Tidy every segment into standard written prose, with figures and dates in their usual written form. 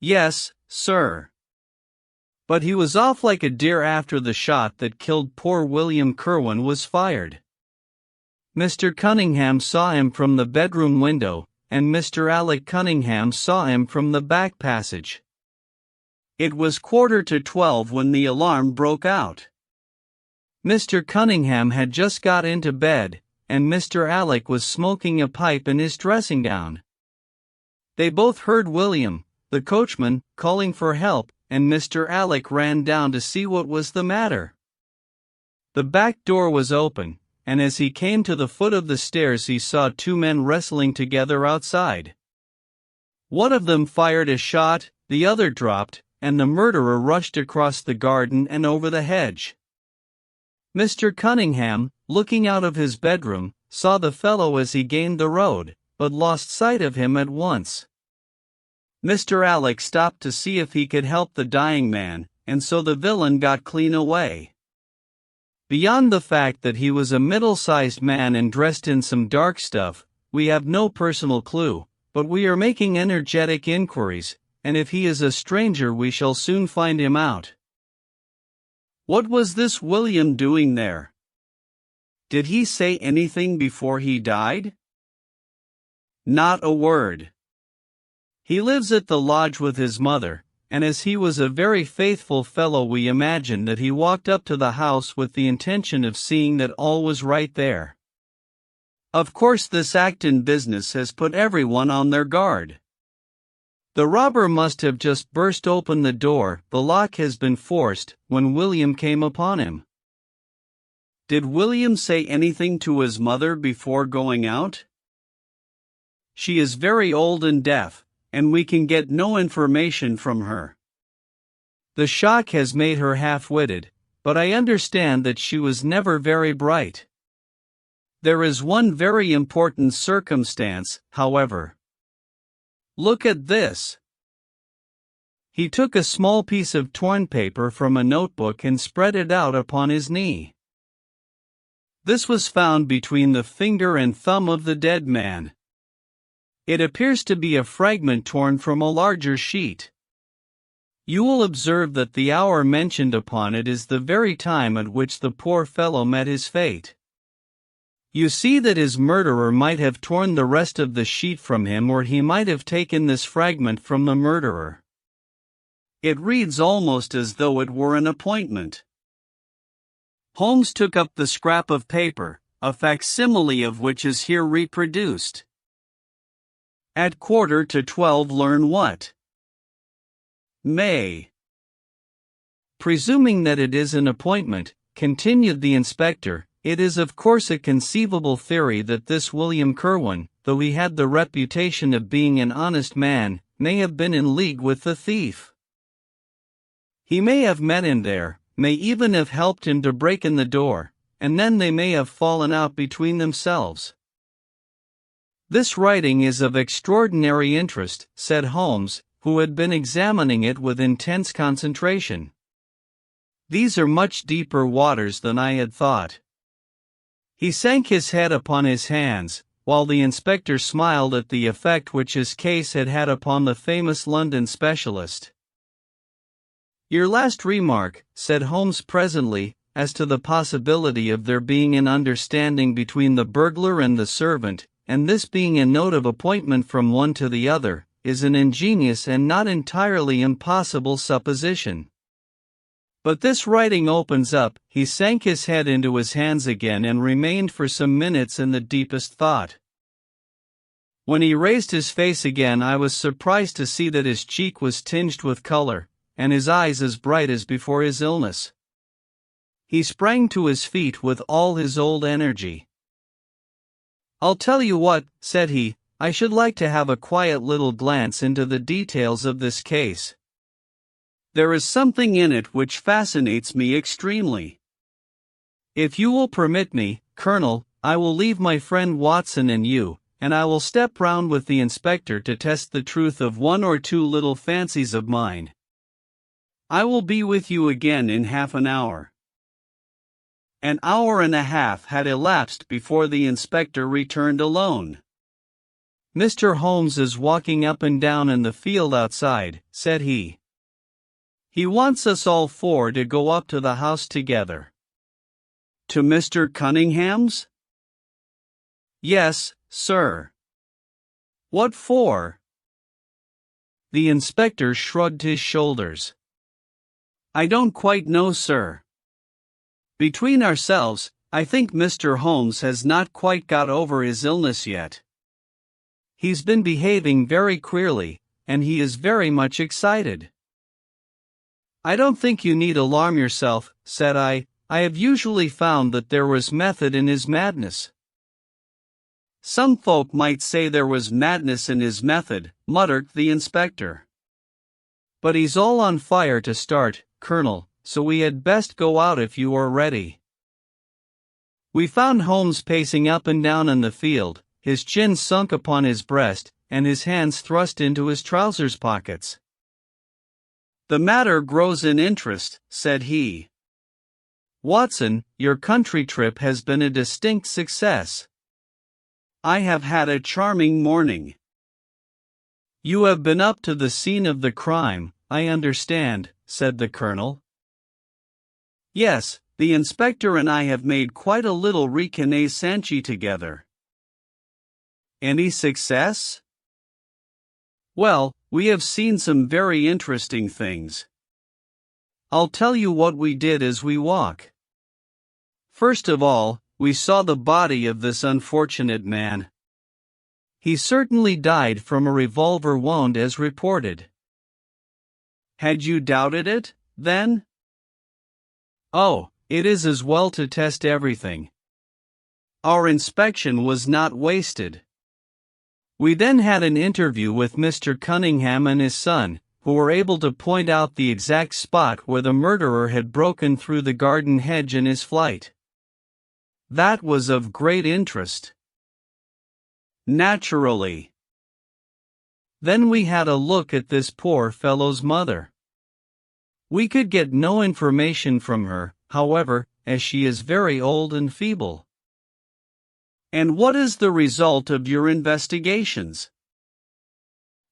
Yes, sir. But he was off like a deer after the shot that killed poor William Kerwin was fired. Mr. Cunningham saw him from the bedroom window, and Mr. Alec Cunningham saw him from the back passage. It was 11:45 when the alarm broke out. Mr. Cunningham had just got into bed, and Mr. Alec was smoking a pipe in his dressing gown. They both heard William, the coachman, calling for help, and Mr. Alec ran down to see what was the matter. The back door was open, and as he came to the foot of the stairs he saw two men wrestling together outside. One of them fired a shot, the other dropped, and the murderer rushed across the garden and over the hedge. Mr. Cunningham, looking out of his bedroom, saw the fellow as he gained the road, but lost sight of him at once. Mr. Alec stopped to see if he could help the dying man, and so the villain got clean away. Beyond the fact that he was a middle-sized man and dressed in some dark stuff, we have no personal clue, but we are making energetic inquiries, and if he is a stranger we shall soon find him out. What was this William doing there? Did he say anything before he died? Not a word. He lives at the lodge with his mother, and as he was a very faithful fellow we imagine that he walked up to the house with the intention of seeing that all was right there. Of course this act in business has put everyone on their guard. The robber must have just burst open the door, the lock has been forced, when William came upon him. Did William say anything to his mother before going out? She is very old and deaf, and we can get no information from her. The shock has made her half-witted, but I understand that she was never very bright. There is one very important circumstance, however. Look at this. He took a small piece of torn paper from a notebook and spread it out upon his knee. This was found between the finger and thumb of the dead man. It appears to be a fragment torn from a larger sheet. You will observe that the hour mentioned upon it is the very time at which the poor fellow met his fate. You see that his murderer might have torn the rest of the sheet from him, or he might have taken this fragment from the murderer. It reads almost as though it were an appointment. Holmes took up the scrap of paper, a facsimile of which is here reproduced. At 11:45 learn what? May. Presuming that it is an appointment, continued the inspector, it is of course a conceivable theory that this William Kerwin, though he had the reputation of being an honest man, may have been in league with the thief. He may have met him there, may even have helped him to break in the door, and then they may have fallen out between themselves. This writing is of extraordinary interest, said Holmes, who had been examining it with intense concentration. These are much deeper waters than I had thought. He sank his head upon his hands, while the inspector smiled at the effect which his case had had upon the famous London specialist. Your last remark, said Holmes presently, as to the possibility of there being an understanding between the burglar and the servant, and this being a note of appointment from one to the other, is an ingenious and not entirely impossible supposition. But this writing opens up. He sank his head into his hands again and remained for some minutes in the deepest thought. When he raised his face again I was surprised to see that his cheek was tinged with color, and his eyes as bright as before his illness. He sprang to his feet with all his old energy. I'll tell you what, said he, I should like to have a quiet little glance into the details of this case. There is something in it which fascinates me extremely. If you will permit me, Colonel, I will leave my friend Watson and you, and I will step round with the inspector to test the truth of one or two little fancies of mine. I will be with you again in half an hour. An hour and a half had elapsed before the inspector returned alone. Mr. Holmes is walking up and down in the field outside, said he. He wants us all four to go up to the house together. To Mr. Cunningham's? Yes, sir. What for? The inspector shrugged his shoulders. I don't quite know, sir. Between ourselves, I think Mr. Holmes has not quite got over his illness yet. He's been behaving very queerly, and he is very much excited. I don't think you need alarm yourself, said I. I have usually found that there was method in his madness. Some folk might say there was madness in his method, muttered the inspector. But he's all on fire to start, Colonel, so we had best go out if you are ready. We found Holmes pacing up and down in the field, his chin sunk upon his breast, and his hands thrust into his trousers pockets. The matter grows in interest, said he. Watson, your country trip has been a distinct success. I have had a charming morning. You have been up to the scene of the crime, I understand, said the colonel. Yes, the inspector and I have made quite a little reconnaissance together. Any success? Well, we have seen some very interesting things. I'll tell you what we did as we walk. First of all, we saw the body of this unfortunate man. He certainly died from a revolver wound as reported. Had you doubted it, then? Oh, it is as well to test everything. Our inspection was not wasted. We then had an interview with Mr. Cunningham and his son, who were able to point out the exact spot where the murderer had broken through the garden hedge in his flight. That was of great interest. Naturally. Then we had a look at this poor fellow's mother. We could get no information from her, however, as she is very old and feeble. And what is the result of your investigations?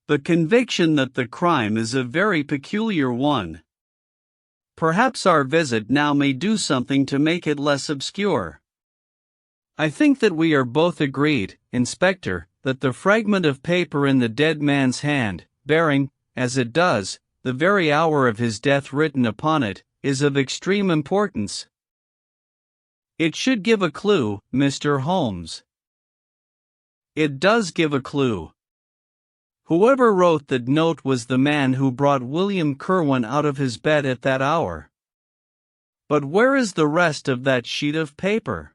The conviction that the crime is a very peculiar one. Perhaps our visit now may do something to make it less obscure. I think that we are both agreed, Inspector, that the fragment of paper in the dead man's hand, bearing, as it does, the very hour of his death written upon it, is of extreme importance. It should give a clue, Mr. Holmes. It does give a clue. Whoever wrote that note was the man who brought William Kirwan out of his bed at that hour. But where is the rest of that sheet of paper?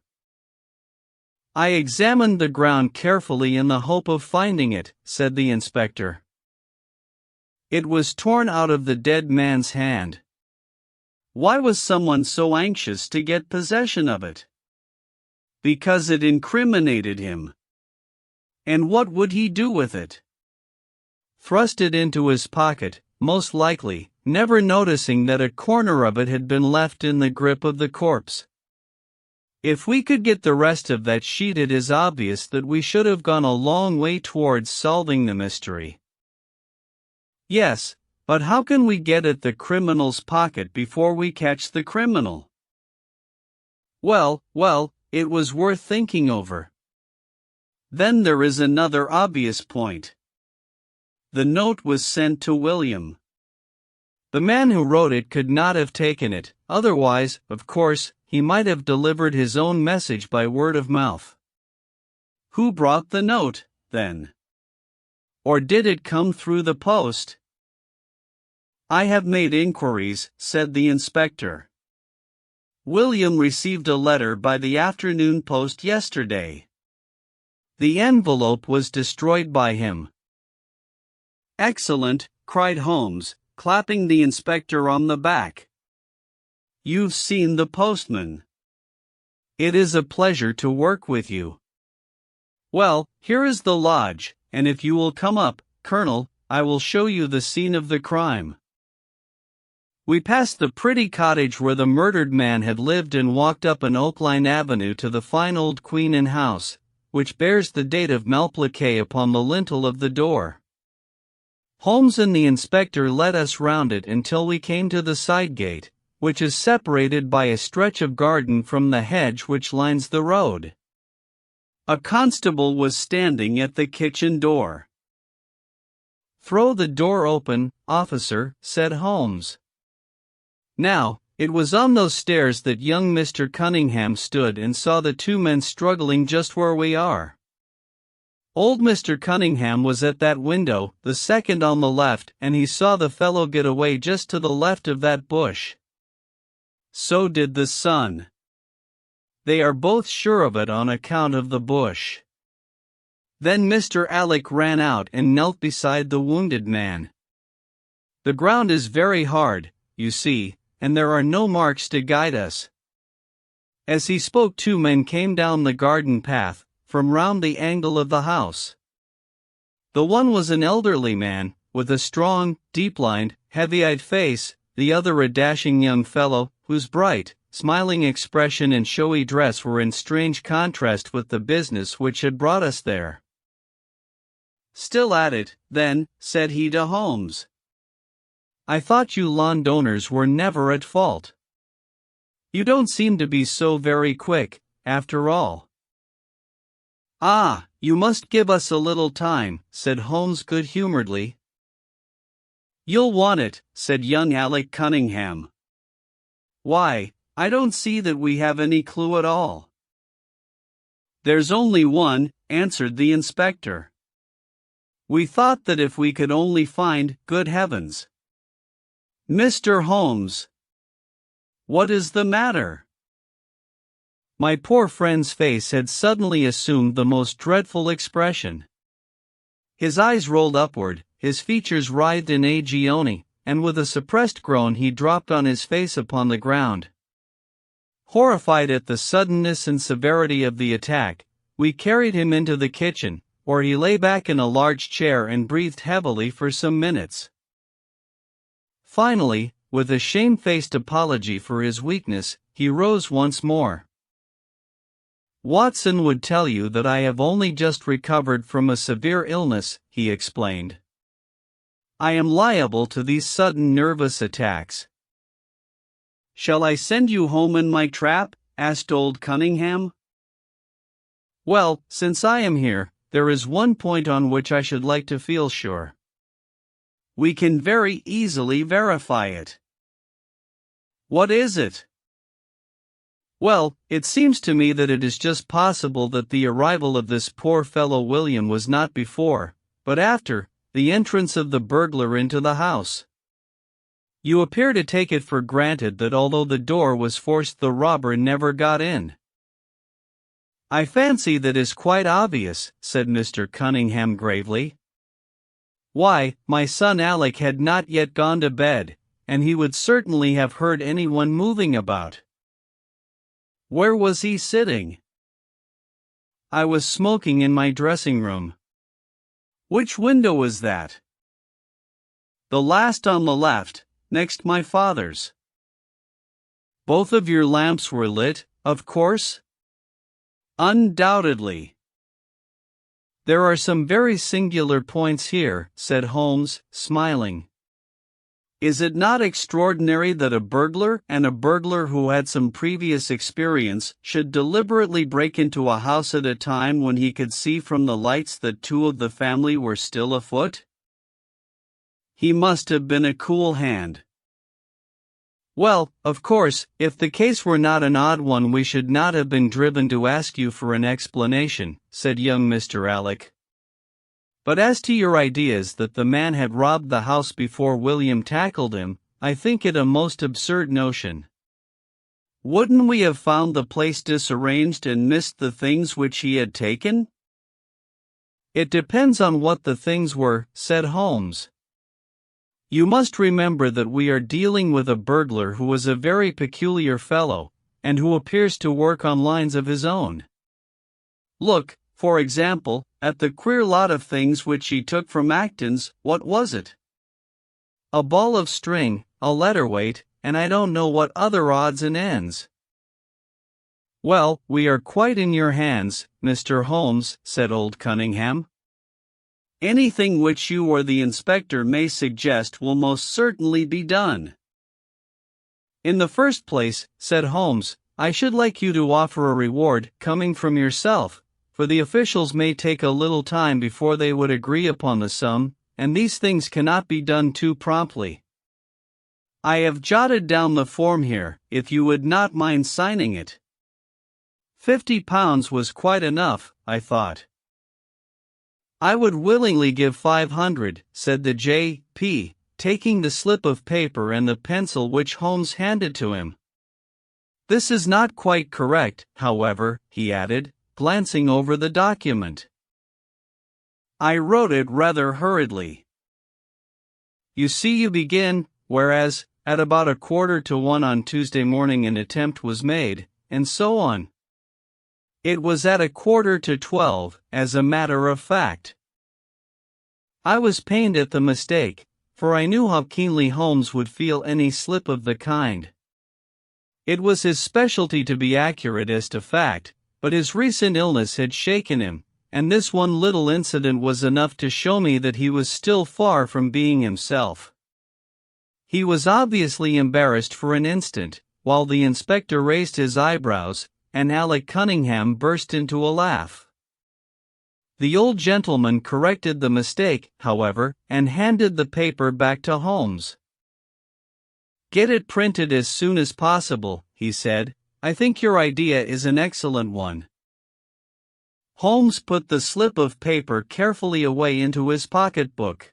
I examined the ground carefully in the hope of finding it, said the inspector. It was torn out of the dead man's hand. Why was someone so anxious to get possession of it? Because it incriminated him. And what would he do with it? Thrust it into his pocket, most likely, never noticing that a corner of it had been left in the grip of the corpse. If we could get the rest of that sheet, it is obvious that we should have gone a long way towards solving the mystery. Yes, but how can we get at the criminal's pocket before we catch the criminal? Well, it was worth thinking over. Then there is another obvious point. The note was sent to William. The man who wrote it could not have taken it, otherwise, of course, he might have delivered his own message by word of mouth. Who brought the note, then? Or did it come through the post? I have made inquiries, said the inspector. William received a letter by the afternoon post yesterday. The envelope was destroyed by him. Excellent, cried Holmes, clapping the inspector on the back. You've seen the postman. It is a pleasure to work with you. Well, here is the lodge, and if you will come up, Colonel, I will show you the scene of the crime. We passed the pretty cottage where the murdered man had lived and walked up an oak-lined avenue to the fine old Queen Anne house, which bears the date of Malplaquet upon the lintel of the door. Holmes and the inspector led us round it until we came to the side gate, which is separated by a stretch of garden from the hedge which lines the road. A constable was standing at the kitchen door. "Throw the door open, officer," said Holmes. Now, it was on those stairs that young Mr. Cunningham stood and saw the two men struggling just where we are. Old Mr. Cunningham was at that window, the second on the left, and he saw the fellow get away just to the left of that bush. So did the son. They are both sure of it on account of the bush. Then Mr. Alec ran out and knelt beside the wounded man. The ground is very hard, you see, and there are no marks to guide us. As he spoke, two men came down the garden path, from round the angle of the house. The one was an elderly man, with a strong, deep-lined, heavy-eyed face, the other a dashing young fellow, whose bright, smiling expression and showy dress were in strange contrast with the business which had brought us there. "Still at it, then," said he to Holmes. "I thought you landowners were never at fault. You don't seem to be so very quick, after all." "Ah, you must give us a little time," said Holmes good-humoredly. "You'll want it," said young Alec Cunningham. "Why, I don't see that we have any clue at all." "There's only one," answered the inspector. "We thought that if we could only find, good heavens." "Mr. Holmes! What is the matter?" My poor friend's face had suddenly assumed the most dreadful expression. His eyes rolled upward, his features writhed in agony, and with a suppressed groan he dropped on his face upon the ground. Horrified at the suddenness and severity of the attack, we carried him into the kitchen, where he lay back in a large chair and breathed heavily for some minutes. Finally, with a shamefaced apology for his weakness, he rose once more. "Watson would tell you that I have only just recovered from a severe illness," he explained. "I am liable to these sudden nervous attacks." "Shall I send you home in my trap?" asked old Cunningham. "Well, since I am here, there is one point on which I should like to feel sure. We can very easily verify it." "What is it?" "Well, it seems to me that it is just possible that the arrival of this poor fellow William was not before, but after, the entrance of the burglar into the house. You appear to take it for granted that although the door was forced the robber never got in." "I fancy that is quite obvious," said Mr. Cunningham gravely. "Why, my son Alec had not yet gone to bed, and he would certainly have heard anyone moving about." "Where was he sitting?" "I was smoking in my dressing room." "Which window was that?" "The last on the left, next my father's." "Both of your lamps were lit, of course?" "Undoubtedly." "There are some very singular points here," said Holmes, smiling. "Is it not extraordinary that a burglar, and a burglar who had some previous experience, should deliberately break into a house at a time when he could see from the lights that two of the family were still afoot? He must have been a cool hand." "Well, of course, if the case were not an odd one we should not have been driven to ask you for an explanation," said young Mr. Alec. "But as to your ideas that the man had robbed the house before William tackled him, I think it a most absurd notion. Wouldn't we have found the place disarranged and missed the things which he had taken?" "It depends on what the things were," said Holmes. "You must remember that we are dealing with a burglar who is a very peculiar fellow, and who appears to work on lines of his own. Look, for example, at the queer lot of things which he took from Acton's. What was it? A ball of string, a letter weight, and I don't know what other odds and ends." Well, we are quite in your hands, Mr. Holmes, said old Cunningham. Anything which you or the inspector may suggest will most certainly be done. In the first place, said Holmes, I should like you to offer a reward, coming from yourself, for the officials may take a little time before they would agree upon the sum, and these things cannot be done too promptly. I have jotted down the form here, if you would not mind signing it. £50 was quite enough, I thought. I would willingly give 500, said the J.P., taking the slip of paper and the pencil which Holmes handed to him. This is not quite correct, however, he added, glancing over the document. I wrote it rather hurriedly. You see, you begin, whereas, at about 1:45 on Tuesday morning an attempt was made, and so on. It was at 11:45, as a matter of fact. I was pained at the mistake, for I knew how keenly Holmes would feel any slip of the kind. It was his specialty to be accurate as to fact, but his recent illness had shaken him, and this one little incident was enough to show me that he was still far from being himself. He was obviously embarrassed for an instant, while the inspector raised his eyebrows, and Alec Cunningham burst into a laugh. The old gentleman corrected the mistake, however, and handed the paper back to Holmes. Get it printed as soon as possible, he said. I think your idea is an excellent one. Holmes put the slip of paper carefully away into his pocketbook.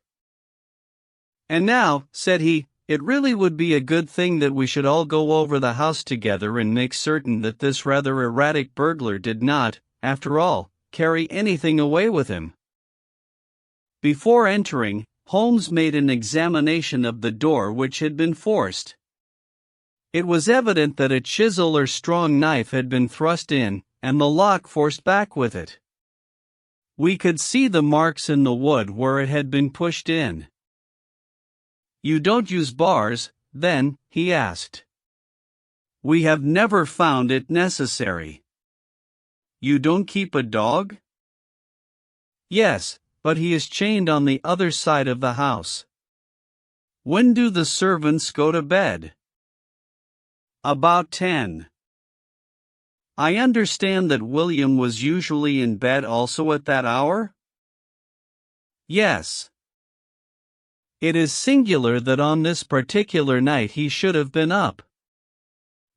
And now, said he, it really would be a good thing that we should all go over the house together and make certain that this rather erratic burglar did not, after all, carry anything away with him. Before entering, Holmes made an examination of the door which had been forced. It was evident that a chisel or strong knife had been thrust in, and the lock forced back with it. We could see the marks in the wood where it had been pushed in. You don't use bars, then? He asked. We have never found it necessary. You don't keep a dog? Yes, but he is chained on the other side of the house. When do the servants go to bed? About 10. I understand that William was usually in bed also at that hour? Yes. It is singular that on this particular night he should have been up.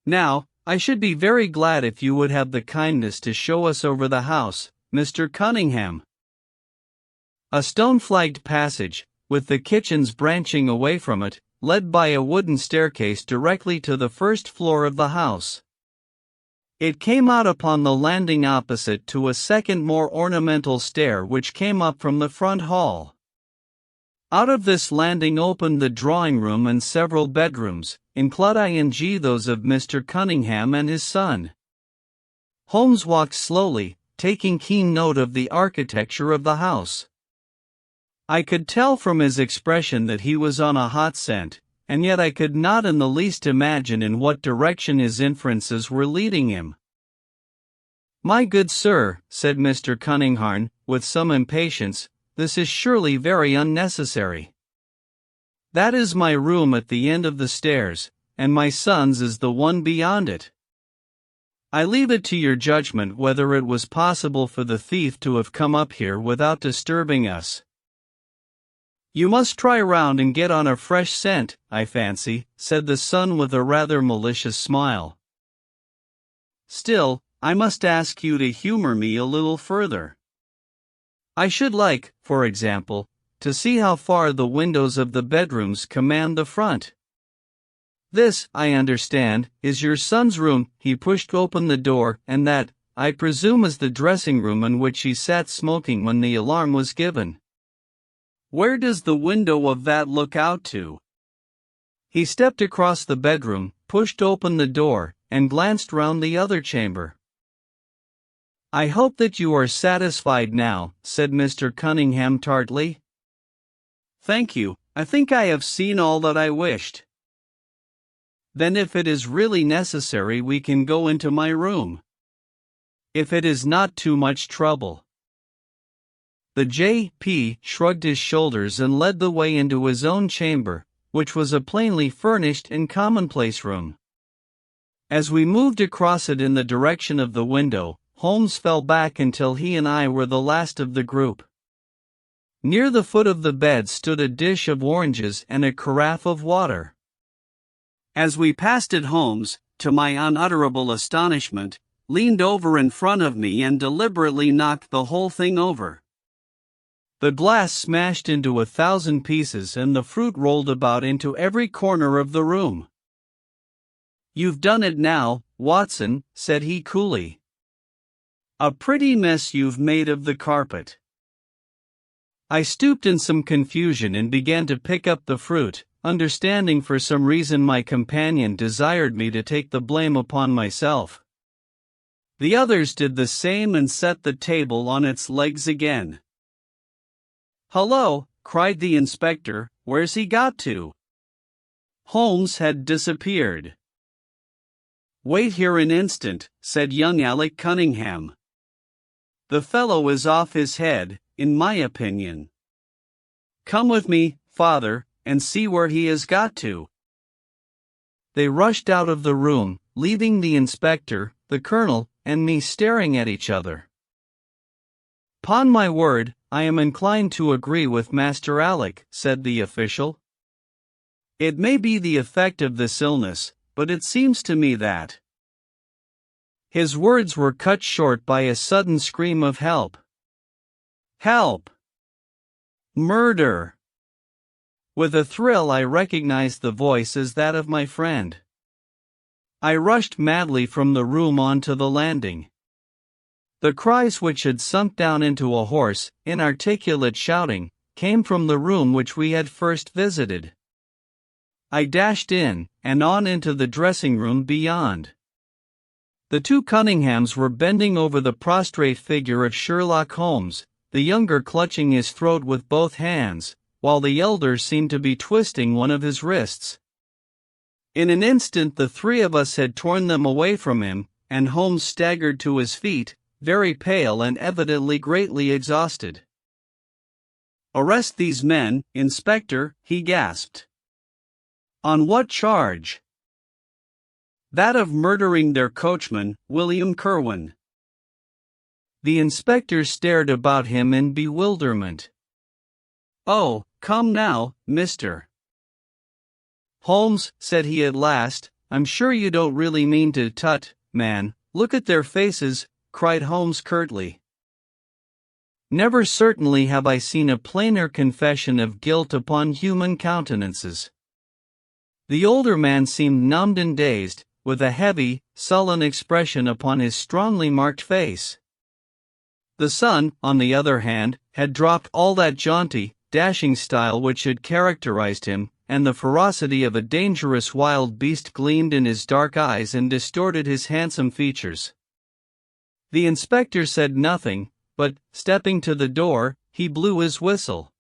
Now, I should be very glad if you would have the kindness to show us over the house, Mr. Cunningham. A stone-flagged passage, with the kitchens branching away from it, led by a wooden staircase directly to the first floor of the house. It came out upon the landing opposite to a second more ornamental stair which came up from the front hall. Out of this landing opened the drawing-room and several bedrooms, including those of Mr. Cunningham and his son. Holmes walked slowly, taking keen note of the architecture of the house. I could tell from his expression that he was on a hot scent, and yet I could not in the least imagine in what direction his inferences were leading him. My good sir, said Mr. Cunningham, with some impatience, this is surely very unnecessary. That is my room at the end of the stairs, and my son's is the one beyond it. I leave it to your judgment whether it was possible for the thief to have come up here without disturbing us. You must try round and get on a fresh scent, I fancy, said the son with a rather malicious smile. Still, I must ask you to humor me a little further. I should like, for example, to see how far the windows of the bedrooms command the front. This, I understand, is your son's room. He pushed open the door, and that, I presume, is the dressing room in which he sat smoking when the alarm was given. Where does the window of that look out to? He stepped across the bedroom, pushed open the door, and glanced round the other chamber. I hope that you are satisfied now, said Mr. Cunningham tartly. Thank you, I think I have seen all that I wished. Then if it is really necessary we can go into my room. if it is not too much trouble." The J.P. shrugged his shoulders and led the way into his own chamber, which was a plainly furnished and commonplace room. As we moved across it in the direction of the window, Holmes fell back until he and I were the last of the group. Near the foot of the bed stood a dish of oranges and a carafe of water. As we passed it, Holmes, to my unutterable astonishment, leaned over in front of me and deliberately knocked the whole thing over. The glass smashed into 1,000 pieces and the fruit rolled about into every corner of the room. "You've done it now, Watson," said he coolly. "A pretty mess you've made of the carpet." I stooped in some confusion and began to pick up the fruit, understanding for some reason my companion desired me to take the blame upon myself. The others did the same and set the table on its legs again. "Hullo," cried the inspector, "where's he got to?" Holmes had disappeared. "Wait here an instant," said young Alec Cunningham. "The fellow is off his head, in my opinion. Come with me, father, and see where he has got to." They rushed out of the room, leaving the inspector, the colonel, and me staring at each other. "'Pon my word, I am inclined to agree with Master Alec," said the official. "It may be the effect of this illness, but it seems to me that—" His words were cut short by a sudden scream of help. "Help! Murder!" With a thrill I recognized the voice as that of my friend. I rushed madly from the room onto the landing. The cries, which had sunk down into a hoarse, inarticulate shouting, came from the room which we had first visited. I dashed in, and on into the dressing room beyond. The two Cunninghams were bending over the prostrate figure of Sherlock Holmes, the younger clutching his throat with both hands, while the elder seemed to be twisting one of his wrists. In an instant the three of us had torn them away from him, and Holmes staggered to his feet, very pale and evidently greatly exhausted. "Arrest these men, Inspector," he gasped. "On what charge?" "That of murdering their coachman, William Kirwan." The inspector stared about him in bewilderment. "Oh, come now, mister." "Holmes," said he at last, "I'm sure you don't really mean to man, look at their faces," cried Holmes curtly. Never certainly have I seen a plainer confession of guilt upon human countenances. The older man seemed numbed and dazed, with a heavy, sullen expression upon his strongly marked face. The son, on the other hand, had dropped all that jaunty, dashing style which had characterized him, and the ferocity of a dangerous wild beast gleamed in his dark eyes and distorted his handsome features. The inspector said nothing, but, stepping to the door, he blew his whistle.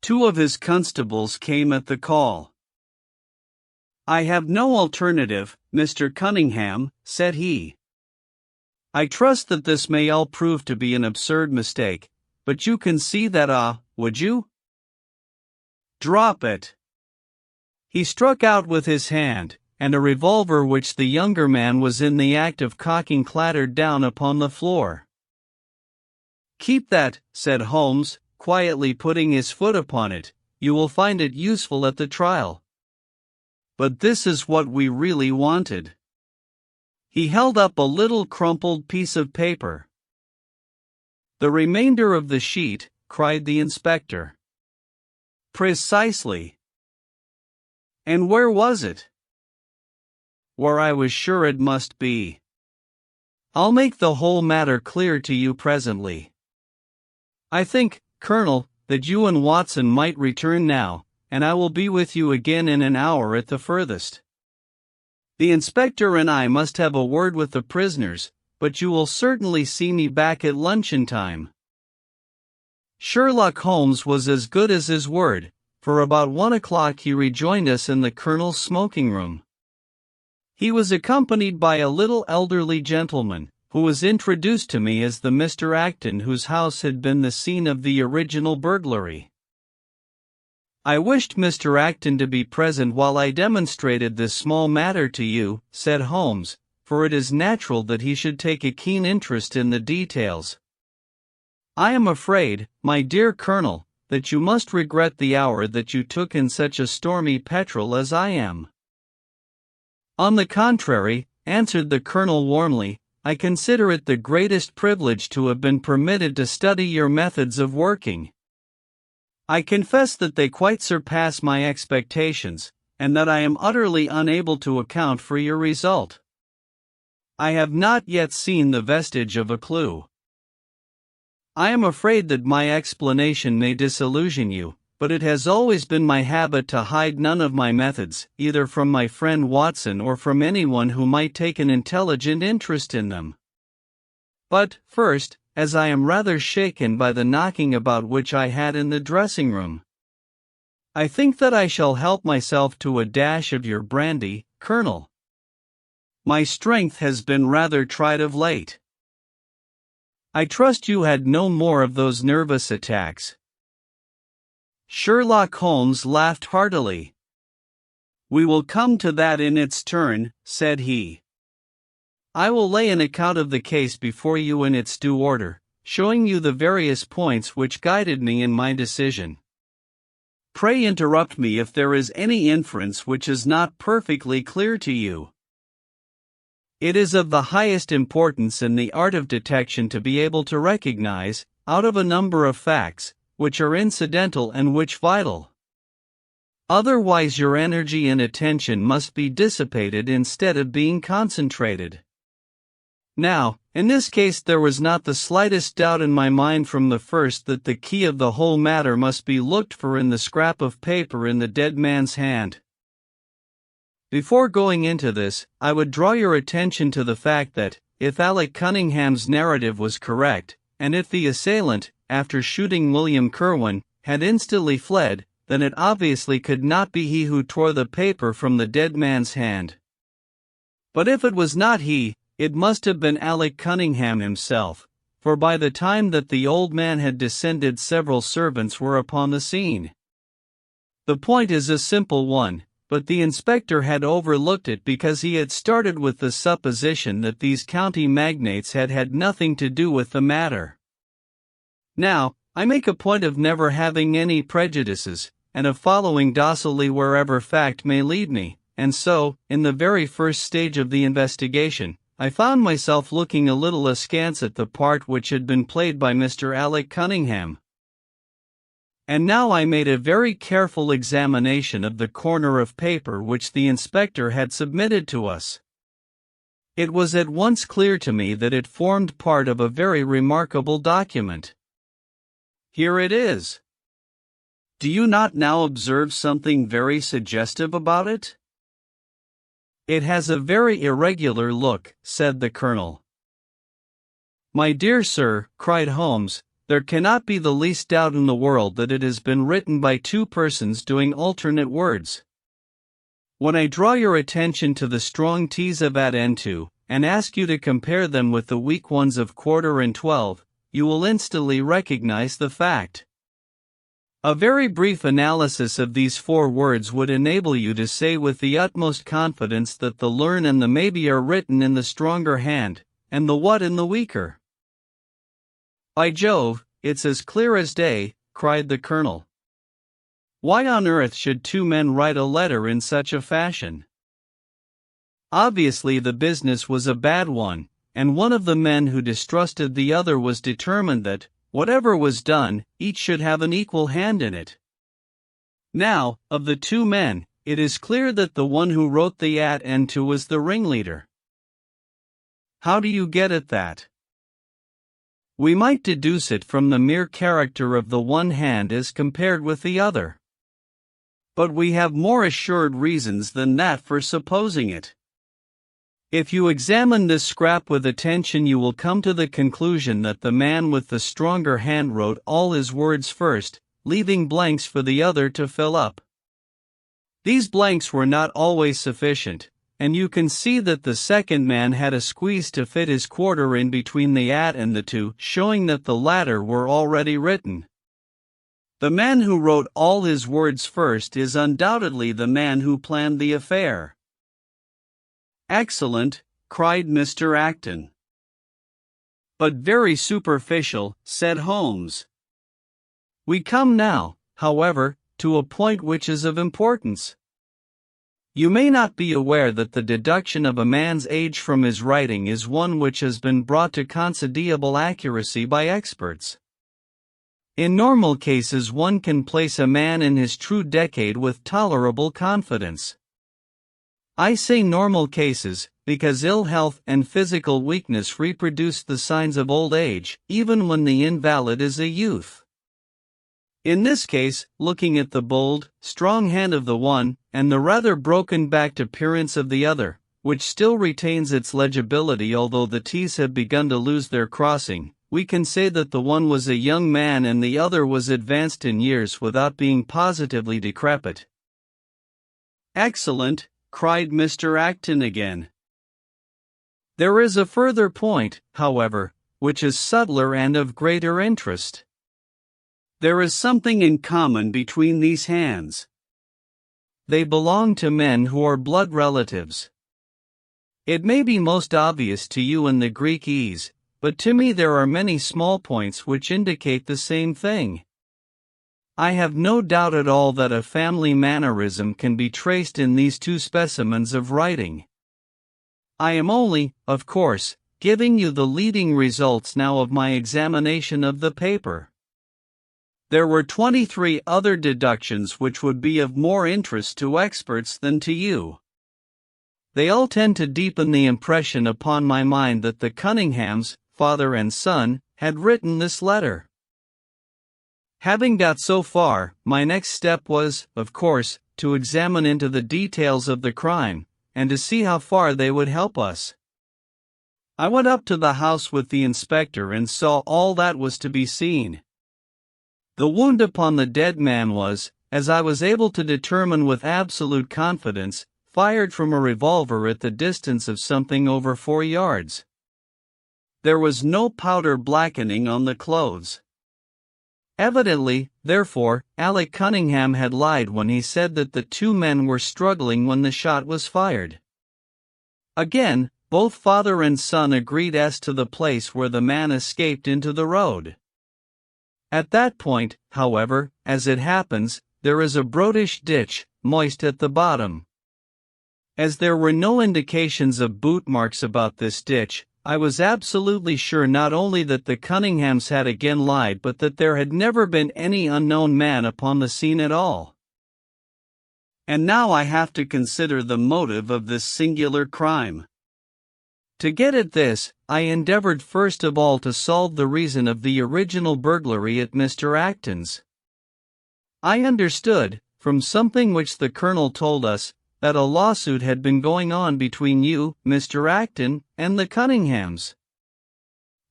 Two of his constables came at the call. "I have no alternative, Mr. Cunningham," said he. "I trust that this may all prove to be an absurd mistake, but you can see that, would you?" "Drop it." He struck out with his hand, and a revolver which the younger man was in the act of cocking clattered down upon the floor. "Keep that," said Holmes, quietly putting his foot upon it, "you will find it useful at the trial." But this is what we really wanted. He held up a little crumpled piece of paper. "The remainder of the sheet," cried the inspector. "Precisely." "And where was it?" "Where I was sure it must be. I'll make the whole matter clear to you presently. I think, Colonel, that you and Watson might return now, and I will be with you again in an hour at the furthest. The inspector and I must have a word with the prisoners, but you will certainly see me back at luncheon time." Sherlock Holmes was as good as his word, for about 1 o'clock he rejoined us in the colonel's smoking room. He was accompanied by a little elderly gentleman, who was introduced to me as the Mr. Acton whose house had been the scene of the original burglary. I wished Mr. Acton to be present while I demonstrated this small matter to you, said Holmes, for it is natural that he should take a keen interest in the details. I am afraid, my dear Colonel, that you must regret the hour that you took in such a stormy petrel as I am. On the contrary, answered the Colonel warmly, I consider it the greatest privilege to have been permitted to study your methods of working. I confess that they quite surpass my expectations, and that I am utterly unable to account for your result. I have not yet seen the vestige of a clue. I am afraid that my explanation may disillusion you, but it has always been my habit to hide none of my methods, either from my friend Watson or from anyone who might take an intelligent interest in them. But, first, as I am rather shaken by the knocking about which I had in the dressing-room, I think that I shall help myself to a dash of your brandy, Colonel. My strength has been rather tried of late. I trust you had no more of those nervous attacks. Sherlock Holmes laughed heartily. We will come to that in its turn, said he. I will lay an account of the case before you in its due order, showing you the various points which guided me in my decision. Pray interrupt me if there is any inference which is not perfectly clear to you. It is of the highest importance in the art of detection to be able to recognize, out of a number of facts, which are incidental and which vital. Otherwise your energy and attention must be dissipated instead of being concentrated. Now, in this case there was not the slightest doubt in my mind from the first that the key of the whole matter must be looked for in the scrap of paper in the dead man's hand. Before going into this, I would draw your attention to the fact that, if Alec Cunningham's narrative was correct, and if the assailant, after shooting William Kerwin, had instantly fled, then it obviously could not be he who tore the paper from the dead man's hand. But if it was not he, it must have been Alec Cunningham himself, for by the time that the old man had descended several servants were upon the scene. The point is a simple one, but the inspector had overlooked it because he had started with the supposition that these county magnates had had nothing to do with the matter. Now, I make a point of never having any prejudices, and of following docilely wherever fact may lead me, and so, in the very first stage of the investigation, I found myself looking a little askance at the part which had been played by Mr. Alec Cunningham. And now I made a very careful examination of the corner of paper which the inspector had submitted to us. It was at once clear to me that it formed part of a very remarkable document. Here it is. Do you not now observe something very suggestive about it? It has a very irregular look, said the Colonel. My dear sir, cried Holmes, there cannot be the least doubt in the world that it has been written by two persons doing alternate words. When I draw your attention to the strong T's of at and to, and ask you to compare them with the weak ones of quarter and 12, you will instantly recognize the fact. A very brief analysis of these four words would enable you to say with the utmost confidence that the learn and the maybe are written in the stronger hand, and the what in the weaker. By Jove, it's as clear as day, cried the Colonel. Why on earth should two men write a letter in such a fashion? Obviously the business was a bad one, and one of the men who distrusted the other was determined that, whatever was done, each should have an equal hand in it. Now, of the two men, it is clear that the one who wrote the at and to was the ringleader. How do you get at that? We might deduce it from the mere character of the one hand as compared with the other. But we have more assured reasons than that for supposing it. If you examine this scrap with attention you will come to the conclusion that the man with the stronger hand wrote all his words first, leaving blanks for the other to fill up. These blanks were not always sufficient, and you can see that the second man had a squeeze to fit his quarter in between the at and the to, showing that the latter were already written. The man who wrote all his words first is undoubtedly the man who planned the affair." "Excellent," cried Mr. Acton. "But very superficial," said Holmes. "We come now, however, to a point which is of importance. You may not be aware that the deduction of a man's age from his writing is one which has been brought to concedible accuracy by experts. In normal cases one can place a man in his true decade with tolerable confidence. I say normal cases, because ill health and physical weakness reproduce the signs of old age, even when the invalid is a youth. In this case, looking at the bold, strong hand of the one, and the rather broken-backed appearance of the other, which still retains its legibility although the T's have begun to lose their crossing, we can say that the one was a young man and the other was advanced in years without being positively decrepit." "Excellent," cried Mr. Acton again. "There is a further point, however, which is subtler and of greater interest. There is something in common between these hands. They belong to men who are blood relatives. It may be most obvious to you in the Greek E's, but to me there are many small points which indicate the same thing. I have no doubt at all that a family mannerism can be traced in these two specimens of writing. I am only, of course, giving you the leading results now of my examination of the paper. There were 23 other deductions which would be of more interest to experts than to you. They all tend to deepen the impression upon my mind that the Cunninghams, father and son, had written this letter. Having got so far, my next step was, of course, to examine into the details of the crime, and to see how far they would help us. I went up to the house with the inspector and saw all that was to be seen. The wound upon the dead man was, as I was able to determine with absolute confidence, fired from a revolver at the distance of something over 4 yards. There was no powder blackening on the clothes. Evidently, therefore, Alec Cunningham had lied when he said that the two men were struggling when the shot was fired. Again, both father and son agreed as to the place where the man escaped into the road. At that point, however, as it happens, there is a broadish ditch, moist at the bottom. As there were no indications of boot marks about this ditch, I was absolutely sure not only that the Cunninghams had again lied but that there had never been any unknown man upon the scene at all. And now I have to consider the motive of this singular crime. To get at this, I endeavored first of all to solve the reason of the original burglary at Mr. Acton's. I understood, from something which the Colonel told us, that a lawsuit had been going on between you, Mr. Acton, and the Cunninghams.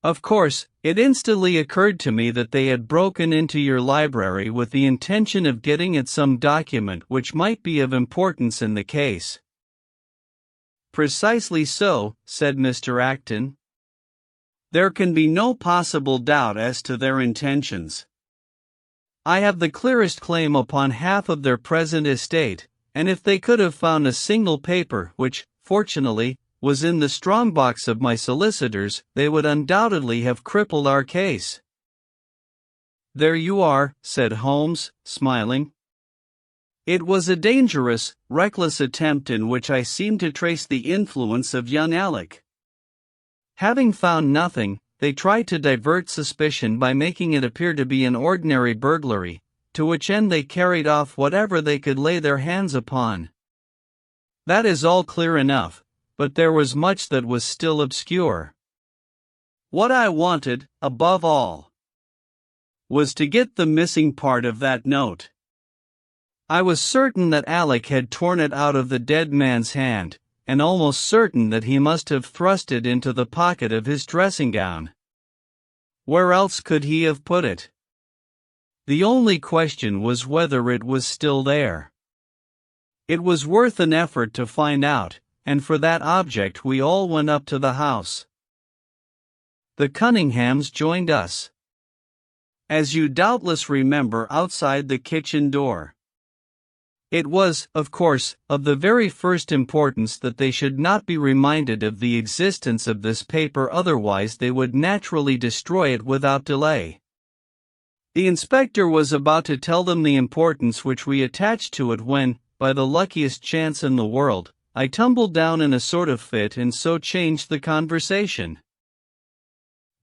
Of course, it instantly occurred to me that they had broken into your library with the intention of getting at some document which might be of importance in the case. "Precisely so," said Mr. Acton. "There can be no possible doubt as to their intentions. I have the clearest claim upon half of their present estate, and if they could have found a single paper which, fortunately, was in the strongbox of my solicitors, they would undoubtedly have crippled our case." "There you are," said Holmes, smiling. "It was a dangerous, reckless attempt in which I seemed to trace the influence of young Alec. Having found nothing, they tried to divert suspicion by making it appear to be an ordinary burglary, to which end they carried off whatever they could lay their hands upon. That is all clear enough, but there was much that was still obscure. What I wanted, above all, was to get the missing part of that note. I was certain that Alec had torn it out of the dead man's hand, and almost certain that he must have thrust it into the pocket of his dressing gown. Where else could he have put it? The only question was whether it was still there. It was worth an effort to find out, and for that object we all went up to the house. The Cunninghams joined us, as you doubtless remember, outside the kitchen door. It was, of course, of the very first importance that they should not be reminded of the existence of this paper, otherwise they would naturally destroy it without delay. The inspector was about to tell them the importance which we attached to it when, by the luckiest chance in the world, I tumbled down in a sort of fit and so changed the conversation.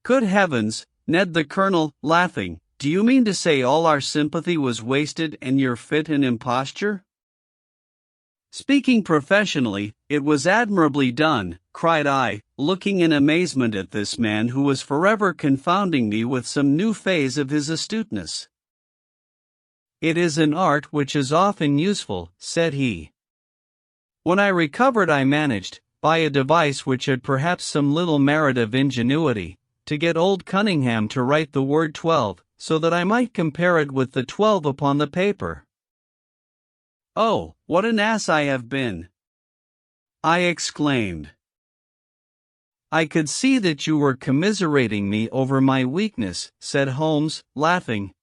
Good heavens, Ned the Colonel, laughing, do you mean to say all our sympathy was wasted and your fit an imposture? Speaking professionally, it was admirably done, cried I, looking in amazement at this man who was forever confounding me with some new phase of his astuteness. It is an art which is often useful, said he. When I recovered, I managed, by a device which had perhaps some little merit of ingenuity, to get old Cunningham to write the word 12, so that I might compare it with the 12 upon the paper. Oh, what an ass I have been! I exclaimed. I could see that you were commiserating me over my weakness, said Holmes, laughing.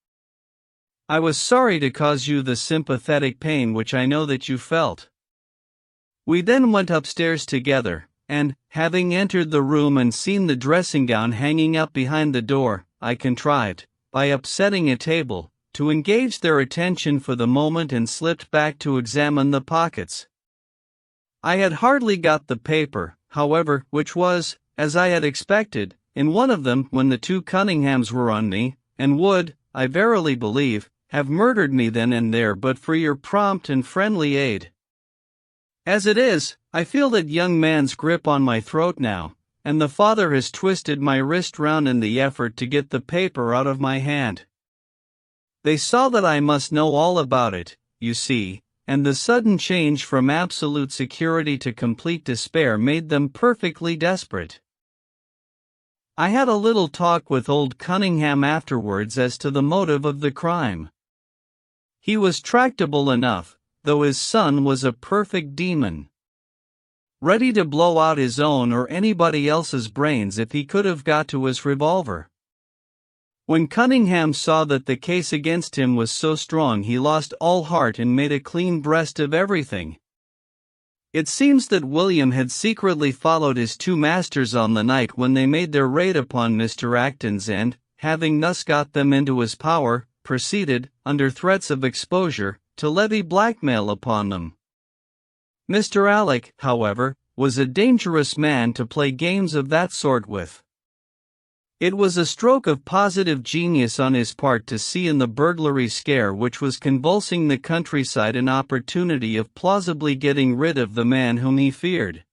I was sorry to cause you the sympathetic pain which I know that you felt. We then went upstairs together, and, having entered the room and seen the dressing gown hanging up behind the door, I contrived, by upsetting a table, to engage their attention for the moment and slipped back to examine the pockets. I had hardly got the paper, however, which was, as I had expected, in one of them when the two Cunninghams were on me, and would, I verily believe, have murdered me then and there but for your prompt and friendly aid. As it is, I feel that young man's grip on my throat now, and the father has twisted my wrist round in the effort to get the paper out of my hand. They saw that I must know all about it, you see, and the sudden change from absolute security to complete despair made them perfectly desperate. I had a little talk with old Cunningham afterwards as to the motive of the crime. He was tractable enough, though his son was a perfect demon, ready to blow out his own or anybody else's brains if he could have got to his revolver. When Cunningham saw that the case against him was so strong, he lost all heart and made a clean breast of everything. It seems that William had secretly followed his two masters on the night when they made their raid upon Mr. Acton's and, having thus got them into his power, proceeded, under threats of exposure, to levy blackmail upon them. Mr. Alec, however, was a dangerous man to play games of that sort with. It was a stroke of positive genius on his part to see in the burglary scare which was convulsing the countryside an opportunity of plausibly getting rid of the man whom he feared.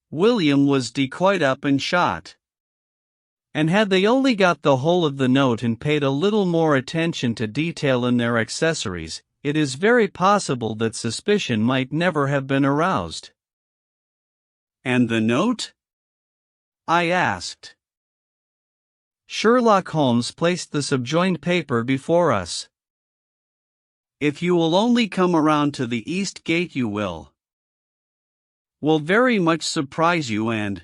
William was decoyed up and shot. And had they only got the whole of the note and paid a little more attention to detail in their accessories, it is very possible that suspicion might never have been aroused. And the note? I asked. Sherlock Holmes placed the subjoined paper before us. If you will only come around to the east gate, you will very much surprise you and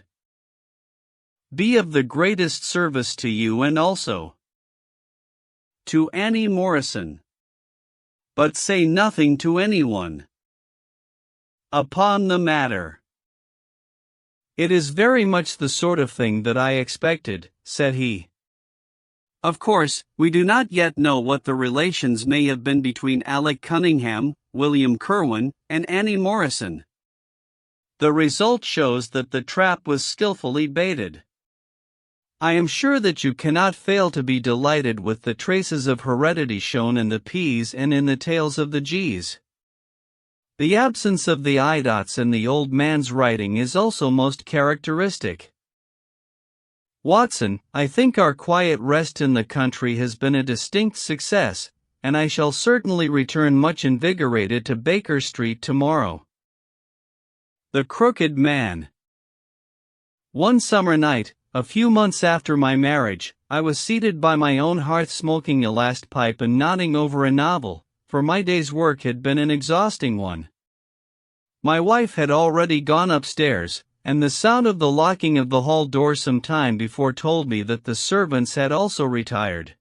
be of the greatest service to you and also to Annie Morrison. But say nothing to anyone upon the matter. It is very much the sort of thing that I expected, said he. Of course, we do not yet know what the relations may have been between Alec Cunningham, William Kerwin, and Annie Morrison. The result shows that the trap was skillfully baited. I am sure that you cannot fail to be delighted with the traces of heredity shown in the P's and in the tails of the G's. The absence of the I dots in the old man's writing is also most characteristic. Watson, I think our quiet rest in the country has been a distinct success, and I shall certainly return much invigorated to Baker Street tomorrow. The Crooked Man. One summer night, a few months after my marriage, I was seated by my own hearth smoking a last pipe and nodding over a novel, for my day's work had been an exhausting one. My wife had already gone upstairs, and the sound of the locking of the hall door some time before told me that the servants had also retired.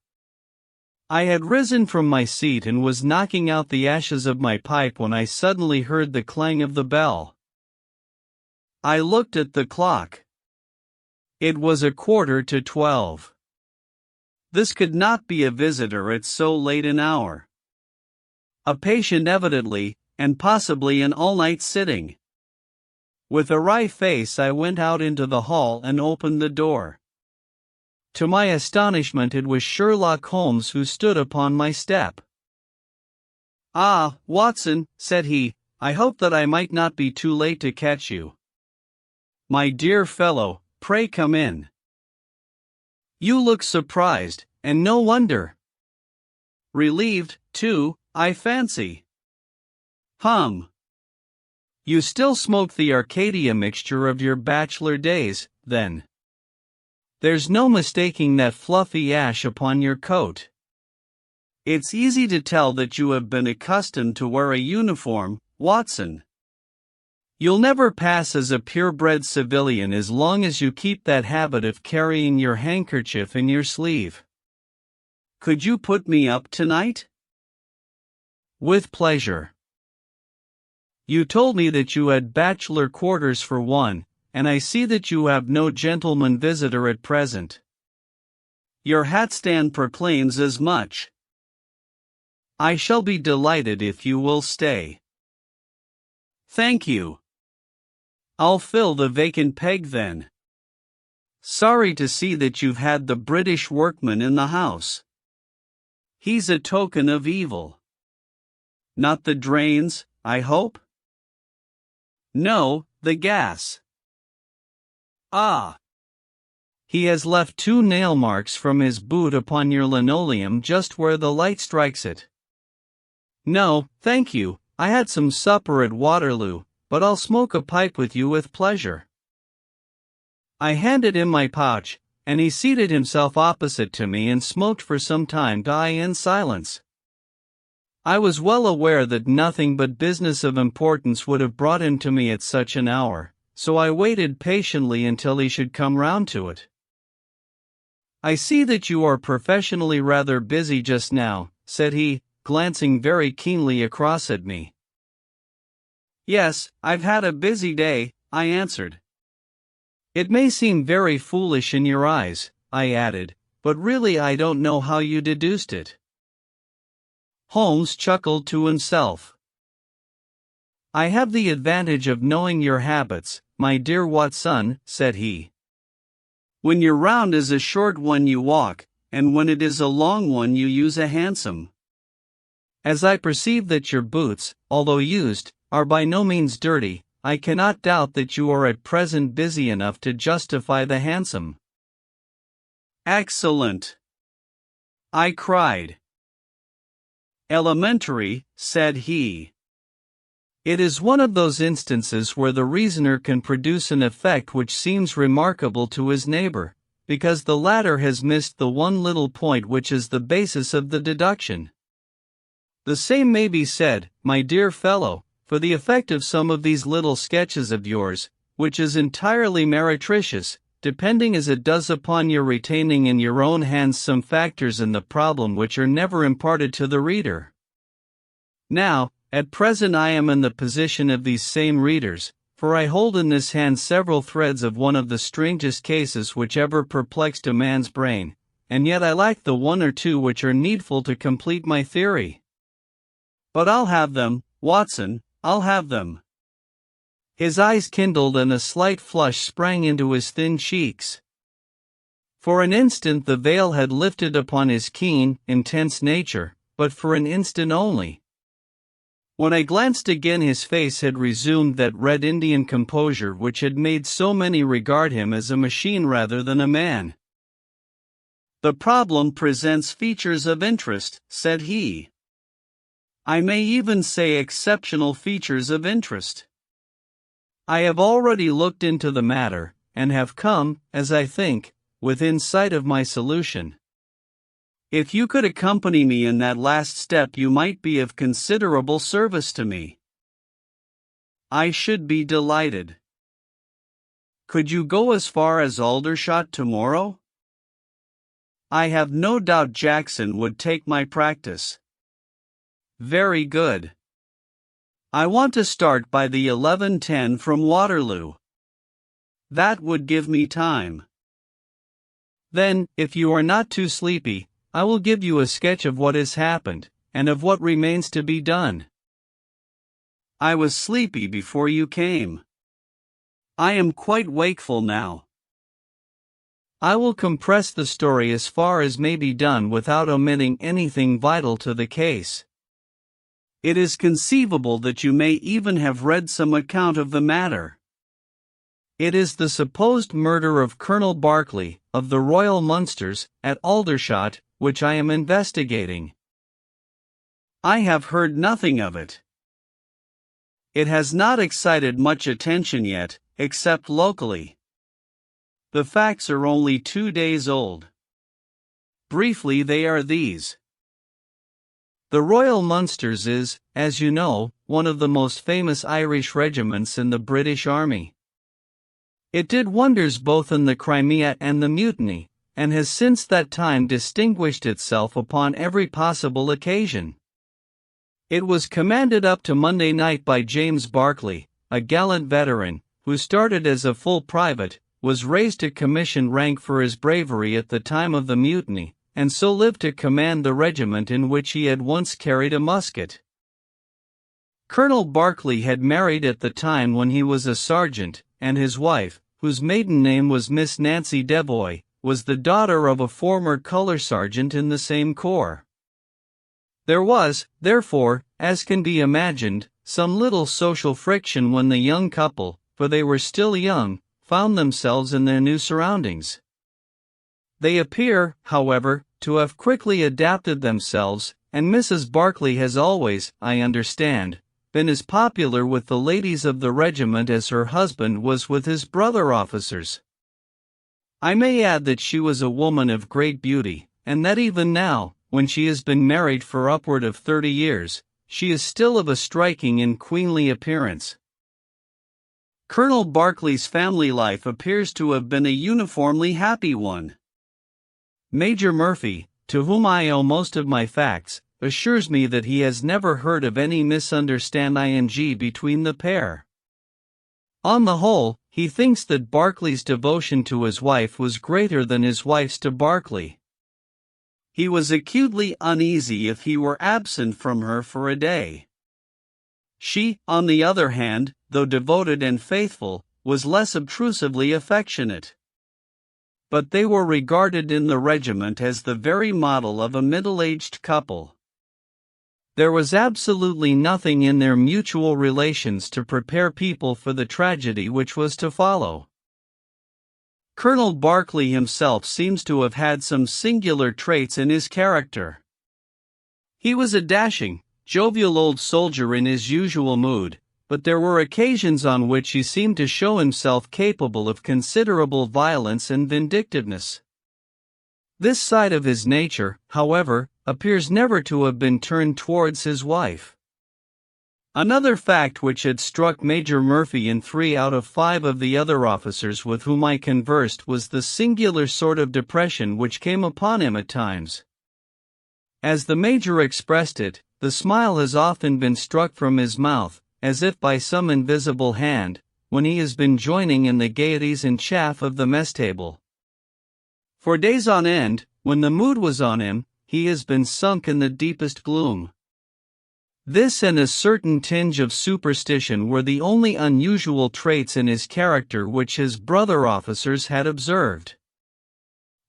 I had risen from my seat and was knocking out the ashes of my pipe when I suddenly heard the clang of the bell. I looked at the clock. It was 11:45. This could not be a visitor at so late an hour. A patient evidently, and possibly an all-night sitting. With a wry face I went out into the hall and opened the door. To my astonishment it was Sherlock Holmes who stood upon my step. "Ah, Watson," said he, "I hope that I might not be too late to catch you." "My dear fellow, pray come in. You look surprised, and no wonder. Relieved, too, I fancy. You still smoke the Arcadia mixture of your bachelor days, then. There's no mistaking that fluffy ash upon your coat. It's easy to tell that you have been accustomed to wear a uniform, Watson. You'll never pass as a purebred civilian as long as you keep that habit of carrying your handkerchief in your sleeve. Could you put me up tonight?" "With pleasure. You told me that you had bachelor quarters for one, and I see that you have no gentleman visitor at present. Your hat stand proclaims as much. I shall be delighted if you will stay." "Thank you. I'll fill the vacant peg then. Sorry to see that you've had the British workman in the house. He's a token of evil. Not the drains, I hope?" "No, the gas." "Ah. He has left 2 nail marks from his boot upon your linoleum just where the light strikes it." "No, thank you, I had some supper at Waterloo, but I'll smoke a pipe with you with pleasure." I handed him my pouch, and he seated himself opposite to me and smoked for some time in silence. I was well aware that nothing but business of importance would have brought him to me at such an hour, so I waited patiently until he should come round to it. "I see that you are professionally rather busy just now," said he, glancing very keenly across at me. "Yes, I've had a busy day," I answered. "It may seem very foolish in your eyes," I added, "but really I don't know how you deduced it." Holmes chuckled to himself. "I have the advantage of knowing your habits, my dear Watson," said he. "When your round is a short one you walk, and when it is a long one you use a hansom. As I perceive that your boots, although used, are by no means dirty, I cannot doubt that you are at present busy enough to justify the hansom." "Excellent!" I cried. "Elementary," said he. It is one of those instances where the reasoner can produce an effect which seems remarkable to his neighbor, because the latter has missed the one little point which is the basis of the deduction. The same may be said, my dear fellow, for the effect of some of these little sketches of yours, which is entirely meretricious, depending as it does upon your retaining in your own hands some factors in the problem which are never imparted to the reader. Now, at present I am in the position of these same readers, for I hold in this hand several threads of one of the strangest cases which ever perplexed a man's brain, and yet I lack the one or two which are needful to complete my theory. But I'll have them, Watson, I'll have them." His eyes kindled and a slight flush sprang into his thin cheeks. For an instant the veil had lifted upon his keen, intense nature, but for an instant only. When I glanced again his face had resumed that red Indian composure which had made so many regard him as a machine rather than a man. "The problem presents features of interest," said he. "I may even say exceptional features of interest. I have already looked into the matter, and have come, as I think, within sight of my solution. If you could accompany me in that last step you might be of considerable service to me." I should be delighted. Could you go as far as Aldershot tomorrow? I have no doubt Jackson would take my practice. Very good. I want to start by the 11:10 from Waterloo. That would give me time. Then, if you are not too sleepy, I will give you a sketch of what has happened, and of what remains to be done. I was sleepy before you came. I am quite wakeful now. I will compress the story as far as may be done without omitting anything vital to the case. It is conceivable that you may even have read some account of the matter. It is the supposed murder of Colonel Berkeley, of the Royal Munsters, at Aldershot, which I am investigating. I have heard nothing of it. It has not excited much attention yet, except locally. The facts are only 2 days old. Briefly, they are these. The Royal Munsters is, as you know, one of the most famous Irish regiments in the British Army. It did wonders both in the Crimea and the Mutiny, and has since that time distinguished itself upon every possible occasion. It was commanded up to Monday night by James Berkeley, a gallant veteran, who started as a full private, was raised to commission rank for his bravery at the time of the Mutiny, and so lived to command the regiment in which he had once carried a musket. Colonel Berkeley had married at the time when he was a sergeant, and his wife, whose maiden name was Miss Nancy Devoy, was the daughter of a former color sergeant in the same corps. There was, therefore, as can be imagined, some little social friction when the young couple, for they were still young, found themselves in their new surroundings. They appear, however, to have quickly adapted themselves, and Mrs. Berkeley has always, I understand, been as popular with the ladies of the regiment as her husband was with his brother officers. I may add that she was a woman of great beauty, and that even now, when she has been married for upward of 30 years, she is still of a striking and queenly appearance. Colonel Berkeley's family life appears to have been a uniformly happy one. Major Murphy, to whom I owe most of my facts, assures me that he has never heard of any misunderstanding between the pair. On the whole, he thinks that Berkeley's devotion to his wife was greater than his wife's to Berkeley. He was acutely uneasy if he were absent from her for a day. She, on the other hand, though devoted and faithful, was less obtrusively affectionate. But they were regarded in the regiment as the very model of a middle-aged couple. There was absolutely nothing in their mutual relations to prepare people for the tragedy which was to follow. Colonel Berkeley himself seems to have had some singular traits in his character. He was a dashing, jovial old soldier in his usual mood, but there were occasions on which he seemed to show himself capable of considerable violence and vindictiveness. This side of his nature, however, appears never to have been turned towards his wife. Another fact which had struck Major Murphy and 3 out of 5 of the other officers with whom I conversed was the singular sort of depression which came upon him at times. As the Major expressed it, the smile has often been struck from his mouth, as if by some invisible hand, when he has been joining in the gaieties and chaff of the mess table. For days on end, when the mood was on him, he has been sunk in the deepest gloom. This and a certain tinge of superstition were the only unusual traits in his character which his brother officers had observed.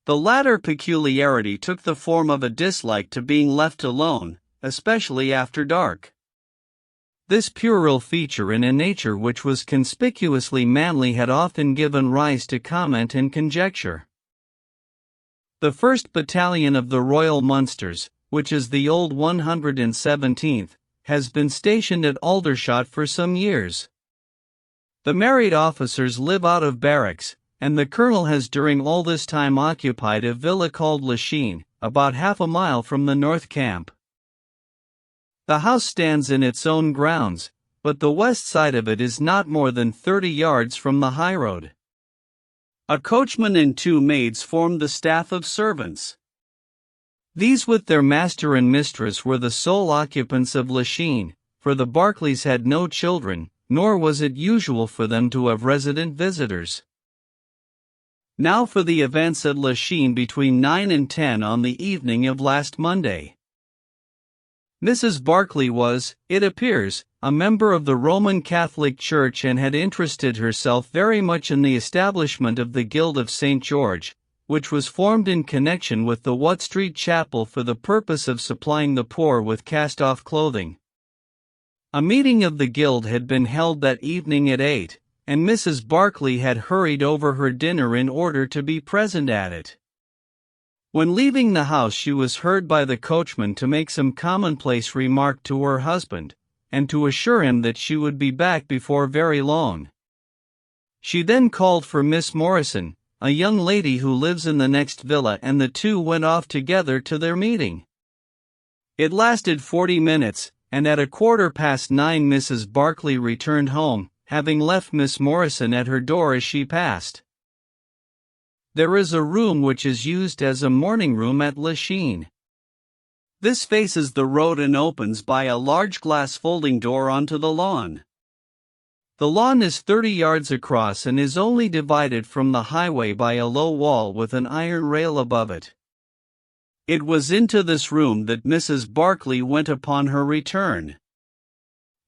The latter peculiarity took the form of a dislike to being left alone, especially after dark. This puerile feature in a nature which was conspicuously manly had often given rise to comment and conjecture. The 1st Battalion of the Royal Munsters, which is the old 117th, has been stationed at Aldershot for some years. The married officers live out of barracks, and the colonel has during all this time occupied a villa called Lachine, about half a mile from the North Camp. The house stands in its own grounds, but the west side of it is not more than 30 yards from the highroad. A coachman and 2 maids formed the staff of servants. These with their master and mistress were the sole occupants of Lachine, for the Barclays had no children, nor was it usual for them to have resident visitors. Now for the events at Lachine between 9 and 10 on the evening of last Monday. Mrs. Barclay was, it appears, a member of the Roman Catholic Church and had interested herself very much in the establishment of the Guild of St. George, which was formed in connection with the Watt Street Chapel for the purpose of supplying the poor with cast-off clothing. A meeting of the Guild had been held that evening at 8, and Mrs. Barclay had hurried over her dinner in order to be present at it. When leaving the house she was heard by the coachman to make some commonplace remark to her husband, and to assure him that she would be back before very long. She then called for Miss Morrison, a young lady who lives in the next villa, and the two went off together to their meeting. It lasted 40 minutes, and at 9:15 Mrs. Barclay returned home, having left Miss Morrison at her door as she passed. There is a room which is used as a morning room at Lachine. This faces the road and opens by a large glass folding door onto the lawn. The lawn is 30 yards across and is only divided from the highway by a low wall with an iron rail above it. It was into this room that Mrs. Barclay went upon her return.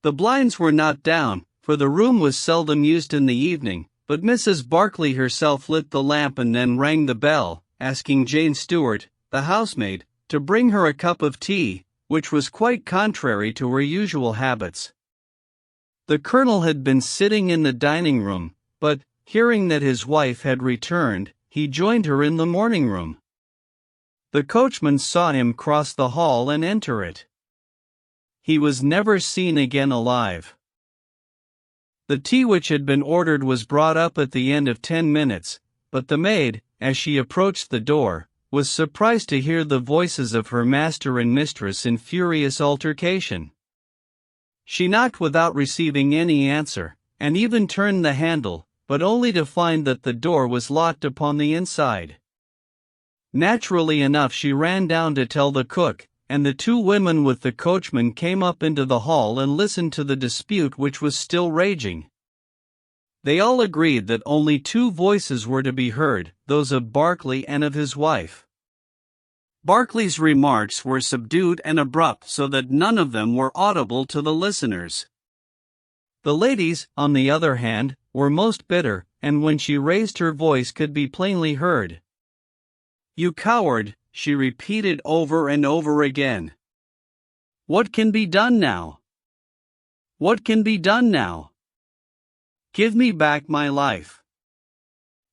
The blinds were not down, for the room was seldom used in the evening, but Mrs. Barclay herself lit the lamp and then rang the bell, asking Jane Stewart, the housemaid, to bring her a cup of tea, which was quite contrary to her usual habits. The Colonel had been sitting in the dining room, but, hearing that his wife had returned, he joined her in the morning room. The coachman saw him cross the hall and enter it. He was never seen again alive. The tea which had been ordered was brought up at the end of 10 minutes, but the maid, as she approached the door, was surprised to hear the voices of her master and mistress in furious altercation. She knocked without receiving any answer, and even turned the handle, but only to find that the door was locked upon the inside. Naturally enough she ran down to tell the cook, and the 2 women with the coachman came up into the hall and listened to the dispute which was still raging. They all agreed that only 2 voices were to be heard, those of Barclay and of his wife. Barclay's remarks were subdued and abrupt so that none of them were audible to the listeners. The ladies, on the other hand, were most bitter, and when she raised her voice could be plainly heard. "You coward," she repeated over and over again. "What can be done now? What can be done now? Give me back my life.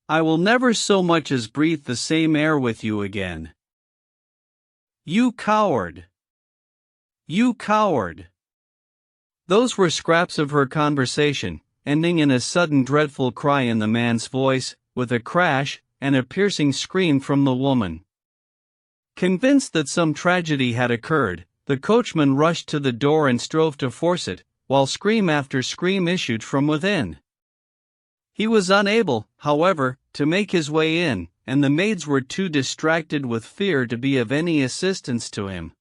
I will never so much as breathe the same air with you again. You coward! You coward!" Those were scraps of her conversation, ending in a sudden dreadful cry in the man's voice, with a crash, and a piercing scream from the woman. Convinced that some tragedy had occurred, the coachman rushed to the door and strove to force it, while scream after scream issued from within. He was unable, however, to make his way in, and the maids were too distracted with fear to be of any assistance to him.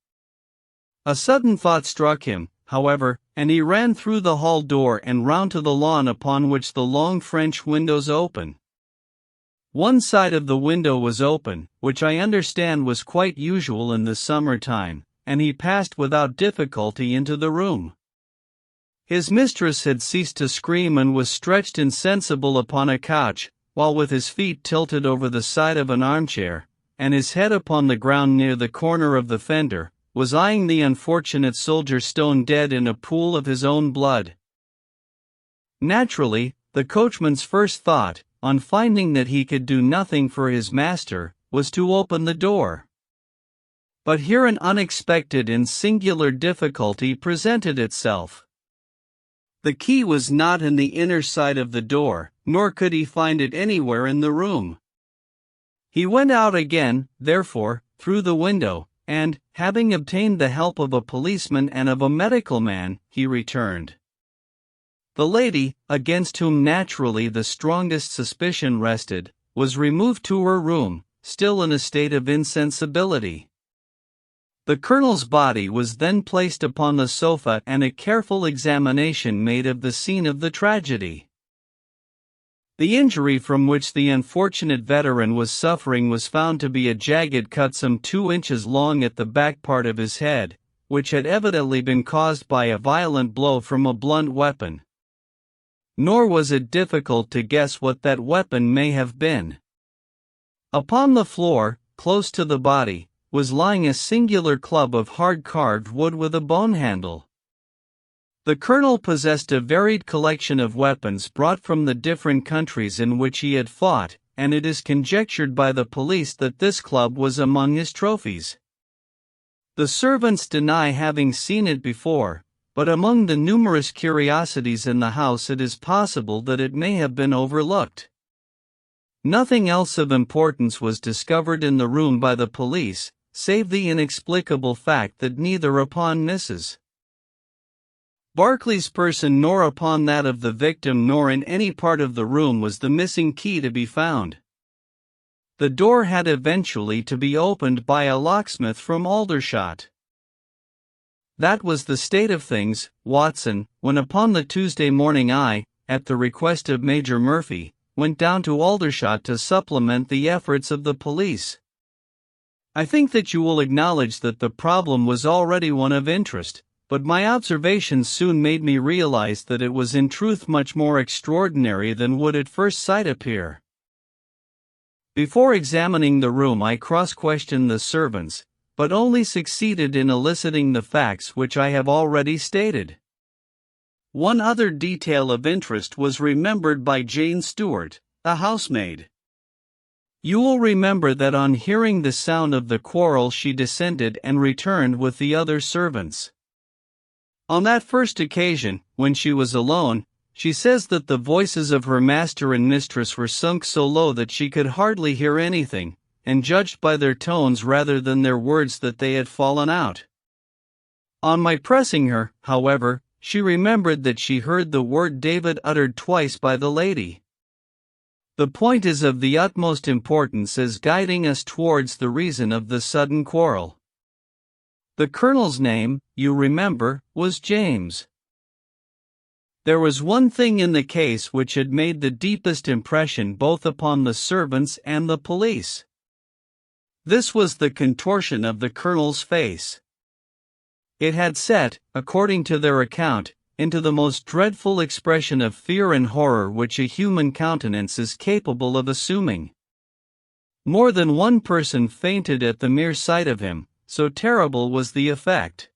A sudden thought struck him, however, and he ran through the hall door and round to the lawn upon which the long French windows open. One side of the window was open, which I understand was quite usual in the summer time, and he passed without difficulty into the room. His mistress had ceased to scream and was stretched insensible upon a couch, while with his feet tilted over the side of an armchair, and his head upon the ground near the corner of the fender, was eyeing the unfortunate soldier stone dead in a pool of his own blood. Naturally, the coachman's first thought, on finding that he could do nothing for his master, was to open the door. But here an unexpected and singular difficulty presented itself. The key was not in the inner side of the door, nor could he find it anywhere in the room. He went out again, therefore, through the window, and, having obtained the help of a policeman and of a medical man, he returned. The lady, against whom naturally the strongest suspicion rested, was removed to her room, still in a state of insensibility. The Colonel's body was then placed upon the sofa and a careful examination made of the scene of the tragedy. The injury from which the unfortunate veteran was suffering was found to be a jagged cut some 2 inches long at the back part of his head, which had evidently been caused by a violent blow from a blunt weapon. Nor was it difficult to guess what that weapon may have been. Upon the floor, close to the body, was lying a singular club of hard-carved wood with a bone handle. The Colonel possessed a varied collection of weapons brought from the different countries in which he had fought, and it is conjectured by the police that this club was among his trophies. The servants deny having seen it before, but among the numerous curiosities in the house it is possible that it may have been overlooked. Nothing else of importance was discovered in the room by the police, save the inexplicable fact that neither upon Mrs. Barclay's person nor upon that of the victim nor in any part of the room was the missing key to be found. The door had eventually to be opened by a locksmith from Aldershot. That was the state of things, Watson, when upon the Tuesday morning I, at the request of Major Murphy, went down to Aldershot to supplement the efforts of the police. I think that you will acknowledge that the problem was already one of interest, but my observations soon made me realize that it was in truth much more extraordinary than would at first sight appear. Before examining the room I cross-questioned the servants, but only succeeded in eliciting the facts which I have already stated. One other detail of interest was remembered by Jane Stewart, the housemaid. You will remember that on hearing the sound of the quarrel she descended and returned with the other servants. On that first occasion, when she was alone, she says that the voices of her master and mistress were sunk so low that she could hardly hear anything, and judged by their tones rather than their words that they had fallen out. On my pressing her, however, she remembered that she heard the word David uttered twice by the lady. The point is of the utmost importance as guiding us towards the reason of the sudden quarrel. The Colonel's name, you remember, was James. There was one thing in the case which had made the deepest impression both upon the servants and the police. This was the contortion of the Colonel's face. It had set, according to their account, into the most dreadful expression of fear and horror which a human countenance is capable of assuming. More than one person fainted at the mere sight of him, so terrible was the effect.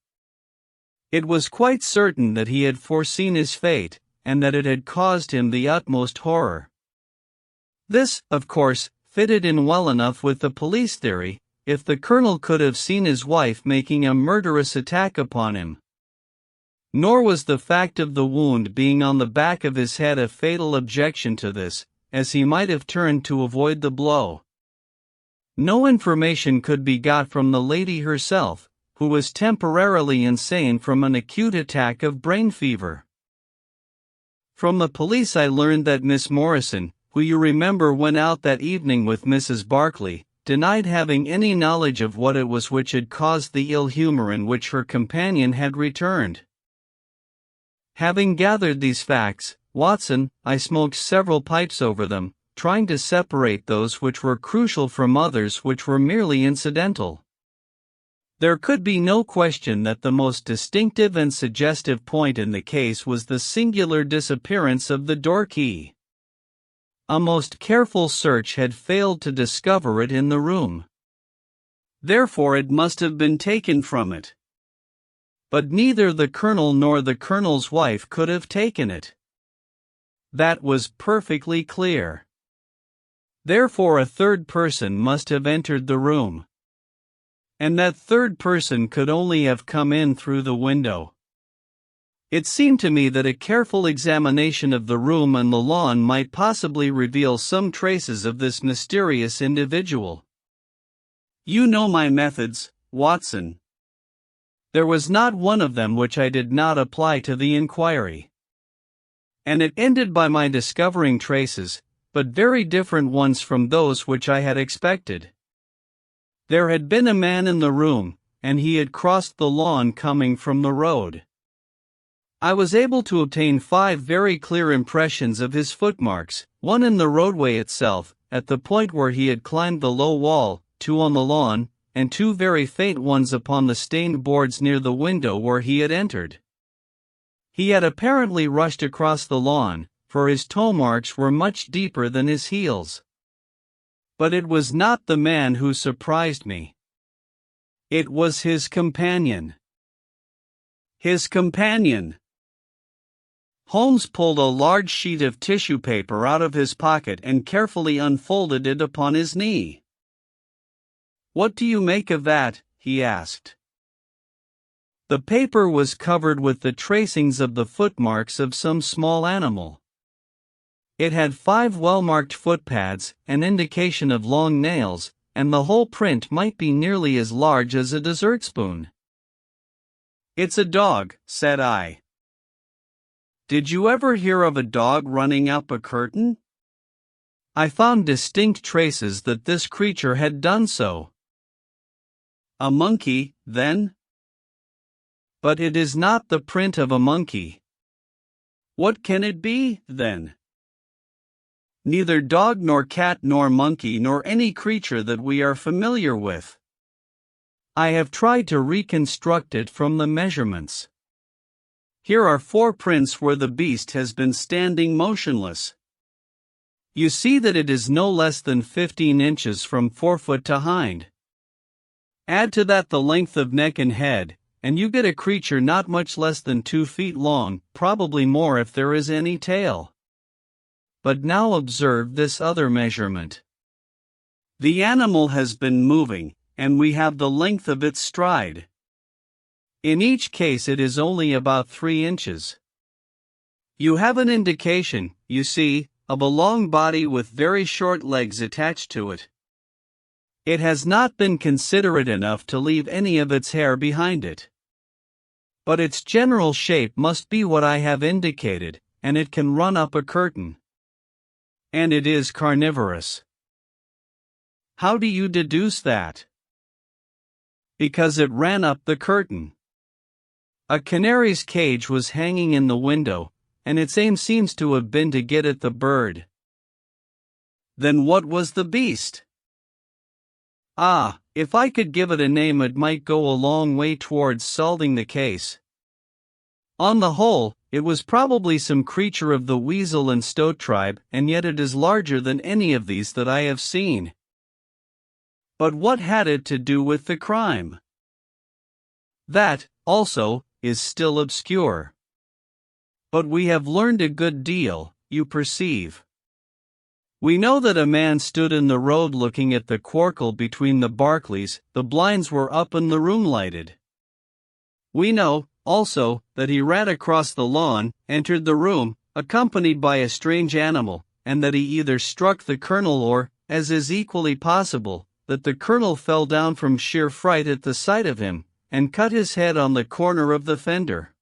It was quite certain that he had foreseen his fate, and that it had caused him the utmost horror. This, of course, fitted in well enough with the police theory, if the Colonel could have seen his wife making a murderous attack upon him. Nor was the fact of the wound being on the back of his head a fatal objection to this, as he might have turned to avoid the blow. No information could be got from the lady herself, who was temporarily insane from an acute attack of brain fever. From the police I learned that Miss Morrison, who you remember went out that evening with Mrs. Barclay, denied having any knowledge of what it was which had caused the ill humor in which her companion had returned. Having gathered these facts, Watson, I smoked several pipes over them, trying to separate those which were crucial from others which were merely incidental. There could be no question that the most distinctive and suggestive point in the case was the singular disappearance of the door key. A most careful search had failed to discover it in the room. Therefore it must have been taken from it. But neither the Colonel nor the Colonel's wife could have taken it. That was perfectly clear. Therefore a third person must have entered the room. And that third person could only have come in through the window. It seemed to me that a careful examination of the room and the lawn might possibly reveal some traces of this mysterious individual. You know my methods, Watson. There was not one of them which I did not apply to the inquiry. And it ended by my discovering traces, but very different ones from those which I had expected. There had been a man in the room, and he had crossed the lawn coming from the road. I was able to obtain 5 very clear impressions of his footmarks, one in the roadway itself, at the point where he had climbed the low wall, 2 on the lawn, and 2 very faint ones upon the stained boards near the window where he had entered. He had apparently rushed across the lawn, for his toe marks were much deeper than his heels. But it was not the man who surprised me. It was his companion. His companion! Holmes pulled a large sheet of tissue paper out of his pocket and carefully unfolded it upon his knee. "What do you make of that?" he asked. The paper was covered with the tracings of the footmarks of some small animal. It had 5 well-marked footpads, an indication of long nails, and the whole print might be nearly as large as a dessert spoon. "It's a dog," said I. "Did you ever hear of a dog running up a curtain?" I found distinct traces that this creature had done so. "A monkey, then?" "But it is not the print of a monkey." "What can it be, then?" "Neither dog nor cat nor monkey nor any creature that we are familiar with. I have tried to reconstruct it from the measurements. Here are 4 prints where the beast has been standing motionless. You see that it is no less than 15 inches from forefoot to hind. Add to that the length of neck and head, and you get a creature not much less than 2 feet long, probably more if there is any tail. But now observe this other measurement. The animal has been moving, and we have the length of its stride. In each case it is only about 3 inches. You have an indication, you see, of a long body with very short legs attached to it. It has not been considerate enough to leave any of its hair behind it. But its general shape must be what I have indicated, and it can run up a curtain. And it is carnivorous." "How do you deduce that?" "Because it ran up the curtain. A canary's cage was hanging in the window, and its aim seems to have been to get at the bird." "Then what was the beast?" "Ah, if I could give it a name it might go a long way towards solving the case. On the whole, it was probably some creature of the weasel and stoat tribe, and yet it is larger than any of these that I have seen." "But what had it to do with the crime?" "That, also, is still obscure. But we have learned a good deal, you perceive. We know that a man stood in the road looking at the quarrel between the Barclays, the blinds were up and the room lighted. We know, also, that he ran across the lawn, entered the room, accompanied by a strange animal, and that he either struck the colonel or, as is equally possible, that the colonel fell down from sheer fright at the sight of him, and cut his head on the corner of the fender.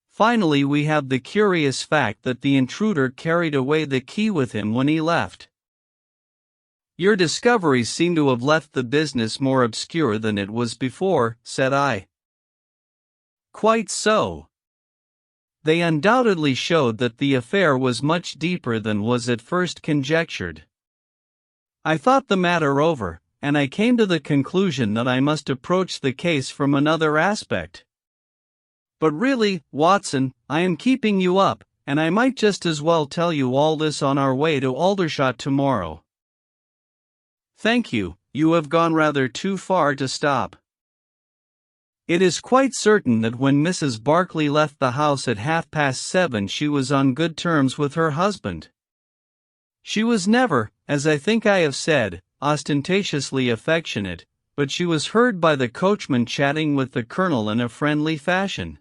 Finally, we have the curious fact that the intruder carried away the key with him when he left. Your discoveries seem to have left the business more obscure than it was before," said I. "Quite so. They undoubtedly showed that the affair was much deeper than was at first conjectured. I thought the matter over, and I came to the conclusion that I must approach the case from another aspect. But really, Watson, I am keeping you up, and I might just as well tell you all this on our way to Aldershot tomorrow." "Thank you, you have gone rather too far to stop. It is quite certain that when Mrs. Barclay left the house at 7:30 she was on good terms with her husband. She was never, as I think I have said, ostentatiously affectionate, but she was heard by the coachman chatting with the colonel in a friendly fashion.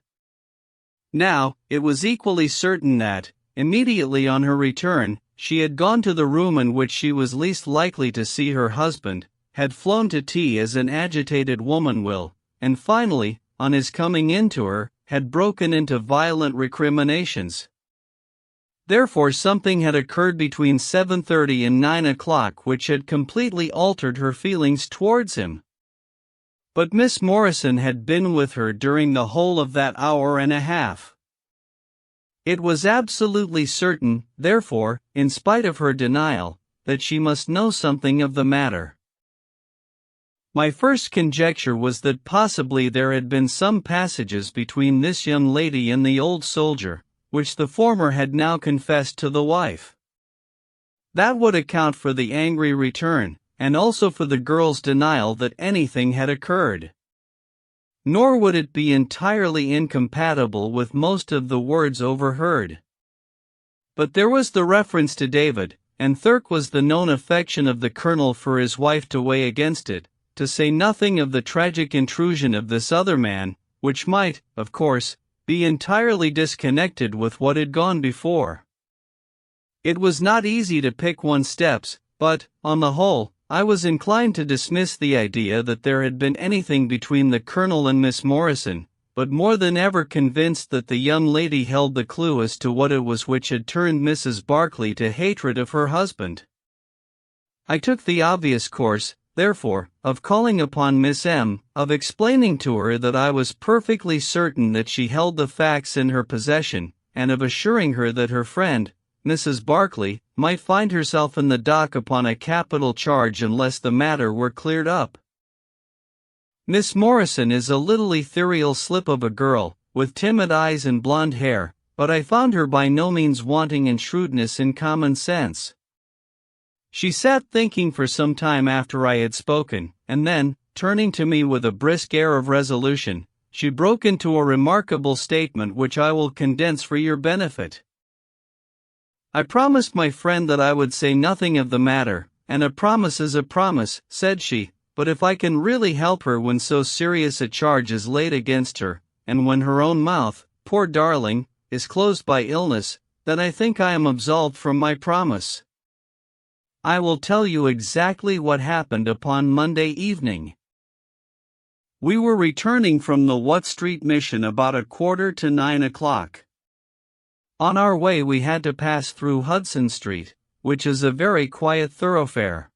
Now, it was equally certain that, immediately on her return, she had gone to the room in which she was least likely to see her husband, had flown to tea as an agitated woman will, and finally, on his coming in to her, had broken into violent recriminations. Therefore something had occurred between 7:30 and 9 o'clock which had completely altered her feelings towards him. But Miss Morrison had been with her during the whole of that hour and a half. It was absolutely certain, therefore, in spite of her denial, that she must know something of the matter. My first conjecture was that possibly there had been some passages between this young lady and the old soldier, which the former had now confessed to the wife. That would account for the angry return, and also for the girl's denial that anything had occurred. Nor would it be entirely incompatible with most of the words overheard. But there was the reference to David, and Thirk was the known affection of the colonel for his wife to weigh against it, to say nothing of the tragic intrusion of this other man, which might, of course, be entirely disconnected with what had gone before. It was not easy to pick one's steps, but, on the whole, I was inclined to dismiss the idea that there had been anything between the colonel and Miss Morrison, but more than ever convinced that the young lady held the clue as to what it was which had turned Mrs. Barclay to hatred of her husband. I took the obvious course, therefore, of calling upon Miss M., of explaining to her that I was perfectly certain that she held the facts in her possession, and of assuring her that her friend, Mrs. Barclay, might find herself in the dock upon a capital charge unless the matter were cleared up. Miss Morrison is a little ethereal slip of a girl, with timid eyes and blonde hair, but I found her by no means wanting in shrewdness and common sense. She sat thinking for some time after I had spoken, and then, turning to me with a brisk air of resolution, she broke into a remarkable statement which I will condense for your benefit. I promised my friend that I would say nothing of the matter, and a promise is a promise, said she, but if I can really help her when so serious a charge is laid against her, and when her own mouth, poor darling, is closed by illness, then I think I am absolved from my promise. I will tell you exactly what happened upon Monday evening. We were returning from the Watt Street mission about 8:45 o'clock. On our way we had to pass through Hudson Street, which is a very quiet thoroughfare.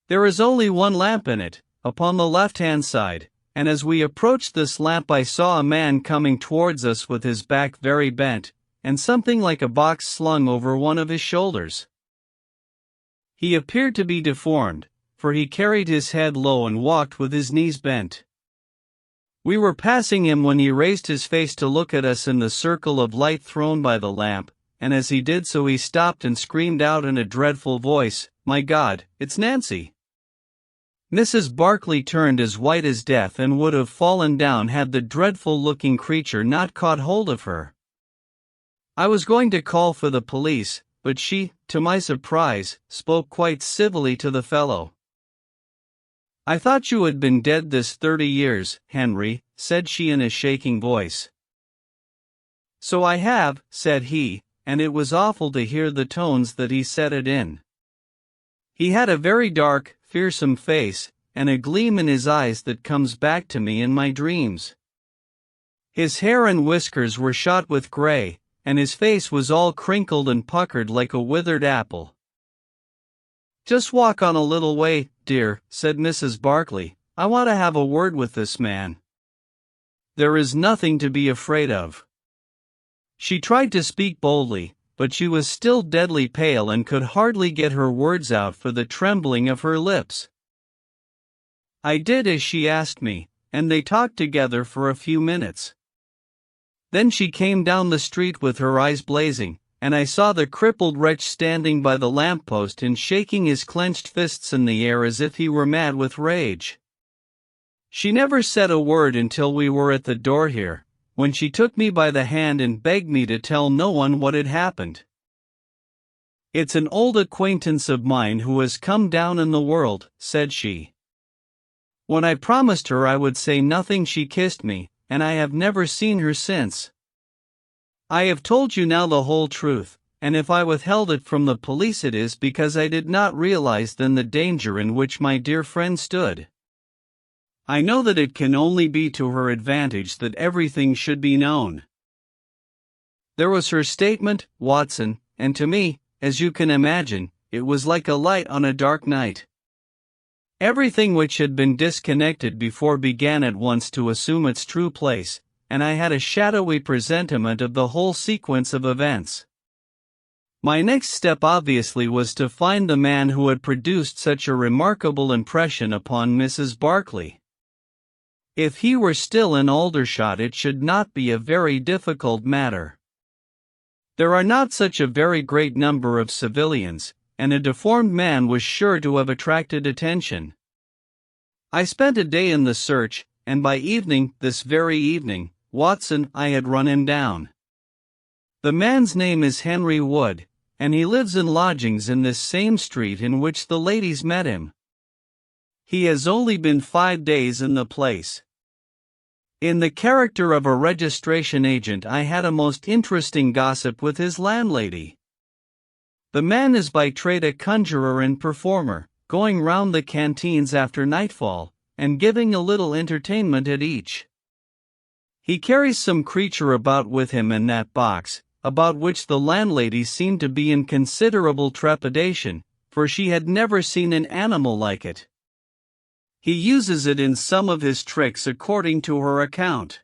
There is only one lamp in it, upon the left-hand side, and as we approached this lamp I saw a man coming towards us with his back very bent, and something like a box slung over one of his shoulders. He appeared to be deformed, for he carried his head low and walked with his knees bent. We were passing him when he raised his face to look at us in the circle of light thrown by the lamp, and as he did so he stopped and screamed out in a dreadful voice, "My God, it's Nancy!" Mrs. Barclay turned as white as death and would have fallen down had the dreadful-looking creature not caught hold of her. I was going to call for the police, but she, to my surprise, spoke quite civilly to the fellow. "I thought you had been dead this 30 years, Henry," said she in a shaking voice. "So I have," said he, and it was awful to hear the tones that he said it in. He had a very dark, fearsome face, and a gleam in his eyes that comes back to me in my dreams. His hair and whiskers were shot with gray, and his face was all crinkled and puckered like a withered apple. "Just walk on a little way, dear," said Mrs. Barclay. "I want to have a word with this man." "There is nothing to be afraid of." She tried to speak boldly, but she was still deadly pale and could hardly get her words out for the trembling of her lips. I did as she asked me, and they talked together for a few minutes. Then she came down the street with her eyes blazing, and I saw the crippled wretch standing by the lamppost and shaking his clenched fists in the air as if he were mad with rage. She never said a word until we were at the door here, when she took me by the hand and begged me to tell no one what had happened. "It's an old acquaintance of mine who has come down in the world," said she. When I promised her I would say nothing she kissed me, and I have never seen her since. I have told you now the whole truth, and if I withheld it from the police it is because I did not realize then the danger in which my dear friend stood. I know that it can only be to her advantage that everything should be known. There was her statement, Watson, and to me, as you can imagine, it was like a light on a dark night. Everything which had been disconnected before began at once to assume its true place, and I had a shadowy presentiment of the whole sequence of events. My next step obviously was to find the man who had produced such a remarkable impression upon Mrs. Barclay. If he were still in Aldershot, it should not be a very difficult matter. There are not such a very great number of civilians, and a deformed man was sure to have attracted attention. I spent a day in the search, and by evening, this very evening, Watson, I had run him down. The man's name is Henry Wood, and he lives in lodgings in this same street in which the ladies met him. He has only been 5 days in the place. In the character of a registration agent, I had a most interesting gossip with his landlady. The man is by trade a conjurer and performer, going round the canteens after nightfall, and giving a little entertainment at each. He carries some creature about with him in that box, about which the landlady seemed to be in considerable trepidation, for she had never seen an animal like it. He uses it in some of his tricks according to her account.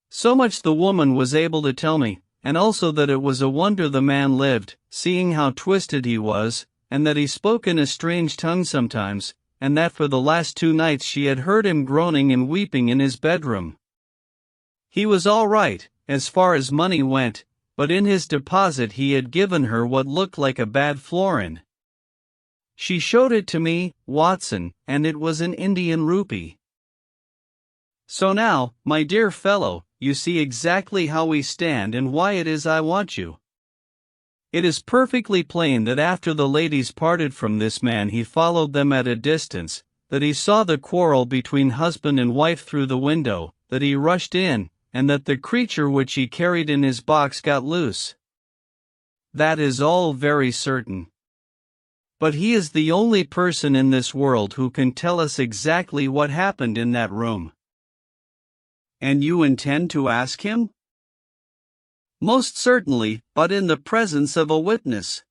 So much the woman was able to tell me, and also that it was a wonder the man lived, seeing how twisted he was, and that he spoke in a strange tongue sometimes, and that for the last 2 nights she had heard him groaning and weeping in his bedroom. He was all right, as far as money went, but in his deposit he had given her what looked like a bad florin. She showed it to me, Watson, and it was an Indian rupee. So now, my dear fellow, you see exactly how we stand and why it is I want you. It is perfectly plain that after the ladies parted from this man he followed them at a distance, that he saw the quarrel between husband and wife through the window, that he rushed in, and that the creature which he carried in his box got loose. That is all very certain. But he is the only person in this world who can tell us exactly what happened in that room. And you intend to ask him? Most certainly, but in the presence of a witness.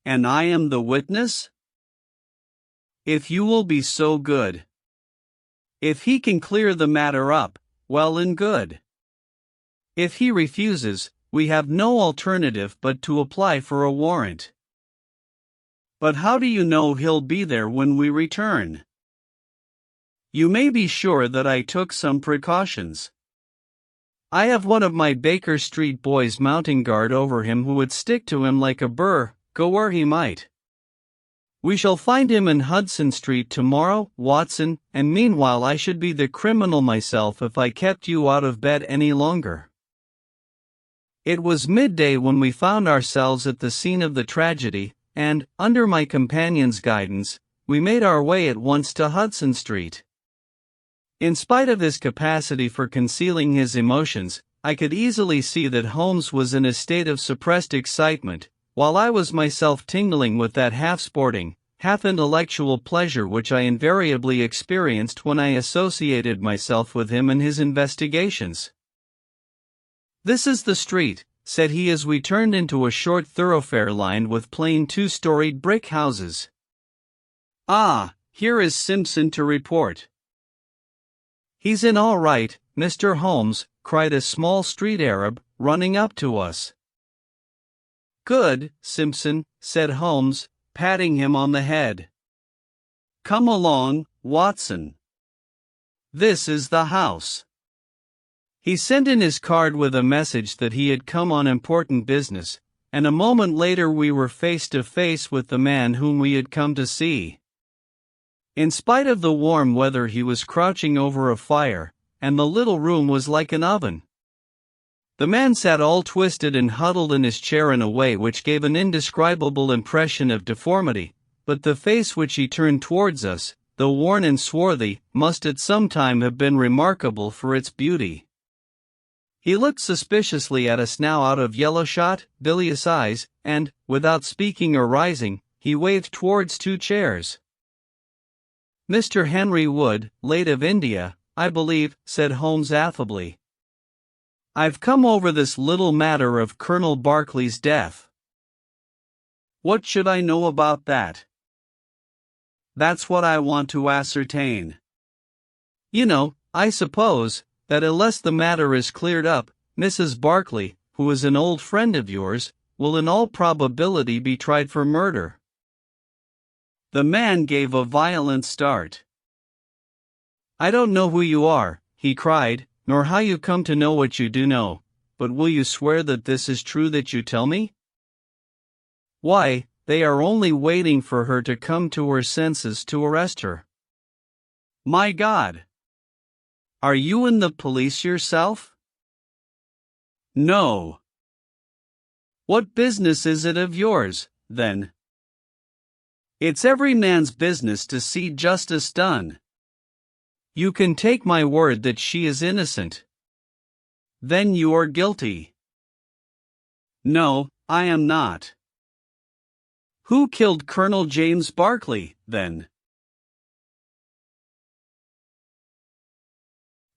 And I am the witness? If you will be so good. If he can clear the matter up, well and good. If he refuses, we have no alternative but to apply for a warrant. But how do you know he'll be there when we return? You may be sure that I took some precautions. I have one of my Baker Street boys mounting guard over him who would stick to him like a burr, go where he might. We shall find him in Hudson Street tomorrow, Watson, and meanwhile I should be the criminal myself if I kept you out of bed any longer. It was midday when we found ourselves at the scene of the tragedy, and, under my companion's guidance, we made our way at once to Hudson Street. In spite of his capacity for concealing his emotions, I could easily see that Holmes was in a state of suppressed excitement, while I was myself tingling with that half-sporting, half-intellectual pleasure which I invariably experienced when I associated myself with him in his investigations. "This is the street," said he as we turned into a short thoroughfare lined with plain 2-storied brick houses. "Ah, here is Simpson to report." "He's in all right, Mr. Holmes," cried a small street Arab, running up to us. "Good, Simpson," said Holmes, patting him on the head. "Come along, Watson. This is the house." He sent in his card with a message that he had come on important business, and a moment later we were face to face with the man whom we had come to see. In spite of the warm weather he was crouching over a fire, and the little room was like an oven. The man sat all twisted and huddled in his chair in a way which gave an indescribable impression of deformity, but the face which he turned towards us, though worn and swarthy, must at some time have been remarkable for its beauty. He looked suspiciously at us now out of yellow-shot, bilious eyes, and, without speaking or rising, he waved towards 2 chairs. "Mr. Henry Wood, late of India, I believe," said Holmes affably. I've come over this little matter of Colonel Berkeley's death. What should I know about that? That's what I want to ascertain. You know, I suppose, that unless the matter is cleared up, Mrs. Berkeley, who is an old friend of yours, will in all probability be tried for murder. The man gave a violent start. I don't know who you are, he cried, nor how you come to know what you do know, but will you swear that this is true that you tell me? Why, they are only waiting for her to come to her senses to arrest her. My God! Are you in the police yourself? No. What business is it of yours, then? It's every man's business to see justice done. You can take my word that she is innocent. Then you are guilty. No, I am not. Who killed Colonel James Berkeley, then?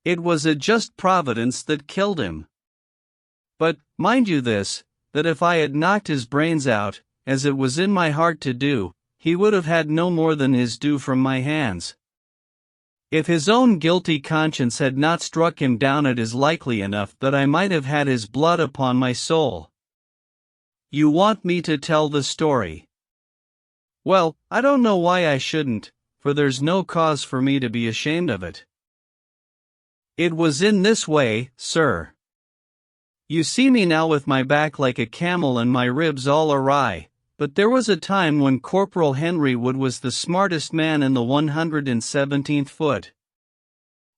It was a just providence that killed him. But, mind you this, that if I had knocked his brains out, as it was in my heart to do, he would have had no more than his due from my hands. If his own guilty conscience had not struck him down, it is likely enough that I might have had his blood upon my soul. You want me to tell the story? Well, I don't know why I shouldn't, for there's no cause for me to be ashamed of it. It was in this way, sir. You see me now with my back like a camel and my ribs all awry, but there was a time when Corporal Henry Wood was the smartest man in the 117th foot.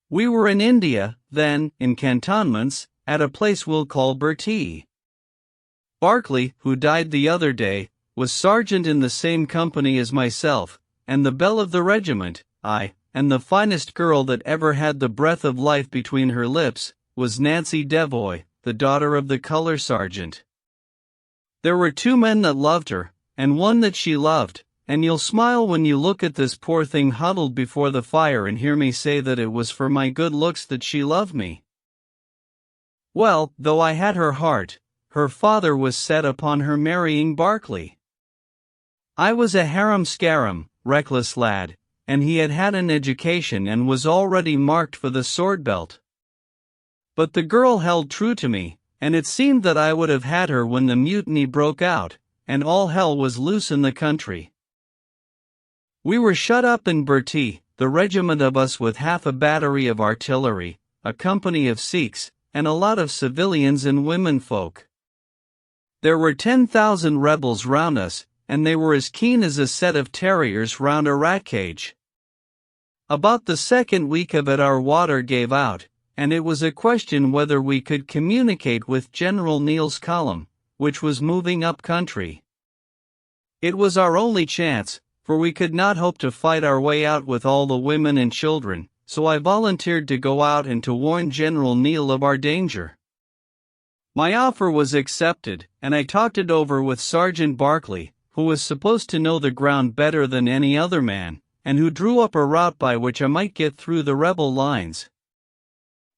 We were in India, then, in cantonments, at a place we'll call Bertie. Berkeley, who died the other day, was sergeant in the same company as myself, and the belle of the regiment, and the finest girl that ever had the breath of life between her lips, was Nancy Devoy, the daughter of the color sergeant. There were two men that loved her, and one that she loved, and you'll smile when you look at this poor thing huddled before the fire and hear me say that it was for my good looks that she loved me. Well, though I had her heart, her father was set upon her marrying Berkeley. I was a harum-scarum, reckless lad, and he had had an education and was already marked for the sword belt. But the girl held true to me, and it seemed that I would have had her when the mutiny broke out, and all hell was loose in the country. We were shut up in Bertie, the regiment of us with half a battery of artillery, a company of Sikhs, and a lot of civilians and womenfolk. There were 10,000 rebels round us, and they were as keen as a set of terriers round a rat cage. About the second week of it our water gave out, and it was a question whether we could communicate with General Neill's column, which was moving up country. It was our only chance, for we could not hope to fight our way out with all the women and children, so I volunteered to go out and to warn General Neill of our danger. My offer was accepted, and I talked it over with Sergeant Berkeley, who was supposed to know the ground better than any other man, and who drew up a route by which I might get through the rebel lines.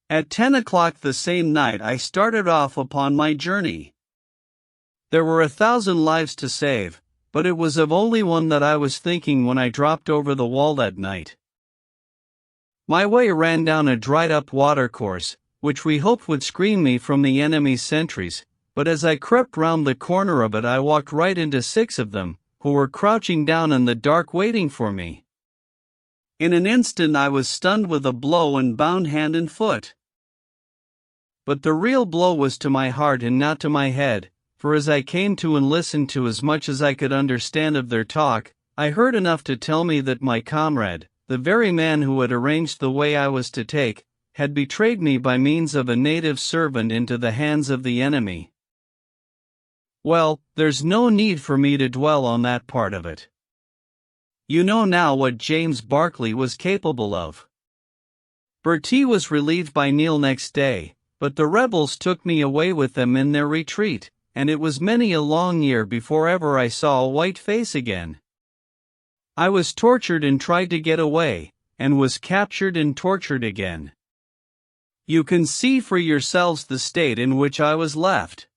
At 10 o'clock the same night I started off upon my journey. There were 1,000 lives to save, but it was of only one that I was thinking when I dropped over the wall that night. My way ran down a dried-up watercourse, which we hoped would screen me from the enemy's sentries, but as I crept round the corner of it I walked right into 6 of them, who were crouching down in the dark waiting for me. In an instant I was stunned with a blow and bound hand and foot. But the real blow was to my heart and not to my head, for as I came to and listened to as much as I could understand of their talk, I heard enough to tell me that my comrade, the very man who had arranged the way I was to take, had betrayed me by means of a native servant into the hands of the enemy. Well, there's no need for me to dwell on that part of it. You know now what James Berkeley was capable of. Bertie was relieved by Neill next day, but the rebels took me away with them in their retreat, and it was many a long year before ever I saw a white face again. I was tortured and tried to get away, and was captured and tortured again. You can see for yourselves the state in which I was left.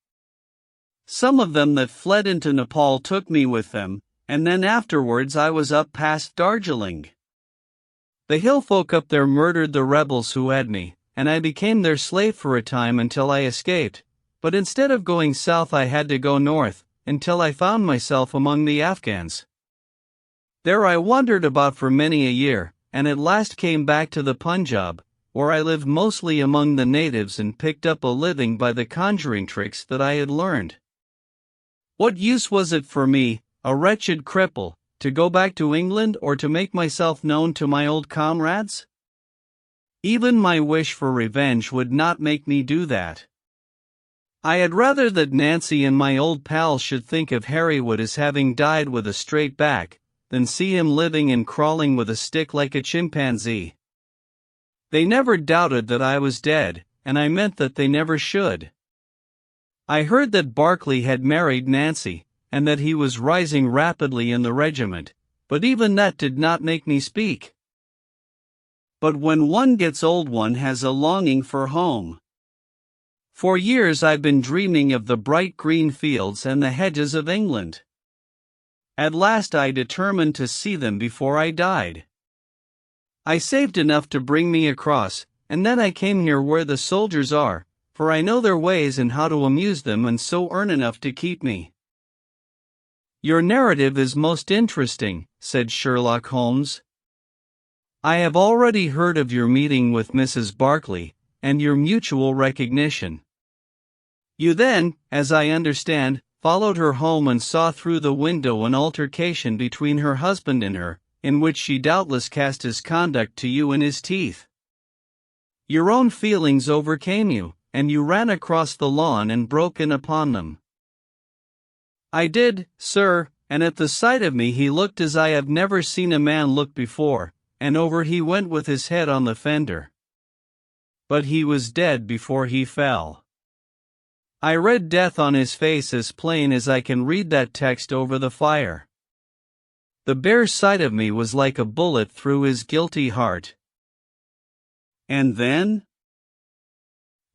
Some of them that fled into Nepal took me with them, and then afterwards I was up past Darjeeling. The hill folk up there murdered the rebels who had me, and I became their slave for a time until I escaped, but instead of going south I had to go north, until I found myself among the Afghans. There I wandered about for many a year, and at last came back to the Punjab, where I lived mostly among the natives and picked up a living by the conjuring tricks that I had learned. What use was it for me, a wretched cripple, to go back to England or to make myself known to my old comrades? Even my wish for revenge would not make me do that. I had rather that Nancy and my old pals should think of Harrywood as having died with a straight back, than see him living and crawling with a stick like a chimpanzee. They never doubted that I was dead, and I meant that they never should. I heard that Barclay had married Nancy, and that he was rising rapidly in the regiment, but even that did not make me speak. But when one gets old one has a longing for home. For years I've been dreaming of the bright green fields and the hedges of England. At last I determined to see them before I died. I saved enough to bring me across, and then I came here where the soldiers are, for I know their ways and how to amuse them and so earn enough to keep me. Your narrative is most interesting, said Sherlock Holmes. I have already heard of your meeting with Mrs. Barclay, and your mutual recognition. You then, as I understand, followed her home and saw through the window an altercation between her husband and her, in which she doubtless cast his conduct to you in his teeth. Your own feelings overcame you, and you ran across the lawn and broke in upon them. I did, sir, and at the sight of me he looked as I have never seen a man look before, and over he went with his head on the fender. But he was dead before he fell. I read death on his face as plain as I can read that text over the fire. The bare sight of me was like a bullet through his guilty heart. And then?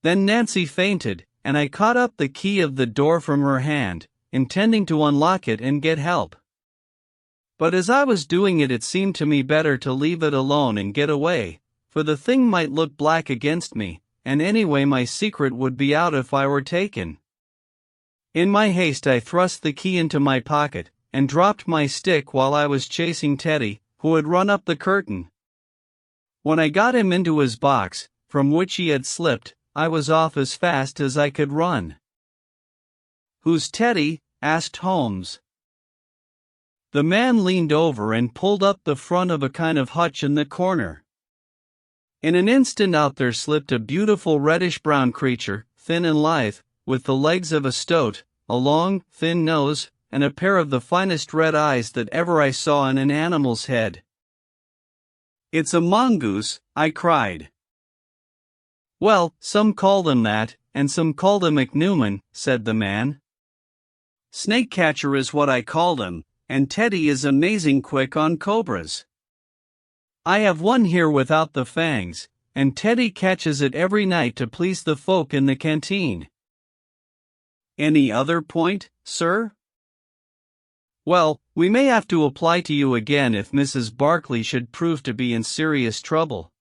Then Nancy fainted, and I caught up the key of the door from her hand, intending to unlock it and get help. But as I was doing it, it seemed to me better to leave it alone and get away, for the thing might look black against me, and anyway my secret would be out if I were taken. In my haste I thrust the key into my pocket, and dropped my stick while I was chasing Teddy, who had run up the curtain. When I got him into his box, from which he had slipped, I was off as fast as I could run. Who's Teddy? Asked Holmes. The man leaned over and pulled up the front of a kind of hutch in the corner. In an instant out there slipped a beautiful reddish-brown creature, thin and lithe, with the legs of a stoat, a long, thin nose, and a pair of the finest red eyes that ever I saw in an animal's head. It's a mongoose, I cried. Well, some call them that, and some call them ichneumon, said the man. Snake catcher is what I call them, and Teddy is amazing quick on cobras. I have one here without the fangs, and Teddy catches it every night to please the folk in the canteen. Any other point, sir? Well, we may have to apply to you again if Mrs. Barclay should prove to be in serious trouble.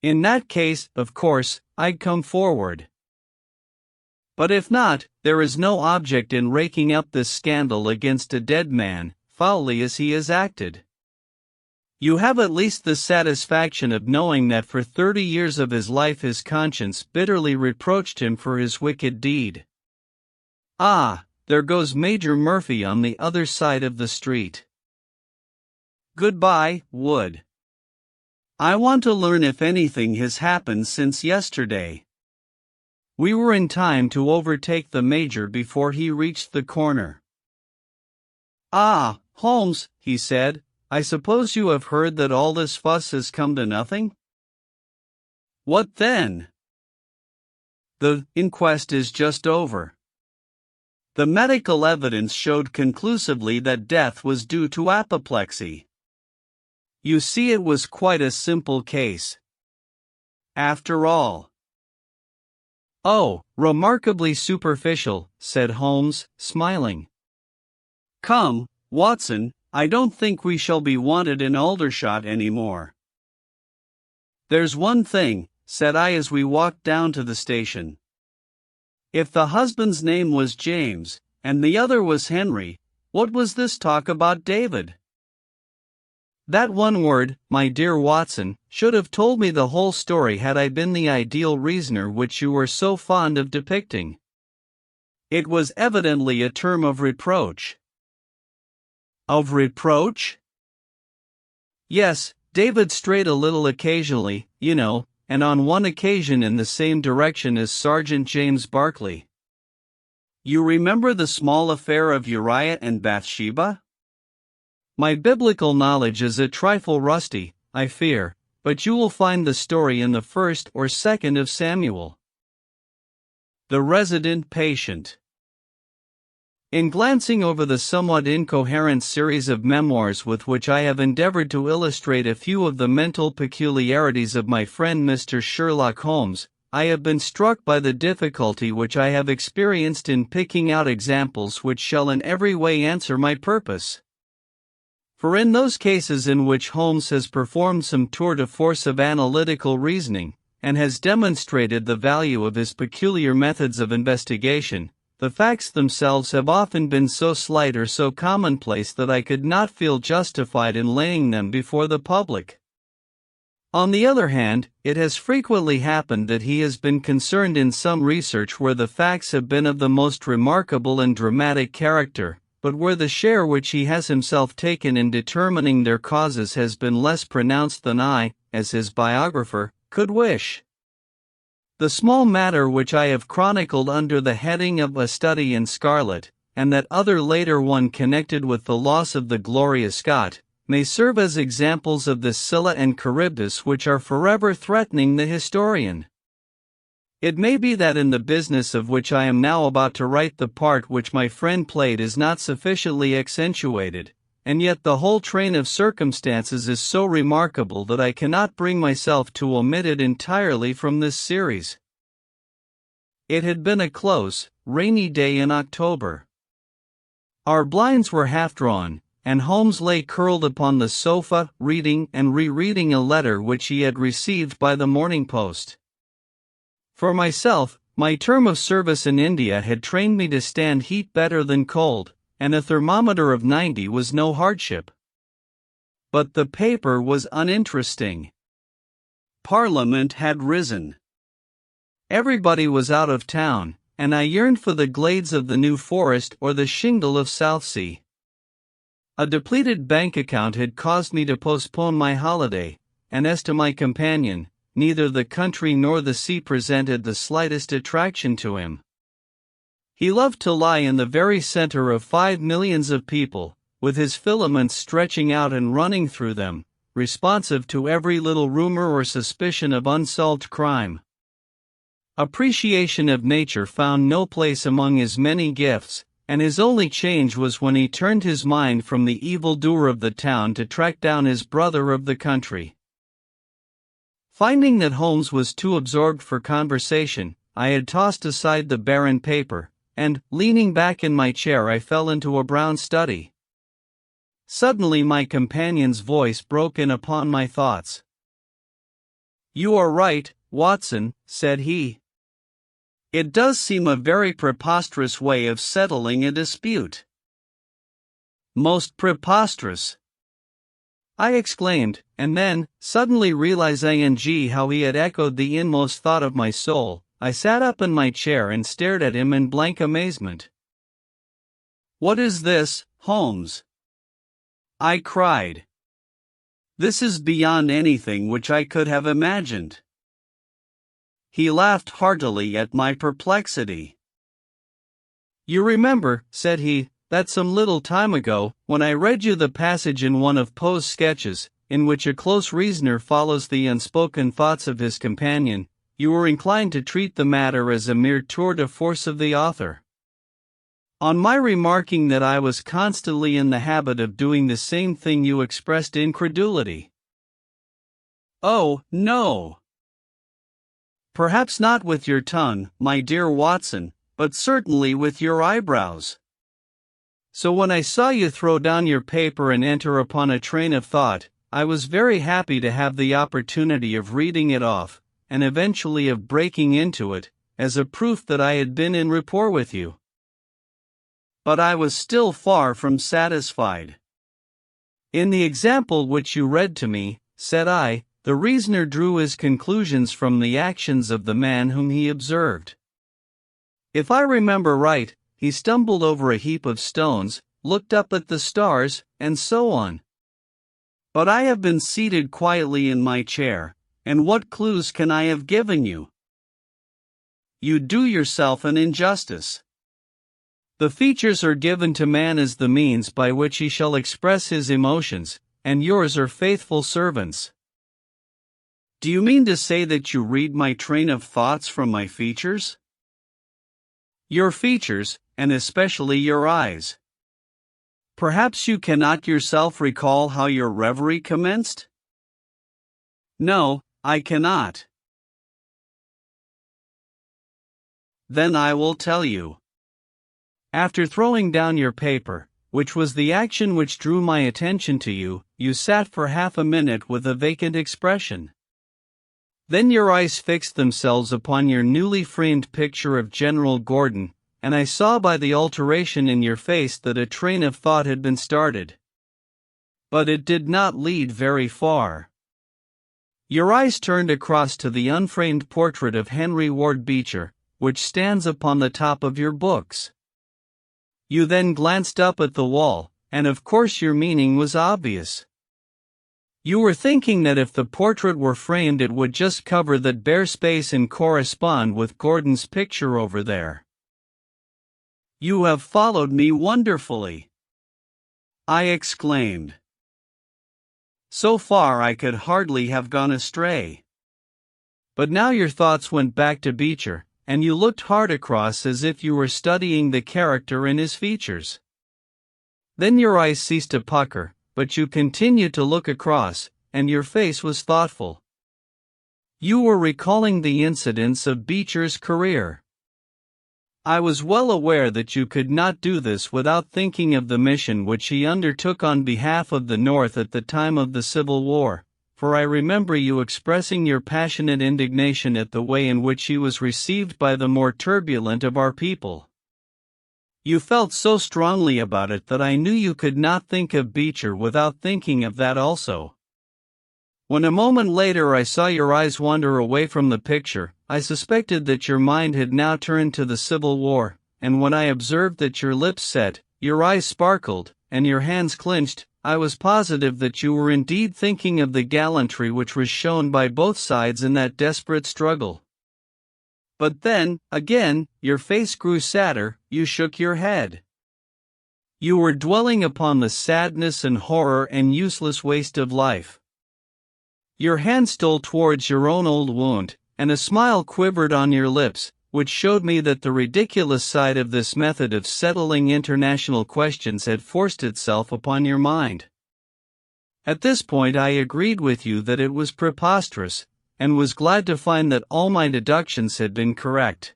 In that case, of course, I'd come forward. But if not, there is no object in raking up this scandal against a dead man, foully as he has acted. You have at least the satisfaction of knowing that for 30 years of his life his conscience bitterly reproached him for his wicked deed. Ah, there goes Major Murphy on the other side of the street. Goodbye, Wood. I want to learn if anything has happened since yesterday. We were in time to overtake the Major before he reached the corner. Ah, Holmes, he said, I suppose you have heard that all this fuss has come to nothing? What then? The inquest is just over. The medical evidence showed conclusively that death was due to apoplexy. You see, it was quite a simple case. after all. Oh, remarkably superficial, said Holmes, smiling. Come, Watson, I don't think we shall be wanted in Aldershot anymore. There's one thing, said I as we walked down to the station. If the husband's name was James, and the other was Henry, what was this talk about David? That one word, my dear Watson, should have told me the whole story had I been the ideal reasoner which you were so fond of depicting. It was evidently a term of reproach. Of reproach? Yes, David strayed a little occasionally, you know, and on one occasion in the same direction as Sergeant James Barclay. You remember the small affair of Uriah and Bathsheba? My biblical knowledge is a trifle rusty, I fear, but you will find the story in the 1st or 2nd of Samuel. The resident patient. In glancing over the somewhat incoherent series of memoirs with which I have endeavored to illustrate a few of the mental peculiarities of my friend Mr. Sherlock Holmes, I have been struck by the difficulty which I have experienced in picking out examples which shall in every way answer my purpose. For in those cases in which Holmes has performed some tour de force of analytical reasoning, and has demonstrated the value of his peculiar methods of investigation, the facts themselves have often been so slight or so commonplace that I could not feel justified in laying them before the public. On the other hand, it has frequently happened that he has been concerned in some research where the facts have been of the most remarkable and dramatic character, but where the share which he has himself taken in determining their causes has been less pronounced than I, as his biographer, could wish. The small matter which I have chronicled under the heading of A Study in Scarlet, and that other later one connected with the loss of the Gloria Scott, may serve as examples of the Scylla and Charybdis which are forever threatening the historian. It may be that in the business of which I am now about to write the part which my friend played is not sufficiently accentuated, and yet the whole train of circumstances is so remarkable that I cannot bring myself to omit it entirely from this series. It had been a close, rainy day in October. Our blinds were half drawn, and Holmes lay curled upon the sofa, reading and rereading a letter which he had received by the morning post. For myself, my term of service in India had trained me to stand heat better than cold, and a thermometer of 90 was no hardship. But the paper was uninteresting. Parliament had risen. Everybody was out of town, and I yearned for the glades of the New Forest or the shingle of Southsea. A depleted bank account had caused me to postpone my holiday, and as to my companion, neither the country nor the sea presented the slightest attraction to him. He loved to lie in the very center of 5 millions of people, with his filaments stretching out and running through them, responsive to every little rumor or suspicion of unsolved crime. Appreciation of nature found no place among his many gifts, and his only change was when he turned his mind from the evildoer of the town to track down his brother of the country. Finding that Holmes was too absorbed for conversation, I had tossed aside the barren paper, and, leaning back in my chair, I fell into a brown study. Suddenly my companion's voice broke in upon my thoughts. "You are right, Watson," said he. "It does seem a very preposterous way of settling a dispute." "Most preposterous," I exclaimed, and then, suddenly realizing how he had echoed the inmost thought of my soul, I sat up in my chair and stared at him in blank amazement. "What is this, Holmes?" I cried. "This is beyond anything which I could have imagined." He laughed heartily at my perplexity. "You remember," said he, "that some little time ago, when I read you the passage in one of Poe's sketches, in which a close reasoner follows the unspoken thoughts of his companion, you were inclined to treat the matter as a mere tour de force of the author. On my remarking that I was constantly in the habit of doing the same thing, you expressed incredulity." "Oh, no. Perhaps not with your tongue, my dear Watson, but certainly with your eyebrows. So when I saw you throw down your paper and enter upon a train of thought, I was very happy to have the opportunity of reading it off, and eventually of breaking into it, as a proof that I had been in rapport with you. But I was still far from satisfied. In the example which you read to me, said I, the reasoner drew his conclusions from the actions of the man whom he observed. If I remember right, he stumbled over a heap of stones, looked up at the stars, and so on. But I have been seated quietly in my chair, and what clues can I have given you? You do yourself an injustice. The features are given to man as the means by which he shall express his emotions, and yours are faithful servants. Do you mean to say that you read my train of thoughts from my features? Your features, and especially your eyes. Perhaps you cannot yourself recall how your reverie commenced? No, I cannot. Then I will tell you. After throwing down your paper, which was the action which drew my attention to you, you sat for half a minute with a vacant expression. Then your eyes fixed themselves upon your newly framed picture of General Gordon, and I saw by the alteration in your face that a train of thought had been started. But it did not lead very far. Your eyes turned across to the unframed portrait of Henry Ward Beecher, which stands upon the top of your books. You then glanced up at the wall, and of course your meaning was obvious. You were thinking that if the portrait were framed it would just cover that bare space and correspond with Gordon's picture over there. You have followed me wonderfully, I exclaimed. So far I could hardly have gone astray. But now your thoughts went back to Beecher, and you looked hard across as if you were studying the character in his features. Then your eyes ceased to pucker, but you continued to look across, and your face was thoughtful. You were recalling the incidents of Beecher's career. I was well aware that you could not do this without thinking of the mission which he undertook on behalf of the North at the time of the Civil War, for I remember you expressing your passionate indignation at the way in which he was received by the more turbulent of our people. You felt so strongly about it that I knew you could not think of Beecher without thinking of that also. When a moment later I saw your eyes wander away from the picture, I suspected that your mind had now turned to the Civil War, and when I observed that your lips set, your eyes sparkled, and your hands clenched, I was positive that you were indeed thinking of the gallantry which was shown by both sides in that desperate struggle. But then, again, your face grew sadder, you shook your head. You were dwelling upon the sadness and horror and useless waste of life. Your hand stole towards your own old wound, and a smile quivered on your lips, which showed me that the ridiculous side of this method of settling international questions had forced itself upon your mind. At this point I agreed with you that it was preposterous, and was glad to find that all my deductions had been correct.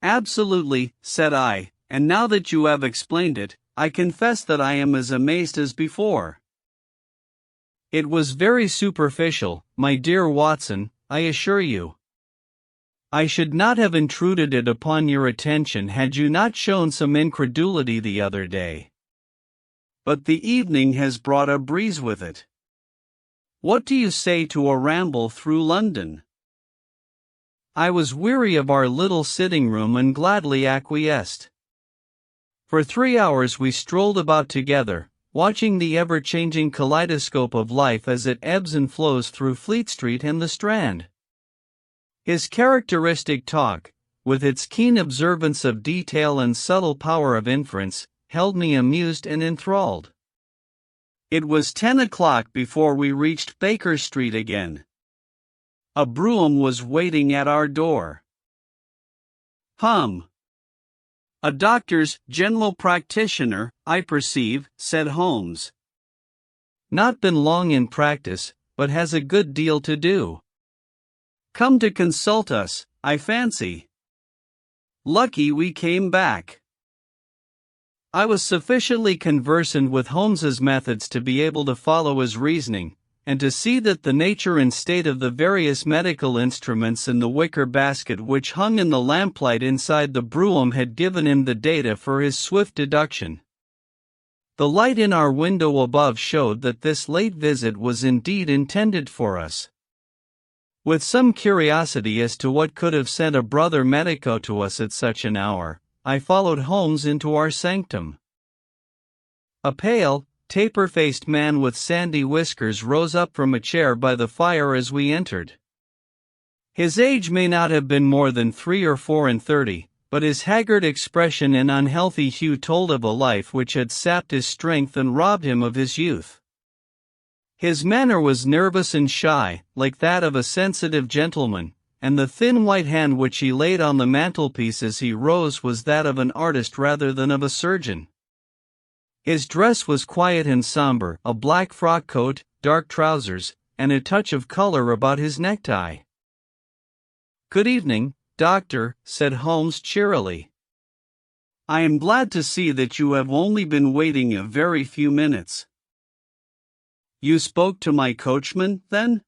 Absolutely, said I, and now that you have explained it, I confess that I am as amazed as before. It was very superficial, my dear Watson, I assure you. I should not have intruded it upon your attention had you not shown some incredulity the other day. But the evening has brought a breeze with it. What do you say to a ramble through London? I was weary of our little sitting room and gladly acquiesced. For 3 hours we strolled about together, watching the ever-changing kaleidoscope of life as it ebbs and flows through Fleet Street and the Strand. His characteristic talk, with its keen observance of detail and subtle power of inference, held me amused and enthralled. It was 10 o'clock before we reached Baker Street again. A brougham was waiting at our door. A doctor's general practitioner, I perceive, said Holmes. Not been long in practice, but has a good deal to do. Come to consult us, I fancy. Lucky we came back. I was sufficiently conversant with Holmes's methods to be able to follow his reasoning, and to see that the nature and state of the various medical instruments in the wicker basket which hung in the lamplight inside the brougham had given him the data for his swift deduction. The light in our window above showed that this late visit was indeed intended for us. With some curiosity as to what could have sent a brother medico to us at such an hour, I followed Holmes into our sanctum. A pale, taper-faced man with sandy whiskers rose up from a chair by the fire as we entered. His age may not have been more than 3 or 34, but his haggard expression and unhealthy hue told of a life which had sapped his strength and robbed him of his youth. His manner was nervous and shy, like that of a sensitive gentleman, and the thin white hand which he laid on the mantelpiece as he rose was that of an artist rather than of a surgeon. His dress was quiet and somber, a black frock coat, dark trousers, and a touch of color about his necktie. "Good evening, Doctor," said Holmes cheerily. "I am glad to see that you have only been waiting a very few minutes." "You spoke to my coachman, then?"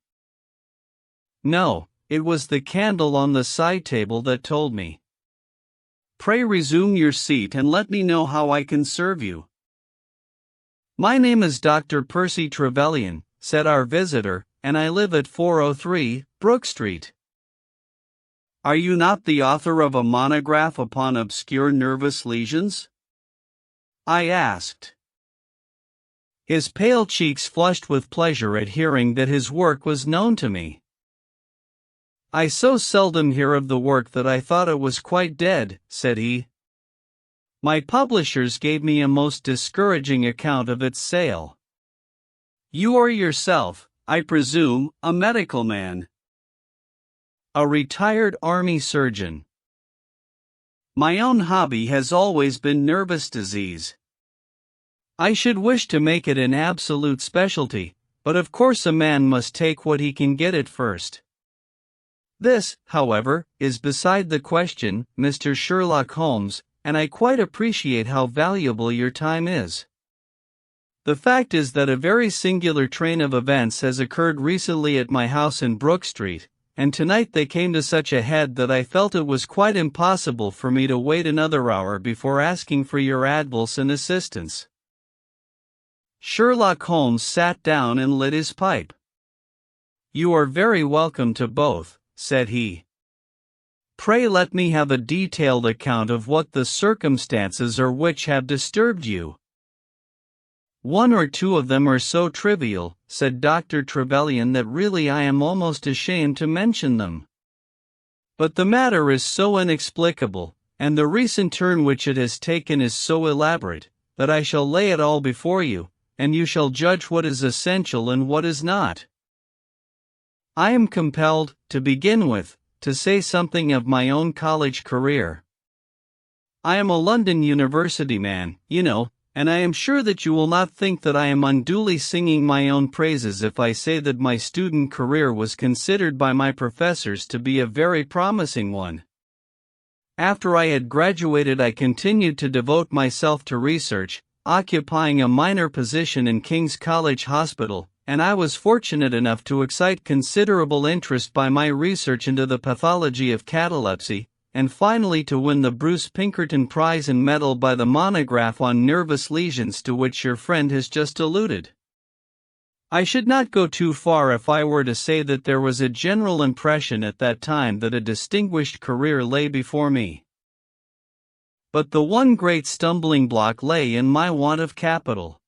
"No, it was the candle on the side table that told me." "Pray resume your seat and let me know how I can serve you." "My name is Dr. Percy Trevelyan," said our visitor, "and I live at 403, Brook Street." "Are you not the author of a monograph upon obscure nervous lesions?" I asked. His pale cheeks flushed with pleasure at hearing that his work was known to me. "I so seldom hear of the work that I thought it was quite dead," said he. "My publishers gave me a most discouraging account of its sale." "You are yourself, I presume, a medical man?" "A retired army surgeon." "My own hobby has always been nervous disease. I should wish to make it an absolute specialty, but of course a man must take what he can get at first. This, however, is beside the question, Mr. Sherlock Holmes, and I quite appreciate how valuable your time is. The fact is that a very singular train of events has occurred recently at my house in Brook Street, and tonight they came to such a head that I felt it was quite impossible for me to wait another hour before asking for your advice and assistance." Sherlock Holmes sat down and lit his pipe. "You are very welcome to both," said he. "Pray let me have a detailed account of what the circumstances are which have disturbed you." "One or two of them are so trivial," said Dr. Trevelyan, "that really I am almost ashamed to mention them. But the matter is so inexplicable, and the recent turn which it has taken is so elaborate, that I shall lay it all before you, and you shall judge what is essential and what is not. I am compelled, to begin with, to say something of my own college career. I am a London University man, you know, and I am sure that you will not think that I am unduly singing my own praises if I say that my student career was considered by my professors to be a very promising one. After I had graduated, I continued to devote myself to research, occupying a minor position in King's College Hospital, and I was fortunate enough to excite considerable interest by my research into the pathology of catalepsy, and finally to win the Bruce Pinkerton Prize and Medal by the monograph on nervous lesions to which your friend has just alluded. I should not go too far if I were to say that there was a general impression at that time that a distinguished career lay before me. But the one great stumbling block lay in my want of capital.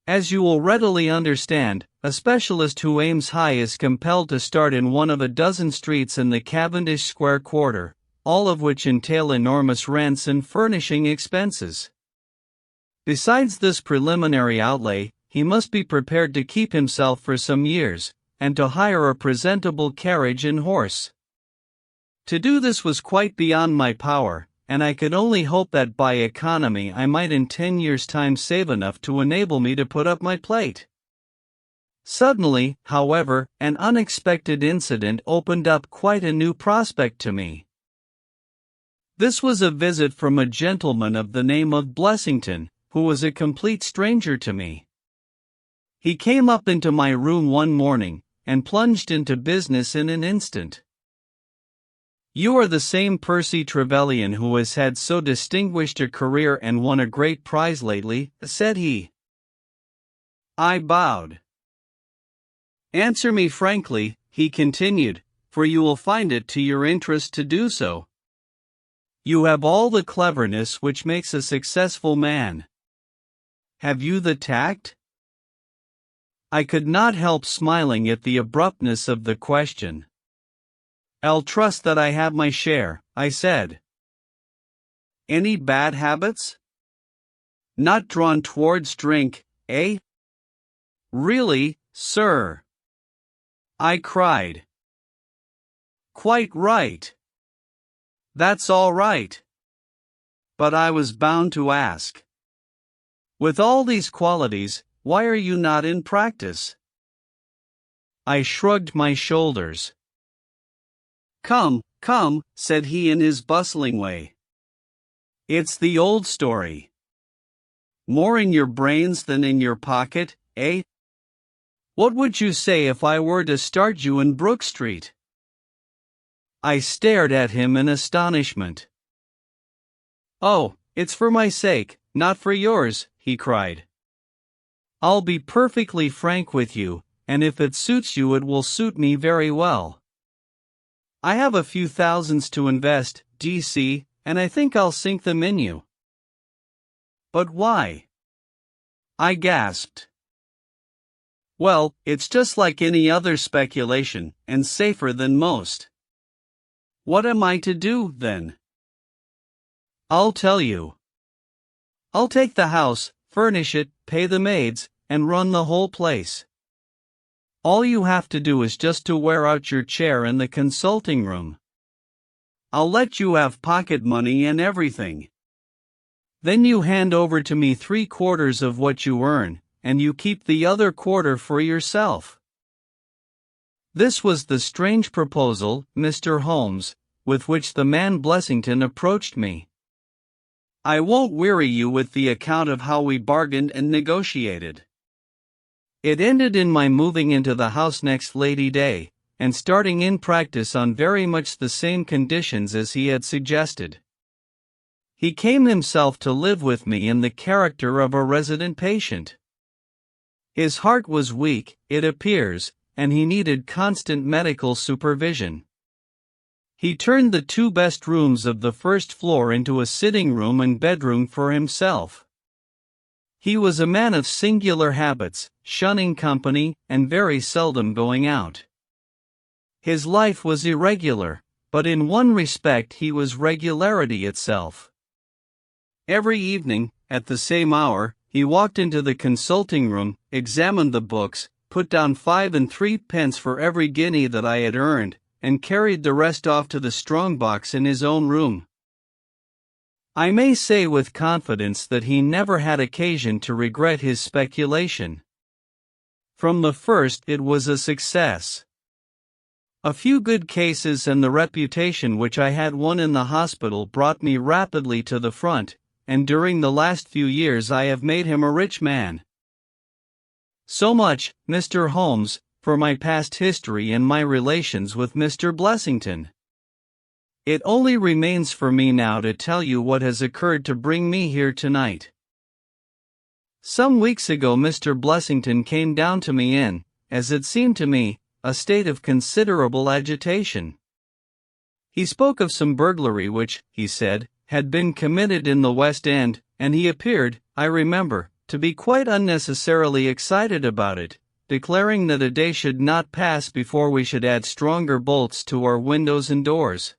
As you will readily understand, a specialist who aims high is compelled to start in one of a dozen streets in the Cavendish Square quarter, all of which entail enormous rents and furnishing expenses. Besides this preliminary outlay, he must be prepared to keep himself for some years, and to hire a presentable carriage and horse. To do this was quite beyond my power, and I could only hope that by economy I might in 10 years' time save enough to enable me to put up my plate. Suddenly, however, an unexpected incident opened up quite a new prospect to me. This was a visit from a gentleman of the name of Blessington, who was a complete stranger to me. He came up into my room one morning, and plunged into business in an instant. "You are the same Percy Trevelyan who has had so distinguished a career and won a great prize lately," said he. I bowed. "Answer me frankly," he continued, "for you will find it to your interest to do so. You have all the cleverness which makes a successful man. Have you the tact?" I could not help smiling at the abruptness of the question. "I'll trust that I have my share," I said. "Any bad habits? Not drawn towards drink, eh?" "Really, sir?" I cried. "Quite right. That's all right." But I was bound to ask. "With all these qualities, why are you not in practice?" I shrugged my shoulders. "Come, come," said he in his bustling way. "It's the old story. More in your brains than in your pocket, eh? What would you say if I were to start you in Brook Street?" I stared at him in astonishment. "Oh, it's for my sake, not for yours," he cried. "I'll be perfectly frank with you, and if it suits you it will suit me very well. I have a few thousands to invest, DC, and I think I'll sink them in you." "But why?" I gasped. "Well, it's just like any other speculation, and safer than most." "What am I to do, then?" "I'll tell you. I'll take the house, furnish it, pay the maids, and run the whole place. All you have to do is just to wear out your chair in the consulting room. I'll let you have pocket money and everything. Then you hand over to me 3/4 of what you earn, and you keep the other quarter for yourself." This was the strange proposal, Mr. Holmes, with which the man Blessington approached me. I won't weary you with the account of how we bargained and negotiated. It ended in my moving into the house next Lady Day, and starting in practice on very much the same conditions as he had suggested. He came himself to live with me in the character of a resident patient. His heart was weak, it appears, and he needed constant medical supervision. He turned the 2 best rooms of the first floor into a sitting room and bedroom for himself. He was a man of singular habits, shunning company, and very seldom going out. His life was irregular, but in one respect he was regularity itself. Every evening, at the same hour, he walked into the consulting room, examined the books, put down 5 and 3 pence for every guinea that I had earned, and carried the rest off to the strong box in his own room. I may say with confidence that he never had occasion to regret his speculation. From the first it was a success. A few good cases and the reputation which I had won in the hospital brought me rapidly to the front, and during the last few years I have made him a rich man. So much, Mr. Holmes, for my past history and my relations with Mr. Blessington. It only remains for me now to tell you what has occurred to bring me here tonight. Some weeks ago Mr. Blessington came down to me in, as it seemed to me, a state of considerable agitation. He spoke of some burglary which, he said, had been committed in the West End, and he appeared, I remember, to be quite unnecessarily excited about it, declaring that a day should not pass before we should add stronger bolts to our windows and doors.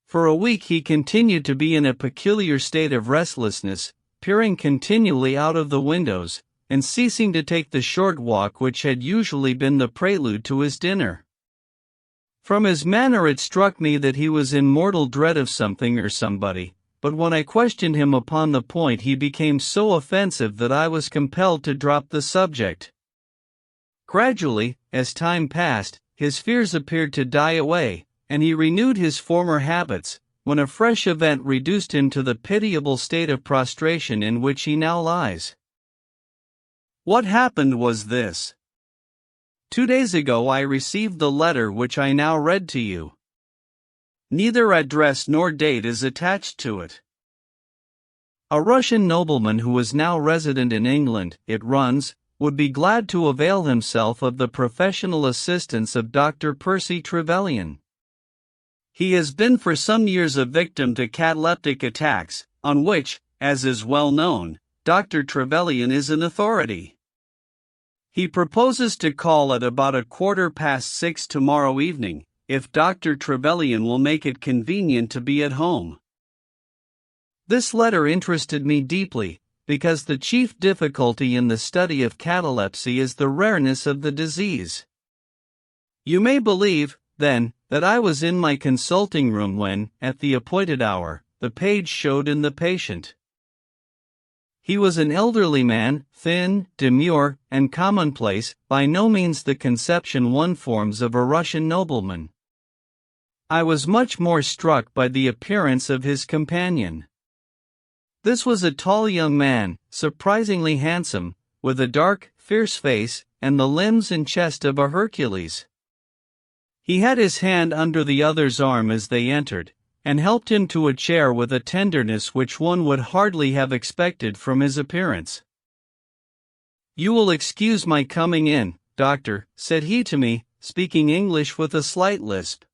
For a week he continued to be in a peculiar state of restlessness, peering continually out of the windows, and ceasing to take the short walk which had usually been the prelude to his dinner. From his manner it struck me that he was in mortal dread of something or somebody, but when I questioned him upon the point he became so offensive that I was compelled to drop the subject. Gradually, as time passed, his fears appeared to die away, and he renewed his former habits, when a fresh event reduced him to the pitiable state of prostration in which he now lies. What happened was this. 2 days ago I received the letter which I now read to you. Neither address nor date is attached to it. A Russian nobleman who is now resident in England, it runs, would be glad to avail himself of the professional assistance of Dr. Percy Trevelyan. He has been for some years a victim to cataleptic attacks, on which, as is well known, Dr. Trevelyan is an authority. He proposes to call at about 6:15 tomorrow evening, if Dr. Trevelyan will make it convenient to be at home. This letter interested me deeply, because the chief difficulty in the study of catalepsy is the rareness of the disease. You may believe, then, that I was in my consulting room when, at the appointed hour, the page showed in the patient. He was an elderly man, thin, demure, and commonplace, by no means the conception one forms of a Russian nobleman. I was much more struck by the appearance of his companion. This was a tall young man, surprisingly handsome, with a dark, fierce face, and the limbs and chest of a Hercules. He had his hand under the other's arm as they entered, and helped him to a chair with a tenderness which one would hardly have expected from his appearance. "You will excuse my coming in, doctor," said he to me, speaking English with a slight lisp.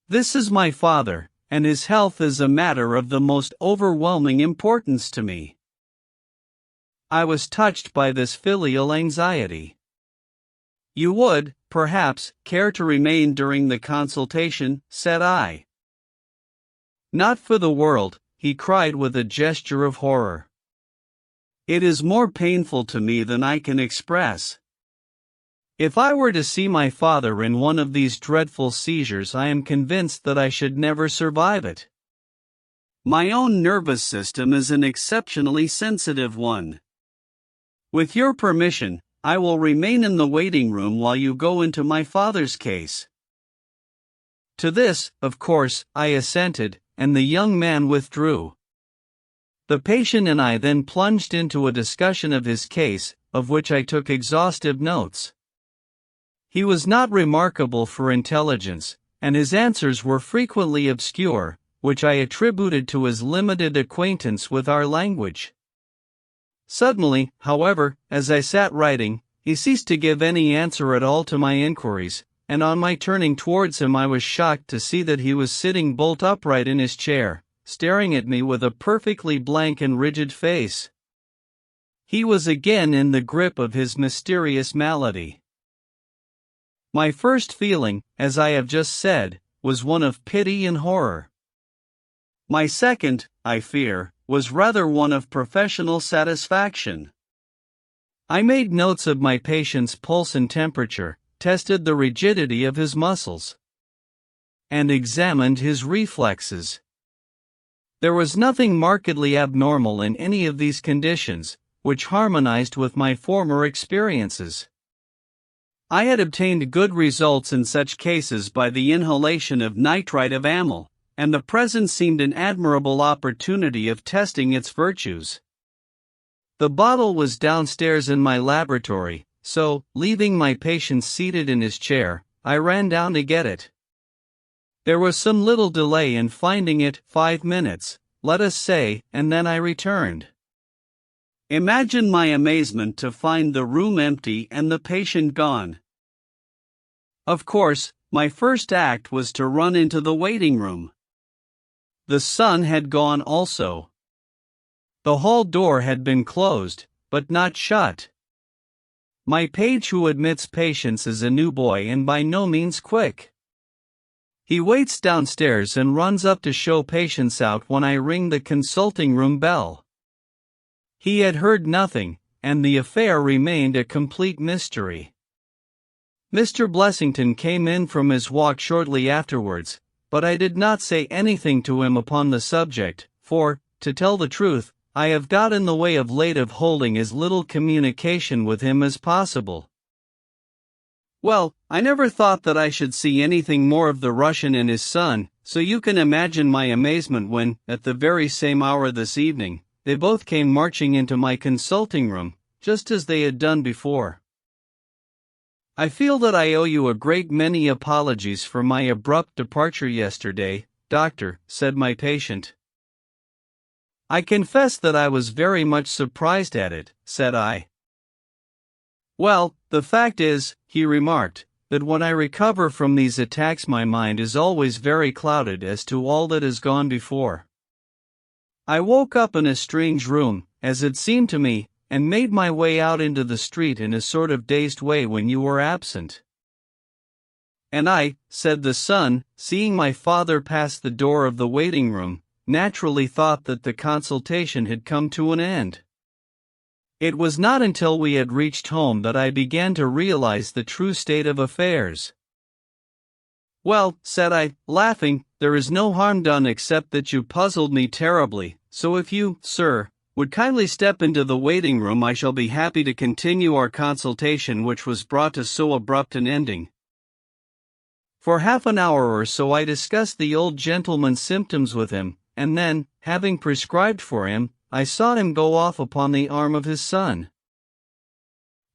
"This is my father, and his health is a matter of the most overwhelming importance to me." I was touched by this filial anxiety. "You would, perhaps, care to remain during the consultation," said I. "Not for the world," he cried with a gesture of horror. "It is more painful to me than I can express. If I were to see my father in one of these dreadful seizures, I am convinced that I should never survive it. My own nervous system is an exceptionally sensitive one. With your permission, I will remain in the waiting room while you go into my father's case." To this, of course, I assented, and the young man withdrew. The patient and I then plunged into a discussion of his case, of which I took exhaustive notes. He was not remarkable for intelligence, and his answers were frequently obscure, which I attributed to his limited acquaintance with our language. Suddenly, however, as I sat writing, he ceased to give any answer at all to my inquiries, and on my turning towards him I was shocked to see that he was sitting bolt upright in his chair, staring at me with a perfectly blank and rigid face. He was again in the grip of his mysterious malady. My first feeling, as I have just said, was one of pity and horror. My second, I fear, was rather one of professional satisfaction. I made notes of my patient's pulse and temperature, tested the rigidity of his muscles, and examined his reflexes. There was nothing markedly abnormal in any of these conditions, which harmonized with my former experiences. I had obtained good results in such cases by the inhalation of nitrite of amyl, and the present seemed an admirable opportunity of testing its virtues. The bottle was downstairs in my laboratory, so, leaving my patient seated in his chair, I ran down to get it. There was some little delay in finding it, 5 minutes, let us say, and then I returned. Imagine my amazement to find the room empty and the patient gone. Of course, my first act was to run into the waiting room. The son had gone also. The hall door had been closed, but not shut. My page who admits patients is a new boy and by no means quick. He waits downstairs and runs up to show patients out when I ring the consulting room bell. He had heard nothing, and the affair remained a complete mystery. Mr. Blessington came in from his walk shortly afterwards, but I did not say anything to him upon the subject, for, to tell the truth, I have got in the way of late of holding as little communication with him as possible. Well, I never thought that I should see anything more of the Russian and his son, so you can imagine my amazement when, at the very same hour this evening, they both came marching into my consulting room, just as they had done before. I feel that I owe you a great many apologies for my abrupt departure yesterday, doctor, said my patient. I confess that I was very much surprised at it, said I. Well, the fact is, he remarked, that when I recover from these attacks my mind is always very clouded as to all that has gone before. I woke up in a strange room, as it seemed to me, and made my way out into the street in a sort of dazed way when you were absent. And I, said the son, seeing my father pass the door of the waiting room, naturally thought that the consultation had come to an end. It was not until we had reached home that I began to realize the true state of affairs. Well, said I, laughing, there is no harm done except that you puzzled me terribly, so if you, sir, would kindly step into the waiting room I shall be happy to continue our consultation which was brought to so abrupt an ending. For half an hour or so I discussed the old gentleman's symptoms with him, and then, having prescribed for him, I saw him go off upon the arm of his son.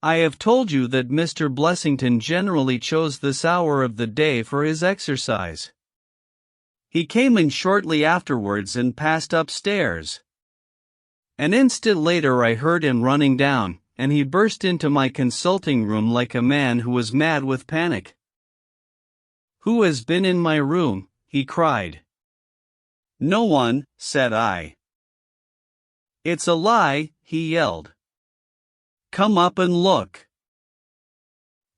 I have told you that Mr. Blessington generally chose this hour of the day for his exercise. He came in shortly afterwards and passed upstairs. An instant later I heard him running down, and he burst into my consulting room like a man who was mad with panic. "Who has been in my room?" he cried. "No one," said I. "It's a lie," he yelled. "Come up and look."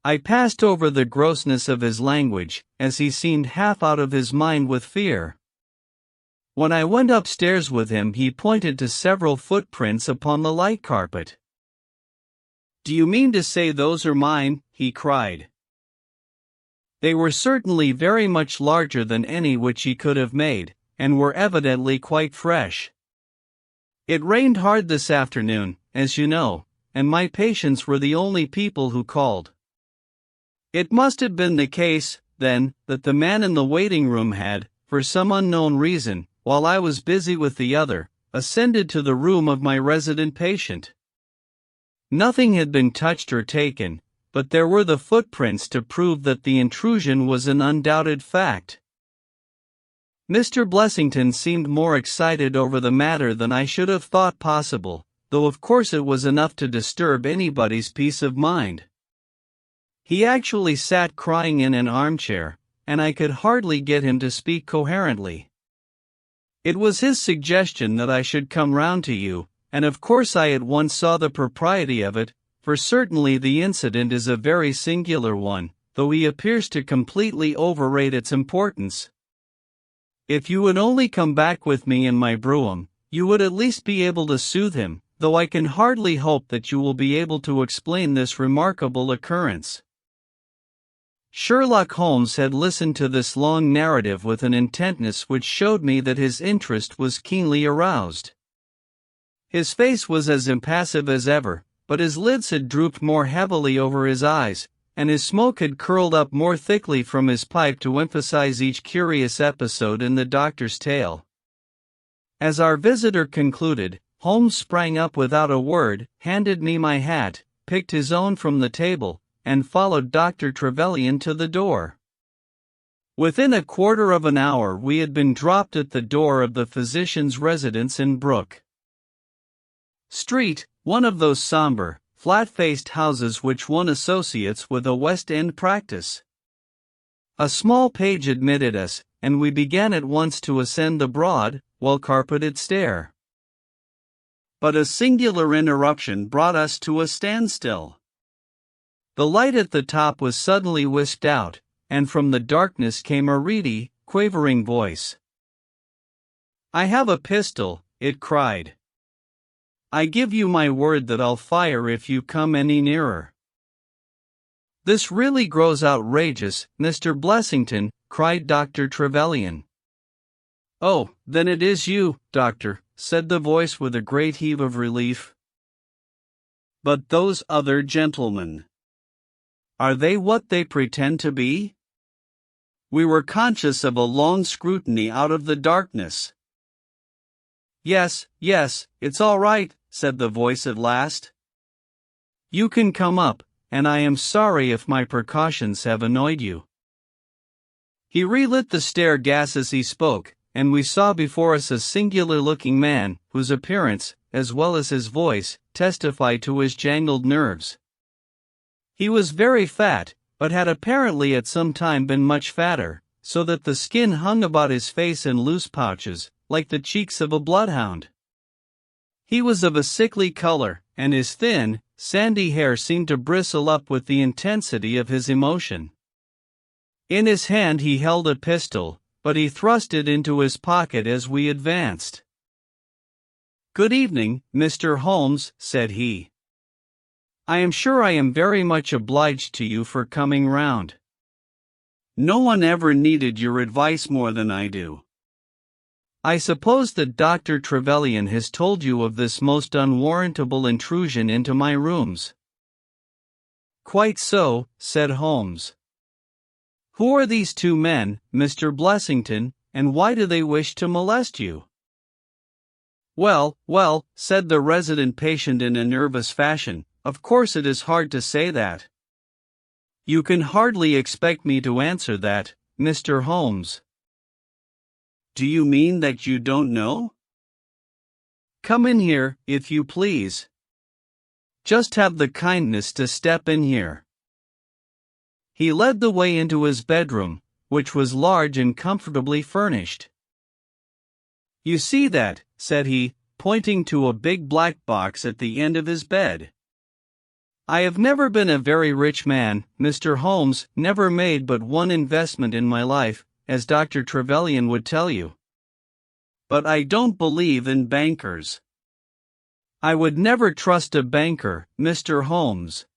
I passed over the grossness of his language, as he seemed half out of his mind with fear. When I went upstairs with him he pointed to several footprints upon the light carpet. "Do you mean to say those are mine?" he cried. They were certainly very much larger than any which he could have made, and were evidently quite fresh. It rained hard this afternoon, as you know, and my patients were the only people who called. It must have been the case, then, that the man in the waiting room had, for some unknown reason, while I was busy with the other, ascended to the room of my resident patient. Nothing had been touched or taken, but there were the footprints to prove that the intrusion was an undoubted fact. Mr. Blessington seemed more excited over the matter than I should have thought possible, though of course it was enough to disturb anybody's peace of mind. He actually sat crying in an armchair, and I could hardly get him to speak coherently. It was his suggestion that I should come round to you, and of course I at once saw the propriety of it, for certainly the incident is a very singular one, though he appears to completely overrate its importance. If you would only come back with me in my brougham, you would at least be able to soothe him, though I can hardly hope that you will be able to explain this remarkable occurrence. Sherlock Holmes had listened to this long narrative with an intentness which showed me that his interest was keenly aroused. His face was as impassive as ever, but his lids had drooped more heavily over his eyes, and his smoke had curled up more thickly from his pipe to emphasize each curious episode in the doctor's tale. As our visitor concluded, Holmes sprang up without a word, handed me my hat, picked his own from the table, and followed Dr. Trevelyan to the door. Within a quarter of an hour we had been dropped at the door of the physician's residence in Brook Street, one of those somber, flat-faced houses which one associates with a West End practice. A small page admitted us, and we began at once to ascend the broad, well-carpeted stair. But a singular interruption brought us to a standstill. The light at the top was suddenly whisked out, and from the darkness came a reedy, quavering voice. "I have a pistol," it cried. "I give you my word that I'll fire if you come any nearer." "This really grows outrageous, Mr. Blessington," cried Dr. Trevelyan. "Oh, then it is you, doctor," said the voice with a great heave of relief. "But those other gentlemen. Are they what they pretend to be? We were conscious of a long scrutiny out of the darkness. Yes, it's all right, said the voice at last. You can come up, and I am sorry if my precautions have annoyed you. He relit the stair gas as he spoke, and we saw before us a singular-looking man, whose appearance, as well as his voice, testified to his jangled nerves. He was very fat, but had apparently at some time been much fatter, so that the skin hung about his face in loose pouches, like the cheeks of a bloodhound. He was of a sickly color, and his thin, sandy hair seemed to bristle up with the intensity of his emotion. In his hand he held a pistol, but he thrust it into his pocket as we advanced. "Good evening, Mr. Holmes," said he. "I am sure I am very much obliged to you for coming round. No one ever needed your advice more than I do. I suppose that Dr. Trevelyan has told you of this most unwarrantable intrusion into my rooms." "Quite so," said Holmes. "Who are these two men, Mr. Blessington, and why do they wish to molest you?" Well, said the resident patient in a nervous fashion, "of course it is hard to say that. You can hardly expect me to answer that, Mr. Holmes." "Do you mean that you don't know?" "Come in here, if you please. Just have the kindness to step in here." He led the way into his bedroom, which was large and comfortably furnished. "You see that," said he, pointing to a big black box at the end of his bed. "I have never been a very rich man, Mr. Holmes, never made but one investment in my life, as Dr. Trevelyan would tell you. But I don't believe in bankers. I would never trust a banker, Mr. Holmes.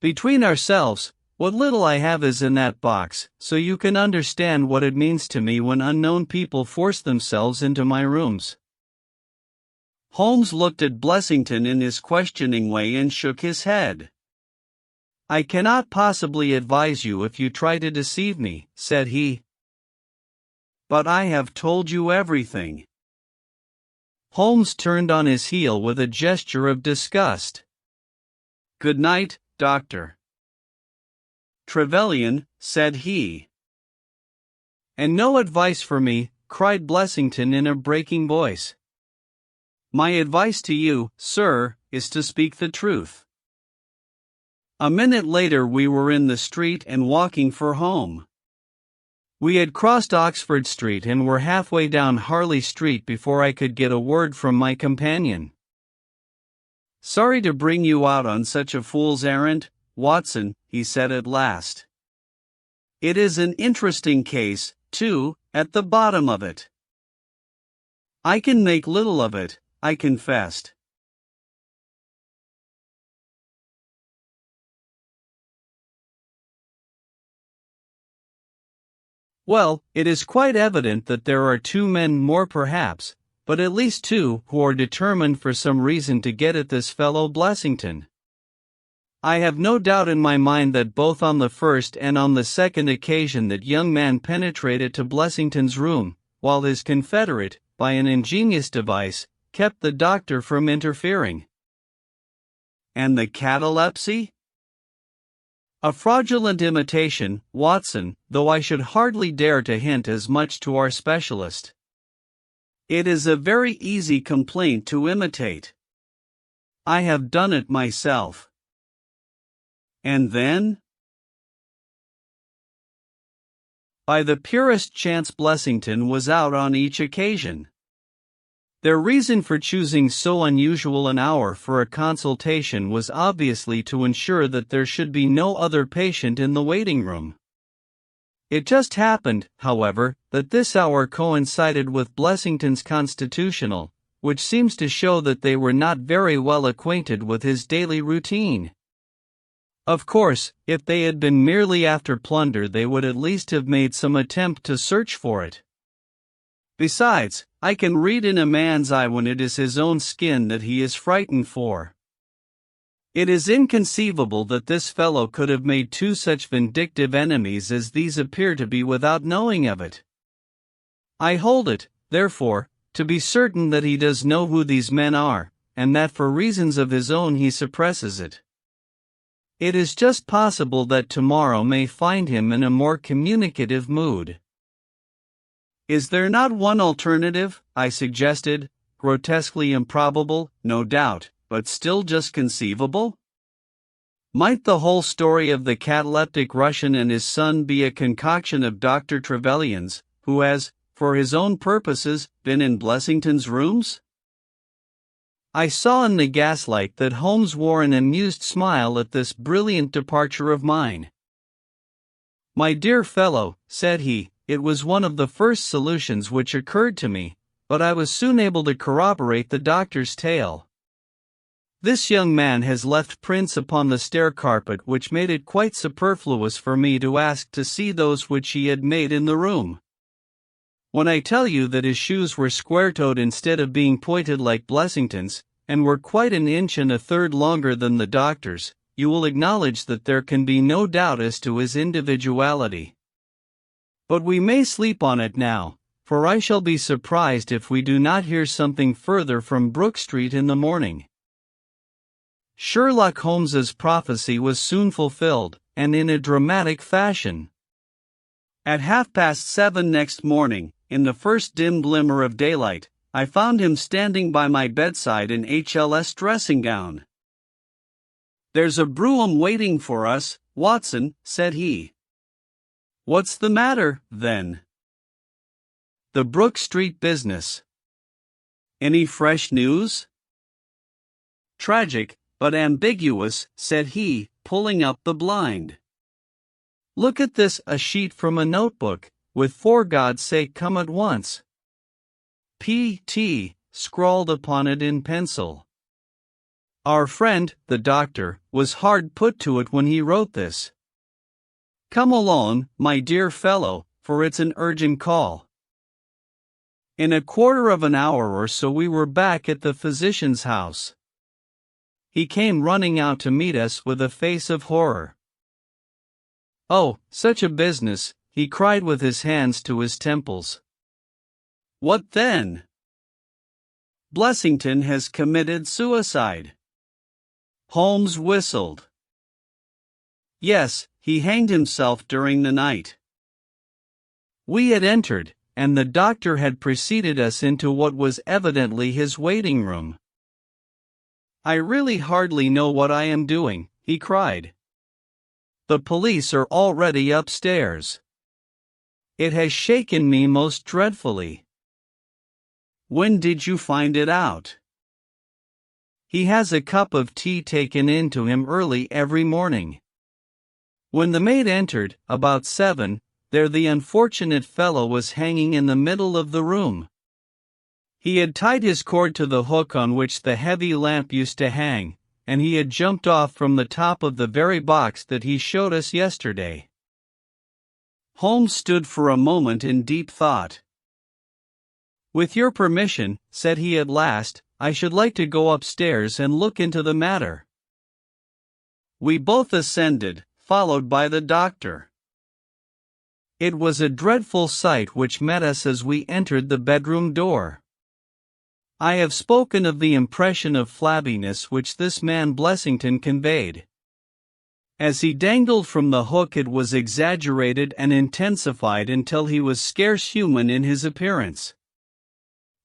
Between ourselves, what little I have is in that box, so you can understand what it means to me when unknown people force themselves into my rooms." Holmes looked at Blessington in his questioning way and shook his head. "I cannot possibly advise you if you try to deceive me," said he. "But I have told you everything." Holmes turned on his heel with a gesture of disgust. "Good night, Doctor Trevelyan," said he. "And no advice for me," cried Blessington in a breaking voice. "My advice to you, sir, is to speak the truth." A minute later we were in the street and walking for home. We had crossed Oxford Street and were halfway down Harley Street before I could get a word from my companion. "Sorry to bring you out on such a fool's errand, Watson," he said at last. "It is an interesting case, too, at the bottom of it. I can make little of it, I confessed." Well, it is quite evident that there are two men more perhaps, but at least two who are determined for some reason to get at this fellow Blessington. I have no doubt in my mind that both on the first and on the second occasion that young man penetrated to Blessington's room, while his confederate, by an ingenious device, kept the doctor from interfering. And the catalepsy? A fraudulent imitation, Watson, though I should hardly dare to hint as much to our specialist. It is a very easy complaint to imitate. I have done it myself. And then? By the purest chance Blessington was out on each occasion. Their reason for choosing so unusual an hour for a consultation was obviously to ensure that there should be no other patient in the waiting room. It just happened, however, that this hour coincided with Blessington's constitutional, which seems to show that they were not very well acquainted with his daily routine. Of course, if they had been merely after plunder they would at least have made some attempt to search for it. Besides, I can read in a man's eye when it is his own skin that he is frightened for. It is inconceivable that this fellow could have made two such vindictive enemies as these appear to be without knowing of it. I hold it, therefore, to be certain that he does know who these men are, and that for reasons of his own he suppresses it. It is just possible that tomorrow may find him in a more communicative mood. Is there not one alternative? I suggested, grotesquely improbable, no doubt, but still just conceivable? Might the whole story of the cataleptic Russian and his son be a concoction of Dr. Trevelyan's, who has, for his own purposes, been in Blessington's rooms? I saw in the gaslight that Holmes wore an amused smile at this brilliant departure of mine. "My dear fellow," said he, "it was one of the first solutions which occurred to me, but I was soon able to corroborate the doctor's tale. This young man has left prints upon the stair carpet which made it quite superfluous for me to ask to see those which he had made in the room. When I tell you that his shoes were square-toed instead of being pointed like Blessington's, and were quite an inch and a third longer than the doctor's, you will acknowledge that there can be no doubt as to his individuality. But we may sleep on it now, for I shall be surprised if we do not hear something further from Brook Street in the morning." Sherlock Holmes's prophecy was soon fulfilled, and in a dramatic fashion. At 7:30 next morning, in the first dim glimmer of daylight, I found him standing by my bedside in HLS dressing gown. "There's a brougham waiting for us, Watson," said he. "What's the matter, then?" "The Brook Street business." "Any fresh news?" "Tragic, but ambiguous," said he, pulling up the blind. "Look at this, a sheet from a notebook, with 'For God's sake come at once.' P.T. scrawled upon it in pencil. Our friend, the doctor, was hard put to it when he wrote this. Come along, my dear fellow, for it's an urgent call." In a quarter of an hour or so we were back at the physician's house. He came running out to meet us with a face of horror. "Oh, such a business," he cried with his hands to his temples. "What then?" "Blessington has committed suicide." Holmes whistled. "Yes, he hanged himself during the night." We had entered, and the doctor had preceded us into what was evidently his waiting room. "I really hardly know what I am doing," he cried. "The police are already upstairs. It has shaken me most dreadfully." "When did you find it out?" "He has a cup of tea taken in to him early every morning. When the maid entered, about 7, there the unfortunate fellow was hanging in the middle of the room. He had tied his cord to the hook on which the heavy lamp used to hang, and he had jumped off from the top of the very box that he showed us yesterday." Holmes stood for a moment in deep thought. "With your permission," said he at last, "I should like to go upstairs and look into the matter." We both ascended, followed by the doctor. It was a dreadful sight which met us as we entered the bedroom door. I have spoken of the impression of flabbiness which this man Blessington conveyed. As he dangled from the hook it was exaggerated and intensified until he was scarce human in his appearance.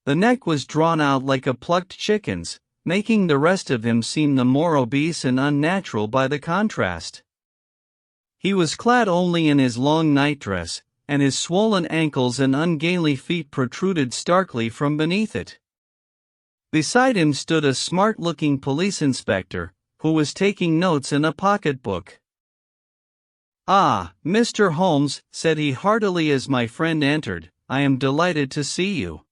The neck was drawn out like a plucked chicken's, making the rest of him seem the more obese and unnatural by the contrast. He was clad only in his long nightdress, and his swollen ankles and ungainly feet protruded starkly from beneath it. Beside him stood a smart-looking police inspector, who was taking notes in a pocketbook. "Ah, Mr. Holmes," said he heartily as my friend entered, "I am delighted to see you."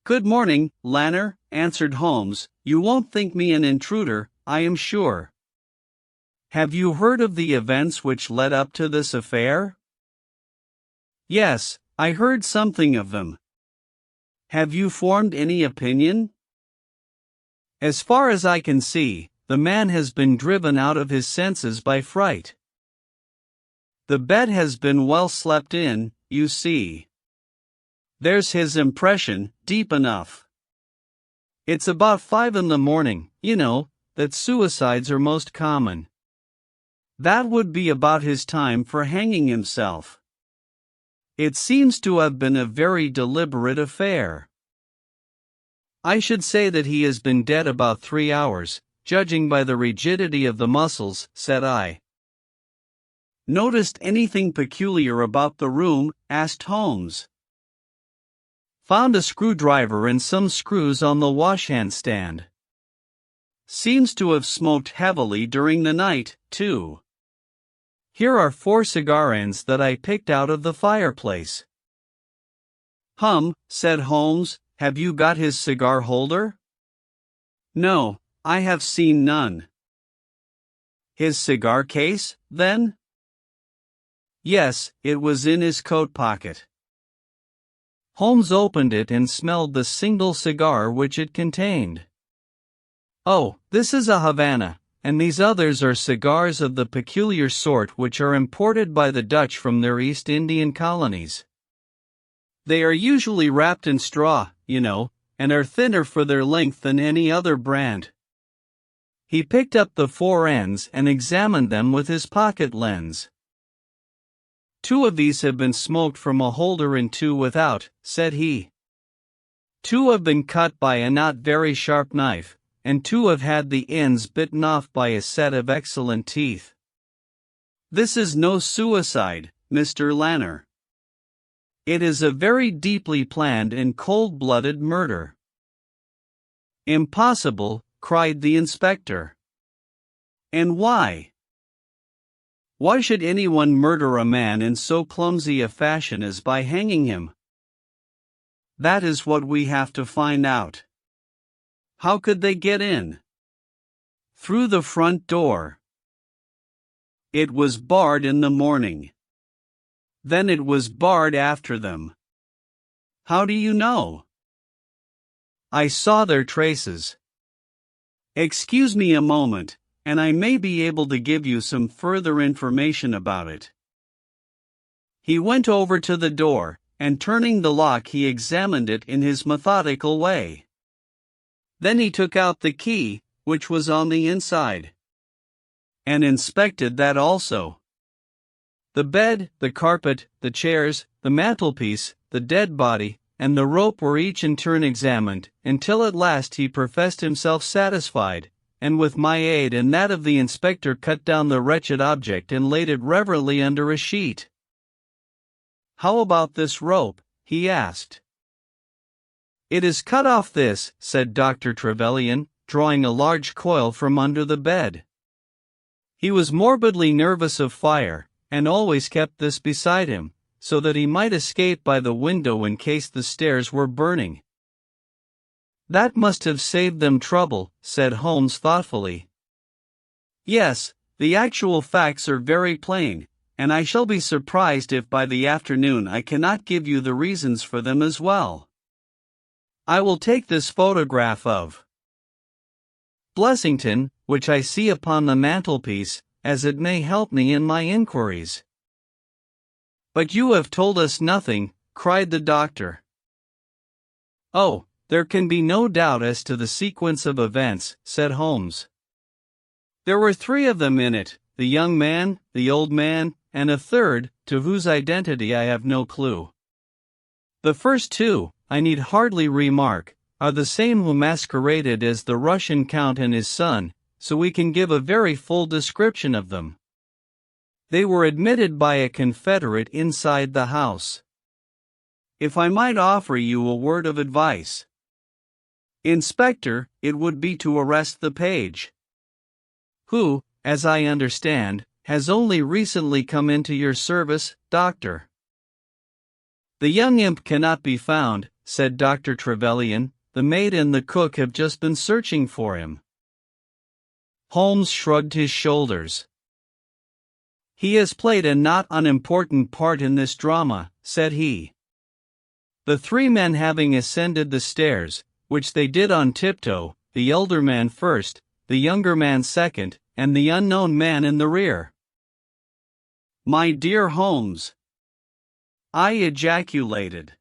"Good morning, Lanner," answered Holmes. "You won't think me an intruder, I am sure. Have you heard of the events which led up to this affair?" "Yes, I heard something of them." "Have you formed any opinion?" "As far as I can see, The man has been driven out of his senses by fright. The bed has been well slept in, you see. There's his impression, deep enough. It's about 5 in the morning, you know, that suicides are most common. That would be about his time for hanging himself. It seems to have been a very deliberate affair. I should say that he has been dead about 3 hours, judging by the rigidity of the muscles, said I. Noticed anything peculiar about the room? Asked Holmes. Found a screwdriver and some screws on the washhand stand. Seems to have smoked heavily during the night, too. Here are 4 cigar ends that I picked out of the fireplace. Said Holmes, have you got his cigar holder? No, I have seen none. His cigar case, then? Yes, it was in his coat pocket. Holmes opened it and smelled the single cigar which it contained. Oh, this is a Havana, and these others are cigars of the peculiar sort which are imported by the Dutch from their East Indian colonies. They are usually wrapped in straw, you know, and are thinner for their length than any other brand. He picked up the 4 ends and examined them with his pocket lens. 2 of these have been smoked from a holder and 2 without, said he. 2 have been cut by a not very sharp knife, and 2 have had the ends bitten off by a set of excellent teeth. This is no suicide, Mr. Lanner. It is a very deeply planned and cold-blooded murder. Impossible, cried the inspector. And why? Why should anyone murder a man in so clumsy a fashion as by hanging him? That is what we have to find out. How could they get in? Through the front door. It was barred in the morning. Then it was barred after them. How do you know? I saw their traces. Excuse me a moment, and I may be able to give you some further information about it. He went over to the door, and turning the lock he examined it in his methodical way. Then he took out the key, which was on the inside, and inspected that also. The bed, the carpet, the chairs, the mantelpiece, the dead body, and the rope were each in turn examined, until at last he professed himself satisfied, and with my aid and that of the inspector cut down the wretched object and laid it reverently under a sheet. How about this rope? He asked. It is cut off this, said Dr. Trevelyan, drawing a large coil from under the bed. He was morbidly nervous of fire, and always kept this beside him, so that he might escape by the window in case the stairs were burning. That must have saved them trouble, said Holmes thoughtfully. Yes, the actual facts are very plain, and I shall be surprised if by the afternoon I cannot give you the reasons for them as well. I will take this photograph of Blessington, which I see upon the mantelpiece, as it may help me in my inquiries. But you have told us nothing, cried the doctor. Oh, there can be no doubt as to the sequence of events, said Holmes. There were 3 of them in it, the young man, the old man, and a third, to whose identity I have no clue. The first 2, I need hardly remark, are the same who masqueraded as the Russian Count and his son, so we can give a very full description of them. They were admitted by a confederate inside the house. If I might offer you a word of advice, Inspector, it would be to arrest the page, who, as I understand, has only recently come into your service, Doctor. The young imp cannot be found, said Dr. Trevelyan. The maid and the cook have just been searching for him. Holmes shrugged his shoulders. He has played a not unimportant part in this drama, said he. The 3 men having ascended the stairs, which they did on tiptoe, the elder man first, the younger man second, and the unknown man in the rear. "My dear Holmes," I ejaculated.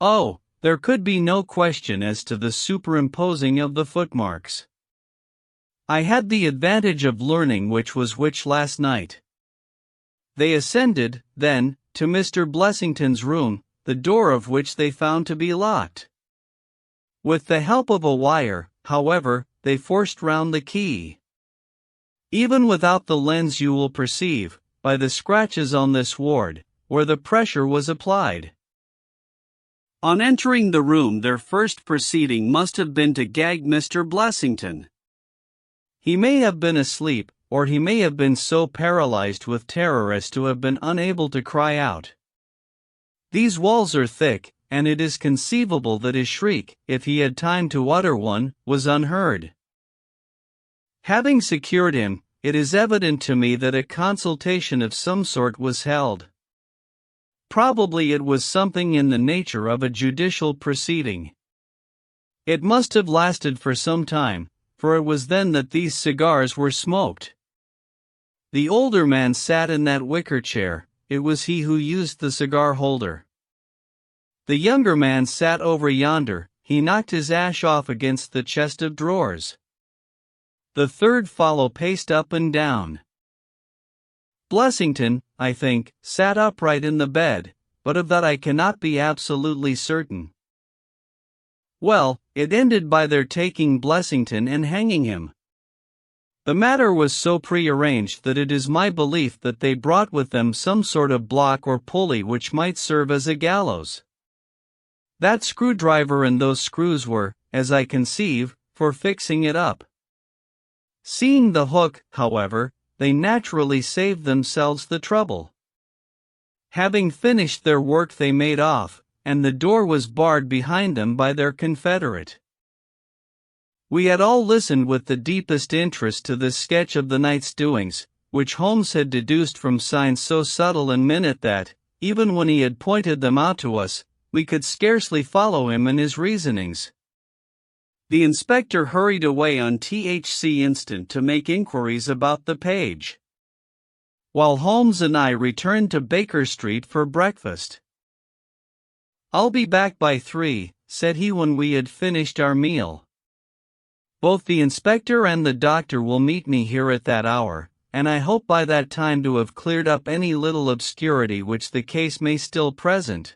Oh, there could be no question as to the superimposing of the footmarks. I had the advantage of learning which was which last night. They ascended, then, to Mr. Blessington's room, the door of which they found to be locked. With the help of a wire, however, they forced round the key. Even without the lens you will perceive, by the scratches on this ward, where the pressure was applied. On entering the room, their first proceeding must have been to gag Mr. Blessington. He may have been asleep, or he may have been so paralyzed with terror as to have been unable to cry out. These walls are thick, and it is conceivable that his shriek, if he had time to utter one, was unheard. Having secured him, it is evident to me that a consultation of some sort was held. Probably it was something in the nature of a judicial proceeding. It must have lasted for some time, for it was then that these cigars were smoked. The older man sat in that wicker chair, it was he who used the cigar holder. The younger man sat over yonder, he knocked his ash off against the chest of drawers. The third fellow paced up and down. Blessington, I think, sat upright in the bed, but of that I cannot be absolutely certain. Well, it ended by their taking Blessington and hanging him. The matter was so prearranged that it is my belief that they brought with them some sort of block or pulley which might serve as a gallows. That screwdriver and those screws were, as I conceive, for fixing it up. Seeing the hook, however, they naturally saved themselves the trouble. Having finished their work they made off, and the door was barred behind them by their confederate. We had all listened with the deepest interest to this sketch of the night's doings, which Holmes had deduced from signs so subtle and minute that, even when he had pointed them out to us, we could scarcely follow him in his reasonings. The inspector hurried away on THC instant to make inquiries about the page, while Holmes and I returned to Baker Street for breakfast. "I'll be back by 3, said he when we had finished our meal. "Both the inspector and the doctor will meet me here at that hour, and I hope by that time to have cleared up any little obscurity which the case may still present."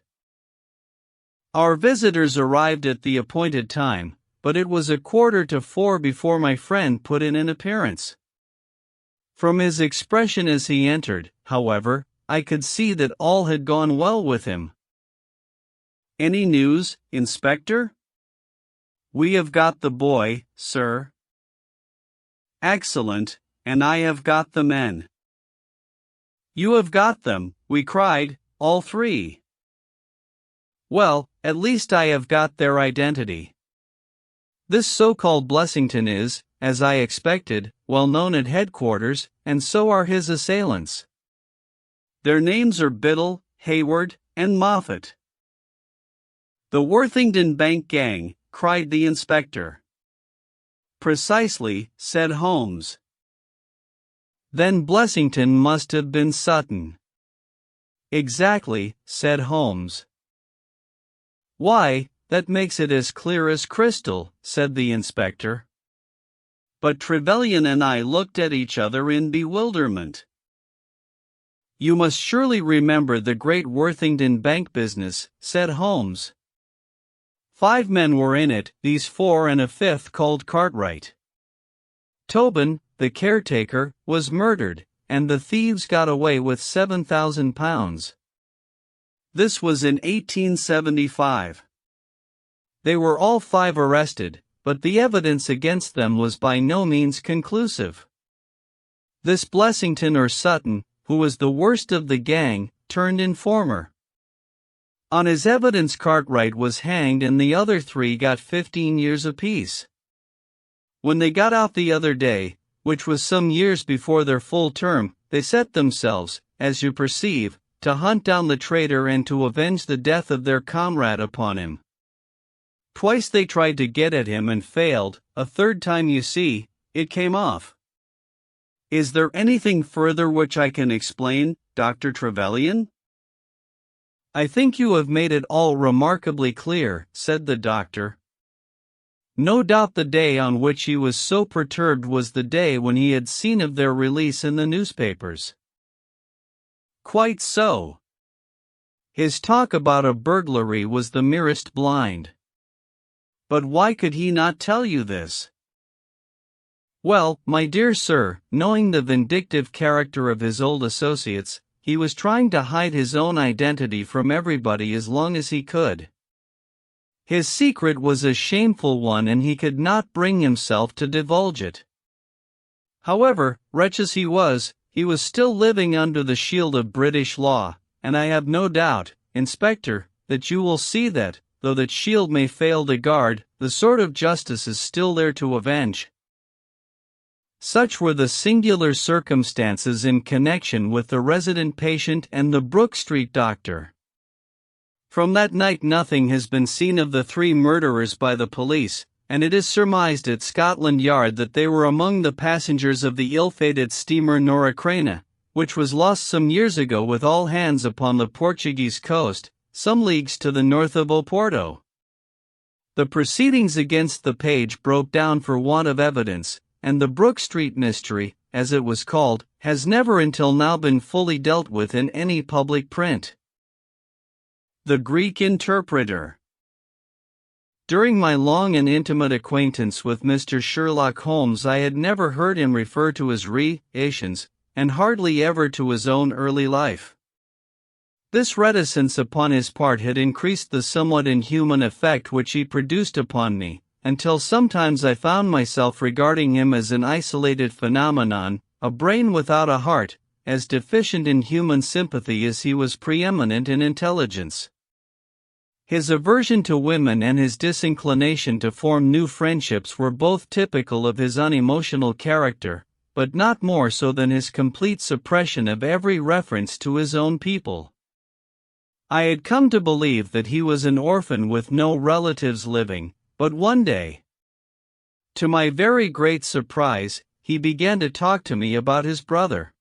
Our visitors arrived at the appointed time, but it was 3:15 before my friend put in an appearance. From his expression as he entered, however, I could see that all had gone well with him. "Any news, Inspector?" "We have got the boy, sir." "Excellent, and I have got the men." "You have got them," we cried, all three. "Well, at least I have got their identity. This so-called Blessington is, as I expected, well known at headquarters, and so are his assailants. Their names are Biddle, Hayward, and Moffat." "The Worthington Bank gang," cried the inspector. "Precisely," said Holmes. "Then Blessington must have been Sutton." "Exactly," said Holmes. "Why, that makes it as clear as crystal," said the inspector. But Trevelyan and I looked at each other in bewilderment. "You must surely remember the great Worthington Bank business," said Holmes. 5 men were in it, these 4 and a 5th called Cartwright. Tobin, the caretaker, was murdered, and the thieves got away with £7,000. This was in 1875. They were all 5 arrested, but the evidence against them was by no means conclusive. This Blessington or Sutton, who was the worst of the gang, turned informer. On his evidence Cartwright was hanged and the other 3 got 15 years apiece. When they got out the other day, which was some years before their full term, they set themselves, as you perceive, to hunt down the traitor and to avenge the death of their comrade upon him. Twice they tried to get at him and failed, a third time, you see, it came off. Is there anything further which I can explain, Dr. Trevelyan? I think you have made it all remarkably clear, said the doctor. No doubt the day on which he was so perturbed was the day when he had seen of their release in the newspapers. Quite so. His talk about a burglary was the merest blind. But why could he not tell you this? Well, my dear sir, knowing the vindictive character of his old associates, he was trying to hide his own identity from everybody as long as he could. His secret was a shameful one and he could not bring himself to divulge it. However, wretch as he was still living under the shield of British law, and I have no doubt, Inspector, that you will see that, though that shield may fail to guard, the sword of justice is still there to avenge. Such were the singular circumstances in connection with the resident patient and the Brook Street doctor. From that night nothing has been seen of the three murderers by the police, and it is surmised at Scotland Yard that they were among the passengers of the ill-fated steamer Noracrena, which was lost some years ago with all hands upon the Portuguese coast, some leagues to the north of Oporto. The proceedings against the page broke down for want of evidence, and the Brook Street mystery, as it was called, has never until now been fully dealt with in any public print. The Greek Interpreter. During my long and intimate acquaintance with Mr. Sherlock Holmes, I had never heard him refer to his relations, and hardly ever to his own early life. This reticence upon his part had increased the somewhat inhuman effect which he produced upon me, until sometimes I found myself regarding him as an isolated phenomenon, a brain without a heart, as deficient in human sympathy as he was preeminent in intelligence. His aversion to women and his disinclination to form new friendships were both typical of his unemotional character, but not more so than his complete suppression of every reference to his own people. I had come to believe that he was an orphan with no relatives living, but one day, to my very great surprise, he began to talk to me about his brother.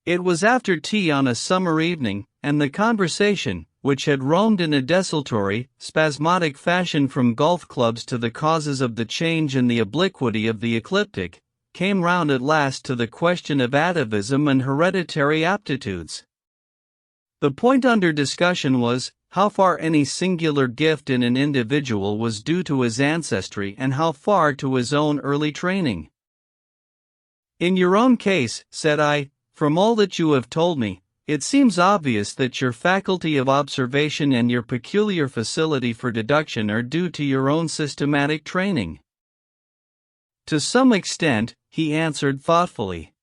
It was after tea on a summer evening, and the conversation, which had roamed in a desultory, spasmodic fashion from golf clubs to the causes of the change and the obliquity of the ecliptic, came round at last to the question of atavism and hereditary aptitudes. The point under discussion was, how far any singular gift in an individual was due to his ancestry and how far to his own early training. In your own case, said I, from all that you have told me, it seems obvious that your faculty of observation and your peculiar facility for deduction are due to your own systematic training. To some extent, he answered thoughtfully.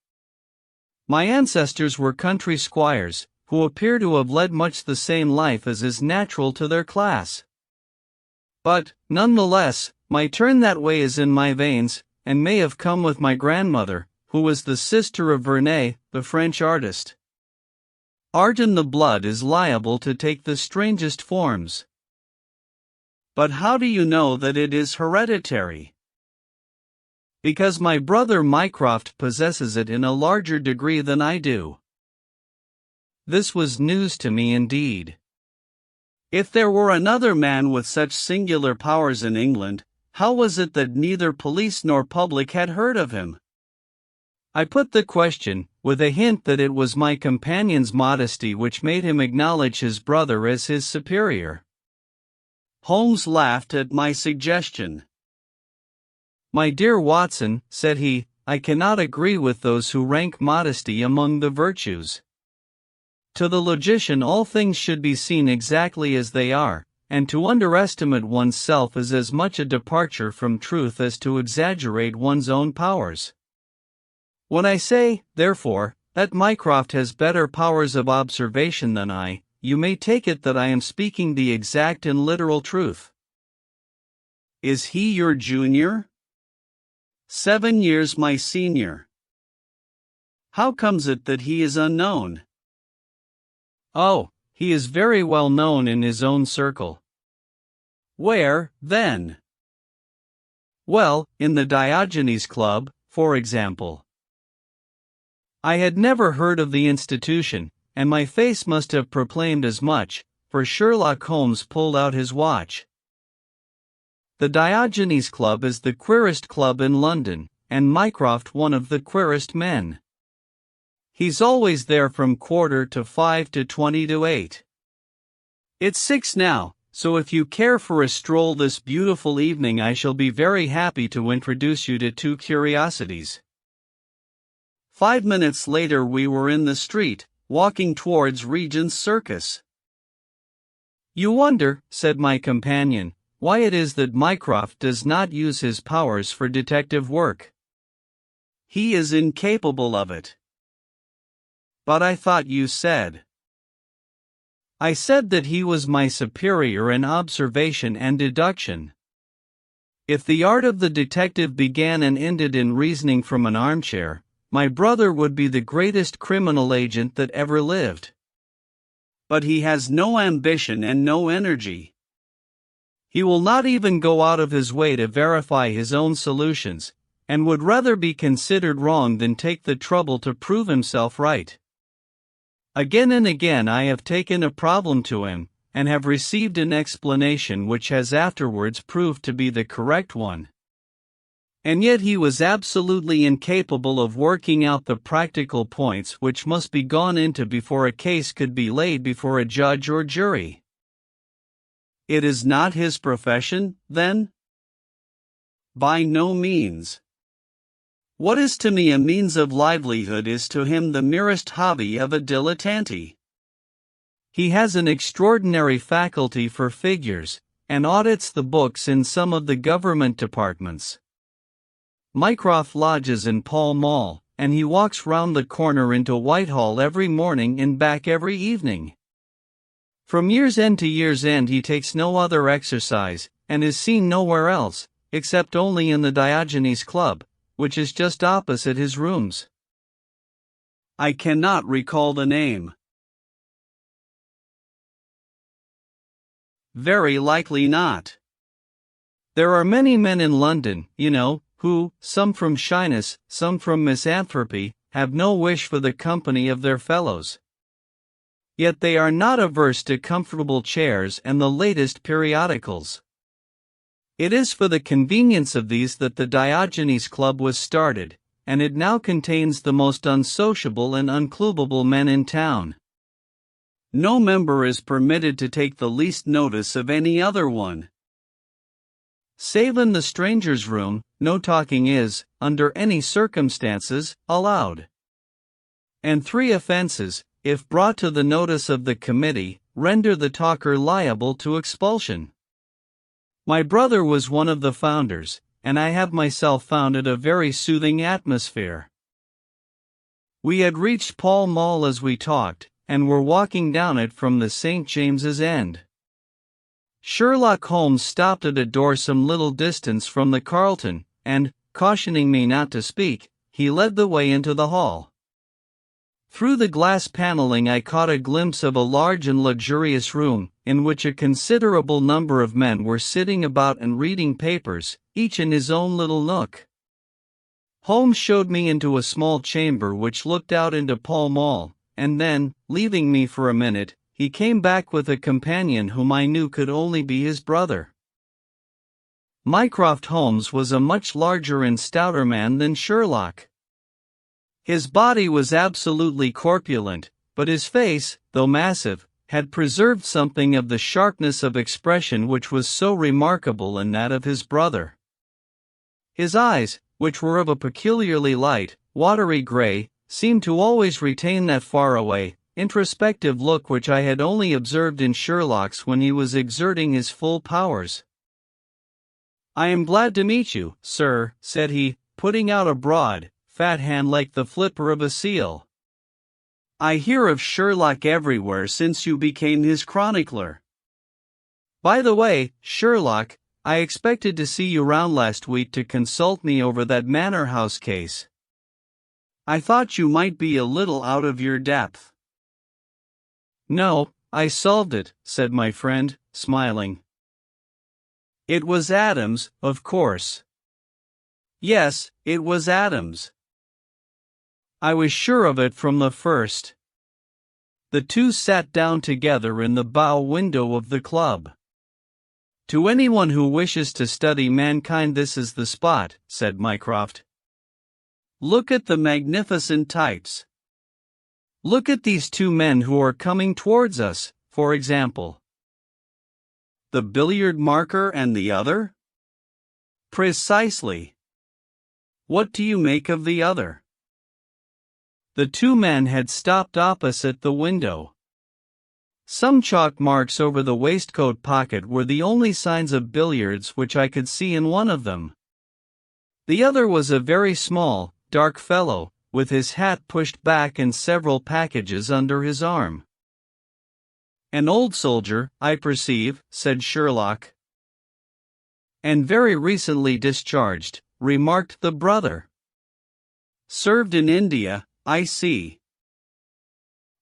My ancestors were country squires, who appear to have led much the same life as is natural to their class. But, nonetheless, my turn that way is in my veins, and may have come with my grandmother, who was the sister of Vernet, the French artist. Art in the blood is liable to take the strangest forms. But how do you know that it is hereditary? Because my brother Mycroft possesses it in a larger degree than I do. This was news to me indeed. If there were another man with such singular powers in England, how was it that neither police nor public had heard of him? I put the question, with a hint that it was my companion's modesty which made him acknowledge his brother as his superior. Holmes laughed at my suggestion. My dear Watson, said he, I cannot agree with those who rank modesty among the virtues. To the logician all things should be seen exactly as they are, and to underestimate oneself is as much a departure from truth as to exaggerate one's own powers. When I say, therefore, that Mycroft has better powers of observation than I, you may take it that I am speaking the exact and literal truth. Is he your junior? 7 years my senior. How comes it that he is unknown? Oh, he is very well known in his own circle. Where, then? Well, in the Diogenes Club, for example. I had never heard of the institution, and my face must have proclaimed as much, for Sherlock Holmes pulled out his watch. The Diogenes Club is the queerest club in London, and Mycroft one of the queerest men. He's always there from 5:45 to 7:50. It's 6 now, so if you care for a stroll this beautiful evening I shall be very happy to introduce you to two curiosities. 5 minutes later we were in the street, walking towards Regent's Circus. You wonder, said my companion, why it is that Mycroft does not use his powers for detective work. He is incapable of it. But I thought you said. I said that he was my superior in observation and deduction. If the art of the detective began and ended in reasoning from an armchair, my brother would be the greatest criminal agent that ever lived. But he has no ambition and no energy. He will not even go out of his way to verify his own solutions, and would rather be considered wrong than take the trouble to prove himself right. Again and again I have taken a problem to him, and have received an explanation which has afterwards proved to be the correct one. And yet he was absolutely incapable of working out the practical points which must be gone into before a case could be laid before a judge or jury. It is not his profession, then? By no means. What is to me a means of livelihood is to him the merest hobby of a dilettante. He has an extraordinary faculty for figures, and audits the books in some of the government departments. Mycroft lodges in Pall Mall, and he walks round the corner into Whitehall every morning and back every evening. From year's end to year's end he takes no other exercise, and is seen nowhere else, except only in the Diogenes Club, which is just opposite his rooms. I cannot recall the name. Very likely not. There are many men in London, you know, who, some from shyness, some from misanthropy, have no wish for the company of their fellows. Yet they are not averse to comfortable chairs and the latest periodicals. It is for the convenience of these that the Diogenes Club was started, and it now contains the most unsociable and unclubable men in town. No member is permitted to take the least notice of any other one. Save in the strangers' room, no talking is, under any circumstances, allowed. And 3 offenses, if brought to the notice of the committee, render the talker liable to expulsion. My brother was one of the founders, and I have myself found it a very soothing atmosphere. We had reached Pall Mall as we talked, and were walking down it from the St. James's End. Sherlock Holmes stopped at a door some little distance from the Carlton, and, cautioning me not to speak, he led the way into the hall. Through the glass paneling I caught a glimpse of a large and luxurious room, in which a considerable number of men were sitting about and reading papers, each in his own little nook. Holmes showed me into a small chamber which looked out into Pall Mall, and then, leaving me for a minute, he came back with a companion whom I knew could only be his brother. Mycroft Holmes was a much larger and stouter man than Sherlock. His body was absolutely corpulent, but his face, though massive, had preserved something of the sharpness of expression which was so remarkable in that of his brother. His eyes, which were of a peculiarly light, watery gray, seemed to always retain that far-away, introspective look which I had only observed in Sherlock's when he was exerting his full powers. "I am glad to meet you, sir," said he, putting out a broad, fat hand like the flipper of a seal. "I hear of Sherlock everywhere since you became his chronicler. By the way, Sherlock, I expected to see you round last week to consult me over that Manor House case. I thought you might be a little out of your depth." "No, I solved it," said my friend, smiling. It was Adams, of course. Yes, it was Adams. I was sure of it from the first. The two sat down together in the bow window of the club. To anyone who wishes to study mankind, this is the spot, said Mycroft. Look at the magnificent types. Look at these two men who are coming towards us, for example. The billiard marker and the other? Precisely. What do you make of the other? The two men had stopped opposite the window. Some chalk marks over the waistcoat pocket were the only signs of billiards which I could see in one of them. The other was a very small, dark fellow, with his hat pushed back and several packages under his arm. An old soldier, I perceive, said Sherlock. And very recently discharged, remarked the brother. Served in India, I see.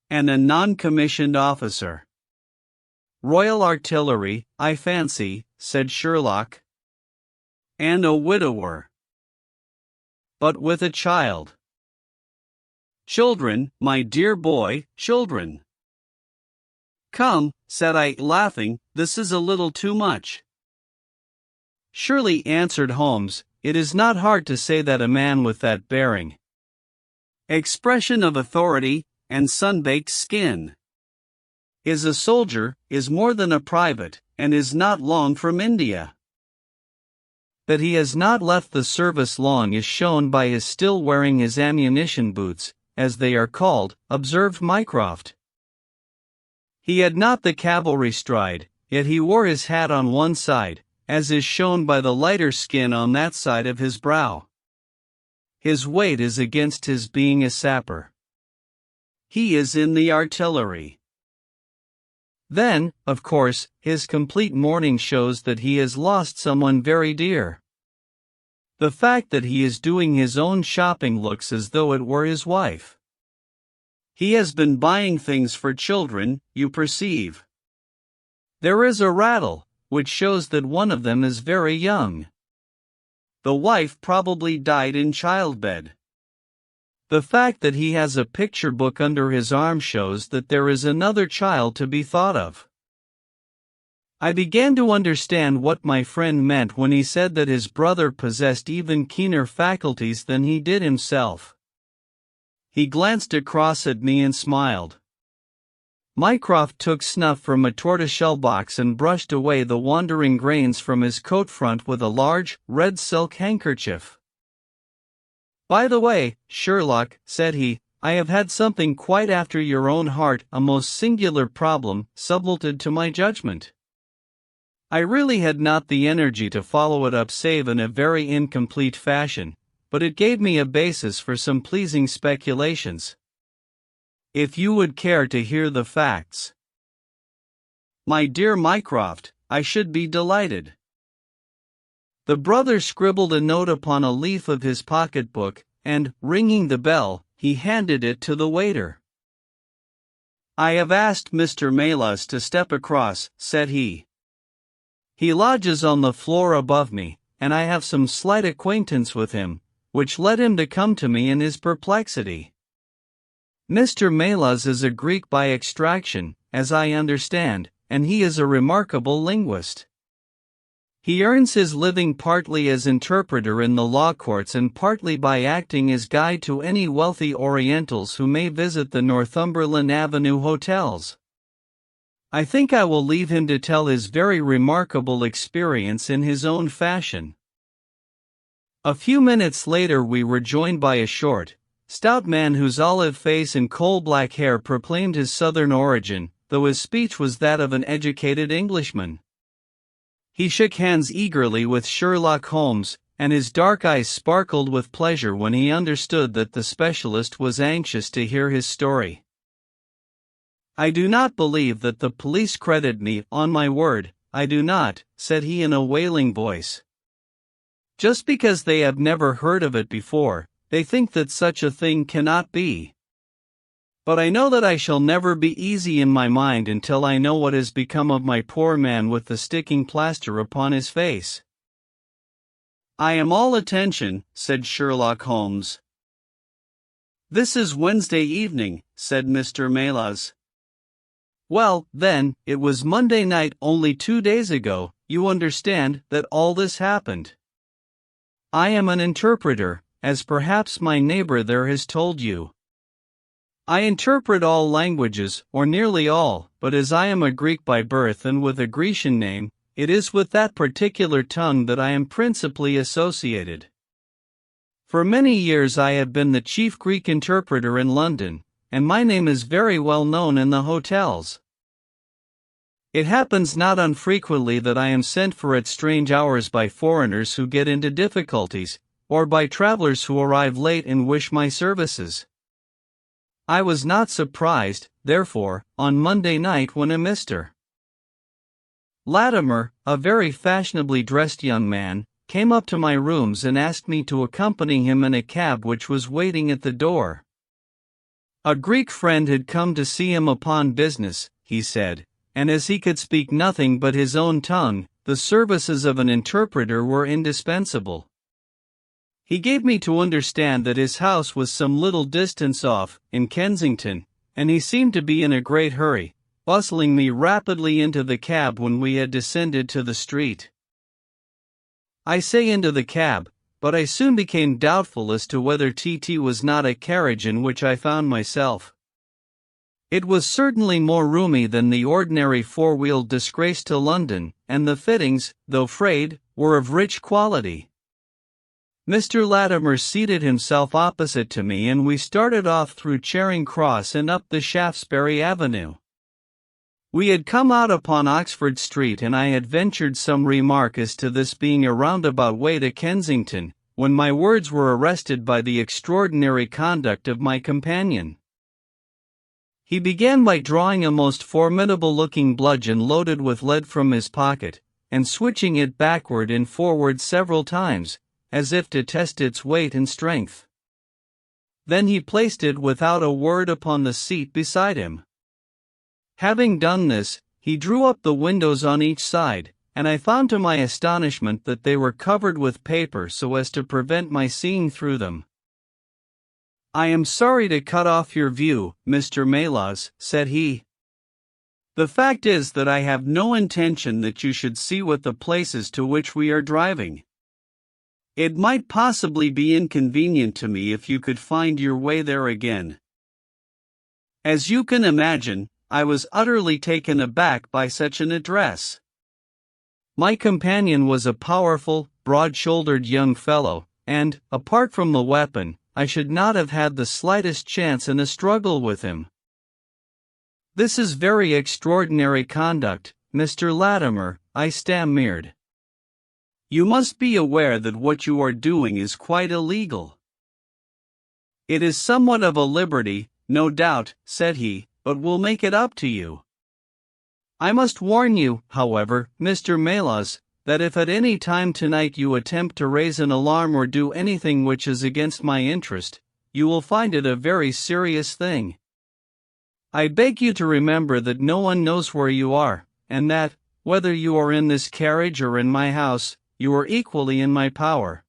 And a non-commissioned officer. Royal Artillery, I fancy, said Sherlock. And a widower. But with a child. Children, my dear boy, children. Come, said I, laughing, this is a little too much. Surely, answered Holmes, it is not hard to say that a man with that bearing, expression of authority, and sun-baked skin, is a soldier, is more than a private, and is not long from India. That he has not left the service long is shown by his still wearing his ammunition boots, as they are called, observed Mycroft. He had not the cavalry stride, yet he wore his hat on one side, as is shown by the lighter skin on that side of his brow. His weight is against his being a sapper. He is in the artillery. Then, of course, his complete mourning shows that he has lost someone very dear. The fact that he is doing his own shopping looks as though it were his wife. He has been buying things for children, you perceive. There is a rattle, which shows that one of them is very young. The wife probably died in childbed. The fact that he has a picture book under his arm shows that there is another child to be thought of. I began to understand what my friend meant when he said that his brother possessed even keener faculties than he did himself. He glanced across at me and smiled. Mycroft took snuff from a tortoiseshell box and brushed away the wandering grains from his coat front with a large, red silk handkerchief. By the way, Sherlock, said he, I have had something quite after your own heart, a most singular problem, submitted to my judgment. I really had not the energy to follow it up save in a very incomplete fashion, but it gave me a basis for some pleasing speculations. If you would care to hear the facts. My dear Mycroft, I should be delighted. The brother scribbled a note upon a leaf of his pocket-book, and, ringing the bell, he handed it to the waiter. I have asked Mr. Melas to step across, said he. He lodges on the floor above me, and I have some slight acquaintance with him, which led him to come to me in his perplexity. Mr. Melas is a Greek by extraction, as I understand, and he is a remarkable linguist. He earns his living partly as interpreter in the law courts and partly by acting as guide to any wealthy Orientals who may visit the Northumberland Avenue hotels. I think I will leave him to tell his very remarkable experience in his own fashion. A few minutes later we were joined by a short, stout man whose olive face and coal-black hair proclaimed his southern origin, though his speech was that of an educated Englishman. He shook hands eagerly with Sherlock Holmes, and his dark eyes sparkled with pleasure when he understood that the specialist was anxious to hear his story. I do not believe that the police credit me, on my word, I do not, said he in a wailing voice. Just because they have never heard of it before, they think that such a thing cannot be. But I know that I shall never be easy in my mind until I know what has become of my poor man with the sticking plaster upon his face." "I am all attention," said Sherlock Holmes. "This is Wednesday evening," said Mr. Melas. "Well, then, it was Monday night only 2 days ago, you understand, that all this happened. I am an interpreter, as perhaps my neighbor there has told you. I interpret all languages, or nearly all, but as I am a Greek by birth and with a Grecian name, it is with that particular tongue that I am principally associated. For many years I have been the chief Greek interpreter in London, and my name is very well known in the hotels. It happens not unfrequently that I am sent for at strange hours by foreigners who get into difficulties, or by travelers who arrive late and wish my services. I was not surprised, therefore, on Monday night when a Mr. Latimer, a very fashionably dressed young man, came up to my rooms and asked me to accompany him in a cab which was waiting at the door. A Greek friend had come to see him upon business, he said, and as he could speak nothing but his own tongue, the services of an interpreter were indispensable. He gave me to understand that his house was some little distance off, in Kensington, and he seemed to be in a great hurry, bustling me rapidly into the cab when we had descended to the street. I say into the cab, but I soon became doubtful as to whether TT was not a carriage in which I found myself. It was certainly more roomy than the ordinary four-wheeled disgrace to London, and the fittings, though frayed, were of rich quality. Mr. Latimer seated himself opposite to me and we started off through Charing Cross and up the Shaftesbury Avenue. We had come out upon Oxford Street and I had ventured some remark as to this being a roundabout way to Kensington, when my words were arrested by the extraordinary conduct of my companion. He began by drawing a most formidable-looking bludgeon loaded with lead from his pocket, and switching it backward and forward several times, as if to test its weight and strength. Then he placed it without a word upon the seat beside him. Having done this, he drew up the windows on each side, and I found to my astonishment that they were covered with paper so as to prevent my seeing through them. "I am sorry to cut off your view, Mr. Melas," said he. "The fact is that I have no intention that you should see what the places to which we are driving. It might possibly be inconvenient to me if you could find your way there again." As you can imagine, I was utterly taken aback by such an address. My companion was a powerful, broad-shouldered young fellow, and, apart from the weapon, I should not have had the slightest chance in a struggle with him. "This is very extraordinary conduct, Mr. Latimer," I stammered. "You must be aware that what you are doing is quite illegal." "It is somewhat of a liberty, no doubt," said he, "but we'll make it up to you. I must warn you, however, Mr. Melas, that if at any time tonight you attempt to raise an alarm or do anything which is against my interest, you will find it a very serious thing. I beg you to remember that no one knows where you are, and that, whether you are in this carriage or in my house, you are equally in my power."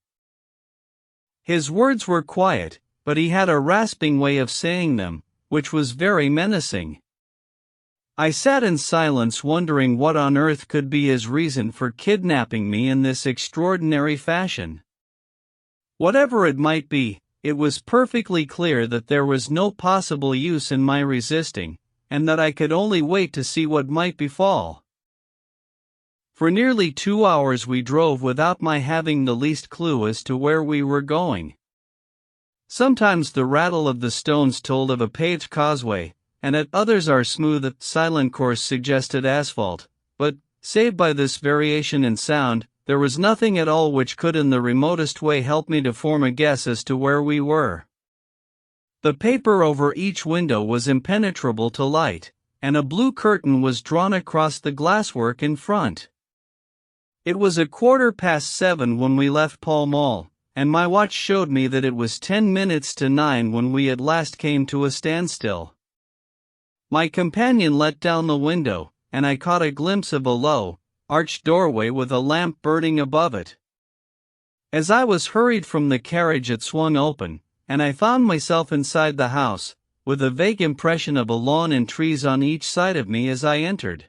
His words were quiet, but he had a rasping way of saying them, which was very menacing. I sat in silence wondering what on earth could be his reason for kidnapping me in this extraordinary fashion. Whatever it might be, it was perfectly clear that there was no possible use in my resisting, and that I could only wait to see what might befall. For nearly 2 hours we drove without my having the least clue as to where we were going. Sometimes the rattle of the stones told of a paved causeway, and at others our smooth, silent course suggested asphalt, but, save by this variation in sound, there was nothing at all which could in the remotest way help me to form a guess as to where we were. The paper over each window was impenetrable to light, and a blue curtain was drawn across the glasswork in front. It was 7:15 when we left Pall Mall, and my watch showed me that it was 10 minutes to 9 when we at last came to a standstill. My companion let down the window, and I caught a glimpse of a low, arched doorway with a lamp burning above it. As I was hurried from the carriage, it swung open, and I found myself inside the house, with a vague impression of a lawn and trees on each side of me as I entered.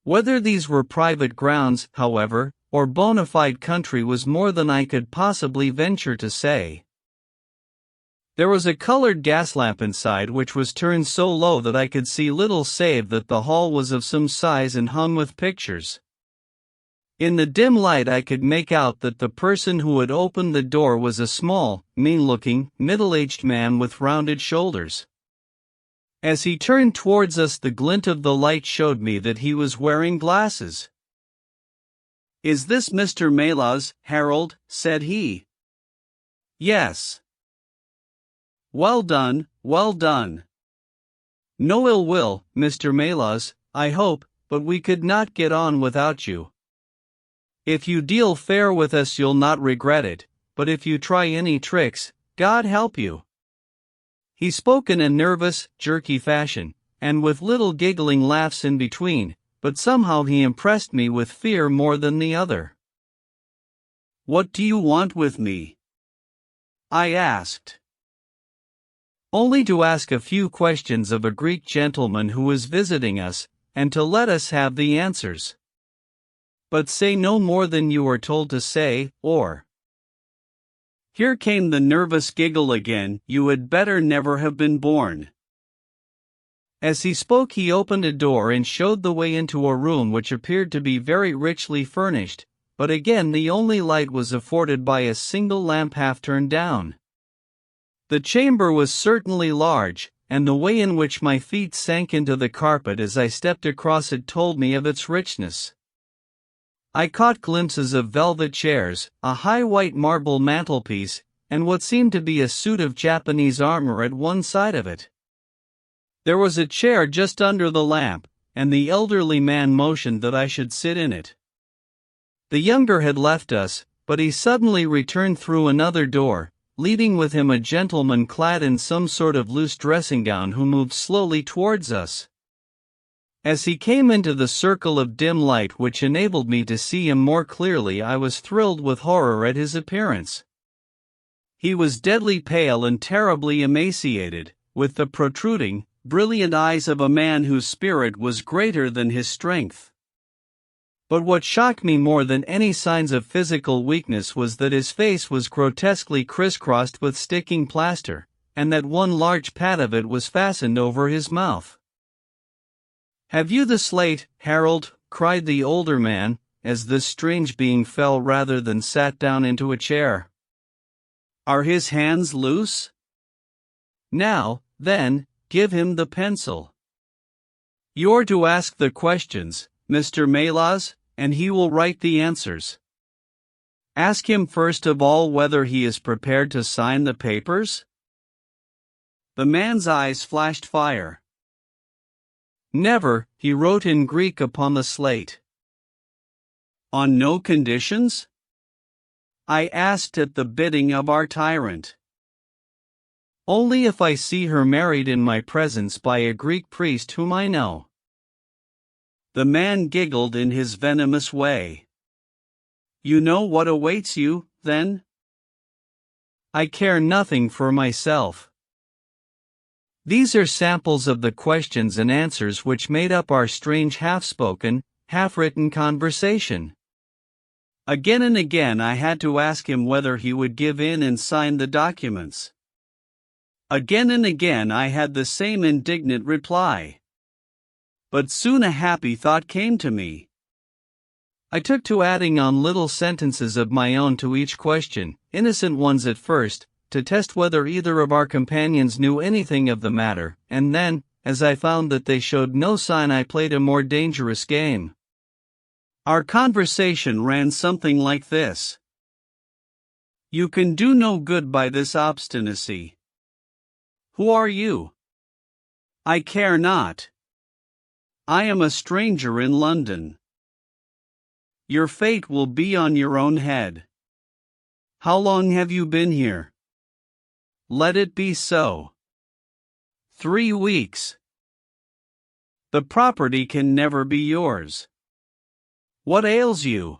Whether these were private grounds, however, or bona fide country was more than I could possibly venture to say. There was a colored gas lamp inside, which was turned so low that I could see little save that the hall was of some size and hung with pictures. In the dim light I could make out that the person who had opened the door was a small, mean-looking, middle-aged man with rounded shoulders. As he turned towards us, the glint of the light showed me that he was wearing glasses. "Is this Mr. Melas, Harold?" said he. "Yes." "Well done, well done. No ill will, Mr. Melas, I hope, but we could not get on without you. If you deal fair with us you'll not regret it, but if you try any tricks, God help you." He spoke in a nervous, jerky fashion, and with little giggling laughs in between, but somehow he impressed me with fear more than the other. "What do you want with me?" I asked. "Only to ask a few questions of a Greek gentleman who is visiting us, and to let us have the answers. But say no more than you are told to say, or—" Here came the nervous giggle again. "You had better never have been born." As he spoke he opened a door and showed the way into a room which appeared to be very richly furnished, but again the only light was afforded by a single lamp half turned down. The chamber was certainly large, and the way in which my feet sank into the carpet as I stepped across it told me of its richness. I caught glimpses of velvet chairs, a high white marble mantelpiece, and what seemed to be a suit of Japanese armor at one side of it. There was a chair just under the lamp, and the elderly man motioned that I should sit in it. The younger had left us, but he suddenly returned through another door, leading with him a gentleman clad in some sort of loose dressing gown who moved slowly towards us. As he came into the circle of dim light which enabled me to see him more clearly, I was thrilled with horror at his appearance. He was deadly pale and terribly emaciated, with the protruding, brilliant eyes of a man whose spirit was greater than his strength. But what shocked me more than any signs of physical weakness was that his face was grotesquely crisscrossed with sticking plaster, and that one large pat of it was fastened over his mouth. "Have you the slate, Harold?" cried the older man, as this strange being fell rather than sat down into a chair. "Are his hands loose? Now, then, give him the pencil. You're to ask the questions, Mr. Melas, and he will write the answers. Ask him first of all whether he is prepared to sign the papers." The man's eyes flashed fire. "Never," he wrote in Greek upon the slate. "On no conditions?" I asked at the bidding of our tyrant. "Only if I see her married in my presence by a Greek priest whom I know." The man giggled in his venomous way. "You know what awaits you, then?" "I care nothing for myself." These are samples of the questions and answers which made up our strange half-spoken, half-written conversation. Again and again I had to ask him whether he would give in and sign the documents. Again and again I had the same indignant reply. But soon a happy thought came to me. I took to adding on little sentences of my own to each question, innocent ones at first, to test whether either of our companions knew anything of the matter, and then, as I found that they showed no sign, I played a more dangerous game. Our conversation ran something like this. "You can do no good by this obstinacy. Who are you?" "I care not. I am a stranger in London." "Your fate will be on your own head. How long have you been here?" "Let it be so." 3 weeks. The property can never be yours. What ails you?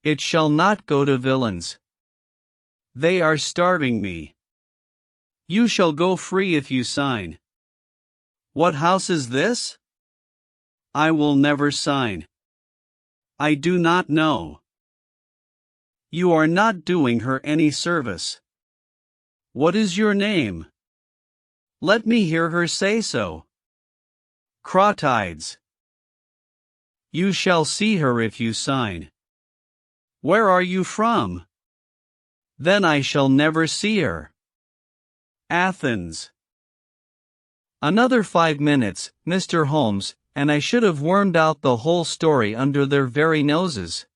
It shall not go to villains. They are starving me. You shall go free if you sign. What house is this? I will never sign. I do not know. You are not doing her any service. What is your name? Let me hear her say so. Crawtides. You shall see her if you sign. Where are you from? Then I shall never see her. Athens. Another 5 minutes, Mr. Holmes, and I should have wormed out the whole story under their very noses.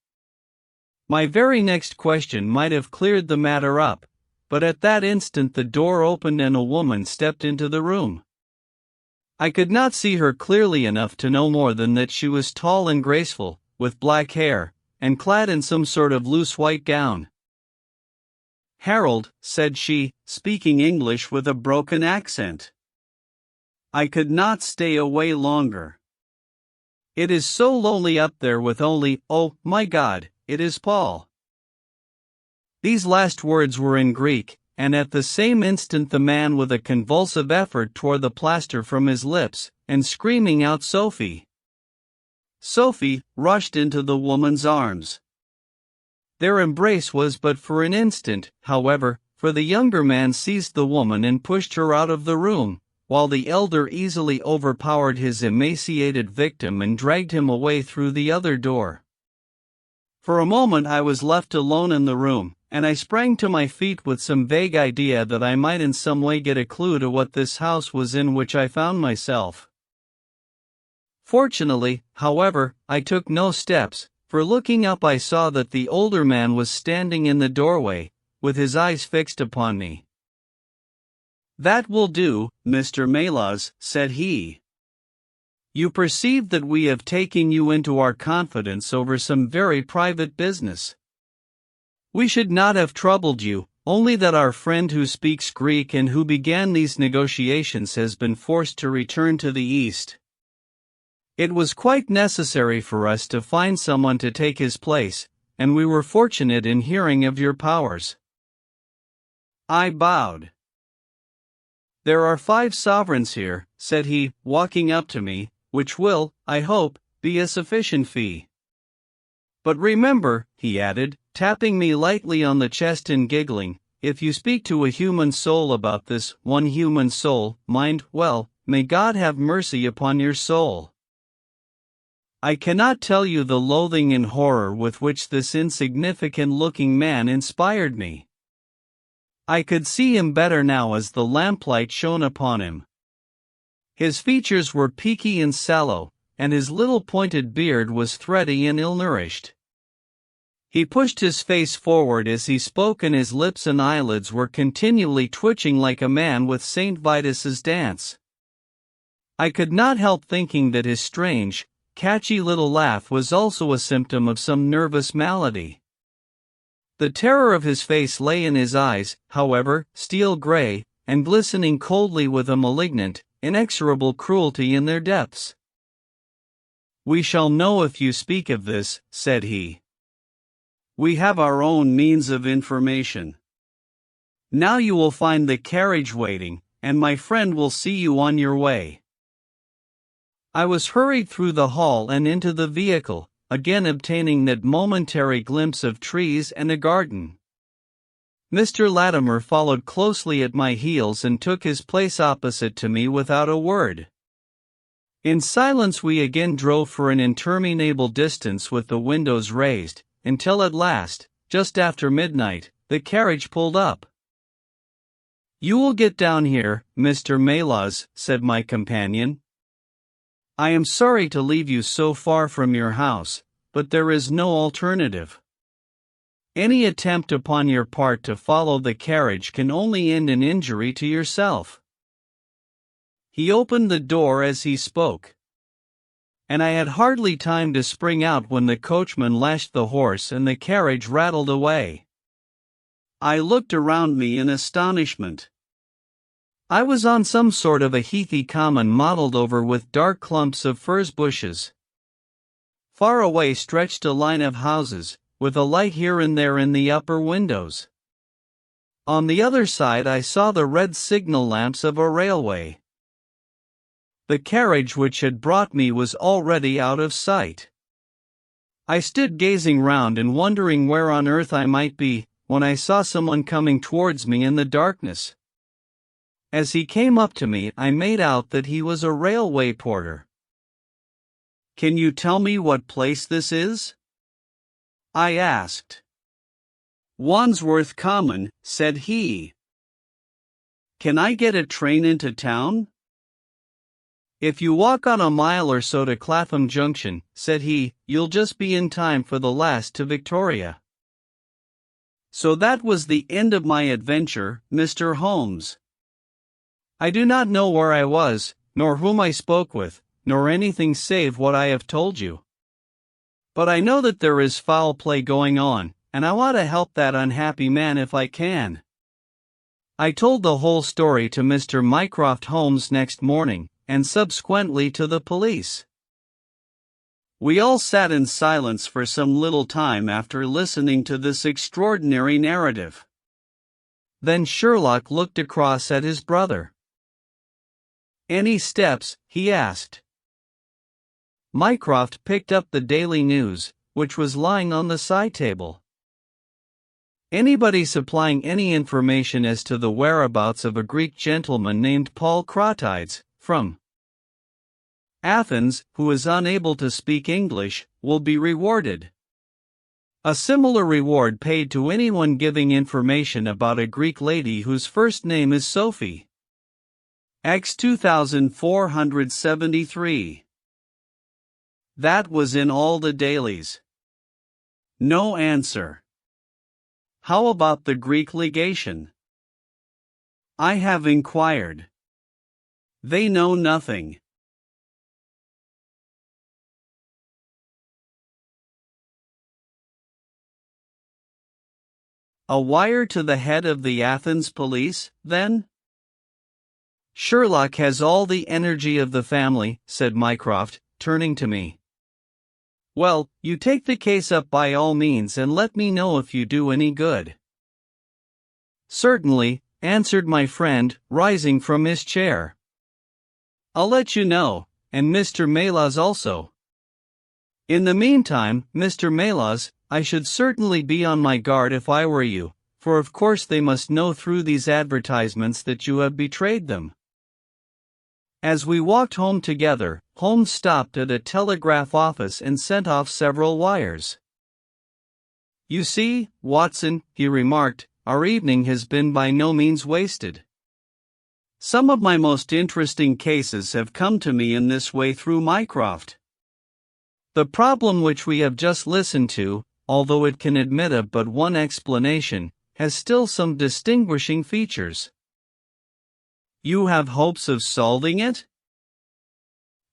My very next question might have cleared the matter up, but at that instant the door opened and a woman stepped into the room. I could not see her clearly enough to know more than that she was tall and graceful, with black hair, and clad in some sort of loose white gown. "Harold," said she, speaking English with a broken accent. "I could not stay away longer. It is so lonely up there with only, oh, my God, it is Paul." These last words were in Greek, and at the same instant the man with a convulsive effort tore the plaster from his lips, and screaming out "Sophie!" Sophie rushed into the woman's arms. Their embrace was but for an instant, however, for the younger man seized the woman and pushed her out of the room, while the elder easily overpowered his emaciated victim and dragged him away through the other door. For a moment I was left alone in the room, and I sprang to my feet with some vague idea that I might in some way get a clue to what this house was in which I found myself. Fortunately, however, I took no steps, for looking up I saw that the older man was standing in the doorway, with his eyes fixed upon me. "That will do, Mr. Melas," said he. "You perceive that we have taken you into our confidence over some very private business. We should not have troubled you, only that our friend who speaks Greek and who began these negotiations has been forced to return to the East. It was quite necessary for us to find someone to take his place, and we were fortunate in hearing of your powers." I bowed. "There are 5 sovereigns here," said he, walking up to me, "which will, I hope, be a sufficient fee. But remember," he added, tapping me lightly on the chest and giggling, "if you speak to a human soul about this, one human soul, mind, well, may God have mercy upon your soul." I cannot tell you the loathing and horror with which this insignificant-looking man inspired me. I could see him better now as the lamplight shone upon him. His features were peaky and sallow, and his little pointed beard was thready and ill-nourished. He pushed his face forward as he spoke, and his lips and eyelids were continually twitching like a man with St. Vitus's dance. I could not help thinking that his strange, catchy little laugh was also a symptom of some nervous malady. The terror of his face lay in his eyes, however, steel gray, and glistening coldly with a malignant, inexorable cruelty in their depths. "We shall know if you speak of this," said he. "We have our own means of information. Now you will find the carriage waiting, and my friend will see you on your way." I was hurried through the hall and into the vehicle, again obtaining that momentary glimpse of trees and a garden. Mr. Latimer followed closely at my heels and took his place opposite to me without a word. In silence we again drove for an interminable distance with the windows raised, until at last, just after midnight, the carriage pulled up. "You will get down here, Mr. Melas," said my companion. "I am sorry to leave you so far from your house, but there is no alternative. Any attempt upon your part to follow the carriage can only end in injury to yourself." He opened the door as he spoke, and I had hardly time to spring out when the coachman lashed the horse and the carriage rattled away. I looked around me in astonishment. I was on some sort of a heathy common mottled over with dark clumps of furze bushes. Far away stretched a line of houses, with a light here and there in the upper windows. On the other side I saw the red signal lamps of a railway. The carriage which had brought me was already out of sight. I stood gazing round and wondering where on earth I might be, when I saw someone coming towards me in the darkness. As he came up to me, I made out that he was a railway porter. "Can you tell me what place this is?" I asked. "Wandsworth Common," said he. "Can I get a train into town?" "If you walk on a mile or so to Clapham Junction," said he, "you'll just be in time for the last to Victoria." So that was the end of my adventure, Mr. Holmes. I do not know where I was, nor whom I spoke with, nor anything save what I have told you. But I know that there is foul play going on, and I want to help that unhappy man if I can. I told the whole story to Mr. Mycroft Holmes next morning, and subsequently to the police. We all sat in silence for some little time after listening to this extraordinary narrative. Then Sherlock looked across at his brother. "Any steps?" he asked. Mycroft picked up the Daily News, which was lying on the side table. "Anybody supplying any information as to the whereabouts of a Greek gentleman named Paul Crotides, from Athens, who is unable to speak English, will be rewarded. A similar reward paid to anyone giving information about a Greek lady whose first name is Sophie. X 2473. That was in all the dailies. No answer. How about the Greek legation? I have inquired. They know nothing. A wire to the head of the Athens police, then? Sherlock has all the energy of the family, said Mycroft, turning to me. Well, you take the case up by all means and let me know if you do any good. Certainly, answered my friend, rising from his chair. I'll let you know, and Mr. Melas also. In the meantime, Mr. Melas, I should certainly be on my guard if I were you, for of course they must know through these advertisements that you have betrayed them. As we walked home together, Holmes stopped at a telegraph office and sent off several wires. You see, Watson, he remarked, our evening has been by no means wasted. Some of my most interesting cases have come to me in this way through Mycroft. The problem which we have just listened to, although it can admit of but one explanation, has still some distinguishing features. You have hopes of solving it?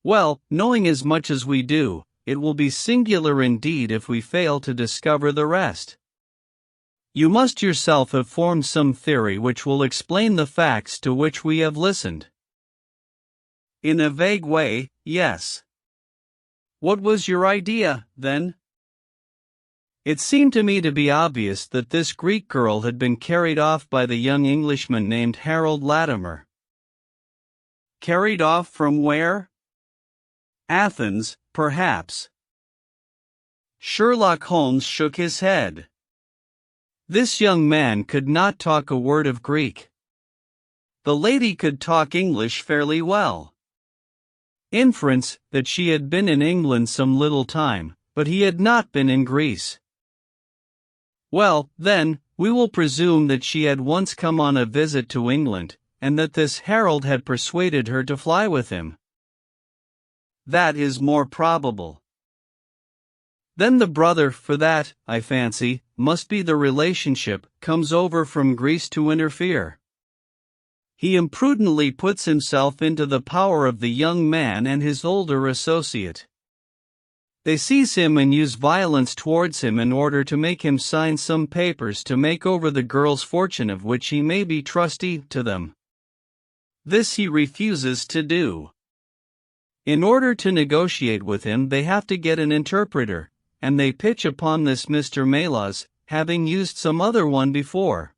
Well, knowing as much as we do, it will be singular indeed if we fail to discover the rest. You must yourself have formed some theory which will explain the facts to which we have listened. In a vague way, yes. What was your idea, then? It seemed to me to be obvious that this Greek girl had been carried off by the young Englishman named Harold Latimer. Carried off from where? Athens, perhaps. Sherlock Holmes shook his head. This young man could not talk a word of Greek. The lady could talk English fairly well. Inference that she had been in England some little time, but he had not been in Greece. Well, then, we will presume that she had once come on a visit to England, and that this Harold had persuaded her to fly with him. That is more probable. Then the brother, for that, I fancy, must be the relationship, comes over from Greece to interfere. He imprudently puts himself into the power of the young man and his older associate. They seize him and use violence towards him in order to make him sign some papers to make over the girl's fortune of which he may be trustee to them. This he refuses to do. In order to negotiate with him, they have to get an interpreter, and they pitch upon this Mr. Melas, having used some other one before.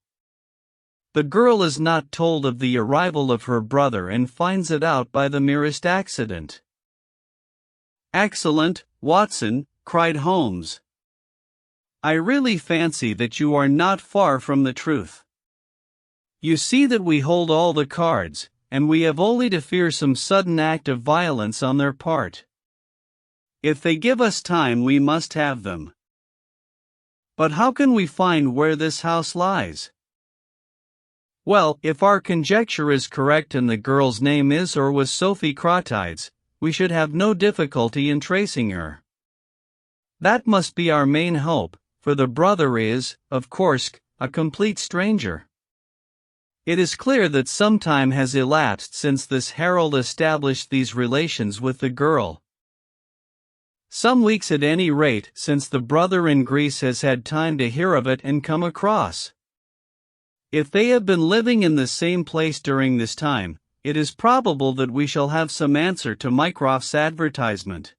The girl is not told of the arrival of her brother and finds it out by the merest accident. "Excellent, Watson," cried Holmes. "I really fancy that you are not far from the truth. You see that we hold all the cards, and we have only to fear some sudden act of violence on their part. If they give us time, we must have them. But how can we find where this house lies?" "Well, if our conjecture is correct and the girl's name is or was Sophie Crottides, we should have no difficulty in tracing her. That must be our main hope, for the brother is, of course, a complete stranger. It is clear that some time has elapsed since this Harold established these relations with the girl. Some weeks at any rate, since the brother in Greece has had time to hear of it and come across. If they have been living in the same place during this time, it is probable that we shall have some answer to Mycroft's advertisement."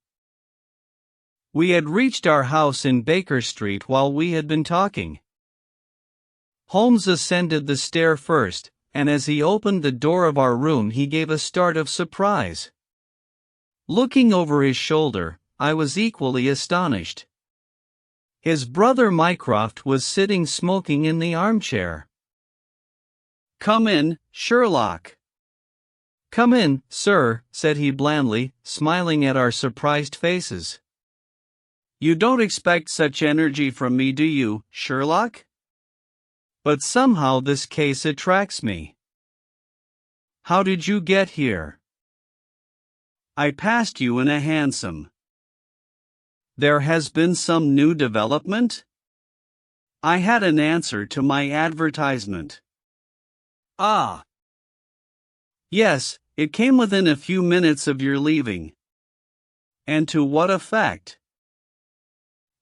We had reached our house in Baker Street while we had been talking. Holmes ascended the stair first, and as he opened the door of our room he gave a start of surprise. Looking over his shoulder, I was equally astonished. His brother Mycroft was sitting smoking in the armchair. "Come in, Sherlock." "Come in, sir," said he blandly, smiling at our surprised faces. "You don't expect such energy from me, do you, Sherlock? But somehow this case attracts me." "How did you get here?" "I passed you in a hansom." "There has been some new development?" "I had an answer to my advertisement." "Ah. Yes, it came within a few minutes of your leaving." "And to what effect?"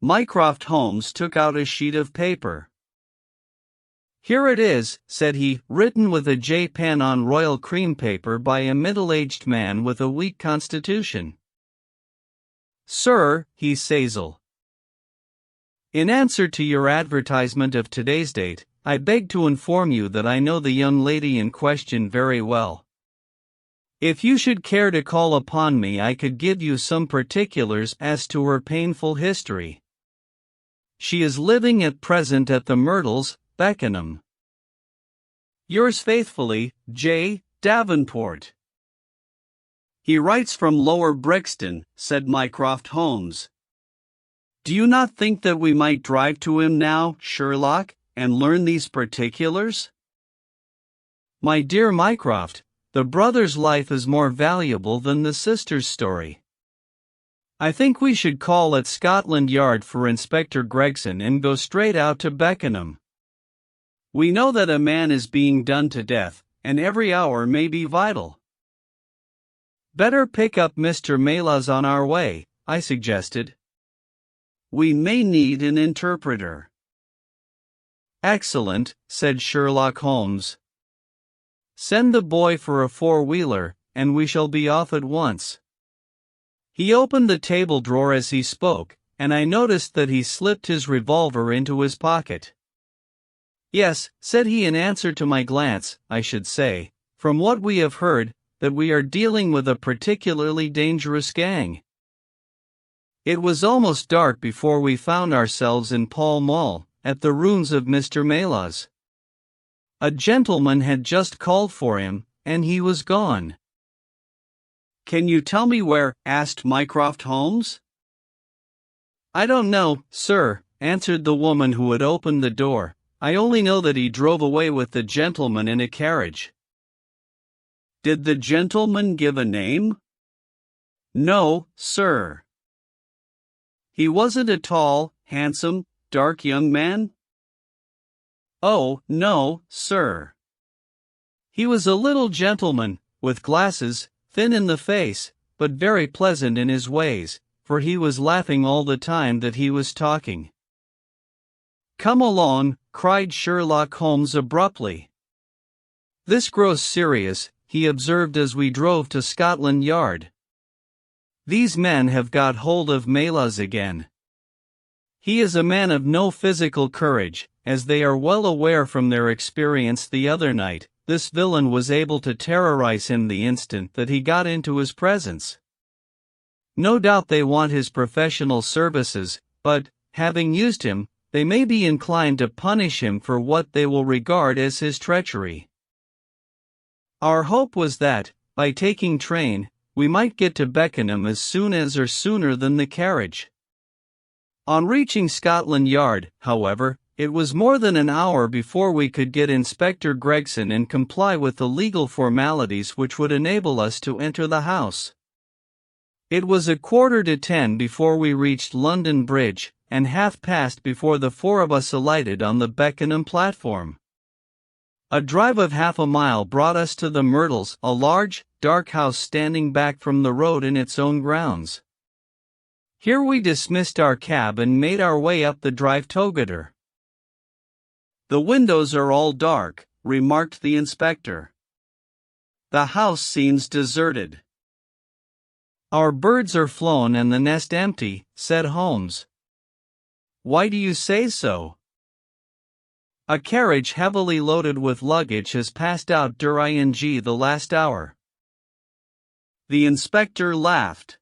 Mycroft Holmes took out a sheet of paper. "Here it is," said he, "written with a J pen on royal cream paper by a middle-aged man with a weak constitution. Sir, he says, in answer to your advertisement of today's date, I beg to inform you that I know the young lady in question very well. If you should care to call upon me, I could give you some particulars as to her painful history. She is living at present at the Myrtles, Beckenham. Yours faithfully, J. Davenport." "He writes from Lower Brixton," said Mycroft Holmes. "Do you not think that we might drive to him now, Sherlock, and learn these particulars?" "My dear Mycroft, the brother's life is more valuable than the sister's story. I think we should call at Scotland Yard for Inspector Gregson and go straight out to Beckenham. We know that a man is being done to death, and every hour may be vital." "Better pick up Mr. Melas on our way," I suggested. "We may need an interpreter." "Excellent," said Sherlock Holmes. "Send the boy for a four-wheeler, and we shall be off at once." He opened the table drawer as he spoke, and I noticed that he slipped his revolver into his pocket. "Yes," said he in answer to my glance, "I should say, from what we have heard, that we are dealing with a particularly dangerous gang." It was almost dark before we found ourselves in Pall Mall, at the rooms of Mr. Melas. A gentleman had just called for him, and he was gone. "Can you tell me where?" asked Mycroft Holmes. "I don't know, sir," answered the woman who had opened the door. "I only know that he drove away with the gentleman in a carriage." "Did the gentleman give a name?" "No, sir." "He wasn't a tall, handsome, dark young man?" "Oh, no, sir. He was a little gentleman, with glasses, thin in the face, but very pleasant in his ways, for he was laughing all the time that he was talking." "Come along," cried Sherlock Holmes abruptly. "This grows serious. he observed as we drove to Scotland Yard. "These men have got hold of Melas again. He is a man of no physical courage, as they are well aware from their experience the other night. This villain was able to terrorize him the instant that he got into his presence. No doubt they want his professional services, but, having used him, they may be inclined to punish him for what they will regard as his treachery. Our hope was that, by taking train, we might get to Beckenham as soon as or sooner than the carriage." On reaching Scotland Yard, however, it was more than an hour before we could get Inspector Gregson and comply with the legal formalities which would enable us to enter the house. It was 9:45 before we reached London Bridge, and past before the four of us alighted on the Beckenham platform. A drive of half a mile brought us to the Myrtles, a large, dark house standing back from the road in its own grounds. Here we dismissed our cab and made our way up the drive together. "The windows are all dark," remarked the inspector. "The house seems deserted." "Our birds are flown and the nest empty," said Holmes. "Why do you say so?" "A carriage heavily loaded with luggage has passed out during the last hour." The inspector laughed.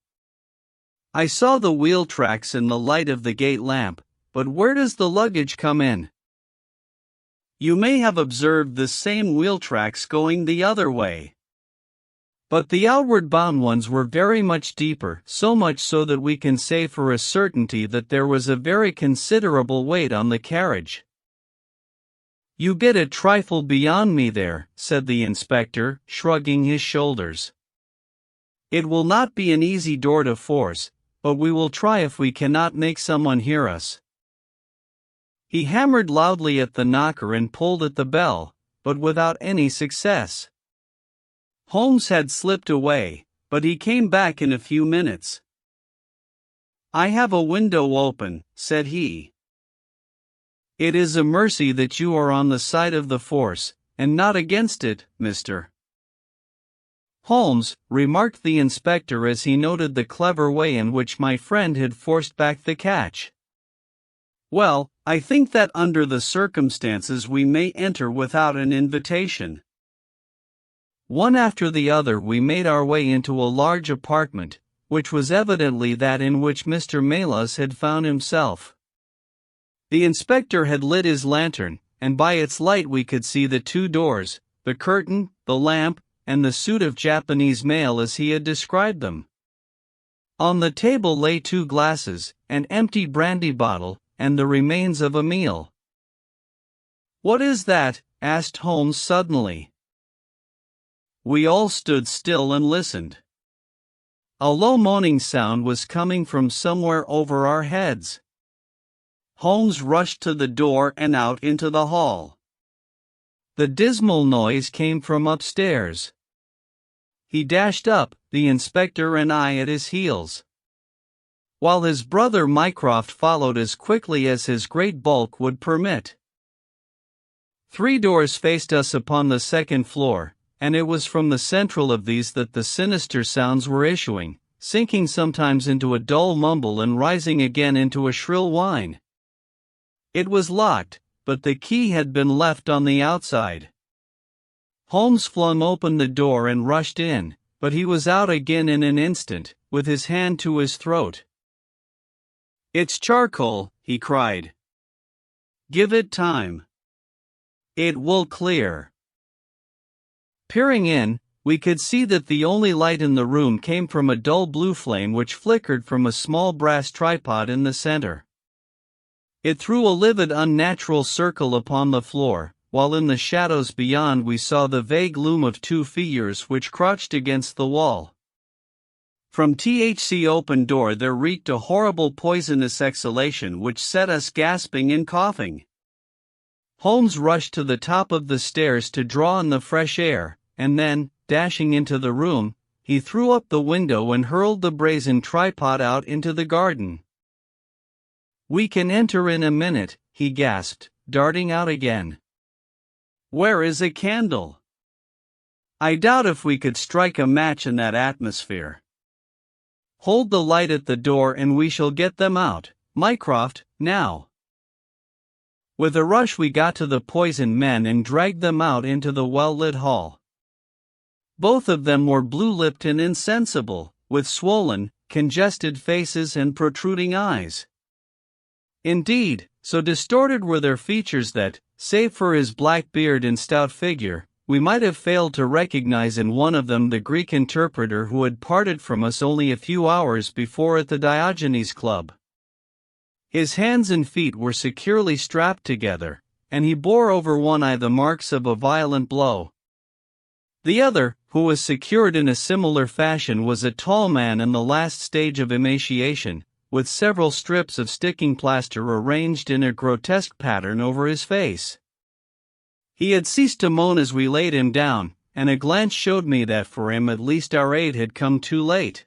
"I saw the wheel tracks in the light of the gate lamp, but where does the luggage come in?" "You may have observed the same wheel tracks going the other way. But the outward bound ones were very much deeper, so much so that we can say for a certainty that there was a very considerable weight on the carriage." "You get a trifle beyond me there," said the inspector, shrugging his shoulders. "It will not be an easy door to force, but we will try if we cannot make someone hear us." He hammered loudly at the knocker and pulled at the bell, but without any success. Holmes had slipped away, but he came back in a few minutes. "I have a window open," said he. "It is a mercy that you are on the side of the force, and not against it, Mr. Holmes," remarked the inspector as he noted the clever way in which my friend had forced back the catch. "Well, I think that under the circumstances we may enter without an invitation." One after the other we made our way into a large apartment, which was evidently that in which Mr. Melas had found himself. The inspector had lit his lantern, and by its light we could see the two doors, the curtain, the lamp, and the suit of Japanese mail as he had described them. On the table lay 2 glasses, an empty brandy bottle, and the remains of a meal. "What is that?" asked Holmes suddenly. We all stood still and listened. A low moaning sound was coming from somewhere over our heads. Holmes rushed to the door and out into the hall. The dismal noise came from upstairs. He dashed up, the inspector and I at his heels, while his brother Mycroft followed as quickly as his great bulk would permit. 3 doors faced us upon the second floor, and it was from the central of these that the sinister sounds were issuing, sinking sometimes into a dull mumble and rising again into a shrill whine. It was locked, but the key had been left on the outside. Holmes flung open the door and rushed in, but he was out again in an instant, with his hand to his throat. "It's charcoal," he cried. "Give it time. It will clear." Peering in, we could see that the only light in the room came from a dull blue flame which flickered from a small brass tripod in the center. It threw a livid unnatural circle upon the floor, while in the shadows beyond we saw the vague loom of 2 figures which crouched against the wall. From the open door there reeked a horrible poisonous exhalation which set us gasping and coughing. Holmes rushed to the top of the stairs to draw in the fresh air, and then, dashing into the room, he threw up the window and hurled the brazen tripod out into the garden. "We can enter in a minute," he gasped, darting out again. "Where is a candle?" I doubt if we could strike a match in that atmosphere. Hold the light at the door and we shall get them out, Mycroft, now." With a rush we got to the poisoned men and dragged them out into the well-lit hall. Both of them were blue-lipped and insensible, with swollen, congested faces and protruding eyes. Indeed, so distorted were their features that, save for his black beard and stout figure, we might have failed to recognize in one of them the Greek interpreter who had parted from us only a few hours before at the Diogenes Club. His hands and feet were securely strapped together, and he bore over one eye the marks of a violent blow. The other, who was secured in a similar fashion, was a tall man in the last stage of emaciation, with several strips of sticking plaster arranged in a grotesque pattern over his face. He had ceased to moan as we laid him down, and a glance showed me that for him at least our aid had come too late.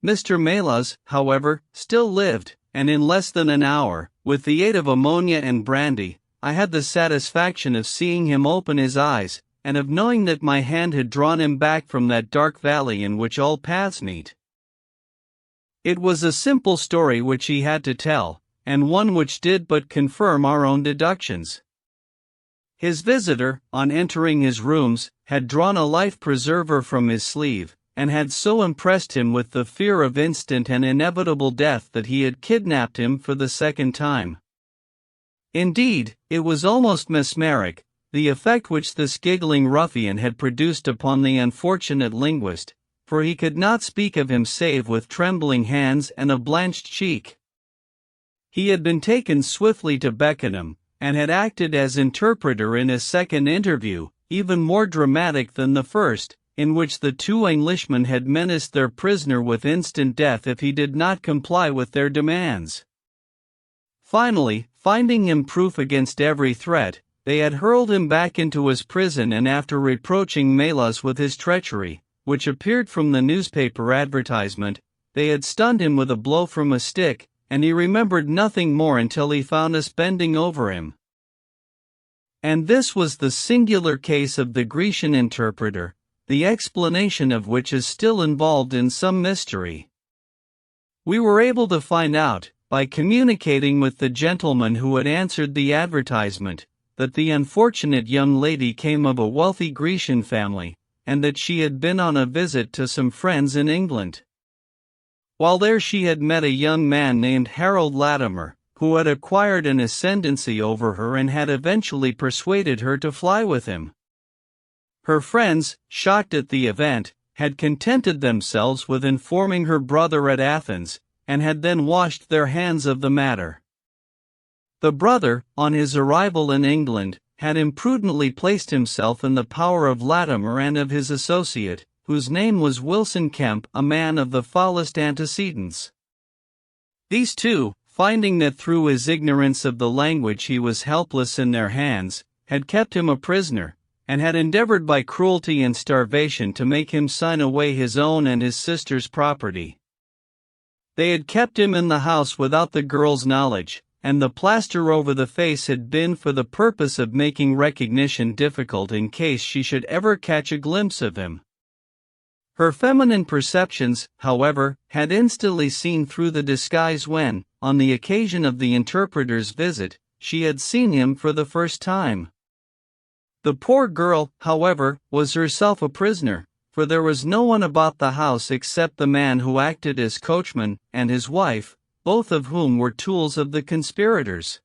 Mr. Melas, however, still lived, and in less than an hour, with the aid of ammonia and brandy, I had the satisfaction of seeing him open his eyes, and of knowing that my hand had drawn him back from that dark valley in which all paths meet. It was a simple story which he had to tell, and one which did but confirm our own deductions. His visitor, on entering his rooms, had drawn a life-preserver from his sleeve, and had so impressed him with the fear of instant and inevitable death that he had kidnapped him for the second time. Indeed, it was almost mesmeric, the effect which this giggling ruffian had produced upon the unfortunate linguist, for he could not speak of him save with trembling hands and a blanched cheek. He had been taken swiftly to Beckenham, and had acted as interpreter in a second interview, even more dramatic than the first, in which the two Englishmen had menaced their prisoner with instant death if he did not comply with their demands. Finally, finding him proof against every threat, they had hurled him back into his prison, and after reproaching Melas with his treachery, which appeared from the newspaper advertisement, they had stunned him with a blow from a stick, and he remembered nothing more until he found us bending over him. And this was the singular case of the Grecian interpreter, the explanation of which is still involved in some mystery. We were able to find out, by communicating with the gentleman who had answered the advertisement, that the unfortunate young lady came of a wealthy Grecian family, and that she had been on a visit to some friends in England. While there she had met a young man named Harold Latimer, who had acquired an ascendancy over her and had eventually persuaded her to fly with him. Her friends, shocked at the event, had contented themselves with informing her brother at Athens, and had then washed their hands of the matter. The brother, on his arrival in England, had imprudently placed himself in the power of Latimer and of his associate, whose name was Wilson Kemp, a man of the foulest antecedents. These two, finding that through his ignorance of the language he was helpless in their hands, had kept him a prisoner, and had endeavored by cruelty and starvation to make him sign away his own and his sister's property. They had kept him in the house without the girl's knowledge, and the plaster over the face had been for the purpose of making recognition difficult in case she should ever catch a glimpse of him. Her feminine perceptions, however, had instantly seen through the disguise when, on the occasion of the interpreter's visit, she had seen him for the first time. The poor girl, however, was herself a prisoner, for there was no one about the house except the man who acted as coachman, and his wife, both of whom were tools of the conspirators.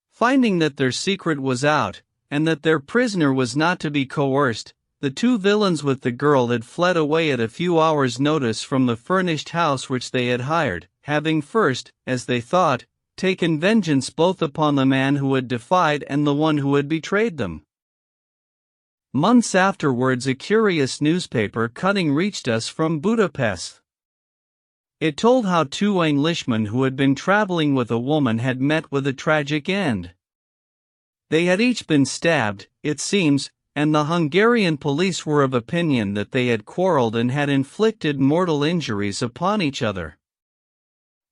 Finding that their secret was out, and that their prisoner was not to be coerced, the two villains with the girl had fled away at a few hours' notice from the furnished house which they had hired, having first, as they thought, taken vengeance both upon the man who had defied and the one who had betrayed them. Months afterwards a curious newspaper cutting reached us from Budapest. It told how two Englishmen who had been traveling with a woman had met with a tragic end. They had each been stabbed, it seems, and the Hungarian police were of opinion that they had quarreled and had inflicted mortal injuries upon each other.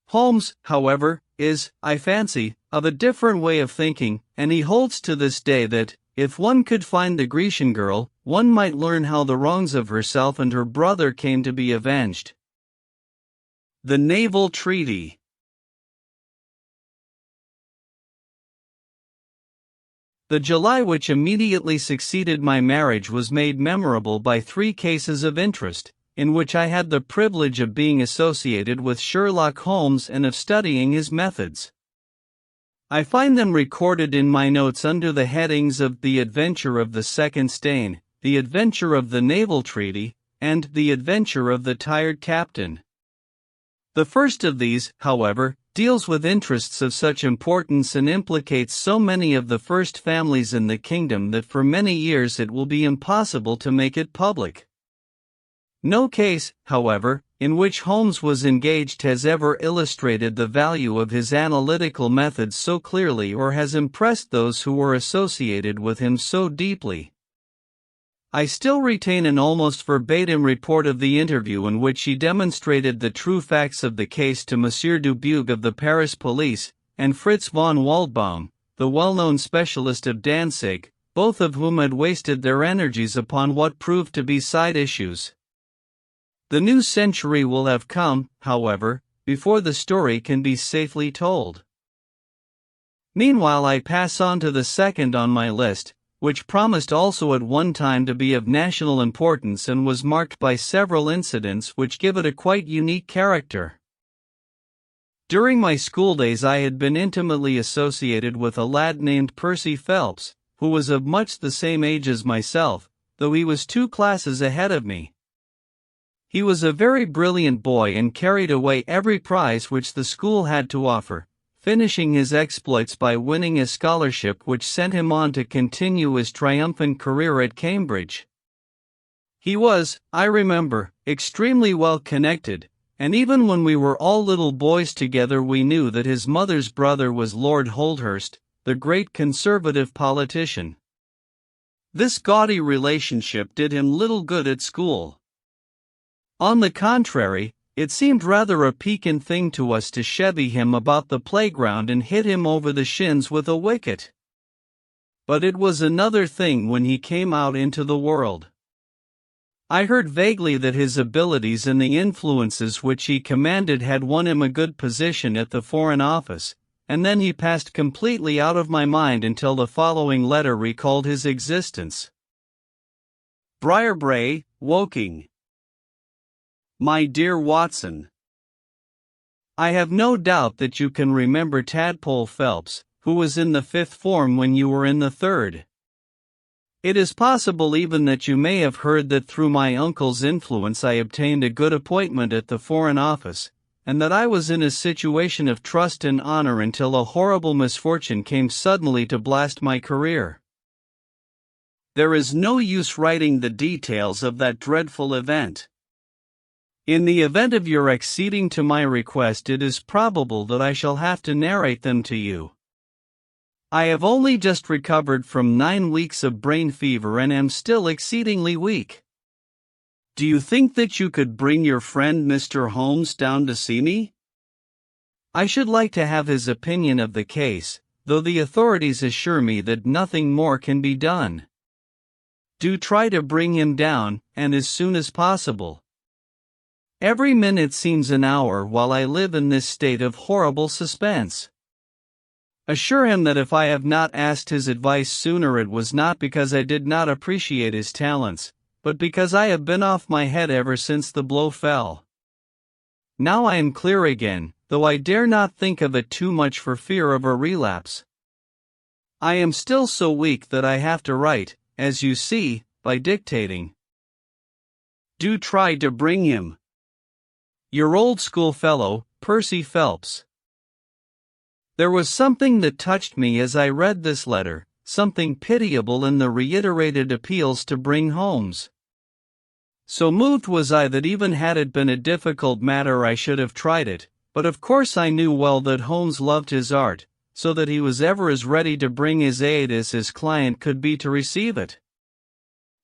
Holmes, however, is, I fancy, of a different way of thinking, and he holds to this day that, If one could find the Grecian girl, one might learn how the wrongs of herself and her brother came to be avenged. The Naval Treaty. The July which immediately succeeded my marriage was made memorable by 3 cases of interest, in which I had the privilege of being associated with Sherlock Holmes and of studying his methods. I find them recorded in my notes under the headings of The Adventure of the Second Stain, The Adventure of the Naval Treaty, and The Adventure of the Tired Captain. The first of these, however, deals with interests of such importance and implicates so many of the first families in the kingdom that for many years it will be impossible to make it public. No case, however, in which Holmes was engaged has ever illustrated the value of his analytical methods so clearly or has impressed those who were associated with him so deeply. I still retain an almost verbatim report of the interview in which he demonstrated the true facts of the case to Monsieur Dubuque of the Paris police, and Fritz von Waldbaum, the well-known specialist of Danzig, both of whom had wasted their energies upon what proved to be side issues. The new century will have come, however, before the story can be safely told. Meanwhile I pass on to the second on my list, which promised also at one time to be of national importance and was marked by several incidents which give it a quite unique character. During my school days I had been intimately associated with a lad named Percy Phelps, who was of much the same age as myself, though he was 2 classes ahead of me. He was a very brilliant boy and carried away every prize which the school had to offer, finishing his exploits by winning a scholarship which sent him on to continue his triumphant career at Cambridge. He was, I remember, extremely well connected, and even when we were all little boys together we knew that his mother's brother was Lord Holdhurst, the great Conservative politician. This gaudy relationship did him little good at school. On the contrary, it seemed rather a piquant thing to us to chevy him about the playground and hit him over the shins with a wicket. But it was another thing when he came out into the world. I heard vaguely that his abilities and the influences which he commanded had won him a good position at the Foreign Office, and then he passed completely out of my mind until the following letter recalled his existence. Briarbrae, Woking. My dear Watson, I have no doubt that you can remember Tadpole Phelps, who was in the 5th form when you were in the 3rd. It is possible even that you may have heard that through my uncle's influence I obtained a good appointment at the Foreign Office, and that I was in a situation of trust and honor until a horrible misfortune came suddenly to blast my career. There is no use writing the details of that dreadful event. In the event of your acceding to my request, it is probable that I shall have to narrate them to you. I have only just recovered from 9 weeks of brain fever and am still exceedingly weak. Do you think that you could bring your friend Mr. Holmes down to see me? I should like to have his opinion of the case, though the authorities assure me that nothing more can be done. Do try to bring him down, and as soon as possible. Every minute seems an hour while I live in this state of horrible suspense. Assure him that if I have not asked his advice sooner it was not because I did not appreciate his talents, but because I have been off my head ever since the blow fell. Now I am clear again, though I dare not think of it too much for fear of a relapse. I am still so weak that I have to write, as you see, by dictating. Do try to bring him. Your old schoolfellow, Percy Phelps. There was something that touched me as I read this letter, something pitiable in the reiterated appeals to bring Holmes. So moved was I that even had it been a difficult matter I should have tried it, but of course I knew well that Holmes loved his art, so that he was ever as ready to bring his aid as his client could be to receive it.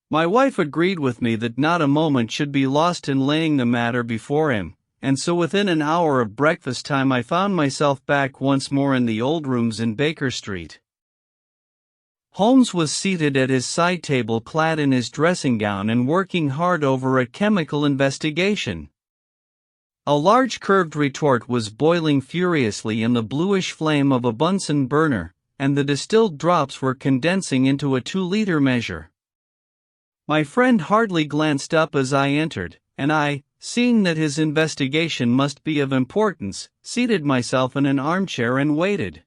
My wife agreed with me that not a moment should be lost in laying the matter before him, and so within an hour of breakfast time I found myself back once more in the old rooms in Baker Street. Holmes was seated at his side table clad in his dressing gown and working hard over a chemical investigation. A large curved retort was boiling furiously in the bluish flame of a Bunsen burner, and the distilled drops were condensing into a 2-liter measure. My friend hardly glanced up as I entered, and I, seeing that his investigation must be of importance, seated myself in an armchair and waited.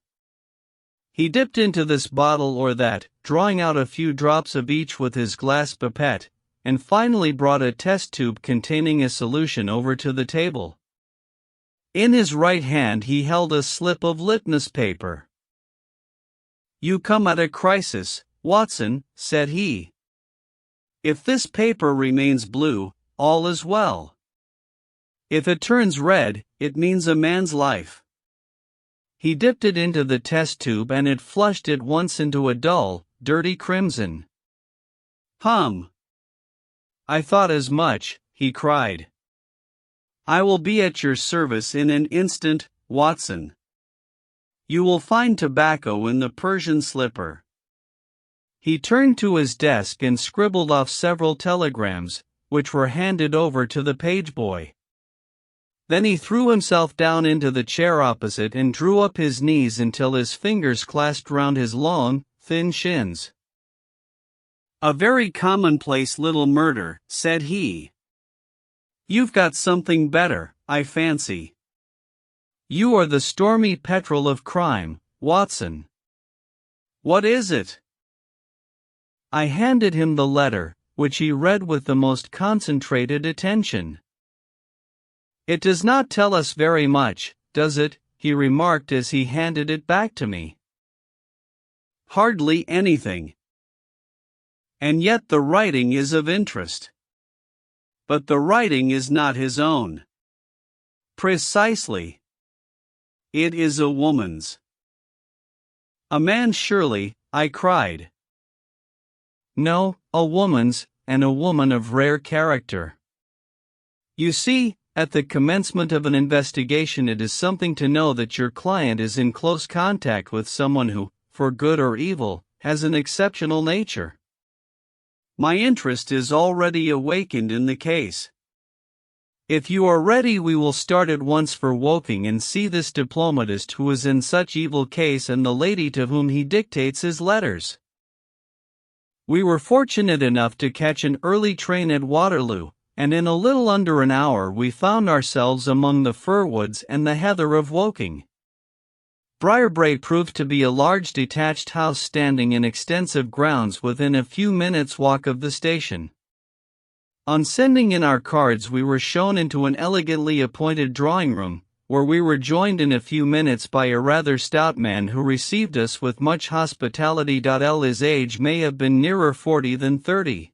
He dipped into this bottle or that, drawing out a few drops of each with his glass pipette, and finally brought a test tube containing a solution over to the table. In his right hand he held a slip of litmus paper. "You come at a crisis, Watson," said he. "If this paper remains blue, all is well. If it turns red, it means a man's life." He dipped it into the test tube and it flushed at once into a dull, dirty crimson. "I thought as much," he cried. "I will be at your service in an instant, Watson. You will find tobacco in the Persian slipper." He turned to his desk and scribbled off several telegrams, which were handed over to the page boy. Then he threw himself down into the chair opposite and drew up his knees until his fingers clasped round his long, thin shins. "A very commonplace little murder," said he. "You've got something better, I fancy. You are the stormy petrel of crime, Watson. What is it?" I handed him the letter, which he read with the most concentrated attention. "It does not tell us very much, does it?" he remarked as he handed it back to me. "Hardly anything. And yet the writing is of interest. But the writing is not his own." "Precisely. It is a woman's." "A man's surely," I cried. "No, a woman's, and a woman of rare character. You see, at the commencement of an investigation it is something to know that your client is in close contact with someone who, for good or evil, has an exceptional nature. My interest is already awakened in the case. If you are ready we will start at once for Woking and see this diplomatist who is in such evil case and the lady to whom he dictates his letters." We were fortunate enough to catch an early train at Waterloo, and in a little under an hour we found ourselves among the fir woods and the heather of Woking. Briarbrae proved to be a large detached house standing in extensive grounds within a few minutes' walk of the station. On sending in our cards we were shown into an elegantly appointed drawing room, where we were joined in a few minutes by a rather stout man who received us with much hospitality. His age may have been nearer 40 than 30.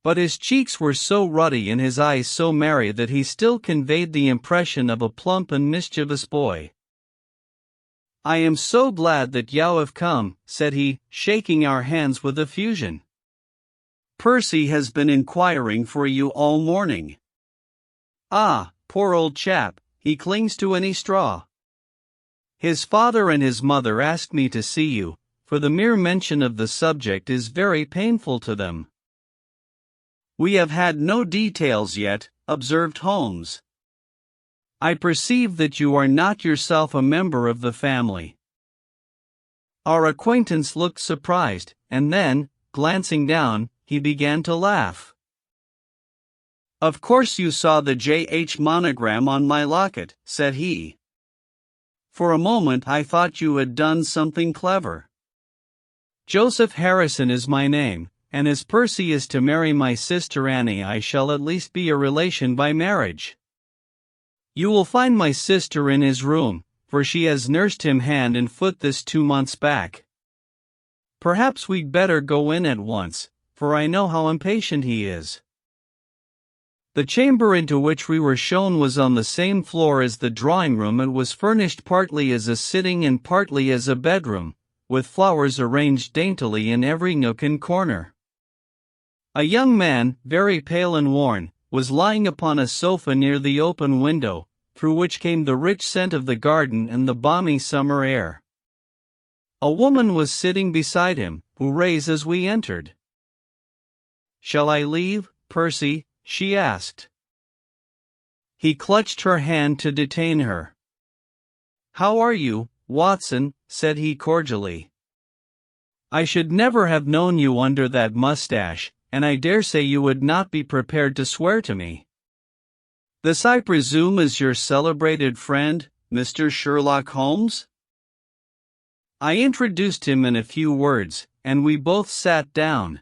But his cheeks were so ruddy and his eyes so merry that he still conveyed the impression of a plump and mischievous boy. "I am so glad that you have come," said he, shaking our hands with effusion. "Percy has been inquiring for you all morning. Ah, poor old chap, he clings to any straw. His father and his mother asked me to see you, for the mere mention of the subject is very painful to them." "We have had no details yet," observed Holmes. "I perceive that you are not yourself a member of the family." Our acquaintance looked surprised, and then, glancing down, he began to laugh. "Of course you saw the J.H. monogram on my locket," said he. "For a moment I thought you had done something clever. Joseph Harrison is my name, and as Percy is to marry my sister Annie I shall at least be a relation by marriage. You will find my sister in his room, for she has nursed him hand and foot this 2 months back. Perhaps we'd better go in at once, for I know how impatient he is." The chamber into which we were shown was on the same floor as the drawing room and was furnished partly as a sitting and partly as a bedroom, with flowers arranged daintily in every nook and corner. A young man, very pale and worn, was lying upon a sofa near the open window, through which came the rich scent of the garden and the balmy summer air. A woman was sitting beside him, who raised as we entered. "Shall I leave, Percy?" she asked. He clutched her hand to detain her. "How are you, Watson?" said he cordially. "I should never have known you under that mustache, and I dare say you would not be prepared to swear to me. This, I presume, is your celebrated friend, Mr. Sherlock Holmes?" I introduced him in a few words, and we both sat down.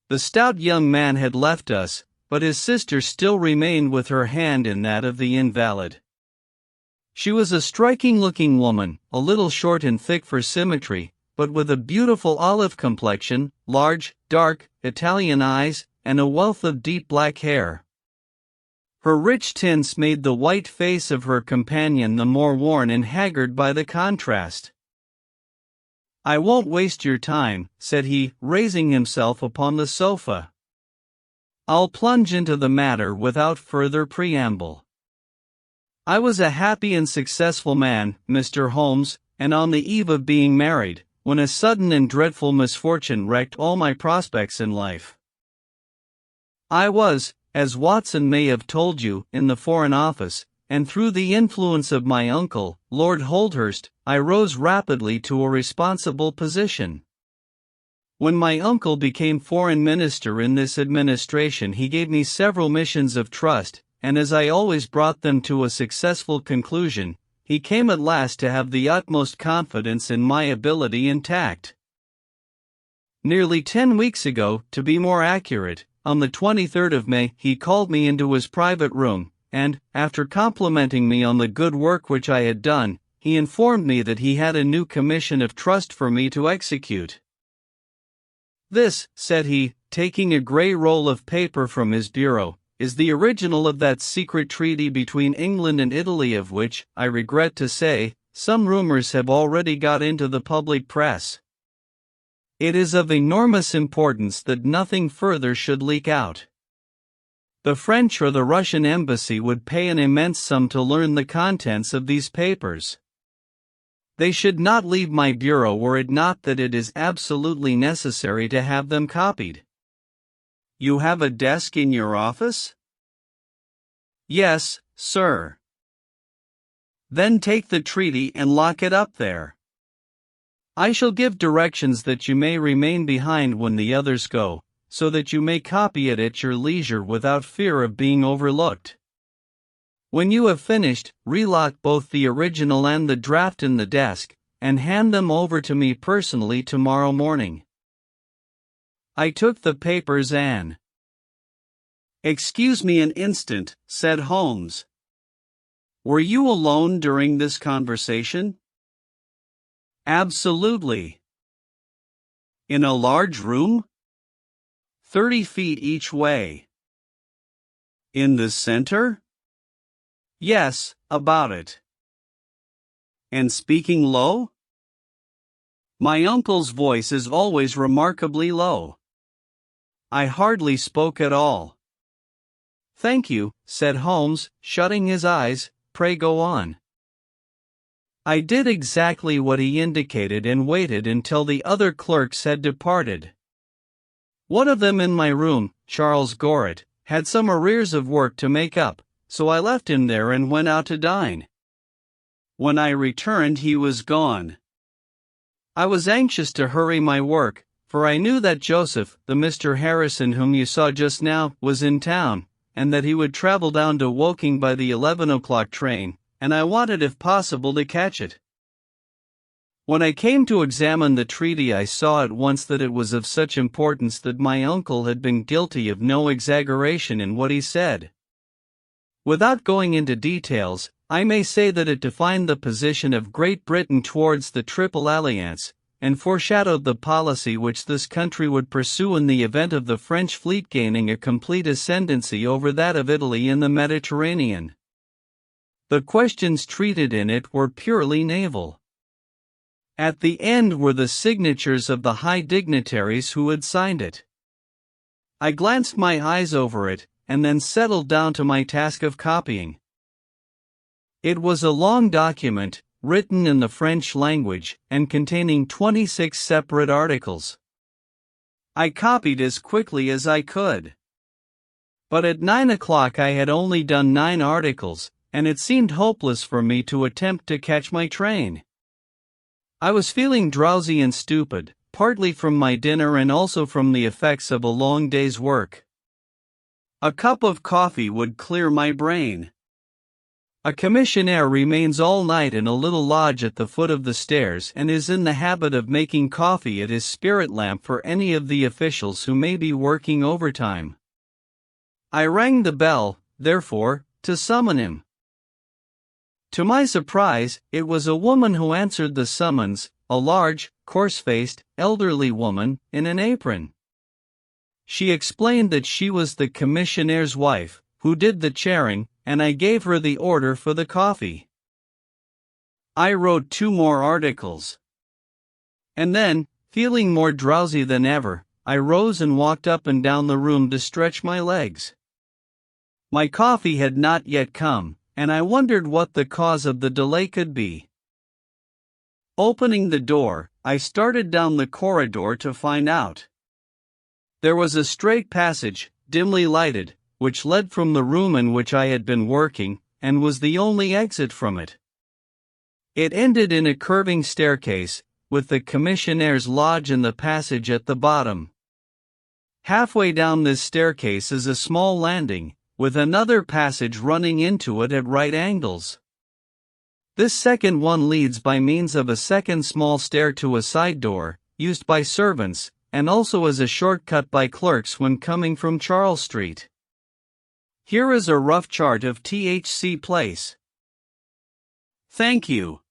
The stout young man had left us, but his sister still remained with her hand in that of the invalid. She was a striking-looking woman, a little short and thick for symmetry, but with a beautiful olive complexion, large, dark, Italian eyes, and a wealth of deep black hair. Her rich tints made the white face of her companion the more worn and haggard by the contrast. "I won't waste your time," said he, raising himself upon the sofa. "I'll plunge into the matter without further preamble. I was a happy and successful man, Mr. Holmes, and on the eve of being married, when a sudden and dreadful misfortune wrecked all my prospects in life. I was, as Watson may have told you, in the Foreign Office, and through the influence of my uncle, Lord Holdhurst, I rose rapidly to a responsible position. When my uncle became Foreign Minister in this administration, he gave me several missions of trust, and as I always brought them to a successful conclusion, he came at last to have the utmost confidence in my ability and tact. Nearly 10 weeks ago, to be more accurate, on the 23rd of May, he called me into his private room, and, after complimenting me on the good work which I had done, he informed me that he had a new commission of trust for me to execute. "This," said he, taking a grey roll of paper from his bureau, "is the original of that secret treaty between England and Italy of which, I regret to say, some rumors have already got into the public press. It is of enormous importance that nothing further should leak out. The French or the Russian embassy would pay an immense sum to learn the contents of these papers. They should not leave my bureau were it not that it is absolutely necessary to have them copied." "You have a desk in your office?" "Yes, sir." "Then take the treaty and lock it up there. I shall give directions that you may remain behind when the others go, so that you may copy it at your leisure without fear of being overlooked. When you have finished, relock both the original and the draft in the desk, and hand them over to me personally tomorrow morning." I took the papers and— "Excuse me an instant," said Holmes. "Were you alone during this conversation?" "Absolutely." "In a large room?" 30 feet each way." "In the center?" "Yes, about it." "And speaking low?" "My uncle's voice is always remarkably low." "I hardly spoke at all." "Thank you," said Holmes, shutting his eyes. "Pray go on." I did exactly what he indicated and waited until the other clerks had departed. One of them in my room, Charles Gorret, had some arrears of work to make up, so I left him there and went out to dine. When I returned, he was gone. I was anxious to hurry my work, for I knew that Joseph, the Mr. Harrison whom you saw just now, was in town, and that he would travel down to Woking by the 11 o'clock train, and I wanted if possible to catch it. When I came to examine the treaty, I saw at once that it was of such importance that my uncle had been guilty of no exaggeration in what he said. Without going into details, I may say that it defined the position of Great Britain towards the Triple Alliance, and foreshadowed the policy which this country would pursue in the event of the French fleet gaining a complete ascendancy over that of Italy in the Mediterranean. The questions treated in it were purely naval. At the end were the signatures of the high dignitaries who had signed it. I glanced my eyes over it, and then settled down to my task of copying. It was a long document, written in the French language, and containing 26 separate articles. I copied as quickly as I could. But at 9 o'clock I had only done 9 articles, and it seemed hopeless for me to attempt to catch my train. I was feeling drowsy and stupid, partly from my dinner and also from the effects of a long day's work. A cup of coffee would clear my brain. A commissionaire remains all night in a little lodge at the foot of the stairs and is in the habit of making coffee at his spirit lamp for any of the officials who may be working overtime. I rang the bell, therefore, to summon him. To my surprise, it was a woman who answered the summons, a large, coarse-faced, elderly woman, in an apron. She explained that she was the commissionnaire's wife, who did the chairing, and I gave her the order for the coffee. I wrote 2 more articles. And then, feeling more drowsy than ever, I rose and walked up and down the room to stretch my legs. My coffee had not yet come, and I wondered what the cause of the delay could be. Opening the door, I started down the corridor to find out. There was a straight passage, dimly lighted, which led from the room in which I had been working, and was the only exit from it. It ended in a curving staircase, with the commissionnaire's lodge in the passage at the bottom. Halfway down this staircase is a small landing, with another passage running into it at right angles. This second one leads by means of a second small stair to a side door, used by servants, and also as a shortcut by clerks when coming from Charles Street. Here is a rough chart of THC Place. Thank you.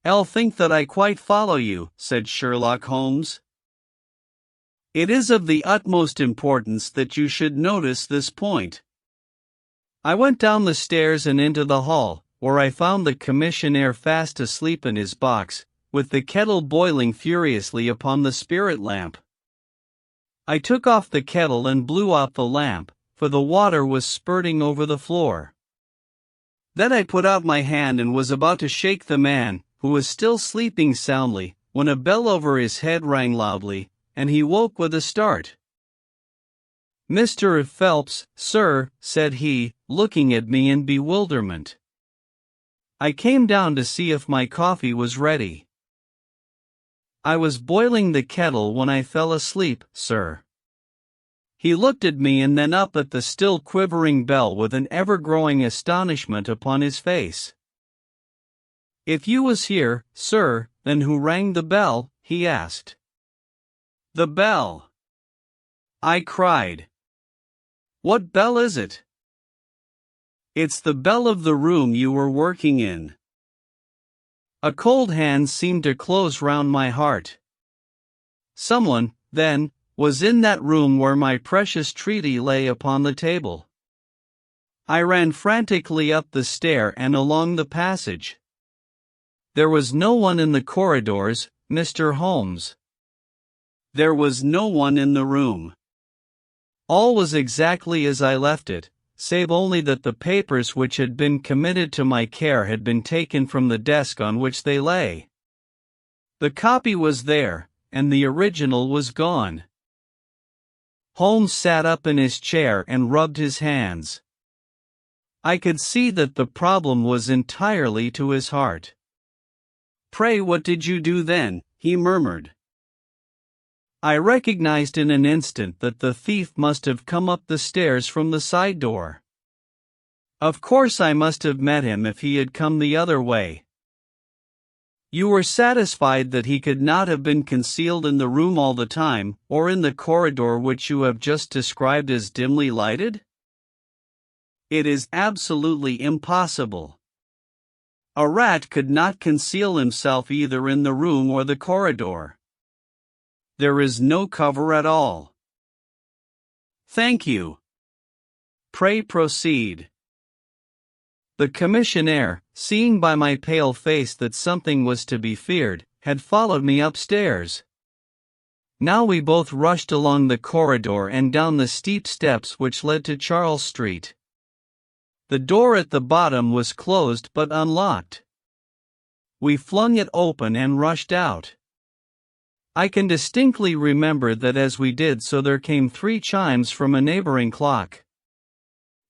I'll think that I quite follow you, said Sherlock Holmes. It is of the utmost importance that you should notice this point. I went down the stairs and into the hall, where I found the commissionaire fast asleep in his box, with the kettle boiling furiously upon the spirit lamp. I took off the kettle and blew out the lamp, for the water was spurting over the floor. Then I put out my hand and was about to shake the man, who was still sleeping soundly, when a bell over his head rang loudly, and he woke with a start. "Mr. Phelps, sir," said he, looking at me in bewilderment. I came down to see if my coffee was ready. "I was boiling the kettle when I fell asleep, sir." He looked at me and then up at the still quivering bell with an ever-growing astonishment upon his face. "If you was here, sir, then who rang the bell?" he asked. "The bell," I cried. "What bell is it?" "It's the bell of the room you were working in." A cold hand seemed to close round my heart. Someone, then, was in that room where my precious treaty lay upon the table. I ran frantically up the stair and along the passage. There was no one in the corridors, Mr. Holmes. There was no one in the room. All was exactly as I left it, save only that the papers which had been committed to my care had been taken from the desk on which they lay. The copy was there, and the original was gone. Holmes sat up in his chair and rubbed his hands. I could see that the problem was entirely to his heart. "Pray, what did you do then?" he murmured. I recognized in an instant that the thief must have come up the stairs from the side door. Of course I must have met him if he had come the other way. "You were satisfied that he could not have been concealed in the room all the time, or in the corridor which you have just described as dimly lighted?" "It is absolutely impossible. A rat could not conceal himself either in the room or the corridor. There is no cover at all." "Thank you. Pray proceed." The commissionaire, seeing by my pale face that something was to be feared, had followed me upstairs. Now we both rushed along the corridor and down the steep steps which led to Charles Street. The door at the bottom was closed but unlocked. We flung it open and rushed out. I can distinctly remember that as we did so there came 3 chimes from a neighboring clock.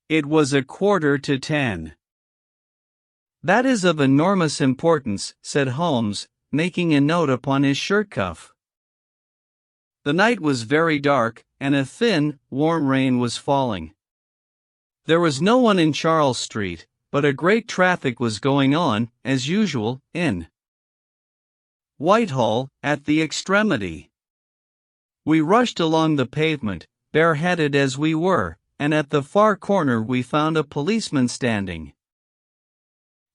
It was 9:15. "That is of enormous importance," said Holmes, making a note upon his shirt cuff. The night was very dark, and a thin, warm rain was falling. There was no one in Charles Street, but a great traffic was going on, as usual, in Whitehall, at the extremity. We rushed along the pavement, bareheaded as we were, and at the far corner we found a policeman standing.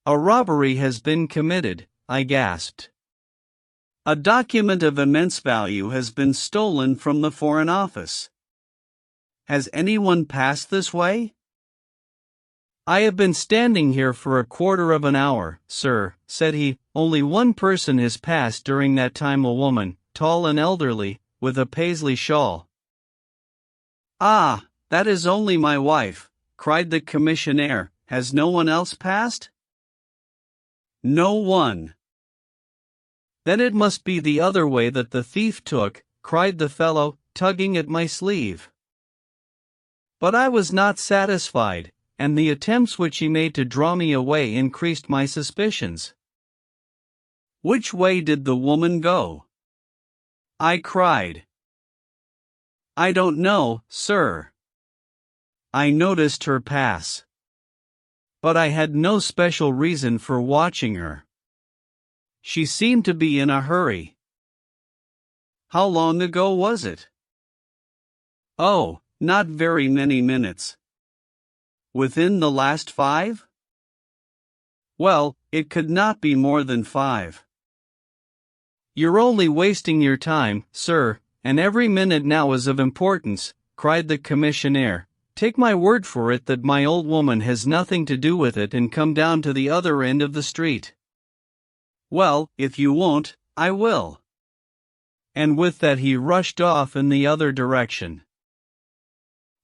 "A robbery has been committed," I gasped. "A document of immense value has been stolen from the Foreign Office. Has anyone passed this way?" "I have been standing here for a quarter of an hour, sir," said he. "Only one person has passed during that time, a woman, tall and elderly, with a paisley shawl." "Ah, that is only my wife," cried the commissionaire. "Has no one else passed?" "No one." "Then it must be the other way that the thief took," cried the fellow, tugging at my sleeve. But I was not satisfied, and the attempts which he made to draw me away increased my suspicions. "Which way did the woman go?" I cried. "I don't know, sir. I noticed her pass. But I had no special reason for watching her. She seemed to be in a hurry." "How long ago was it?" "Oh, not very many minutes." "Within the last 5? "Well, it could not be more than 5. "You're only wasting your time, sir, and every minute now is of importance," cried the commissionaire. "Take my word for it that my old woman has nothing to do with it, and come down to the other end of the street." "Well, if you won't, I will." And with that he rushed off in the other direction.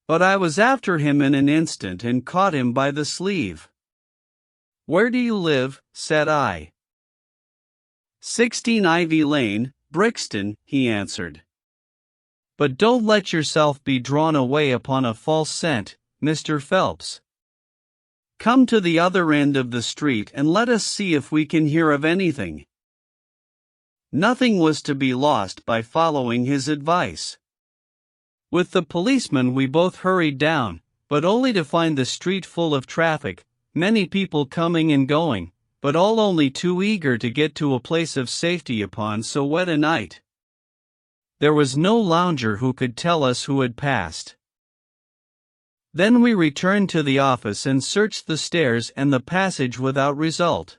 But I was after him in an instant and caught him by the sleeve. "Where do you live?" said I. 16 Ivy Lane, Brixton," he answered. "But don't let yourself be drawn away upon a false scent, Mr. Phelps. Come to the other end of the street and let us see if we can hear of anything." Nothing was to be lost by following his advice. With the policeman we both hurried down, but only to find the street full of traffic, many people coming and going, but all only too eager to get to a place of safety upon so wet a night. There was no lounger who could tell us who had passed. Then we returned to the office and searched the stairs and the passage without result.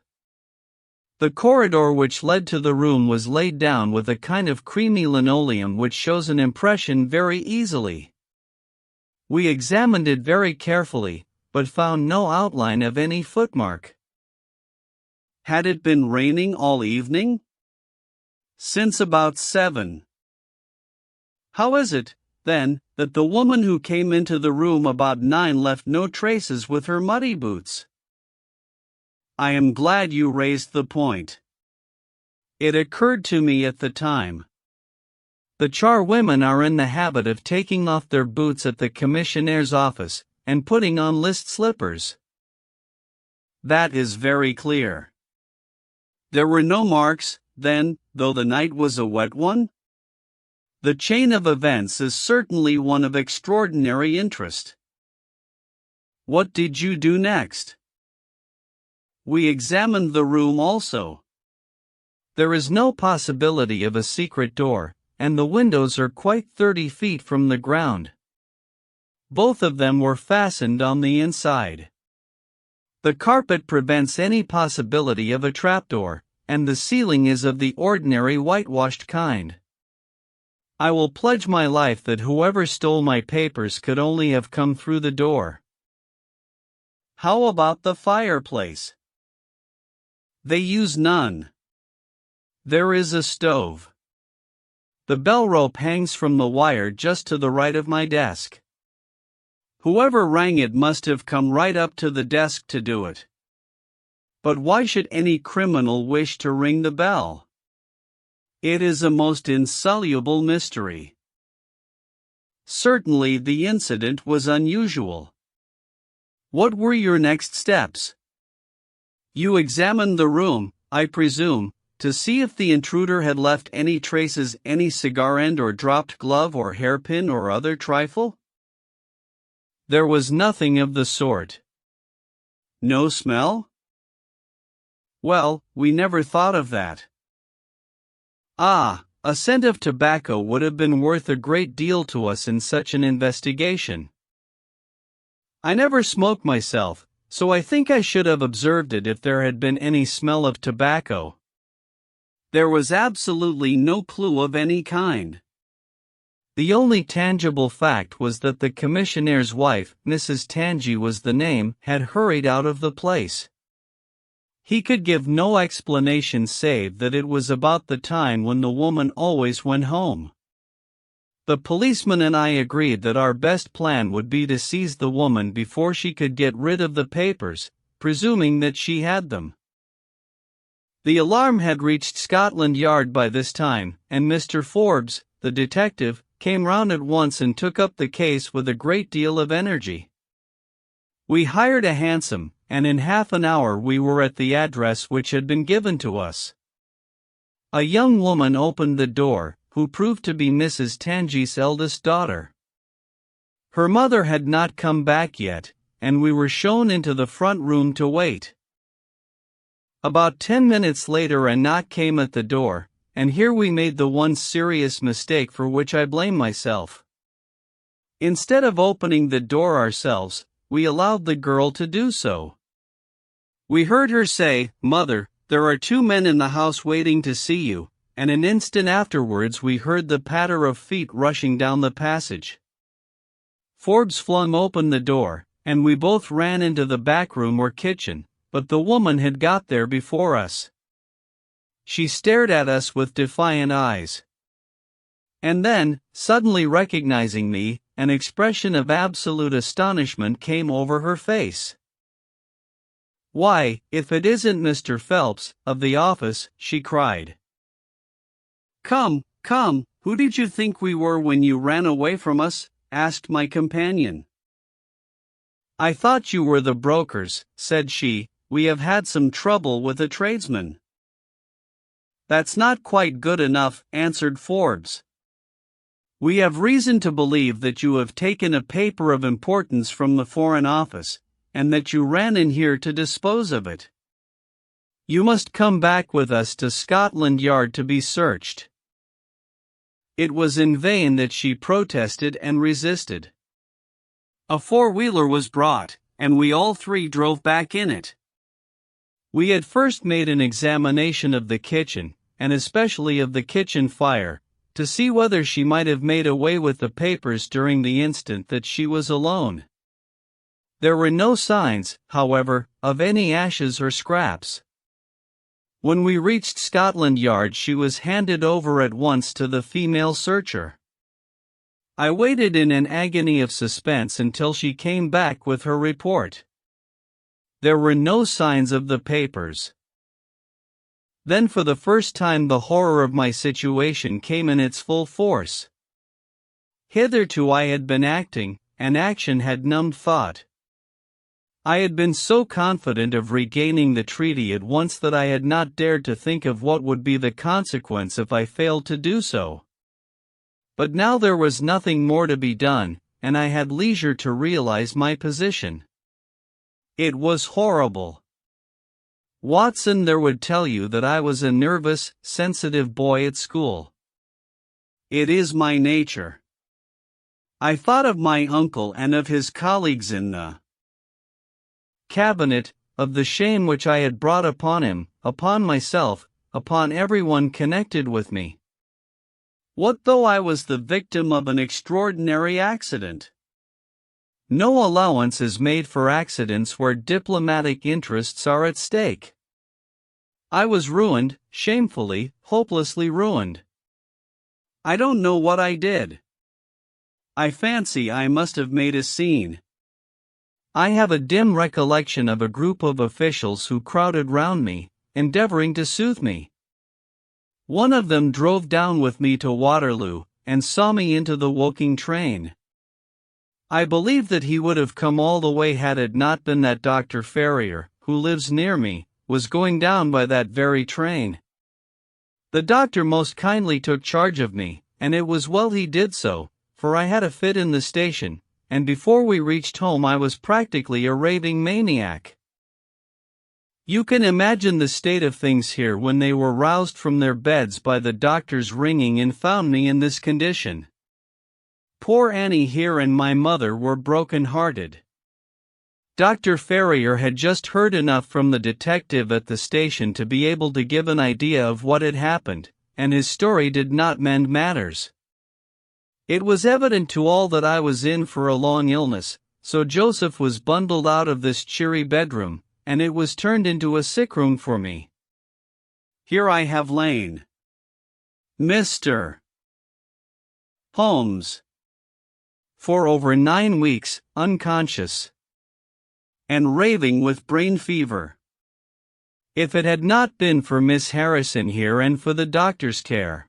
The corridor which led to the room was laid down with a kind of creamy linoleum which shows an impression very easily. We examined it very carefully, but found no outline of any footmark. Had it been raining all evening? Since about 7. How is it, then, that the woman who came into the room about 9 left no traces with her muddy boots? I am glad you raised the point. It occurred to me at the time. The charwomen are in the habit of taking off their boots at the commissionnaire's office, and putting on list slippers. That is very clear. There were no marks, then, though the night was a wet one? The chain of events is certainly one of extraordinary interest. What did you do next? We examined the room also. There is no possibility of a secret door, and the windows are quite 30 feet from the ground. Both of them were fastened on the inside. The carpet prevents any possibility of a trapdoor, and the ceiling is of the ordinary whitewashed kind. I will pledge my life that whoever stole my papers could only have come through the door. How about the fireplace? They use none. There is a stove. The bell rope hangs from the wire just to the right of my desk. Whoever rang it must have come right up to the desk to do it. But why should any criminal wish to ring the bell? It is a most insoluble mystery. Certainly the incident was unusual. What were your next steps? You examined the room, I presume, to see if the intruder had left any traces, any cigar end or dropped glove or hairpin or other trifle? There was nothing of the sort. No smell? Well, we never thought of that. Ah, a scent of tobacco would have been worth a great deal to us in such an investigation. I never smoke myself, so I think I should have observed it if there had been any smell of tobacco. There was absolutely no clue of any kind. The only tangible fact was that the commissionnaire's wife, Mrs. Tangi was the name, had hurried out of the place. He could give no explanation save that it was about the time when the woman always went home. The policeman and I agreed that our best plan would be to seize the woman before she could get rid of the papers, presuming that she had them. The alarm had reached Scotland Yard by this time, and Mr. Forbes, the detective, came round at once and took up the case with a great deal of energy. We hired a hansom, and in half an hour we were at the address which had been given to us. A young woman opened the door, who proved to be Mrs. Tangi's eldest daughter. Her mother had not come back yet, and we were shown into the front room to wait. About 10 minutes later a knock came at the door, and here we made the one serious mistake for which I blame myself. Instead of opening the door ourselves, we allowed the girl to do so. We heard her say, "Mother, there are 2 men in the house waiting to see you," and an instant afterwards we heard the patter of feet rushing down the passage. Forbes flung open the door, and we both ran into the back room or kitchen, but the woman had got there before us. She stared at us with defiant eyes. And then, suddenly recognizing me, an expression of absolute astonishment came over her face. "Why, if it isn't Mr. Phelps, of the office," she cried. Come, who did you think we were when you ran away from us?" asked my companion. "I thought you were the brokers," said she. "We have had some trouble with a tradesman." "That's not quite good enough," answered Forbes. "We have reason to believe that you have taken a paper of importance from the Foreign Office, and that you ran in here to dispose of it. You must come back with us to Scotland Yard to be searched." It was in vain that she protested and resisted. A four-wheeler was brought, and we all three drove back in it. We had first made an examination of the kitchen, and especially of the kitchen fire, to see whether she might have made away with the papers during the instant that she was alone. There were no signs, however, of any ashes or scraps. When we reached Scotland Yard she was handed over at once to the female searcher. I waited in an agony of suspense until she came back with her report. There were no signs of the papers. Then for the first time the horror of my situation came in its full force. Hitherto I had been acting, and action had numbed thought. I had been so confident of regaining the treaty at once that I had not dared to think of what would be the consequence if I failed to do so. But now there was nothing more to be done, and I had leisure to realize my position. It was horrible. Watson there would tell you that I was a nervous, sensitive boy at school. It is my nature. I thought of my uncle and of his colleagues in the cabinet, of the shame which I had brought upon him, upon myself, upon everyone connected with me. What though I was the victim of an extraordinary accident? No allowance is made for accidents where diplomatic interests are at stake. I was ruined, shamefully, hopelessly ruined. I don't know what I did. I fancy I must have made a scene. I have a dim recollection of a group of officials who crowded round me, endeavoring to soothe me. One of them drove down with me to Waterloo, and saw me into the Woking train. I believe that he would have come all the way had it not been that Dr. Ferrier, who lives near me, was going down by that very train. The doctor most kindly took charge of me, and it was well he did so, for I had a fit in the station, and before we reached home I was practically a raving maniac. You can imagine the state of things here when they were roused from their beds by the doctor's ringing and found me in this condition. Poor Annie here and my mother were broken-hearted. Dr. Ferrier had just heard enough from the detective at the station to be able to give an idea of what had happened, and his story did not mend matters. It was evident to all that I was in for a long illness, so Joseph was bundled out of this cheery bedroom, and it was turned into a sick room for me. Here I have lain, Mr. Holmes, for over 9 weeks, unconscious and raving with brain fever. If it had not been for Miss Harrison here and for the doctor's care,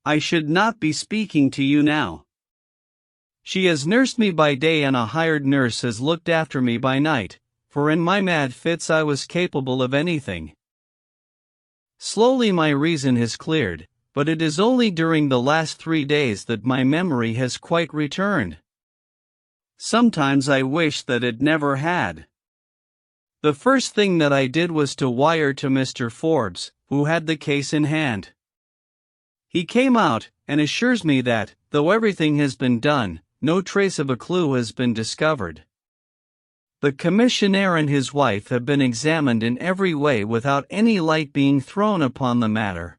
I should not be speaking to you now. She has nursed me by day and a hired nurse has looked after me by night, for in my mad fits I was capable of anything. Slowly my reason has cleared, but it is only during the last 3 days that my memory has quite returned. Sometimes I wish that it never had. The first thing that I did was to wire to Mr. Forbes, who had the case in hand. He came out, and assures me that, though everything has been done, no trace of a clue has been discovered. The commissionaire and his wife have been examined in every way without any light being thrown upon the matter.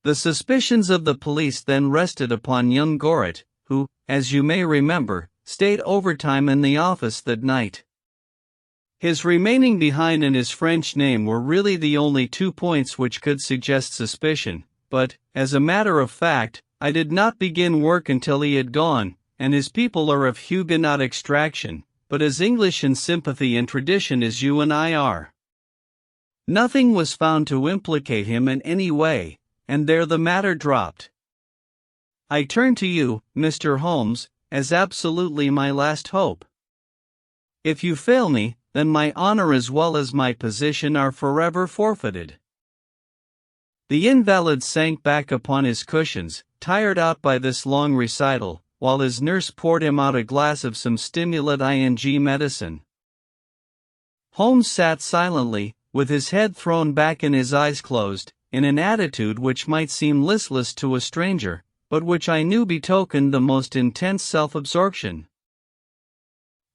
The suspicions of the police then rested upon young Gorret, who, as you may remember, stayed overtime in the office that night. His remaining behind and his French name were really the only 2 points which could suggest suspicion, but, as a matter of fact, I did not begin work until he had gone, and his people are of Huguenot extraction, but as English in sympathy and tradition as you and I are. Nothing was found to implicate him in any way, and there the matter dropped. I turn to you, Mr. Holmes, as absolutely my last hope. If you fail me, then my honor as well as my position are forever forfeited. The invalid sank back upon his cushions, tired out by this long recital, while his nurse poured him out a glass of some stimulant medicine. Holmes sat silently, with his head thrown back and his eyes closed, in an attitude which might seem listless to a stranger, but which I knew betokened the most intense self-absorption.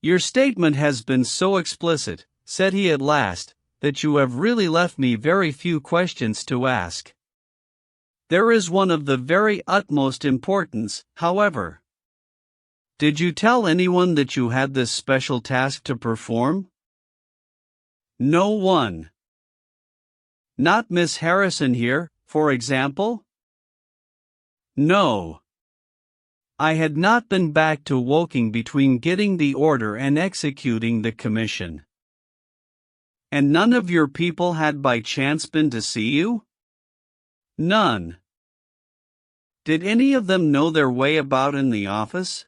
Your statement has been so explicit, said he at last, that you have really left me very few questions to ask. There is one of the very utmost importance, however. Did you tell anyone that you had this special task to perform? No one. Not Miss Harrison here, for example? No. I had not been back to Woking between getting the order and executing the commission. And none of your people had by chance been to see you? None. Did any of them know their way about in the office?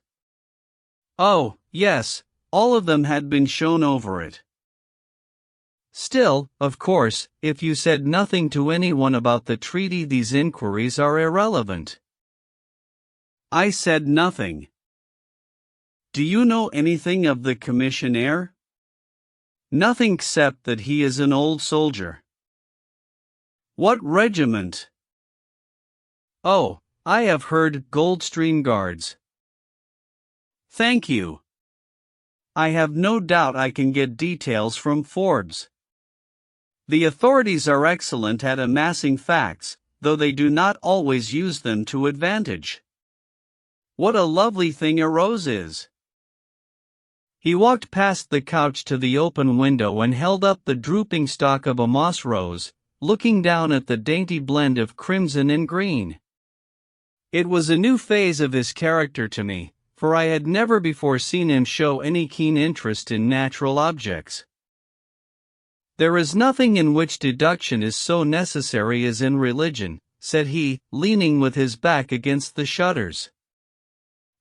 Oh, yes, all of them had been shown over it. Still, of course, if you said nothing to anyone about the treaty, these inquiries are irrelevant. I said nothing. Do you know anything of the commissionaire? Nothing except that he is an old soldier. What regiment? Oh, I have heard Goldstream Guards. Thank you. I have no doubt I can get details from Forbes. The authorities are excellent at amassing facts, though they do not always use them to advantage. What a lovely thing a rose is. He walked past the couch to the open window and held up the drooping stalk of a moss rose, looking down at the dainty blend of crimson and green. It was a new phase of his character to me, for I had never before seen him show any keen interest in natural objects. "There is nothing in which deduction is so necessary as in religion," said he, leaning with his back against the shutters.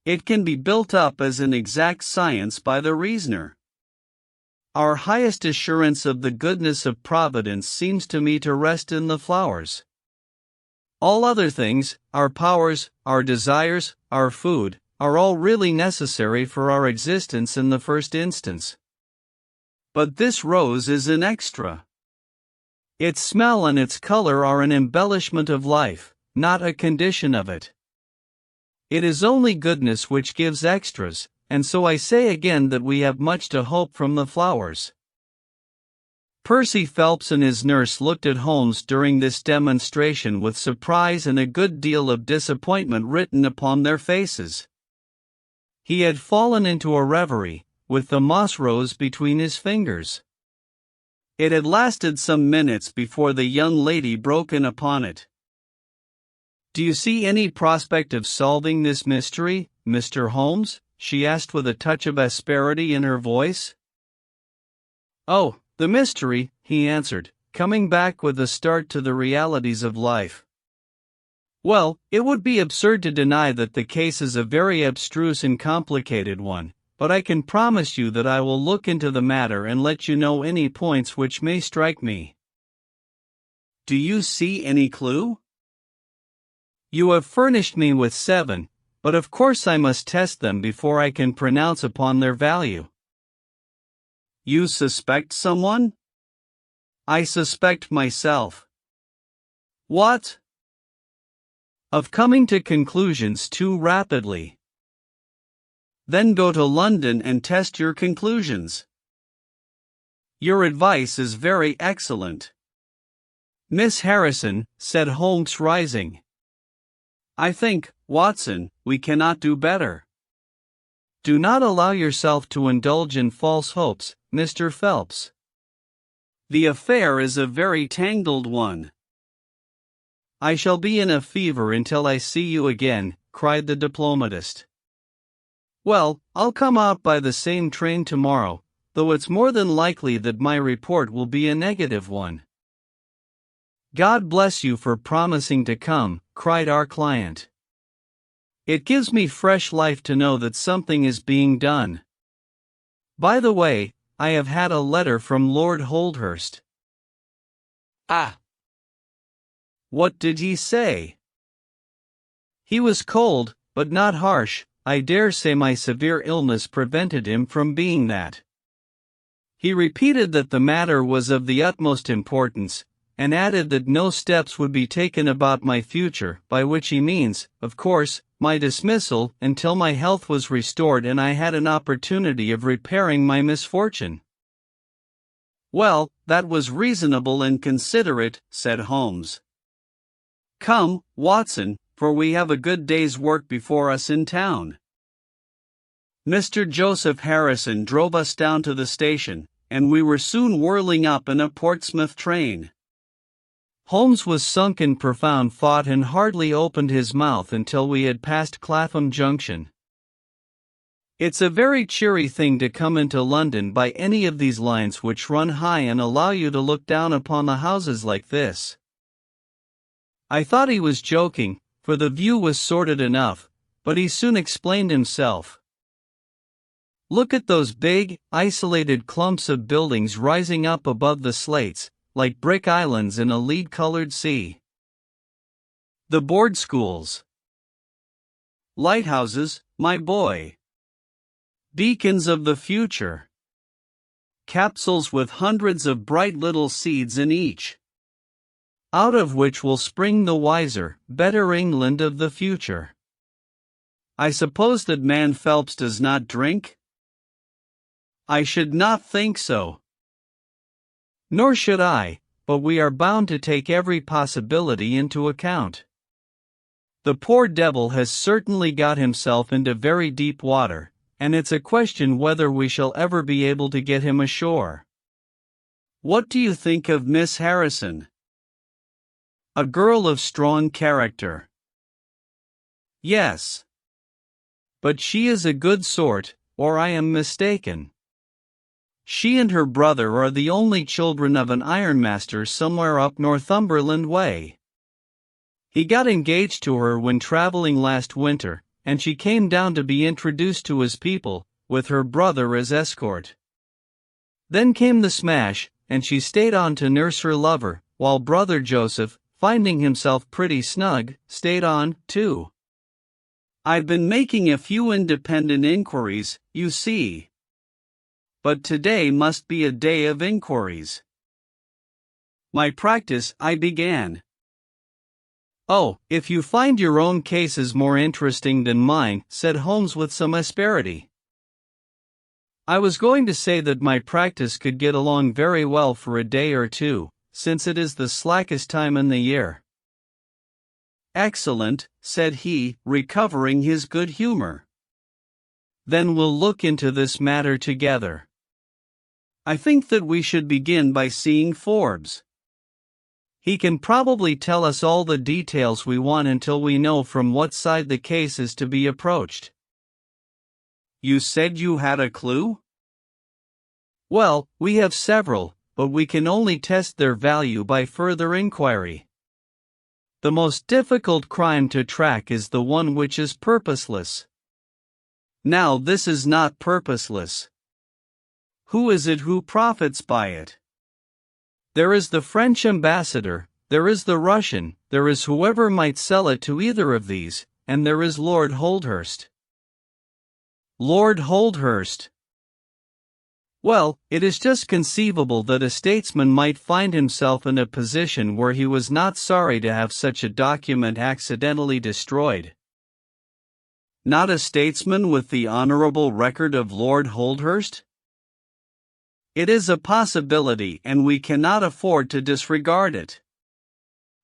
"It can be built up as an exact science by the reasoner. Our highest assurance of the goodness of Providence seems to me to rest in the flowers. All other things, our powers, our desires, our food, are all really necessary for our existence in the first instance. But this rose is an extra. Its smell and its color are an embellishment of life, not a condition of it. It is only goodness which gives extras, and so I say again that we have much to hope from the flowers." Percy Phelps and his nurse looked at Holmes during this demonstration with surprise and a good deal of disappointment written upon their faces. He had fallen into a reverie, with the moss rose between his fingers. It had lasted some minutes before the young lady broke in upon it. "Do you see any prospect of solving this mystery, Mr. Holmes?" she asked with a touch of asperity in her voice. "Oh, the mystery," he answered, coming back with a start to the realities of life. "Well, it would be absurd to deny that the case is a very abstruse and complicated one, but I can promise you that I will look into the matter and let you know any points which may strike me." "Do you see any clue?" "You have furnished me with 7, but of course I must test them before I can pronounce upon their value." "You suspect someone?" "I suspect myself." "What?" "Of coming to conclusions too rapidly." "Then go to London and test your conclusions." "Your advice is very excellent." "Miss Harrison," said Holmes, rising, "I think, Watson, we cannot do better." "Do not allow yourself to indulge in false hopes, Mr. Phelps. The affair is a very tangled one." "I shall be in a fever until I see you again," cried the diplomatist. "Well, I'll come out by the same train tomorrow, though it's more than likely that my report will be a negative one." "God bless you for promising to come," cried our client. "It gives me fresh life to know that something is being done. By the way, I have had a letter from Lord Holdhurst." "Ah! What did he say?" "He was cold, but not harsh. I dare say my severe illness prevented him from being that. He repeated that the matter was of the utmost importance, and added that no steps would be taken about my future, by which he means, of course, my dismissal, until my health was restored and I had an opportunity of repairing my misfortune." "Well, that was reasonable and considerate," said Holmes. "Come, Watson, for we have a good day's work before us in town." Mr. Joseph Harrison drove us down to the station, and we were soon whirling up in a Portsmouth train. Holmes was sunk in profound thought and hardly opened his mouth until we had passed Clapham Junction. It's a very cheery thing to come into London by any of these lines which run high and allow you to look down upon the houses like this. I thought he was joking, for the view was sordid enough, but he soon explained himself. "Look at those big, isolated clumps of buildings rising up above the slates, like brick islands in a lead-colored sea. The board schools. Lighthouses, my boy. Beacons of the future. Capsules with hundreds of bright little seeds in each, out of which will spring the wiser, better England of the future. I suppose that man Phelps does not drink?" "I should not think so." "Nor should I, but we are bound to take every possibility into account. The poor devil has certainly got himself into very deep water, and it's a question whether we shall ever be able to get him ashore." "What do you think of Miss Harrison?" "A girl of strong character." "Yes. But she is a good sort, or I am mistaken. She and her brother are the only children of an ironmaster somewhere up Northumberland way. He got engaged to her when traveling last winter, and she came down to be introduced to his people, with her brother as escort. Then came the smash, and she stayed on to nurse her lover, while brother Joseph, finding himself pretty snug, stayed on, too. I've been making a few independent inquiries, you see. But today must be a day of inquiries. My practice, I began. Oh, if you find your own cases more interesting than mine, said Holmes with some asperity. I was going to say that my practice could get along very well for a day or two, since it is the slackest time in the year. Excellent, said he, recovering his good humor. Then we'll look into this matter together. I think that we should begin by seeing Forbes. He can probably tell us all the details we want until we know from what side the case is to be approached. You said you had a clue? Well, we have several, but we can only test their value by further inquiry. The most difficult crime to track is the one which is purposeless. Now this is not purposeless. Who is it who profits by it? There is the French ambassador, there is the Russian, there is whoever might sell it to either of these, and there is Lord Holdhurst. Lord Holdhurst. Well, it is just conceivable that a statesman might find himself in a position where he was not sorry to have such a document accidentally destroyed. Not a statesman with the honorable record of Lord Holdhurst? It is a possibility, and we cannot afford to disregard it.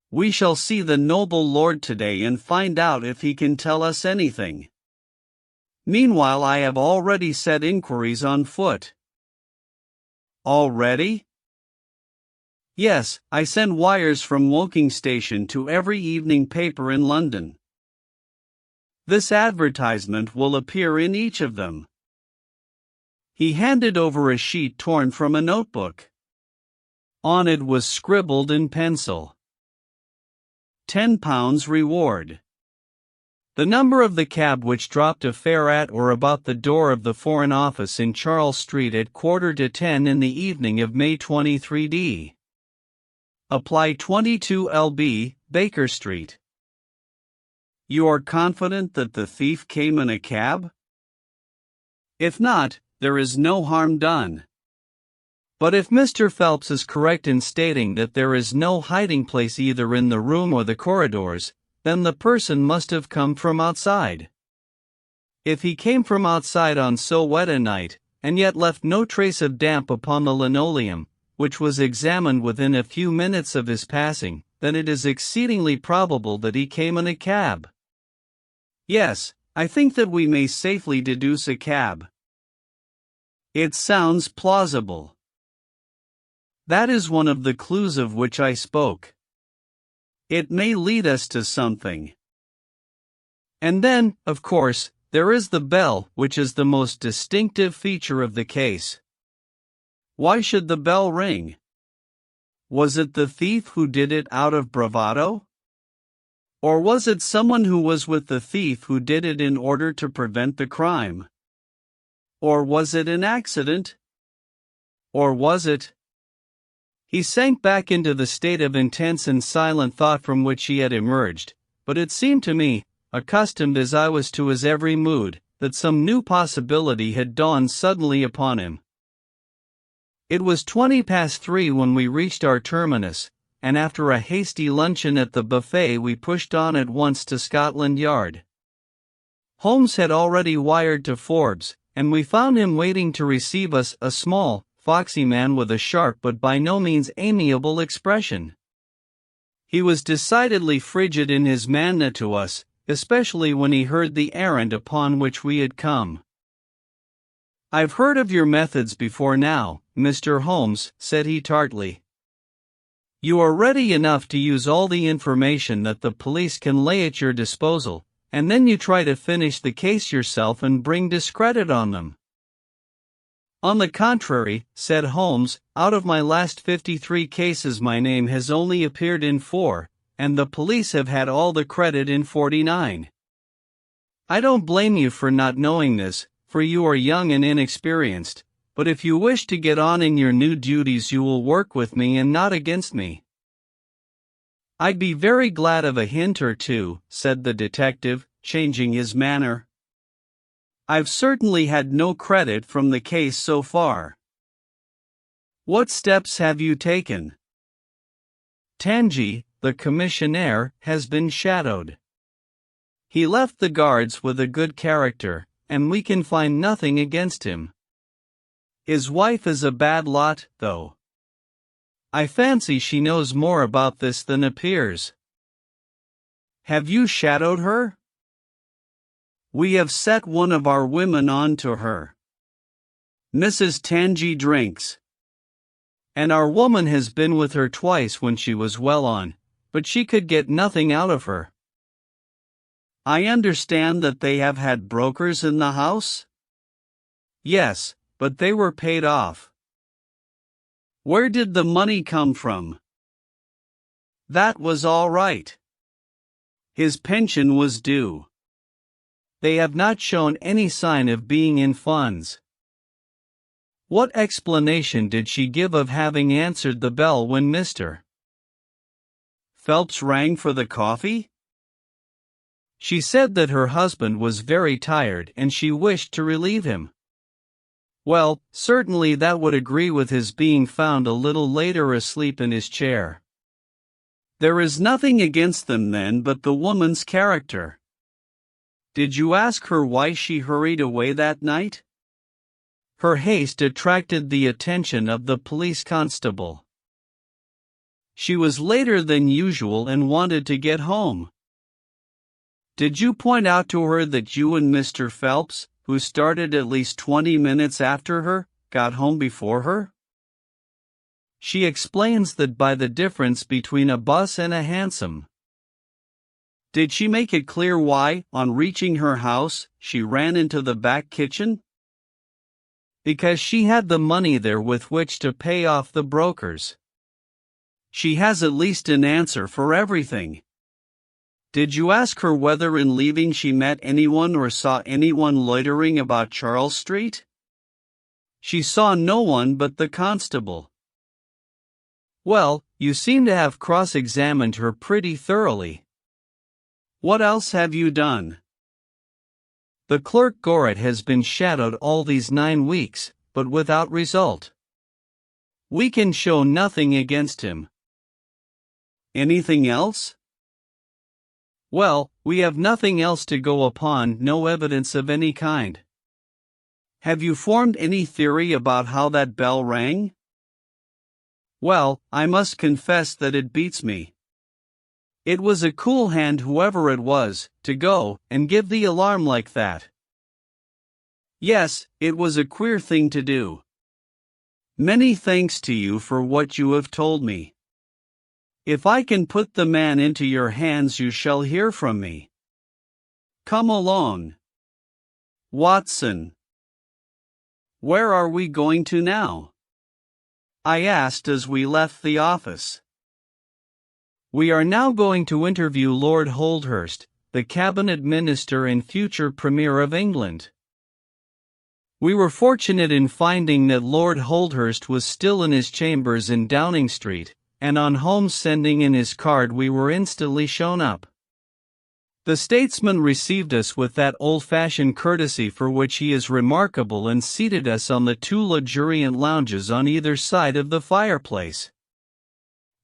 We shall see the noble lord today and find out if he can tell us anything. Meanwhile, I have already set inquiries on foot. Already? Yes, I send wires from Woking Station to every evening paper in London. This advertisement will appear in each of them. He handed over a sheet torn from a notebook. On it was scribbled in pencil. £10 reward. The number of the cab which dropped a fare at or about the door of the Foreign Office in Charles Street at 9:45 in the evening of May 23d. Apply 22 LB, Baker Street. You are confident that the thief came in a cab? If not, there is no harm done. But if Mr. Phelps is correct in stating that there is no hiding place either in the room or the corridors, then the person must have come from outside. If he came from outside on so wet a night, and yet left no trace of damp upon the linoleum, which was examined within a few minutes of his passing, then it is exceedingly probable that he came in a cab. Yes, I think that we may safely deduce a cab. It sounds plausible. That is one of the clues of which I spoke. It may lead us to something. And then, of course, there is the bell, which is the most distinctive feature of the case. Why should the bell ring? Was it the thief who did it out of bravado? Or was it someone who was with the thief who did it in order to prevent the crime? Or was it an accident? Or was it? He sank back into the state of intense and silent thought from which he had emerged, but it seemed to me, accustomed as I was to his every mood, that some new possibility had dawned suddenly upon him. It was 3:20 when we reached our terminus, and after a hasty luncheon at the buffet we pushed on at once to Scotland Yard. Holmes had already wired to Forbes, and we found him waiting to receive us, a small, foxy man with a sharp but by no means amiable expression. He was decidedly frigid in his manner to us, especially when he heard the errand upon which we had come. "I've heard of your methods before now, Mr. Holmes," said he tartly. "You are ready enough to use all the information that the police can lay at your disposal, and then you try to finish the case yourself and bring discredit on them. On the contrary, said Holmes, out of my last 53 cases my name has only appeared in 4, and the police have had all the credit in 49. I don't blame you for not knowing this, for you are young and inexperienced, but if you wish to get on in your new duties you will work with me and not against me. I'd be very glad of a hint or two, said the detective, changing his manner. I've certainly had no credit from the case so far. What steps have you taken? Tangi, the commissionaire, has been shadowed. He left the guards with a good character, and we can find nothing against him. His wife is a bad lot, though. I fancy she knows more about this than appears. Have you shadowed her? We have set one of our women on to her. Mrs. Tangi drinks. And our woman has been with her twice when she was well on, but she could get nothing out of her. I understand that they have had brokers in the house? Yes, but they were paid off. Where did the money come from? That was all right. His pension was due. They have not shown any sign of being in funds. What explanation did she give of having answered the bell when Mr. Phelps rang for the coffee? She said that her husband was very tired and she wished to relieve him. Well, certainly that would agree with his being found a little later asleep in his chair. There is nothing against them then but the woman's character. Did you ask her why she hurried away that night? Her haste attracted the attention of the police constable. She was later than usual and wanted to get home. Did you point out to her that you and Mr. Phelps, who started at least 20 minutes after her, got home before her? She explains that by the difference between a bus and a hansom. Did she make it clear why, on reaching her house, she ran into the back kitchen? Because she had the money there with which to pay off the brokers. She has at least an answer for everything. Did you ask her whether in leaving she met anyone or saw anyone loitering about Charles Street? She saw no one but the constable. Well, you seem to have cross-examined her pretty thoroughly. What else have you done? The clerk Goret has been shadowed all these 9 weeks, but without result. We can show nothing against him. Anything else? Well, we have nothing else to go upon, no evidence of any kind. Have you formed any theory about how that bell rang? Well, I must confess that it beats me. It was a cool hand, whoever it was, to go and give the alarm like that. Yes, it was a queer thing to do. Many thanks to you for what you have told me. If I can put the man into your hands, you shall hear from me. Come along. Watson. Where are we going to now? I asked as we left the office. We are now going to interview Lord Holdhurst, the cabinet minister and future Premier of England. We were fortunate in finding that Lord Holdhurst was still in his chambers in Downing Street, and on Holmes sending in his card we were instantly shown up. The statesman received us with that old-fashioned courtesy for which he is remarkable and seated us on the 2 luxuriant lounges on either side of the fireplace.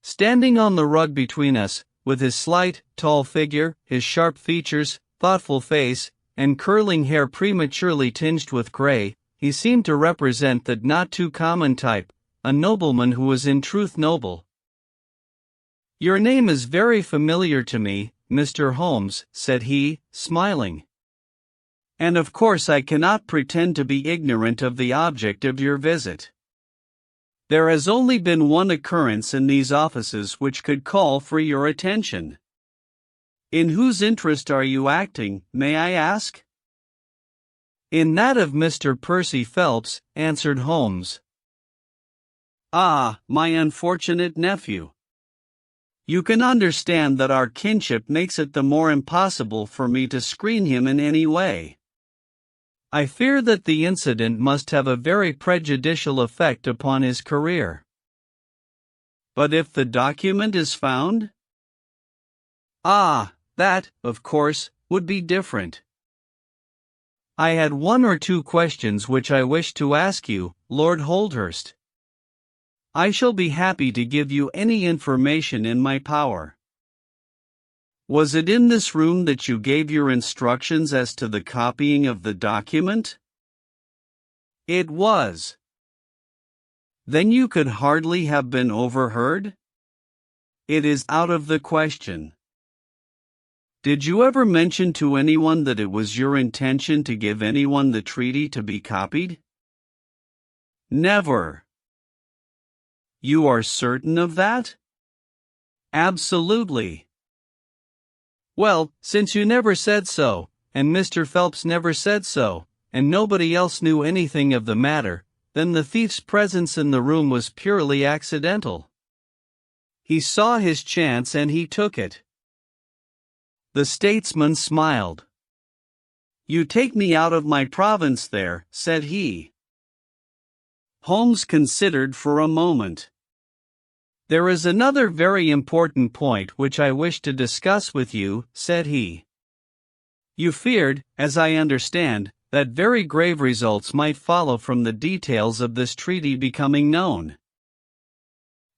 Standing on the rug between us, with his slight, tall figure, his sharp features, thoughtful face, and curling hair prematurely tinged with gray, he seemed to represent that not too common type, a nobleman who was in truth noble. Your name is very familiar to me, Mr. Holmes, said he, smiling. And of course I cannot pretend to be ignorant of the object of your visit. There has only been one occurrence in these offices which could call for your attention. In whose interest are you acting, may I ask? In that of Mr. Percy Phelps, answered Holmes. Ah, my unfortunate nephew. You can understand that our kinship makes it the more impossible for me to screen him in any way. I fear that the incident must have a very prejudicial effect upon his career. But if the document is found? Ah, that, of course, would be different. I had one or two questions which I wish to ask you, Lord Holdhurst. I shall be happy to give you any information in my power. Was it in this room that you gave your instructions as to the copying of the document? It was. Then you could hardly have been overheard? It is out of the question. Did you ever mention to anyone that it was your intention to give anyone the treaty to be copied? Never. You are certain of that? Absolutely. Well, since you never said so, and Mr. Phelps never said so, and nobody else knew anything of the matter, then the thief's presence in the room was purely accidental. He saw his chance and he took it. The statesman smiled. You take me out of my province there, said he. Holmes considered for a moment. There is another very important point which I wish to discuss with you, said he. You feared, as I understand, that very grave results might follow from the details of this treaty becoming known.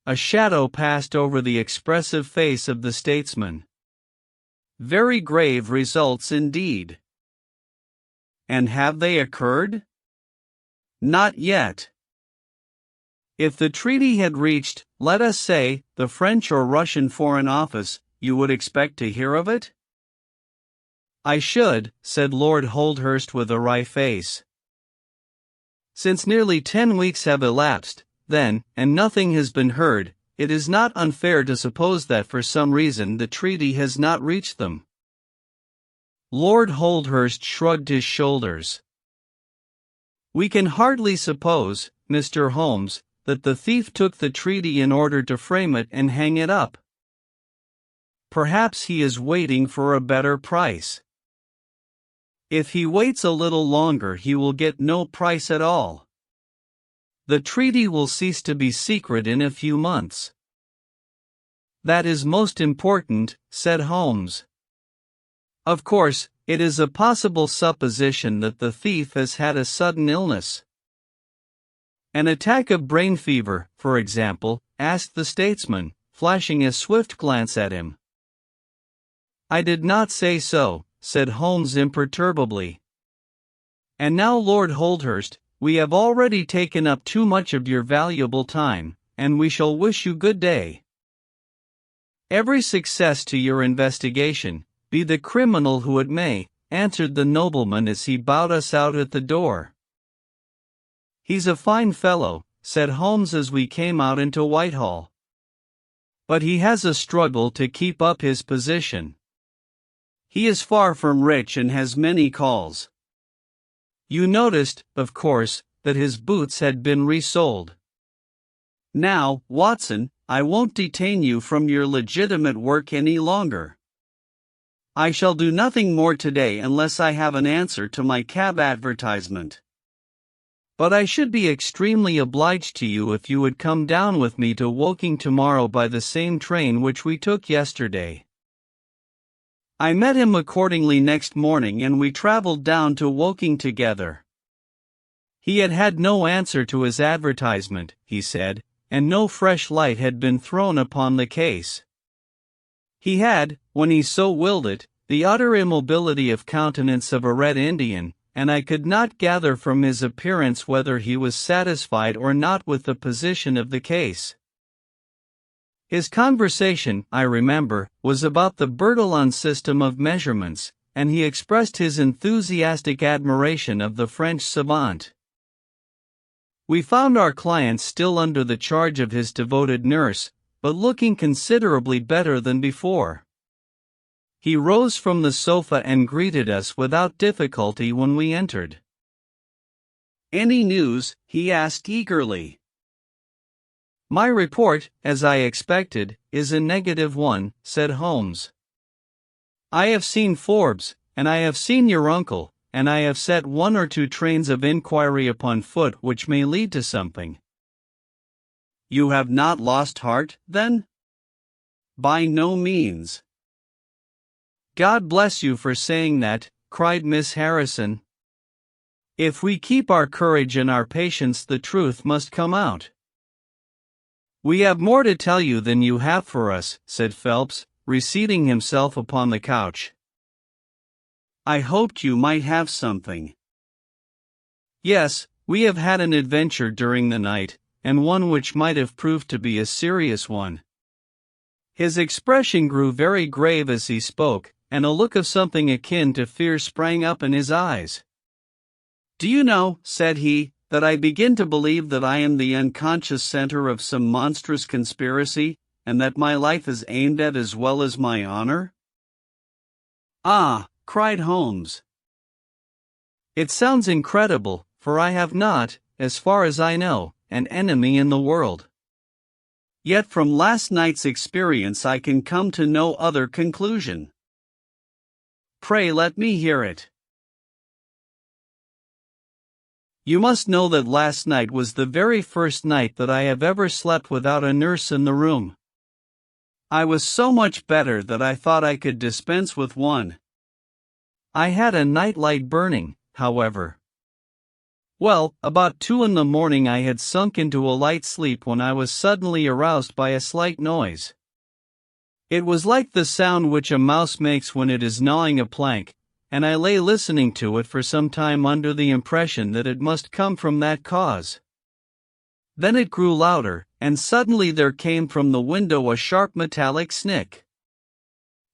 A shadow passed over the expressive face of the statesman. Very grave results indeed. And have they occurred? Not yet. If the treaty had reached, let us say, the French or Russian Foreign Office, you would expect to hear of it? I should, said Lord Holdhurst with a wry face. Since nearly 10 weeks have elapsed, then, and nothing has been heard, it is not unfair to suppose that for some reason the treaty has not reached them. Lord Holdhurst shrugged his shoulders. We can hardly suppose, Mr. Holmes, that the thief took the treaty in order to frame it and hang it up. Perhaps he is waiting for a better price. If he waits a little longer, he will get no price at all. The treaty will cease to be secret in a few months. That is most important, said Holmes. Of course, it is a possible supposition that the thief has had a sudden illness. An attack of brain fever, for example, asked the statesman, flashing a swift glance at him. I did not say so, said Holmes imperturbably. And now, Lord Holdhurst, we have already taken up too much of your valuable time, and we shall wish you good day. Every success to your investigation, be the criminal who it may, answered the nobleman as he bowed us out at the door. He's a fine fellow, said Holmes as we came out into Whitehall. But he has a struggle to keep up his position. He is far from rich and has many calls. You noticed, of course, that his boots had been resold. Now, Watson, I won't detain you from your legitimate work any longer. I shall do nothing more today unless I have an answer to my cab advertisement. But I should be extremely obliged to you if you would come down with me to Woking tomorrow by the same train which we took yesterday. I met him accordingly next morning and we travelled down to Woking together. He had had no answer to his advertisement, he said, and no fresh light had been thrown upon the case. He had, when he so willed it, the utter immobility of countenance of a Red Indian, and I could not gather from his appearance whether he was satisfied or not with the position of the case. His conversation, I remember, was about the Bertillon system of measurements, and he expressed his enthusiastic admiration of the French savant. We found our client still under the charge of his devoted nurse, but looking considerably better than before. He rose from the sofa and greeted us without difficulty when we entered. "Any news?" he asked eagerly. "My report, as I expected, is a negative one," said Holmes. "I have seen Forbes, and I have seen your uncle, and I have set 1 or 2 trains of inquiry upon foot which may lead to something." "You have not lost heart, then?" "By no means." "God bless you for saying that," cried Miss Harrison. "If we keep our courage and our patience, the truth must come out." "We have more to tell you than you have for us," said Phelps, reseating himself upon the couch. "I hoped you might have something." "Yes, we have had an adventure during the night, and one which might have proved to be a serious one." His expression grew very grave as he spoke, and a look of something akin to fear sprang up in his eyes. "Do you know," said he, "that I begin to believe that I am the unconscious center of some monstrous conspiracy, and that my life is aimed at as well as my honor?" "Ah!" cried Holmes. "It sounds incredible, for I have not, as far as I know, an enemy in the world. Yet from last night's experience I can come to no other conclusion." "Pray let me hear it." "You must know that last night was the very first night that I have ever slept without a nurse in the room. I was so much better that I thought I could dispense with one. I had a night light burning, however. Well, about 2 in the morning I had sunk into a light sleep when I was suddenly aroused by a slight noise. It was like the sound which a mouse makes when it is gnawing a plank, and I lay listening to it for some time under the impression that it must come from that cause. Then it grew louder, and suddenly there came from the window a sharp metallic snick.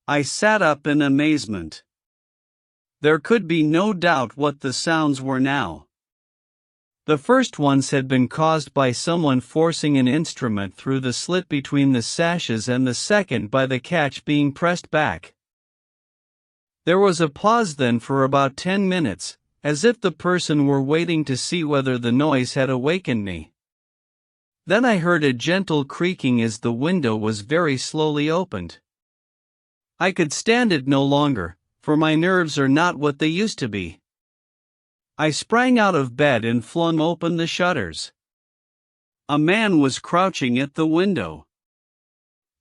I sat up in amazement. There could be no doubt what the sounds were now. The first ones had been caused by someone forcing an instrument through the slit between the sashes, and the second by the catch being pressed back. There was a pause then for about 10 minutes, as if the person were waiting to see whether the noise had awakened me. Then I heard a gentle creaking as the window was very slowly opened. I could stand it no longer, for my nerves are not what they used to be. I sprang out of bed and flung open the shutters. A man was crouching at the window.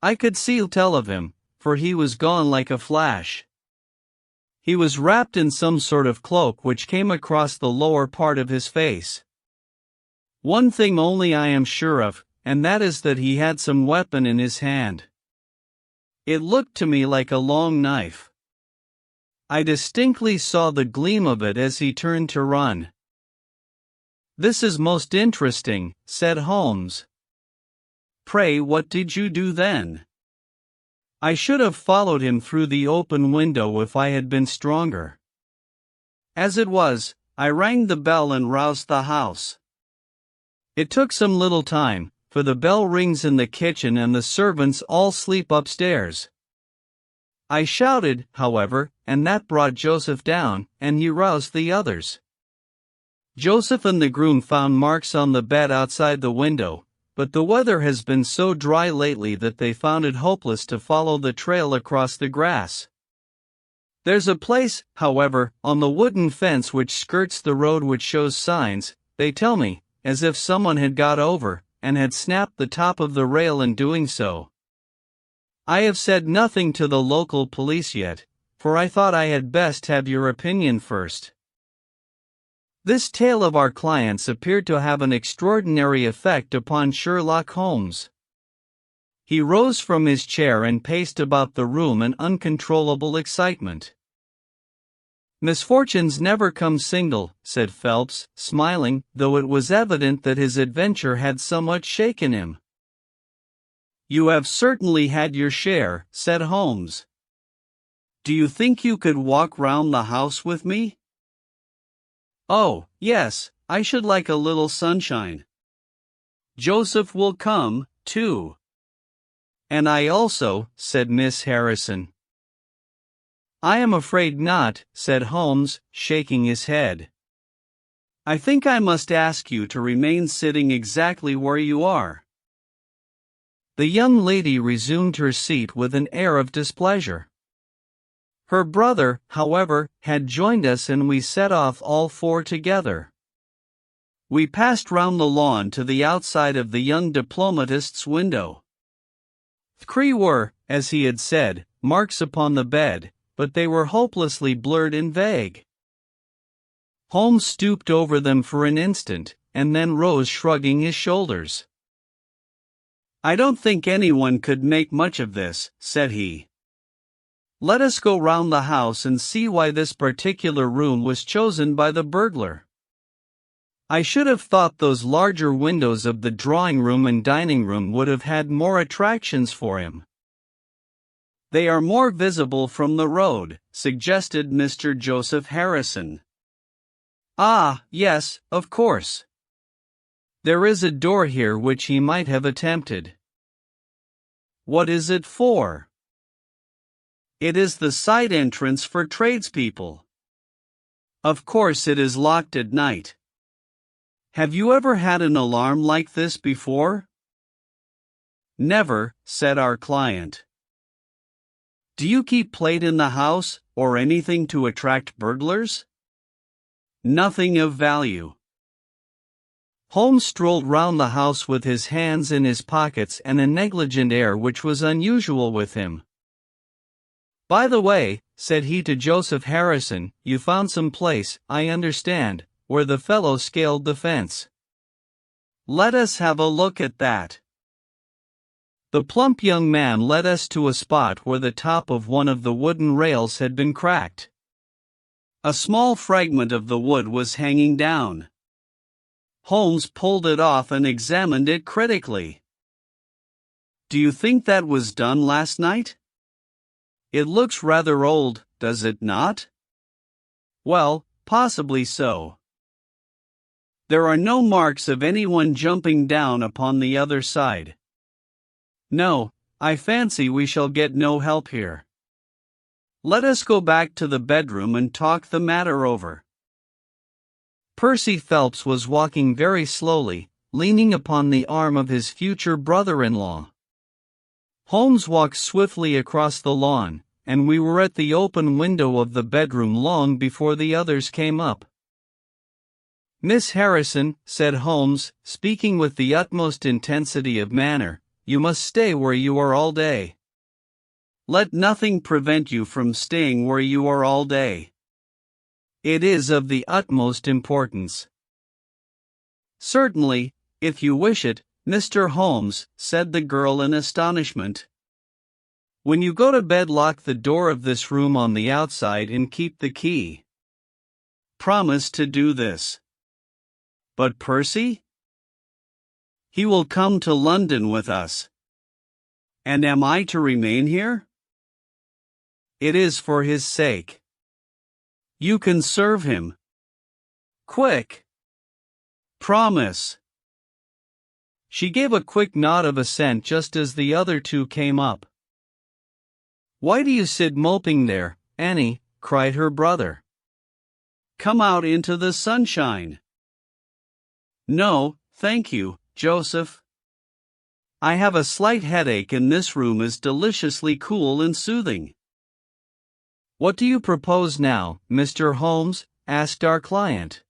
I could tell of him, for he was gone like a flash. He was wrapped in some sort of cloak which came across the lower part of his face. One thing only I am sure of, and that is that he had some weapon in his hand. It looked to me like a long knife. I distinctly saw the gleam of it as he turned to run." "This is most interesting," said Holmes. "Pray what did you do then?" "I should have followed him through the open window if I had been stronger. As it was, I rang the bell and roused the house. It took some little time, for the bell rings in the kitchen and the servants all sleep upstairs. I shouted, however, and that brought Joseph down, and he roused the others. Joseph and the groom found marks on the bed outside the window, but the weather has been so dry lately that they found it hopeless to follow the trail across the grass. There's a place, however, on the wooden fence which skirts the road which shows signs, they tell me, as if someone had got over, and had snapped the top of the rail in doing so. I have said nothing to the local police yet, for I thought I had best have your opinion first." This tale of our client's appeared to have an extraordinary effect upon Sherlock Holmes. He rose from his chair and paced about the room in uncontrollable excitement. "Misfortunes never come single," said Phelps, smiling, though it was evident that his adventure had somewhat shaken him. "You have certainly had your share," said Holmes. "Do you think you could walk round the house with me?" "Oh, yes, I should like a little sunshine. Joseph will come, too." "And I also," said Miss Harrison. I am afraid not, said Holmes, shaking his head. I think I must ask you to remain sitting exactly where you are. The young lady resumed her seat with an air of displeasure. Her brother, however, had joined us and we set off all four together. We passed round the lawn to the outside of the young diplomatist's window. 3 were, as he had said, marks upon the bed, but they were hopelessly blurred and vague. Holmes stooped over them for an instant, and then rose shrugging his shoulders. I don't think anyone could make much of this, said he. Let us go round the house and see why this particular room was chosen by the burglar. I should have thought those larger windows of the drawing room and dining room would have had more attractions for him. They are more visible from the road, suggested Mr. Joseph Harrison. Ah, yes, of course. There is a door here which he might have attempted. What is it for? It is the side entrance for tradespeople. Of course it is locked at night. Have you ever had an alarm like this before? Never, said our client. Do you keep plate in the house, or anything to attract burglars? Nothing of value. Holmes strolled round the house with his hands in his pockets and a negligent air which was unusual with him. By the way, said he to Joseph Harrison, you found some place, I understand, where the fellow scaled the fence. Let us have a look at that. The plump young man led us to a spot where the top of one of the wooden rails had been cracked. A small fragment of the wood was hanging down. Holmes pulled it off and examined it critically. Do you think that was done last night? It looks rather old, does it not? Well, possibly so. There are no marks of anyone jumping down upon the other side. No, I fancy we shall get no help here. Let us go back to the bedroom and talk the matter over. Percy Phelps was walking very slowly, leaning upon the arm of his future brother-in-law. Holmes walked swiftly across the lawn, and we were at the open window of the bedroom long before the others came up. Miss Harrison, said Holmes, speaking with the utmost intensity of manner, you must stay where you are all day. Let nothing prevent you from staying where you are all day. It is of the utmost importance. Certainly, if you wish it, Mr. Holmes, said the girl in astonishment. When you go to bed, lock the door of this room on the outside and keep the key. Promise to do this. But Percy? He will come to London with us. And am I to remain here? It is for his sake. You can serve him. Quick! Promise! She gave a quick nod of assent just as the other two came up. Why do you sit moping there, Annie? Cried her brother. Come out into the sunshine. No, thank you, Joseph. I have a slight headache and this room is deliciously cool and soothing. What do you propose now, Mr. Holmes? Asked our client.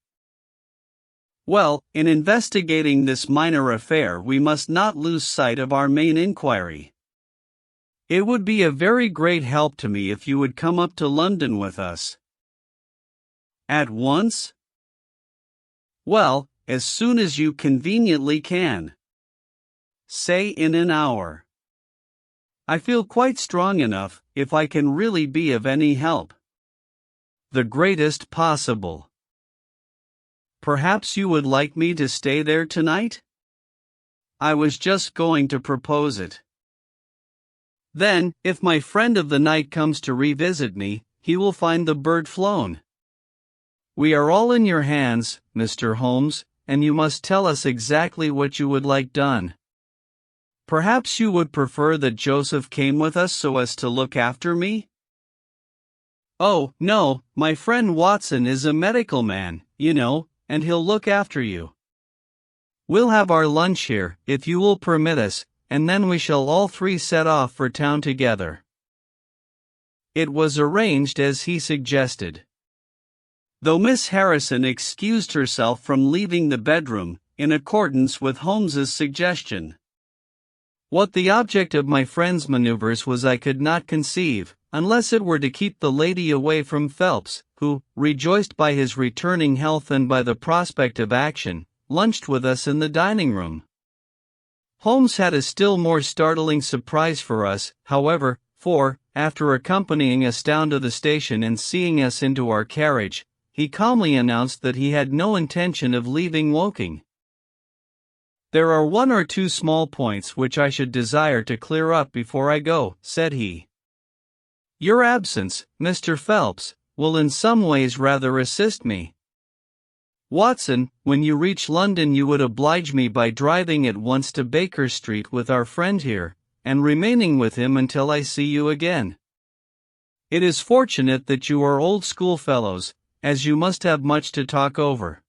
Well, in investigating this minor affair we must not lose sight of our main inquiry. It would be a very great help to me if you would come up to London with us. At once? Well, as soon as you conveniently can. Say in an hour. I feel quite strong enough, if I can really be of any help. The greatest possible. Perhaps you would like me to stay there tonight? I was just going to propose it. Then, if my friend of the night comes to revisit me, he will find the bird flown. We are all in your hands, Mr. Holmes, and you must tell us exactly what you would like done. Perhaps you would prefer that Joseph came with us so as to look after me? Oh, no, my friend Watson is a medical man, you know, and he'll look after you. We'll have our lunch here, if you will permit us, and then we shall all three set off for town together. It was arranged as he suggested. Though Miss Harrison excused herself from leaving the bedroom, in accordance with Holmes's suggestion. What the object of my friend's maneuvers was I could not conceive, unless it were to keep the lady away from Phelps, who, rejoiced by his returning health and by the prospect of action, lunched with us in the dining room. Holmes had a still more startling surprise for us, however, for, after accompanying us down to the station and seeing us into our carriage, he calmly announced that he had no intention of leaving Woking. "There are one or two small points which I should desire to clear up before I go," said he. "Your absence, Mr. Phelps, will in some ways rather assist me. Watson, when you reach London you would oblige me by driving at once to Baker Street with our friend here, and remaining with him until I see you again. It is fortunate that you are old schoolfellows, as you must have much to talk over.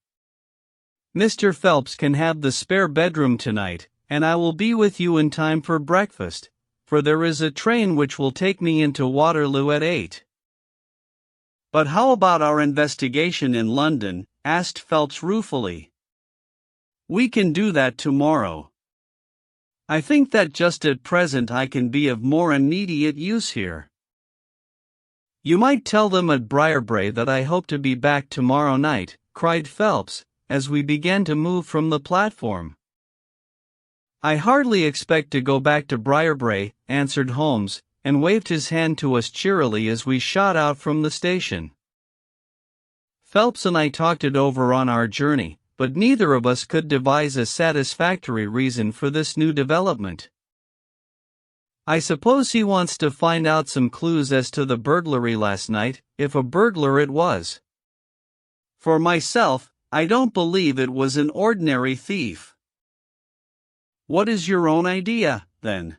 Mr. Phelps can have the spare bedroom tonight, and I will be with you in time for breakfast, for there is a train which will take me into Waterloo at 8. "But how about our investigation in London?" asked Phelps ruefully. "We can do that tomorrow. I think that just at present I can be of more immediate use here." "You might tell them at Briarbrae that I hope to be back tomorrow night," cried Phelps, as we began to move from the platform. "I hardly expect to go back to Briarbrae," answered Holmes, and waved his hand to us cheerily as we shot out from the station. Phelps and I talked it over on our journey, but neither of us could devise a satisfactory reason for this new development. "I suppose he wants to find out some clues as to the burglary last night, if a burglar it was. For myself, I don't believe it was an ordinary thief." "What is your own idea, then?"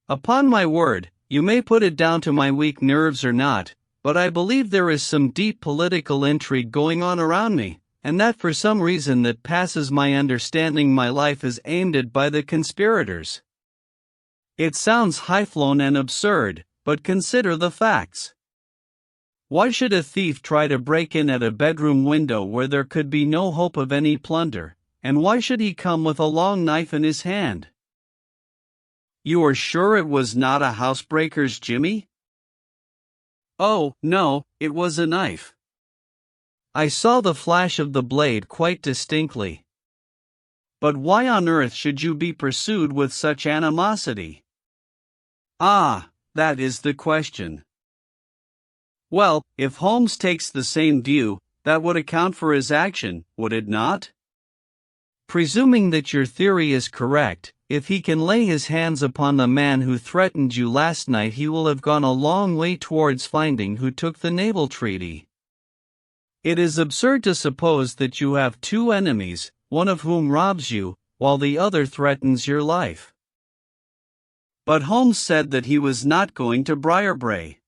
"Upon my word, you may put it down to my weak nerves or not, but I believe there is some deep political intrigue going on around me, and that for some reason that passes my understanding my life is aimed at by the conspirators. It sounds high-flown and absurd, but consider the facts. Why should a thief try to break in at a bedroom window where there could be no hope of any plunder, and why should he come with a long knife in his hand?" "You are sure it was not a housebreaker's jimmy?" "Oh, no, it was a knife. I saw the flash of the blade quite distinctly." "But why on earth should you be pursued with such animosity?" "Ah, that is the question. Well, if Holmes takes the same view, that would account for his action, would it not? Presuming that your theory is correct, if he can lay his hands upon the man who threatened you last night he will have gone a long way towards finding who took the naval treaty. It is absurd to suppose that you have two enemies, one of whom robs you, while the other threatens your life." "But Holmes said that he was not going to Briarbrae."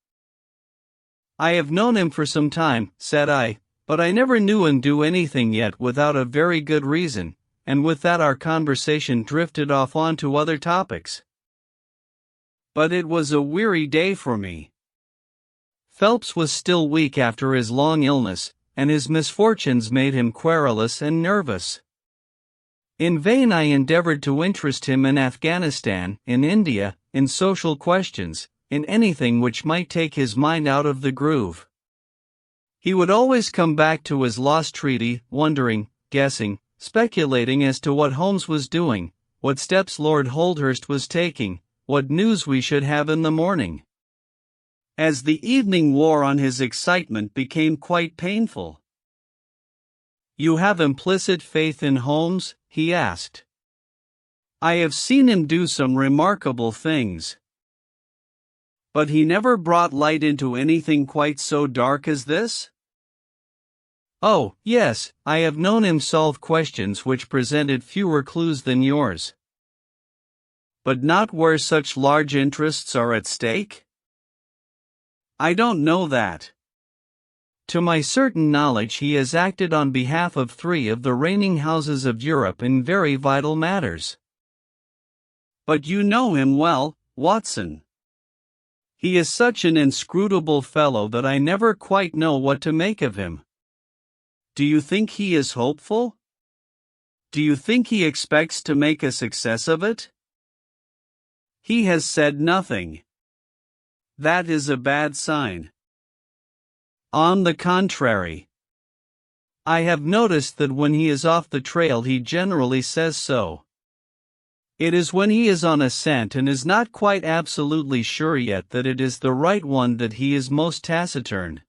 "I have known him for some time," said I, "but I never knew him do anything yet without a very good reason," and with that our conversation drifted off on to other topics. But it was a weary day for me. Phelps was still weak after his long illness, and his misfortunes made him querulous and nervous. In vain I endeavored to interest him in Afghanistan, in India, in social questions, in anything which might take his mind out of the groove. He would always come back to his lost treaty, wondering, guessing, speculating as to what Holmes was doing, what steps Lord Holdhurst was taking, what news we should have in the morning. As the evening wore on his excitement became quite painful. "You have implicit faith in Holmes?" he asked. "I have seen him do some remarkable things. But he never brought light into anything quite so dark as this?" "Oh, yes, I have known him solve questions which presented fewer clues than yours." "But not where such large interests are at stake?" I don't know that. To my certain knowledge, he has acted on behalf of 3 of the reigning houses of Europe in very vital matters. But you know him well, Watson. He is such an inscrutable fellow that I never quite know what to make of him. Do you think he is hopeful? Do you think he expects to make a success of it? He has said nothing. That is a bad sign. On the contrary, I have noticed that when he is off the trail he generally says so. It is when he is on a scent and is not quite absolutely sure yet that it is the right one that he is most taciturn.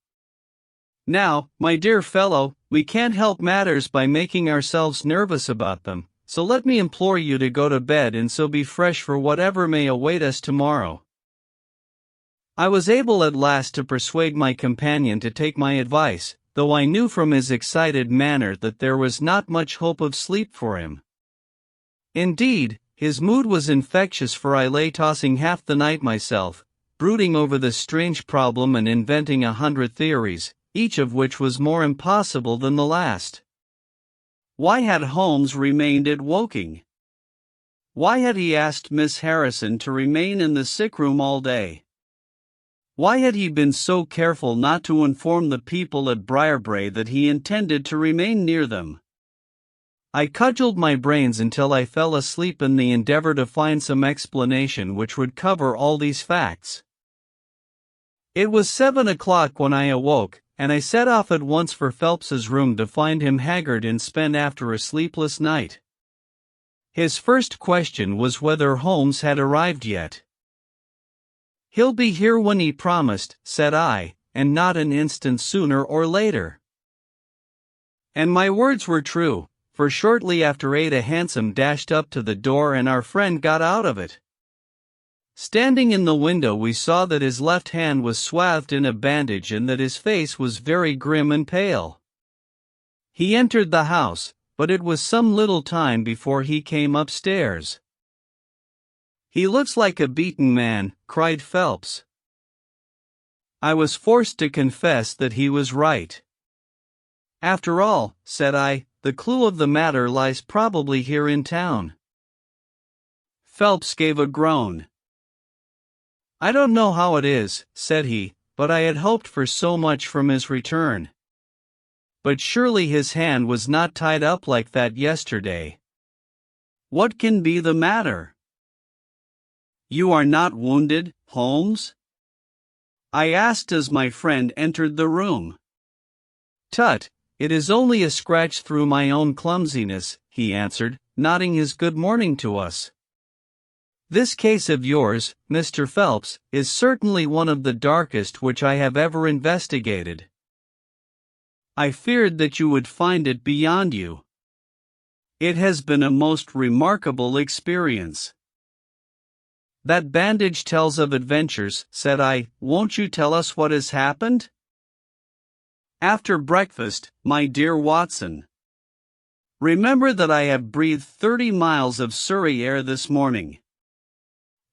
Now, my dear fellow, we can't help matters by making ourselves nervous about them, so let me implore you to go to bed and so be fresh for whatever may await us tomorrow. I was able at last to persuade my companion to take my advice, though I knew from his excited manner that there was not much hope of sleep for him. Indeed, his mood was infectious, for I lay tossing half the night myself, brooding over this strange problem and inventing 100 theories, each of which was more impossible than the last. Why had Holmes remained at Woking? Why had he asked Miss Harrison to remain in the sick room all day? Why had he been so careful not to inform the people at Briarbrae that he intended to remain near them? I cudgeled my brains until I fell asleep in the endeavor to find some explanation which would cover all these facts. It was 7 o'clock when I awoke, and I set off at once for Phelps's room to find him haggard and spent after a sleepless night. His first question was whether Holmes had arrived yet. "He'll be here when he promised," said I, "and not an instant sooner or later." And my words were true, for shortly after 8 a hansom dashed up to the door and our friend got out of it. Standing in the window, we saw that his left hand was swathed in a bandage and that his face was very grim and pale. He entered the house, but it was some little time before he came upstairs. "He looks like a beaten man," cried Phelps. I was forced to confess that he was right. "After all," said I, "the clue of the matter lies probably here in town." Phelps gave a groan. "I don't know how it is," said he, "but I had hoped for so much from his return. But surely his hand was not tied up like that yesterday. What can be the matter?" "You are not wounded, Holmes?" I asked as my friend entered the room. "Tut, it is only a scratch through my own clumsiness," he answered, nodding his good morning to us. "This case of yours, Mr. Phelps, is certainly one of the darkest which I have ever investigated. I feared that you would find it beyond you. It has been a most remarkable experience." "That bandage tells of adventures," said I. "Won't you tell us what has happened?" "After breakfast, my dear Watson. Remember that I have breathed 30 miles of Surrey air this morning.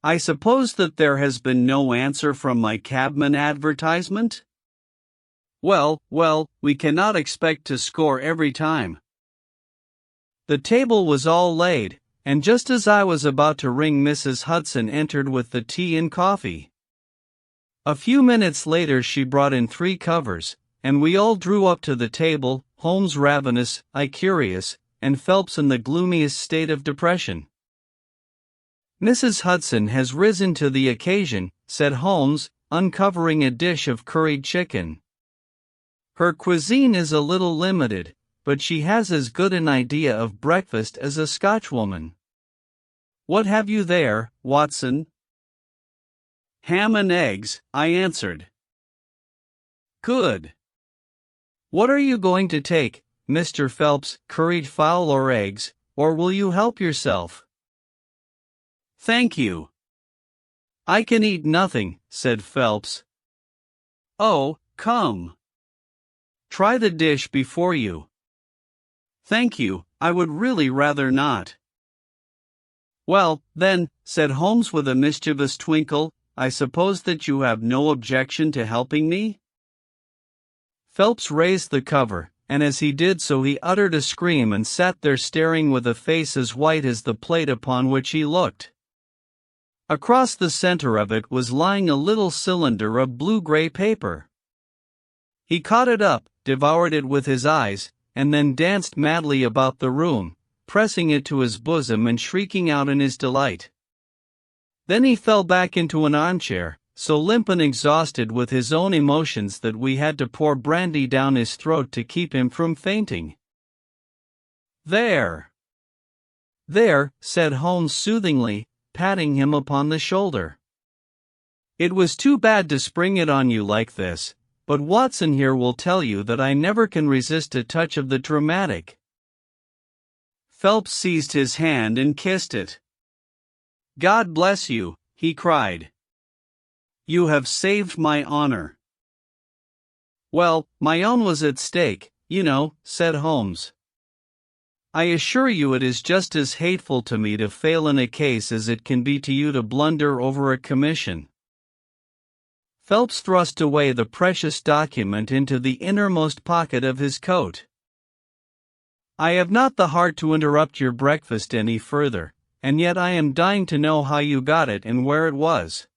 I suppose that there has been no answer from my cabman advertisement? Well, we cannot expect to score every time." The table was all laid, and just as I was about to ring, Mrs. Hudson entered with the tea and coffee. A few minutes later she brought in 3 covers, and we all drew up to the table, Holmes ravenous, I curious, and Phelps in the gloomiest state of depression. "Mrs. Hudson has risen to the occasion," said Holmes, uncovering a dish of curried chicken. "Her cuisine is a little limited, but she has as good an idea of breakfast as a Scotchwoman. What have you there, Watson?" "Ham and eggs," I answered. "Good. What are you going to take, Mr. Phelps, curried fowl or eggs, or will you help yourself?" "Thank you. I can eat nothing," said Phelps. "Oh, come. Try the dish before you." "Thank you, I would really rather not." "Well, then," said Holmes with a mischievous twinkle, I suppose that you have no objection to helping me?" Phelps raised the cover, and as he did so he uttered a scream and sat there staring with a face as white as the plate upon which he looked. Across the center of it was lying a little cylinder of blue-gray paper. He caught it up, devoured it with his eyes, and then danced madly about the room, pressing it to his bosom and shrieking out in his delight. Then he fell back into an armchair, so limp and exhausted with his own emotions that we had to pour brandy down his throat to keep him from fainting. "There, there," said Holmes soothingly, patting him upon the shoulder. "It was too bad to spring it on you like this, but Watson here will tell you that I never can resist a touch of the dramatic." Phelps seized his hand and kissed it. "God bless you," he cried. "You have saved my honor." "Well, my own was at stake, you know," said Holmes. "I assure you it is just as hateful to me to fail in a case as it can be to you to blunder over a commission." Phelps thrust away the precious document into the innermost pocket of his coat. "I have not the heart to interrupt your breakfast any further, and yet I am dying to know how you got it and where it was."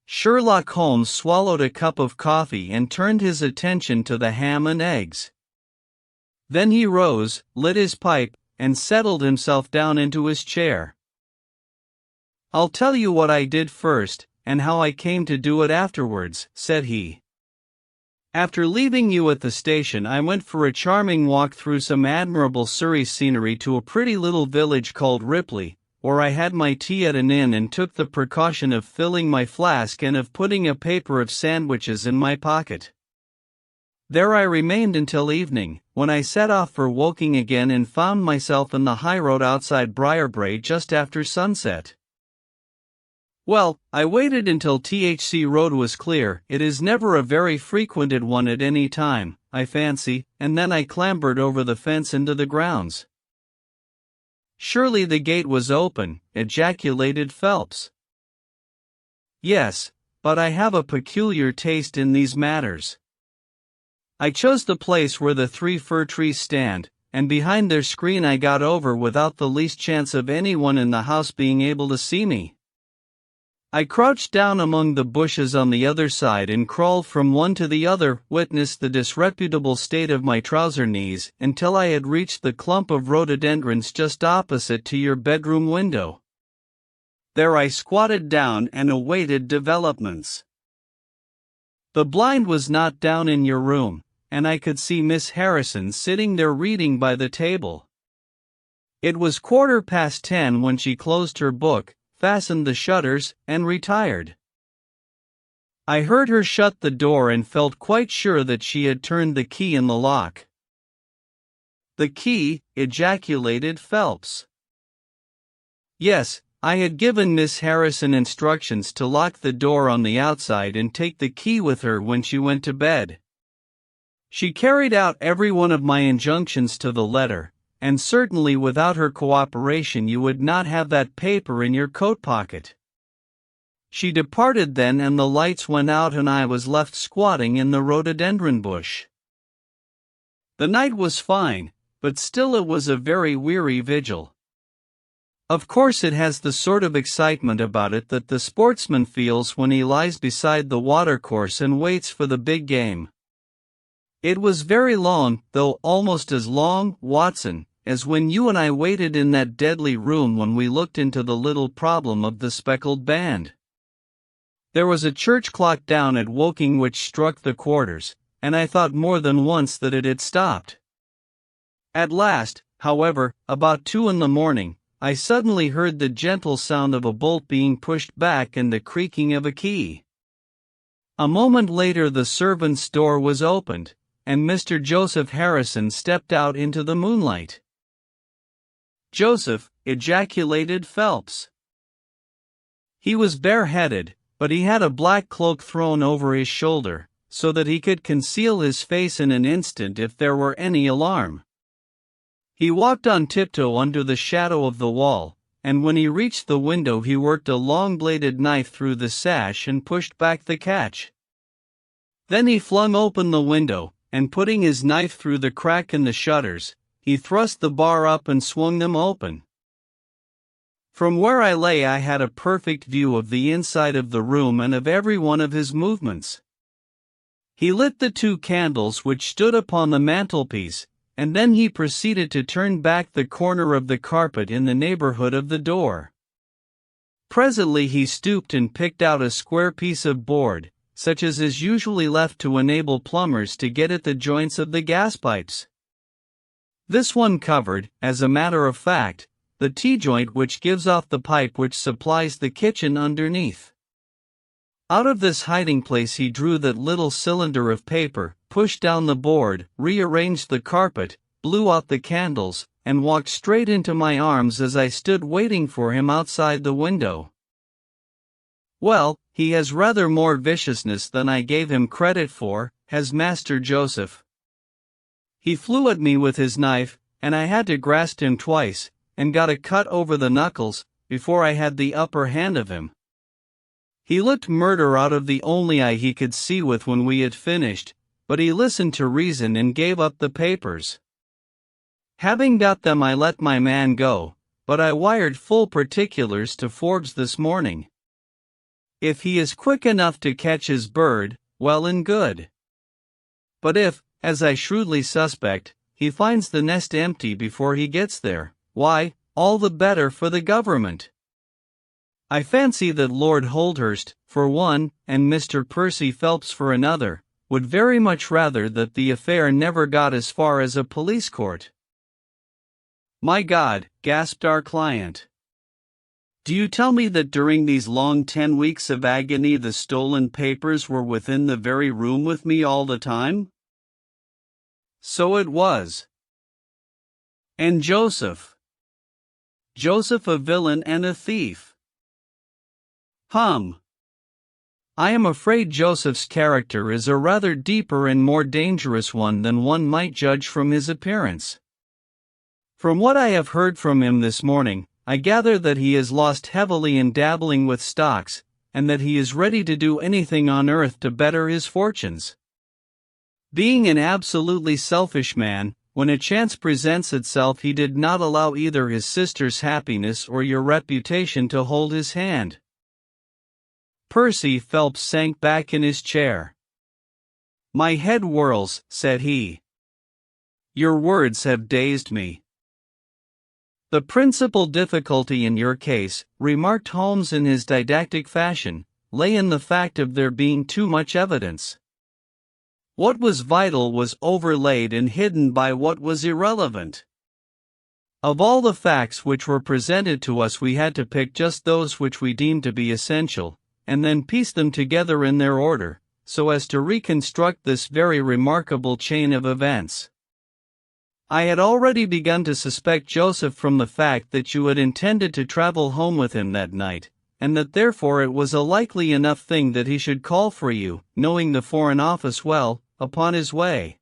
Sherlock Holmes swallowed a cup of coffee and turned his attention to the ham and eggs. Then he rose, lit his pipe, and settled himself down into his chair. "I'll tell you what I did first, and how I came to do it afterwards," said he. "After leaving you at the station I went for a charming walk through some admirable Surrey scenery to a pretty little village called Ripley, where I had my tea at an inn and took the precaution of filling my flask and of putting a paper of sandwiches in my pocket. There I remained until evening, when I set off for Woking again and found myself in the highroad outside Briarbrae just after sunset. Well, I waited until THC Road was clear. It is never a very frequented one at any time, I fancy, and then I clambered over the fence into the grounds." "Surely the gate was open," ejaculated Phelps. "Yes, but I have a peculiar taste in these matters. I chose the place where the 3 fir trees stand, and behind their screen I got over without the least chance of anyone in the house being able to see me. I crouched down among the bushes on the other side and crawled from one to the other, witnessed the disreputable state of my trouser knees, until I had reached the clump of rhododendrons just opposite to your bedroom window. There I squatted down and awaited developments. The blind was not down in your room, and I could see Miss Harrison sitting there reading by the table. It was 10:15 when she closed her book, fastened the shutters, and retired. I heard her shut the door and felt quite sure that she had turned the key in the lock." "The key?" ejaculated Phelps. "Yes, I had given Miss Harrison instructions to lock the door on the outside and take the key with her when she went to bed. She carried out every one of my injunctions to the letter, and certainly without her cooperation you would not have that paper in your coat pocket. She departed then and the lights went out and I was left squatting in the rhododendron bush. The night was fine, but still it was a very weary vigil. Of course it has the sort of excitement about it that the sportsman feels when he lies beside the watercourse and waits for the big game. It was very long, though almost as long, Watson, as when you and I waited in that deadly room when we looked into the little problem of the speckled band. There was a church clock down at Woking which struck the quarters, and I thought more than once that it had stopped. At last, however, about 2 in the morning, I suddenly heard the gentle sound of a bolt being pushed back and the creaking of a key. A moment later the servants' door was opened, and Mr. Joseph Harrison stepped out into the moonlight. "Joseph!" ejaculated Phelps. He was bareheaded, but he had a black cloak thrown over his shoulder, so that he could conceal his face in an instant if there were any alarm. He walked on tiptoe under the shadow of the wall, and when he reached the window he worked a long-bladed knife through the sash and pushed back the catch. Then he flung open the window, and putting his knife through the crack in the shutters, he thrust the bar up and swung them open. From where I lay I had a perfect view of the inside of the room and of every one of his movements. He lit the 2 candles which stood upon the mantelpiece, and then he proceeded to turn back the corner of the carpet in the neighborhood of the door. Presently he stooped and picked out a square piece of board, such as is usually left to enable plumbers to get at the joints of the gas pipes. This one covered, as a matter of fact, the T-joint which gives off the pipe which supplies the kitchen underneath. Out of this hiding place he drew that little cylinder of paper, pushed down the board, rearranged the carpet, blew out the candles, and walked straight into my arms as I stood waiting for him outside the window. Well, he has rather more viciousness than I gave him credit for, has Master Joseph. He flew at me with his knife, and I had to grasp him twice, and got a cut over the knuckles, before I had the upper hand of him. He looked murder out of the only eye he could see with when we had finished, but he listened to reason and gave up the papers. Having got them I let my man go, but I wired full particulars to Forbes this morning. If he is quick enough to catch his bird, well and good. But if, as I shrewdly suspect, he finds the nest empty before he gets there, why, all the better for the government. I fancy that Lord Holdhurst, for one, and Mr. Percy Phelps for another, would very much rather that the affair never got as far as a police court. My God, gasped our client. Do you tell me that during these long 10 weeks of agony the stolen papers were within the very room with me all the time? So it was. And Joseph? Joseph a villain and a thief? I am afraid Joseph's character is a rather deeper and more dangerous one than one might judge from his appearance. From what I have heard from him this morning, I gather that he has lost heavily in dabbling with stocks, and that he is ready to do anything on earth to better his fortunes. Being an absolutely selfish man, when a chance presents itself he did not allow either his sister's happiness or your reputation to hold his hand. Percy Phelps sank back in his chair. My head whirls, said he. Your words have dazed me. The principal difficulty in your case, remarked Holmes in his didactic fashion, lay in the fact of there being too much evidence. What was vital was overlaid and hidden by what was irrelevant. Of all the facts which were presented to us we had to pick just those which we deemed to be essential, and then piece them together in their order, so as to reconstruct this very remarkable chain of events. I had already begun to suspect Joseph from the fact that you had intended to travel home with him that night, and that therefore it was a likely enough thing that he should call for you, knowing the Foreign Office well, upon his way.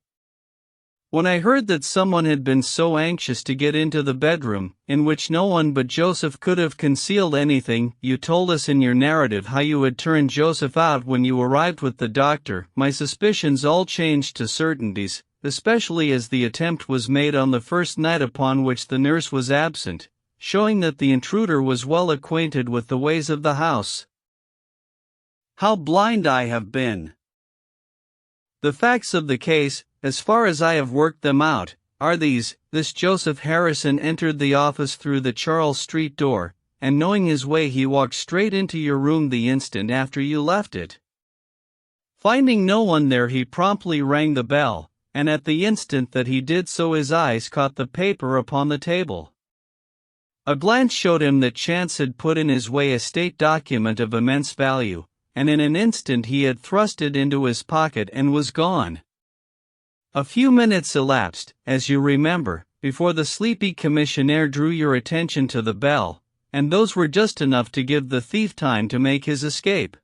When I heard that someone had been so anxious to get into the bedroom, in which no one but Joseph could have concealed anything, you told us in your narrative how you had turned Joseph out when you arrived with the doctor, my suspicions all changed to certainties, especially as the attempt was made on the first night upon which the nurse was absent, showing that the intruder was well acquainted with the ways of the house. How blind I have been! The facts of the case, as far as I have worked them out, are these. This Joseph Harrison entered the office through the Charles Street door, and knowing his way he walked straight into your room the instant after you left it. Finding no one there he promptly rang the bell, and at the instant that he did so his eyes caught the paper upon the table. A glance showed him that chance had put in his way a state document of immense value, and in an instant he had thrust it into his pocket and was gone. A few minutes elapsed, as you remember, before the sleepy commissionaire drew your attention to the bell, and those were just enough to give the thief time to make his escape.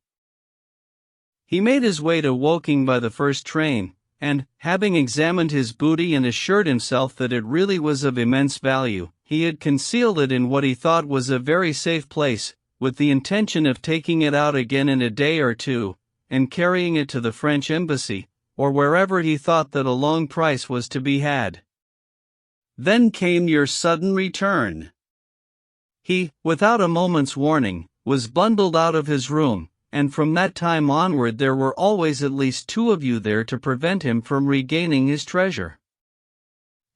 He made his way to Woking by the first train, and, having examined his booty and assured himself that it really was of immense value, he had concealed it in what he thought was a very safe place, with the intention of taking it out again in a day or two, and carrying it to the French embassy, or wherever he thought that a long price was to be had. Then came your sudden return. He, without a moment's warning, was bundled out of his room, and from that time onward there were always at least two of you there to prevent him from regaining his treasure.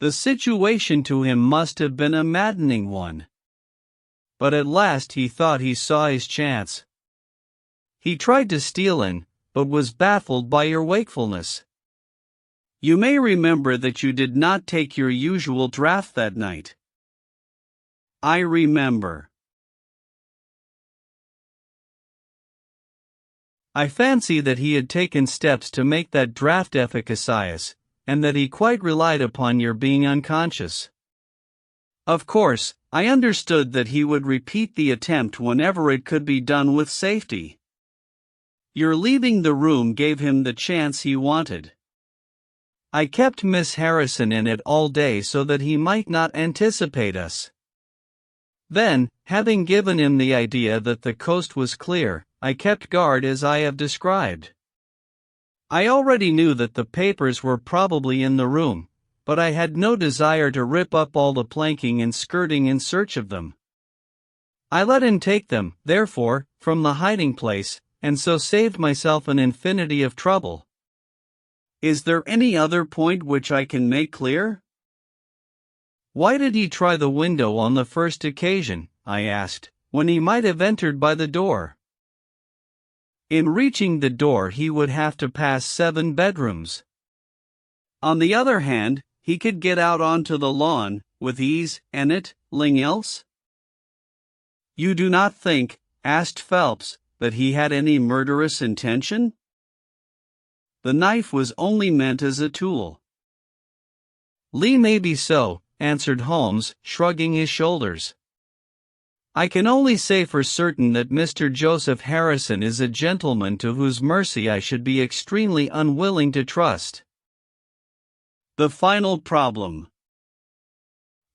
The situation to him must have been a maddening one. But at last he thought he saw his chance. He tried to steal in, but was baffled by your wakefulness. You may remember that you did not take your usual draught that night. I remember. I fancy that he had taken steps to make that draught efficacious, and that he quite relied upon your being unconscious. Of course, I understood that he would repeat the attempt whenever it could be done with safety. Your leaving the room gave him the chance he wanted. I kept Miss Harrison in it all day so that he might not anticipate us. Then, having given him the idea that the coast was clear, I kept guard as I have described. I already knew that the papers were probably in the room, but I had no desire to rip up all the planking and skirting in search of them. I let him take them, therefore, from the hiding place, and so saved myself an infinity of trouble. Is there any other point which I can make clear? Why did he try the window on the first occasion, I asked, when he might have entered by the door? In reaching the door he would have to pass 7 bedrooms. On the other hand, he could get out onto the lawn, with ease, anything else? You do not think, asked Phelps, that he had any murderous intention? The knife was only meant as a tool. Maybe so, answered Holmes, shrugging his shoulders. I can only say for certain that Mr. Joseph Harrison is a gentleman to whose mercy I should be extremely unwilling to trust. The final problem.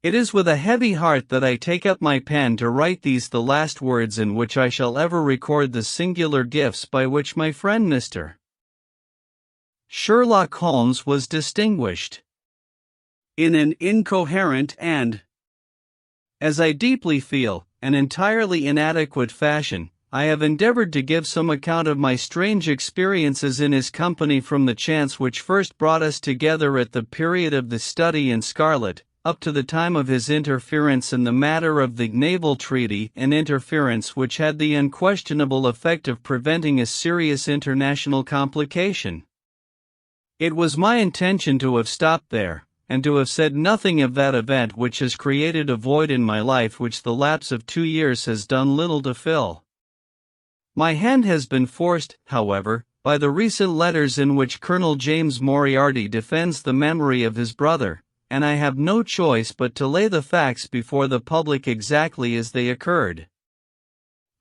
It is with a heavy heart that I take up my pen to write these the last words in which I shall ever record the singular gifts by which my friend Mr. Sherlock Holmes was distinguished. In an incoherent and, as I deeply feel, an entirely inadequate fashion, I have endeavored to give some account of my strange experiences in his company from the chance which first brought us together at the period of the study in scarlet, up to the time of his interference in the matter of the naval treaty, an interference which had the unquestionable effect of preventing a serious international complication. It was my intention to have stopped there, and to have said nothing of that event which has created a void in my life which the lapse of 2 years has done little to fill. My hand has been forced, however, by the recent letters in which Colonel James Moriarty defends the memory of his brother, and I have no choice but to lay the facts before the public exactly as they occurred.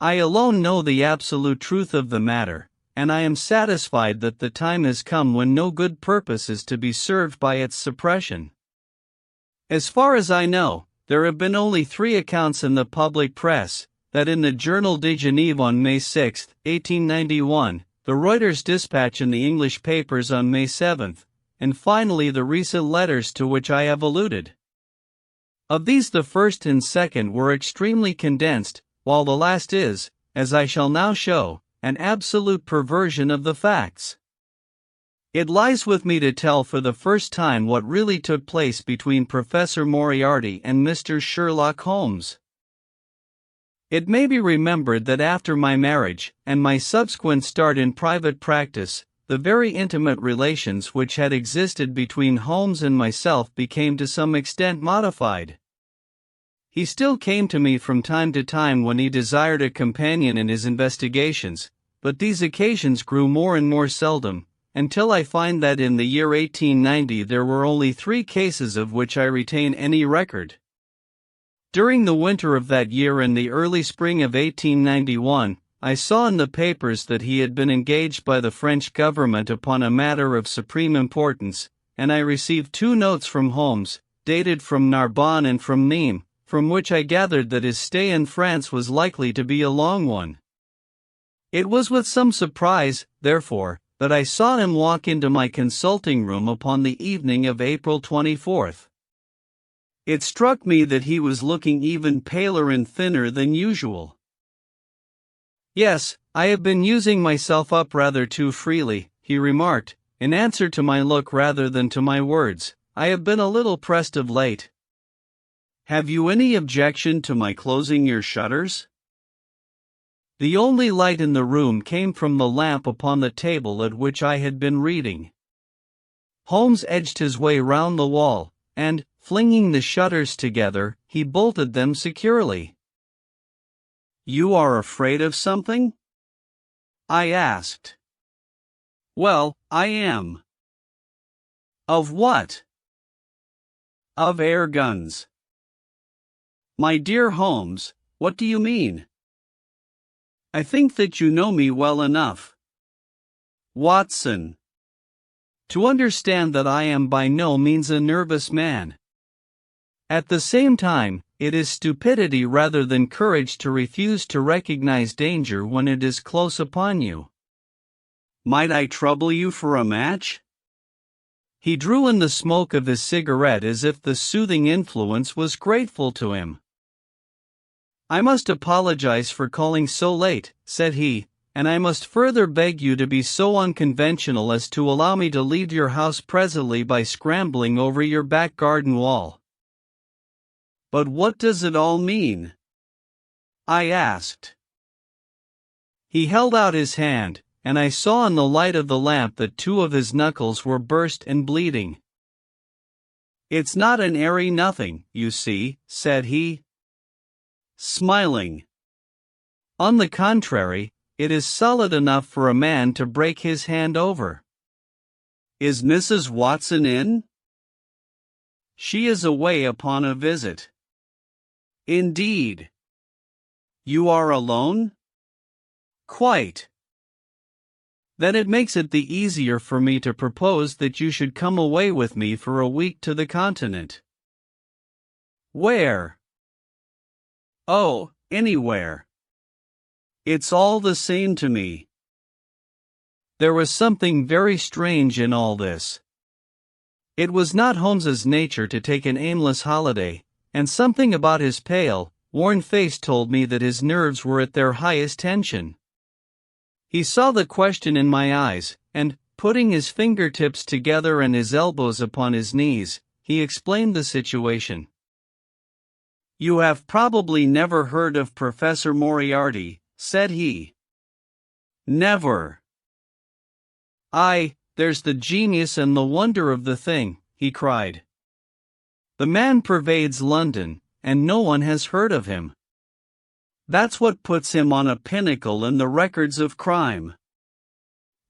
I alone know the absolute truth of the matter, and I am satisfied that the time has come when no good purpose is to be served by its suppression. As far as I know, there have been only 3 accounts in the public press, that in the Journal de Genève on May 6, 1891, the Reuters dispatch in the English papers on May 7, and finally the recent letters to which I have alluded. Of these the first and second were extremely condensed, while the last is, as I shall now show, an absolute perversion of the facts. It lies with me to tell for the first time what really took place between Professor Moriarty and Mr. Sherlock Holmes. It may be remembered that after my marriage, and my subsequent start in private practice, the very intimate relations which had existed between Holmes and myself became to some extent modified. He still came to me from time to time when he desired a companion in his investigations, but these occasions grew more and more seldom, until I find that in the year 1890 there were only 3 cases of which I retain any record. During the winter of that year and the early spring of 1891, I saw in the papers that he had been engaged by the French government upon a matter of supreme importance, and I received 2 notes from Holmes, dated from Narbonne and from Nîmes, from which I gathered that his stay in France was likely to be a long one. It was with some surprise, therefore, that I saw him walk into my consulting room upon the evening of April 24th. It struck me that he was looking even paler and thinner than usual. "Yes, I have been using myself up rather too freely," he remarked, in answer to my look rather than to my words. "I have been a little pressed of late. Have you any objection to my closing your shutters?" The only light in the room came from the lamp upon the table at which I had been reading. Holmes edged his way round the wall, and, flinging the shutters together, he bolted them securely. "You are afraid of something?" I asked. "Well, I am." "Of what?" "Of air guns." "My dear Holmes, what do you mean?" "I think that you know me well enough, Watson, to understand that I am by no means a nervous man. At the same time, it is stupidity rather than courage to refuse to recognize danger when it is close upon you." "Might I trouble you for a match?" He drew in the smoke of his cigarette as if the soothing influence was grateful to him. "I must apologize for calling so late," said he, "and I must further beg you to be so unconventional as to allow me to leave your house presently by scrambling over your back garden wall." "But what does it all mean?" I asked. He held out his hand, and I saw in the light of the lamp that two of his knuckles were burst and bleeding. "It's not an airy nothing, you see," said he, smiling. "On the contrary, it is solid enough for a man to break his hand over." "Is Mrs. Watson in?" "She is away upon a visit." "Indeed. You are alone?" "Quite." "Then it makes it the easier for me to propose that you should come away with me for a week to the continent." "Where?" "Oh, anywhere. It's all the same to me." There was something very strange in all this. It was not Holmes's nature to take an aimless holiday, and something about his pale, worn face told me that his nerves were at their highest tension. He saw the question in my eyes, and, putting his fingertips together and his elbows upon his knees, he explained the situation. "You have probably never heard of Professor Moriarty," said he. "Never." There's the genius and the wonder of the thing," he cried. "The man pervades London, and no one has heard of him. That's what puts him on a pinnacle in the records of crime.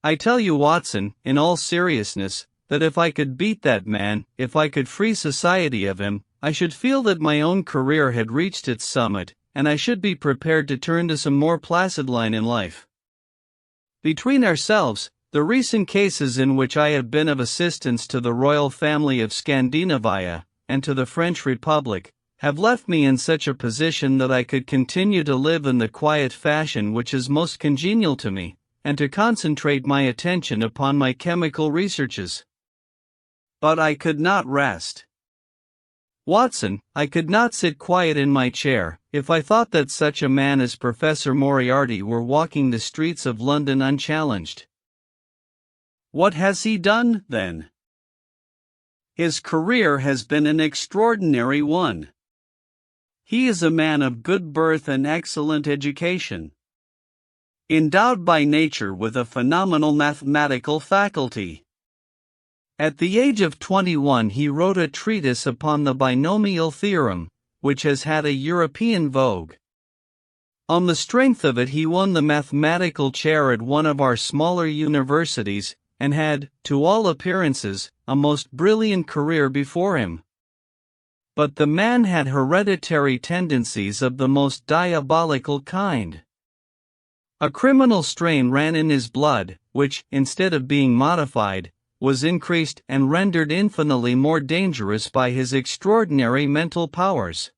I tell you, Watson, in all seriousness, that if I could beat that man, if I could free society of him, I should feel that my own career had reached its summit, and I should be prepared to turn to some more placid line in life. Between ourselves, the recent cases in which I have been of assistance to the royal family of Scandinavia, and to the French Republic, have left me in such a position that I could continue to live in the quiet fashion which is most congenial to me, and to concentrate my attention upon my chemical researches. But I could not rest. Watson, I could not sit quiet in my chair, if I thought that such a man as Professor Moriarty were walking the streets of London unchallenged." "What has he done, then?" "His career has been an extraordinary one. He is a man of good birth and excellent education, endowed by nature with a phenomenal mathematical faculty. At the age of 21 he wrote a treatise upon the binomial theorem, which has had a European vogue. On the strength of it he won the mathematical chair at one of our smaller universities, and had, to all appearances, a most brilliant career before him. But the man had hereditary tendencies of the most diabolical kind. A criminal strain ran in his blood, which, instead of being modified, was increased and rendered infinitely more dangerous by his extraordinary mental powers.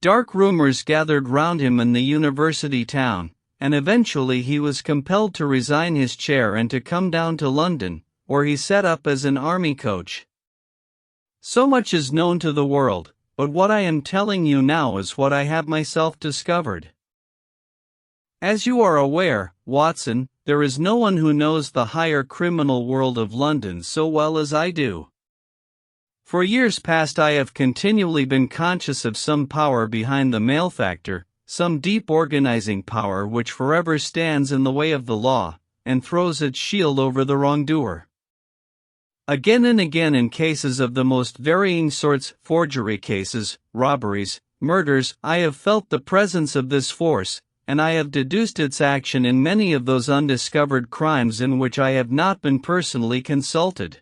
Dark rumors gathered round him in the university town, and eventually he was compelled to resign his chair and to come down to London, where he set up as an army coach. So much is known to the world, but what I am telling you now is what I have myself discovered. As you are aware, Watson, there is no one who knows the higher criminal world of London so well as I do. For years past I have continually been conscious of some power behind the malefactor, some deep organizing power which forever stands in the way of the law, and throws its shield over the wrongdoer. Again and again in cases of the most varying sorts, forgery cases, robberies, murders, I have felt the presence of this force, and I have deduced its action in many of those undiscovered crimes in which I have not been personally consulted.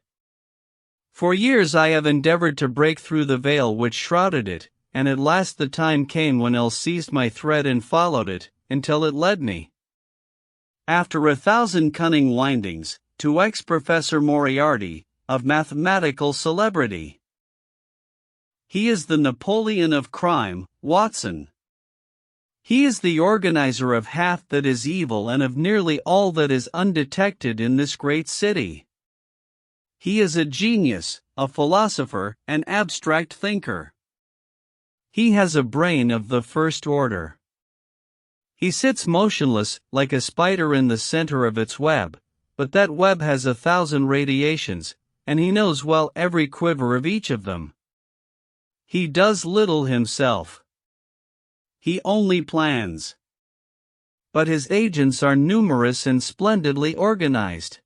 For years I have endeavored to break through the veil which shrouded it, and at last the time came when I seized my thread and followed it, until it led me, after 1,000 cunning windings, to ex-Professor Moriarty, of mathematical celebrity. He is the Napoleon of crime, Watson. He is the organizer of half that is evil and of nearly all that is undetected in this great city. He is a genius, a philosopher, an abstract thinker. He has a brain of the first order. He sits motionless, like a spider in the center of its web, but that web has 1,000 radiations, and he knows well every quiver of each of them. He does little himself. He only plans. But his agents are numerous and splendidly organized.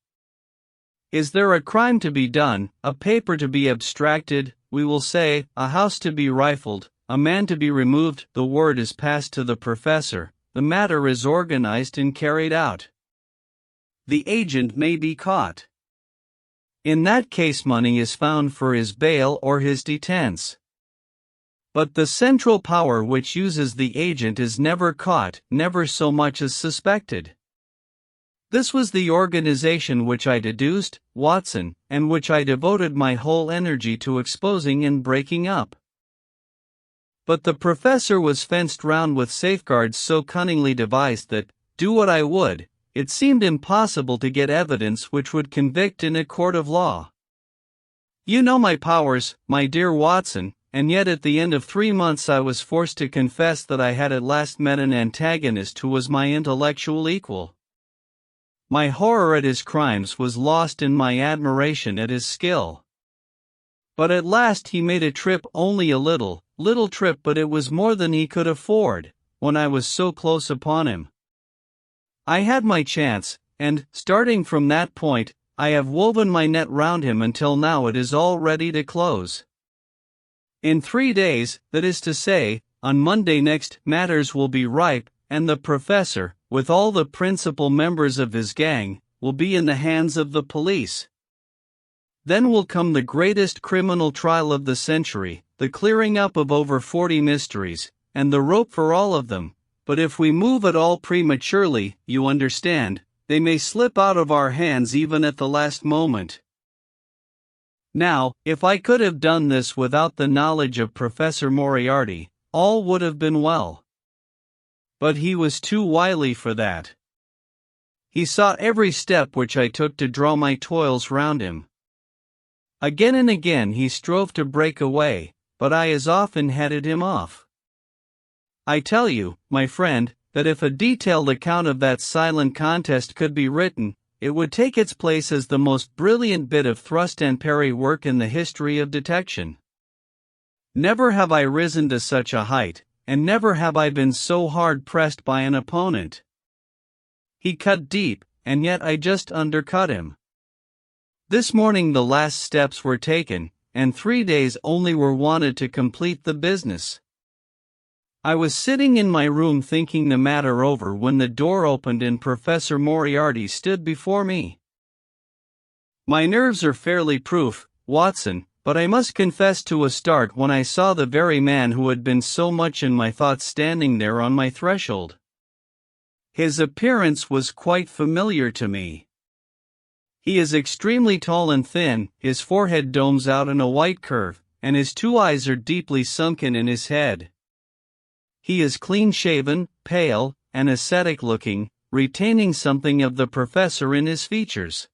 Is there a crime to be done, a paper to be abstracted, we will say, a house to be rifled, a man to be removed, the word is passed to the professor, the matter is organized and carried out. The agent may be caught. In that case money is found for his bail or his detence. But the central power which uses the agent is never caught, never so much as suspected. This was the organization which I deduced, Watson, and which I devoted my whole energy to exposing and breaking up. But the professor was fenced round with safeguards so cunningly devised that, do what I would, it seemed impossible to get evidence which would convict in a court of law. You know my powers, my dear Watson, and yet at the end of 3 months I was forced to confess that I had at last met an antagonist who was my intellectual equal. My horror at his crimes was lost in my admiration at his skill. But at last he made a trip, only a little trip, but it was more than he could afford, when I was so close upon him. I had my chance, and, starting from that point, I have woven my net round him until now it is all ready to close. In 3 days, that is to say, on Monday next, matters will be ripe, and the professor, with all the principal members of his gang, will be in the hands of the police. Then will come the greatest criminal trial of the century, the clearing up of over 40 mysteries, and the rope for all of them. But if we move at all prematurely, you understand, they may slip out of our hands even at the last moment. Now, if I could have done this without the knowledge of Professor Moriarty, all would have been well. But he was too wily for that. He saw every step which I took to draw my toils round him. Again and again he strove to break away, but I as often headed him off. I tell you, my friend, that if a detailed account of that silent contest could be written, it would take its place as the most brilliant bit of thrust and parry work in the history of detection. Never have I risen to such a height, and never have I been so hard pressed by an opponent. He cut deep, and yet I just undercut him. This morning the last steps were taken, and 3 days only were wanted to complete the business. I was sitting in my room thinking the matter over when the door opened and Professor Moriarty stood before me. My nerves are fairly proof, Watson, but I must confess to a start when I saw the very man who had been so much in my thoughts standing there on my threshold. His appearance was quite familiar to me. He is extremely tall and thin, his forehead domes out in a white curve, and his 2 eyes are deeply sunken in his head. He is clean-shaven, pale, and ascetic-looking, retaining something of the professor in his features.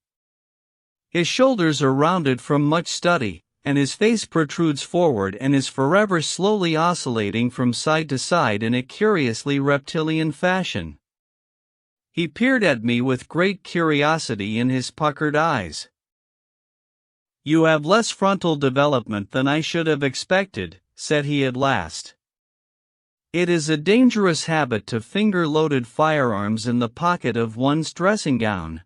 His shoulders are rounded from much study, and his face protrudes forward and is forever slowly oscillating from side to side in a curiously reptilian fashion. He peered at me with great curiosity in his puckered eyes. "You have less frontal development than I should have expected," said he at last. "It is a dangerous habit to finger loaded firearms in the pocket of one's dressing gown."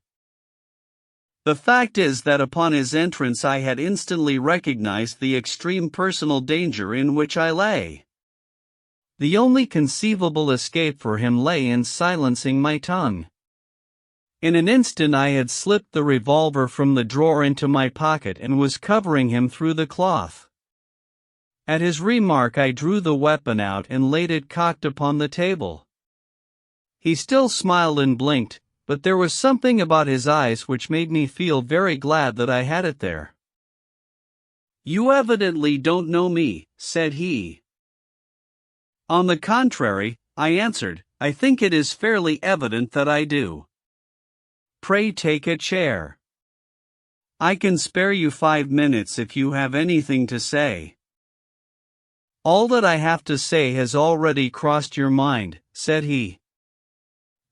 The fact is that upon his entrance I had instantly recognized the extreme personal danger in which I lay. The only conceivable escape for him lay in silencing my tongue. In an instant I had slipped the revolver from the drawer into my pocket and was covering him through the cloth. At his remark I drew the weapon out and laid it cocked upon the table. He still smiled and blinked, but there was something about his eyes which made me feel very glad that I had it there. "You evidently don't know me," said he. "On the contrary," I answered, "I think it is fairly evident that I do. Pray take a chair. I can spare you 5 minutes if you have anything to say." "All that I have to say has already crossed your mind," said he.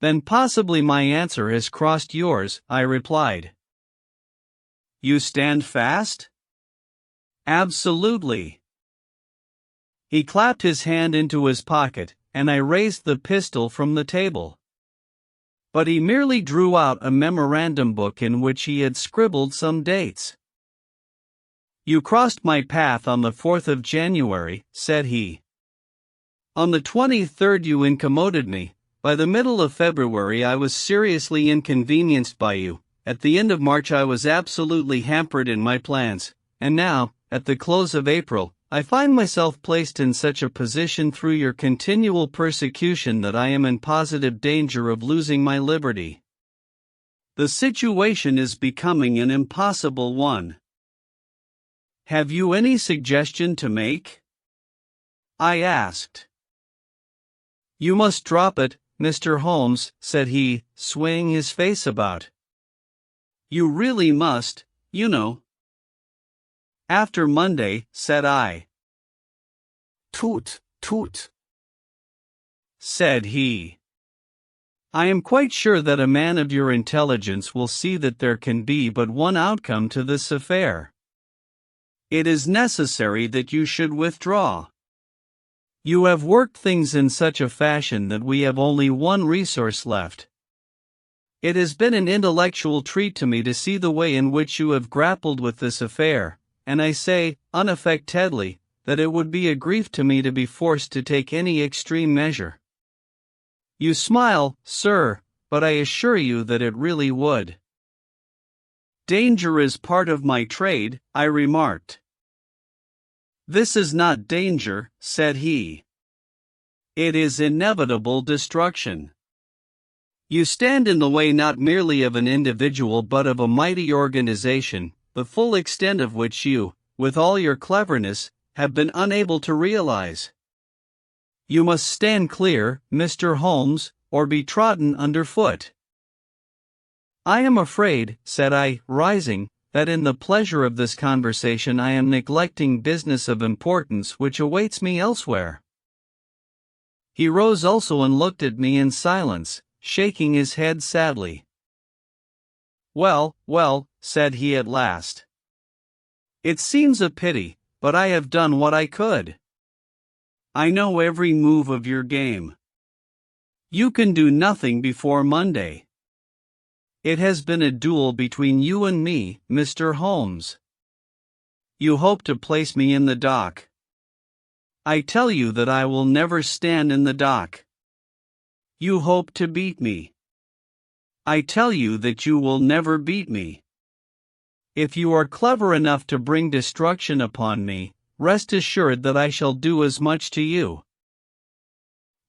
"Then possibly my answer has crossed yours," I replied. "You stand fast?" "Absolutely." He clapped his hand into his pocket, and I raised the pistol from the table. But he merely drew out a memorandum book in which he had scribbled some dates. "You crossed my path on the 4th of January, said he. "On the 23rd you incommoded me. By the middle of February I was seriously inconvenienced by you. At the end of March I was absolutely hampered in my plans, and now, at the close of April, I find myself placed in such a position through your continual persecution that I am in positive danger of losing my liberty. The situation is becoming an impossible one. Have you any suggestion to make?" I asked. "You must drop it, Mr. Holmes," said he, swaying his face about. "You really must, you know." "After Monday," said I. "Toot, toot," said he. "I am quite sure that a man of your intelligence will see that there can be but one outcome to this affair. It is necessary that you should withdraw. You have worked things in such a fashion that we have only one resource left. It has been an intellectual treat to me to see the way in which you have grappled with this affair, and I say, unaffectedly, that it would be a grief to me to be forced to take any extreme measure. You smile, sir, but I assure you that it really would." "Danger is part of my trade," I remarked. "This is not danger," said he. "It is inevitable destruction. You stand in the way not merely of an individual but of a mighty organization, the full extent of which you, with all your cleverness, have been unable to realize. You must stand clear, Mr. Holmes, or be trodden underfoot." "I am afraid," said I, rising, "that in the pleasure of this conversation I am neglecting business of importance which awaits me elsewhere." He rose also and looked at me in silence, shaking his head sadly. "Well, well," said he at last. "It seems a pity, but I have done what I could. I know every move of your game. You can do nothing before Monday. It has been a duel between you and me, Mr. Holmes. You hope to place me in the dock. I tell you that I will never stand in the dock. You hope to beat me. I tell you that you will never beat me. If you are clever enough to bring destruction upon me, rest assured that I shall do as much to you.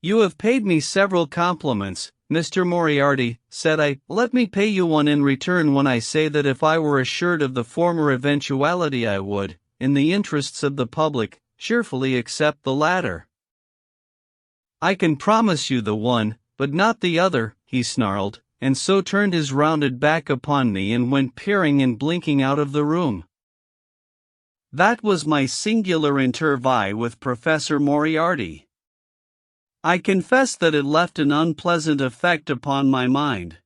You have paid me several compliments, Mr. Moriarty," said I. "Let me pay you one in return when I say that if I were assured of the former eventuality I would, in the interests of the public, cheerfully accept the latter." "I can promise you the one, but not the other," he snarled, and so turned his rounded back upon me and went peering and blinking out of the room. That was my singular interview with Professor Moriarty. I confess that it left an unpleasant effect upon my mind.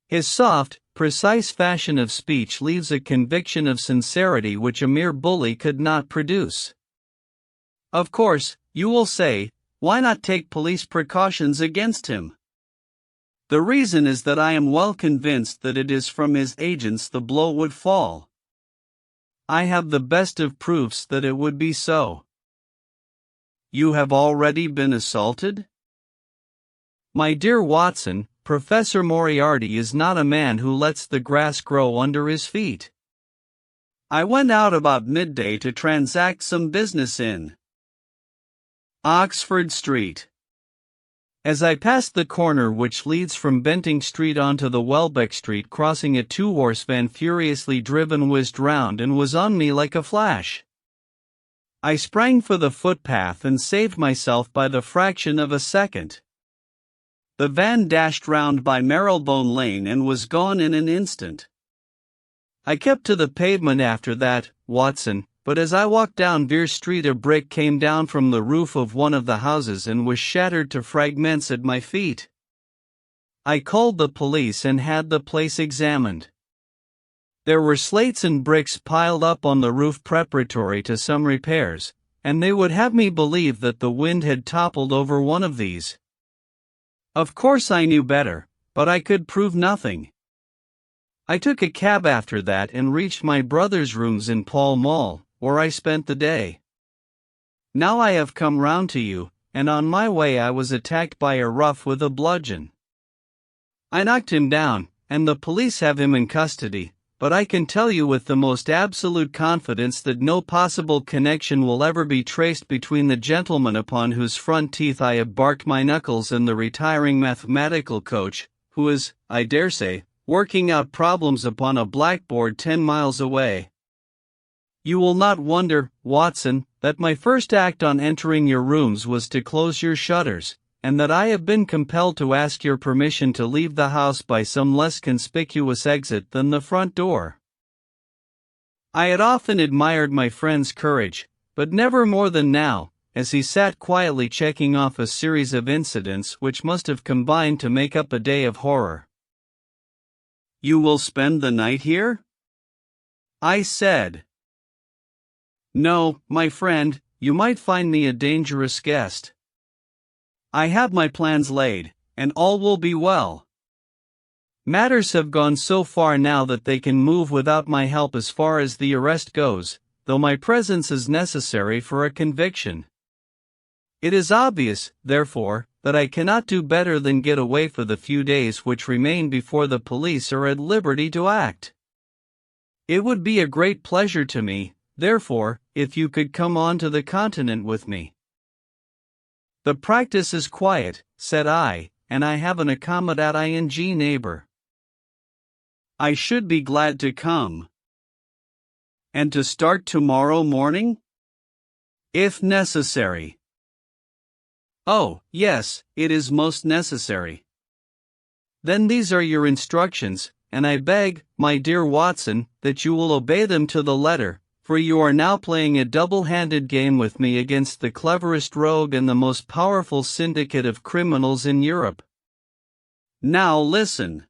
His soft, precise fashion of speech leaves a conviction of sincerity which a mere bully could not produce. Of course, you will say, why not take police precautions against him? The reason is that I am well convinced that it is from his agents the blow would fall. I have the best of proofs that it would be so. You have already been assaulted? My dear Watson, Professor Moriarty is not a man who lets the grass grow under his feet. I went out about midday to transact some business in Oxford Street. As I passed the corner which leads from Benting Street onto the Welbeck Street crossing, a two-horse van furiously driven whizzed round and was on me like a flash. I sprang for the footpath and saved myself by the fraction of a second. The van dashed round by Marylebone Lane and was gone in an instant. I kept to the pavement after that, Watson, but as I walked down Vere Street a brick came down from the roof of one of the houses and was shattered to fragments at my feet. I called the police and had the place examined. There were slates and bricks piled up on the roof preparatory to some repairs, and they would have me believe that the wind had toppled over one of these. Of course I knew better, but I could prove nothing. I took a cab after that and reached my brother's rooms in Pall Mall, where I spent the day. Now I have come round to you, and on my way I was attacked by a rough with a bludgeon. I knocked him down, and the police have him in custody, but I can tell you with the most absolute confidence that no possible connection will ever be traced between the gentleman upon whose front teeth I have barked my knuckles and the retiring mathematical coach, who is, I dare say, working out problems upon a blackboard 10 miles away. You will not wonder, Watson, that my first act on entering your rooms was to close your shutters, and that I have been compelled to ask your permission to leave the house by some less conspicuous exit than the front door. I had often admired my friend's courage, but never more than now, as he sat quietly checking off a series of incidents which must have combined to make up a day of horror. You will spend the night here? I said. No, my friend, you might find me a dangerous guest. I have my plans laid, and all will be well. Matters have gone so far now that they can move without my help as far as the arrest goes, though my presence is necessary for a conviction. It is obvious, therefore, that I cannot do better than get away for the few days which remain before the police are at liberty to act. It would be a great pleasure to me, therefore, if you could come on to the continent with me. The practice is quiet, said I, and I have an accommodating neighbor. I should be glad to come. And to start tomorrow morning? If necessary. Oh, yes, it is most necessary. Then these are your instructions, and I beg, my dear Watson, that you will obey them to the letter, for you are now playing a double-handed game with me against the cleverest rogue and the most powerful syndicate of criminals in Europe. Now listen.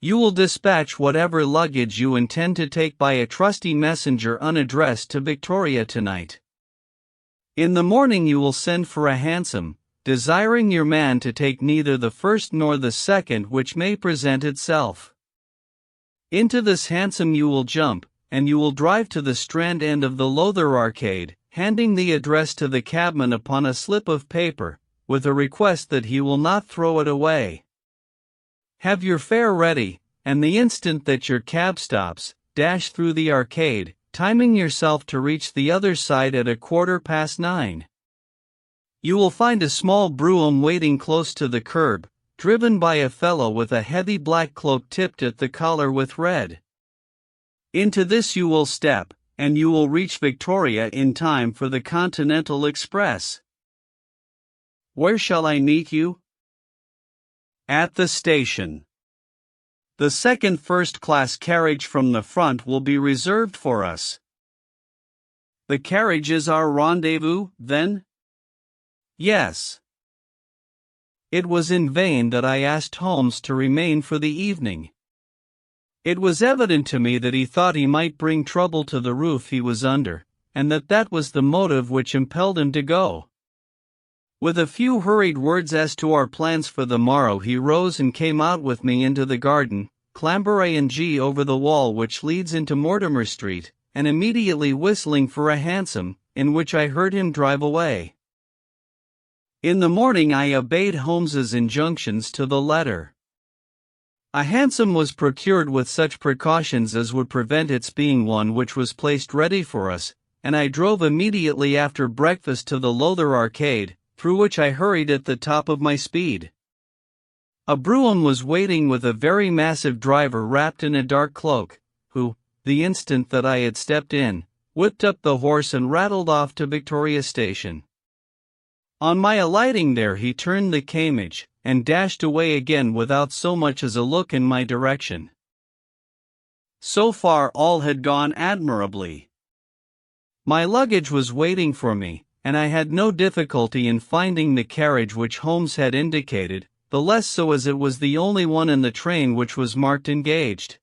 You will dispatch whatever luggage you intend to take by a trusty messenger unaddressed to Victoria tonight. In the morning you will send for a hansom, desiring your man to take neither the first nor the second which may present itself. Into this hansom you will jump, and you will drive to the Strand end of the Lowther Arcade, handing the address to the cabman upon a slip of paper, with a request that he will not throw it away. Have your fare ready, and the instant that your cab stops, dash through the arcade, timing yourself to reach the other side at 9:15. You will find a small brougham waiting close to the curb, driven by a fellow with a heavy black cloak tipped at the collar with red. Into this you will step, and you will reach Victoria in time for the Continental Express. Where shall I meet you? At the station. The second first-class carriage from the front will be reserved for us. The carriage is our rendezvous, then? Yes. It was in vain that I asked Holmes to remain for the evening. It was evident to me that he thought he might bring trouble to the roof he was under, and that was the motive which impelled him to go. With a few hurried words as to our plans for the morrow, he rose and came out with me into the garden, clambering over the wall which leads into Mortimer Street, and immediately whistling for a hansom, in which I heard him drive away. In the morning I obeyed Holmes's injunctions to the letter. A hansom was procured with such precautions as would prevent its being one which was placed ready for us, and I drove immediately after breakfast to the Lowther Arcade, through which I hurried at the top of my speed. A brougham was waiting with a very massive driver wrapped in a dark cloak, who, the instant that I had stepped in, whipped up the horse and rattled off to Victoria Station. On my alighting there he turned the carriage, and dashed away again without so much as a look in my direction. So far all had gone admirably. My luggage was waiting for me, and I had no difficulty in finding the carriage which Holmes had indicated, the less so as it was the only one in the train which was marked engaged.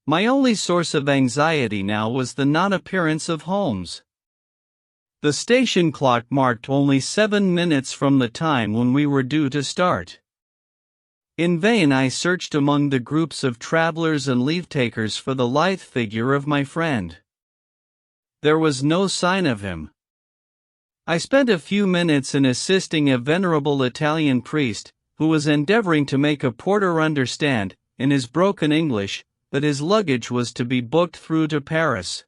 My only source of anxiety now was the non-appearance of Holmes. The station clock marked only 7 minutes from the time when we were due to start. In vain I searched among the groups of travelers and leave-takers for the lithe figure of my friend. There was no sign of him. I spent a few minutes in assisting a venerable Italian priest, who was endeavoring to make a porter understand, in his broken English, that his luggage was to be booked through to Paris.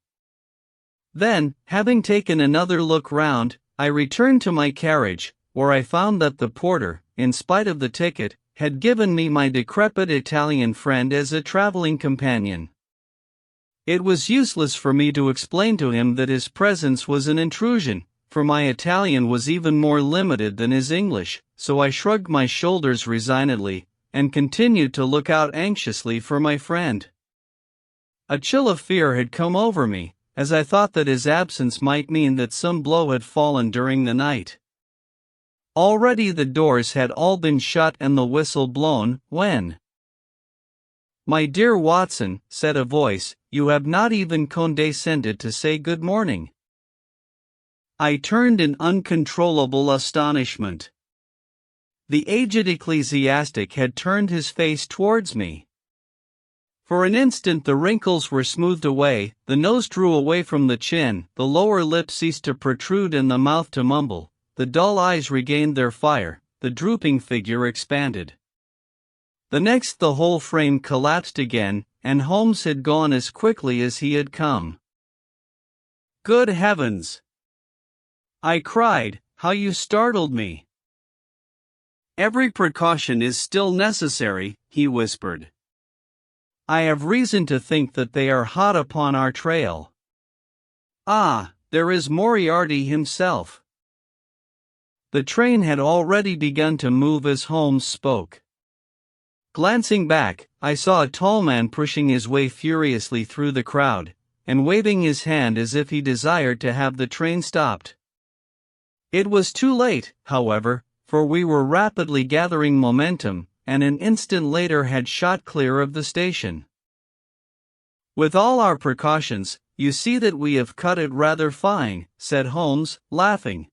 Then, having taken another look round, I returned to my carriage, where I found that the porter, in spite of the ticket, had given me my decrepit Italian friend as a traveling companion. It was useless for me to explain to him that his presence was an intrusion, for my Italian was even more limited than his English, so I shrugged my shoulders resignedly, and continued to look out anxiously for my friend. A chill of fear had come over me, as I thought that his absence might mean that some blow had fallen during the night. Already the doors had all been shut and the whistle blown, when, "My dear Watson," said a voice, "you have not even condescended to say good morning." I turned in uncontrollable astonishment. The aged ecclesiastic had turned his face towards me. For an instant the wrinkles were smoothed away, the nose drew away from the chin, the lower lip ceased to protrude and the mouth to mumble, the dull eyes regained their fire, the drooping figure expanded. The next the whole frame collapsed again, and Holmes had gone as quickly as he had come. "Good heavens!" I cried, "how you startled me!" "Every precaution is still necessary," he whispered. "I have reason to think that they are hot upon our trail. Ah, there is Moriarty himself." The train had already begun to move as Holmes spoke. Glancing back, I saw a tall man pushing his way furiously through the crowd, and waving his hand as if he desired to have the train stopped. It was too late, however, for we were rapidly gathering momentum, and an instant later had shot clear of the station. "With all our precautions, you see that we have cut it rather fine," said Holmes, laughing.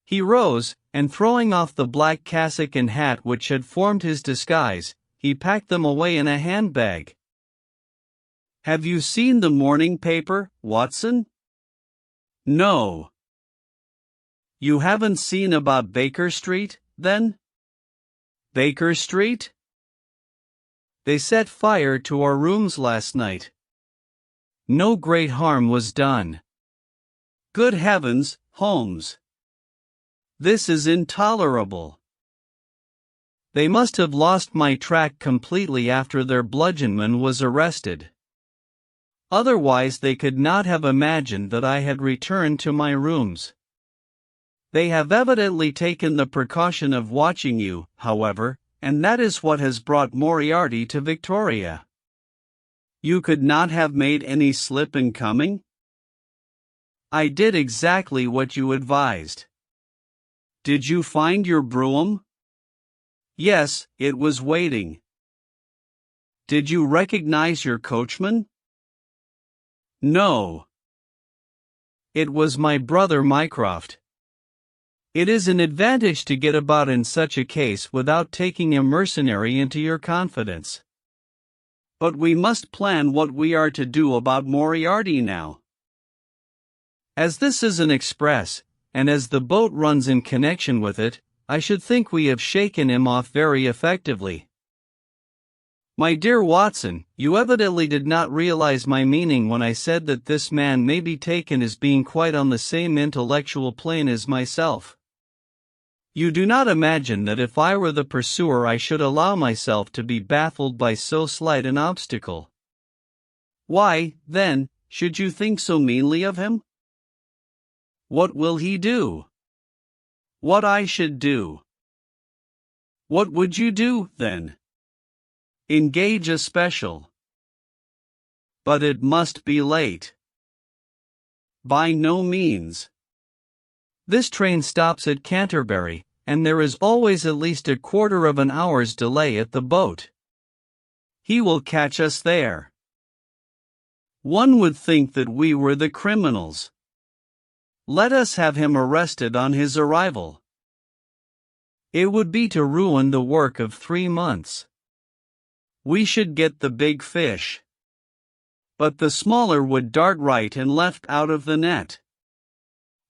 He rose, and throwing off the black cassock and hat which had formed his disguise, he packed them away in a handbag. "Have you seen the morning paper, Watson?" "No." "You haven't seen about Baker Street, then?" "Baker Street?" "They set fire to our rooms last night. No great harm was done." "Good heavens, Holmes! This is intolerable." "They must have lost my track completely after their bludgeonman was arrested. Otherwise they could not have imagined that I had returned to my rooms. They have evidently taken the precaution of watching you, however, and that is what has brought Moriarty to Victoria. You could not have made any slip in coming? I did exactly what you advised. Did you find your brougham? Yes, it was waiting. Did you recognize your coachman? No. It was my brother Mycroft. It is an advantage to get about in such a case without taking a mercenary into your confidence. But we must plan what we are to do about Moriarty now. As this is an express, and as the boat runs in connection with it, I should think we have shaken him off very effectively. My dear Watson, you evidently did not realize my meaning when I said that this man may be taken as being quite on the same intellectual plane as myself. You do not imagine that if I were the pursuer I should allow myself to be baffled by so slight an obstacle. Why, then, should you think so meanly of him? What will he do? What I should do. What would you do, then? Engage a special. But it must be late. By no means. This train stops at Canterbury, and there is always at least a quarter of an hour's delay at the boat. He will catch us there. One would think that we were the criminals. Let us have him arrested on his arrival. It would be to ruin the work of 3 months. We should get the big fish. But the smaller would dart right and left out of the net.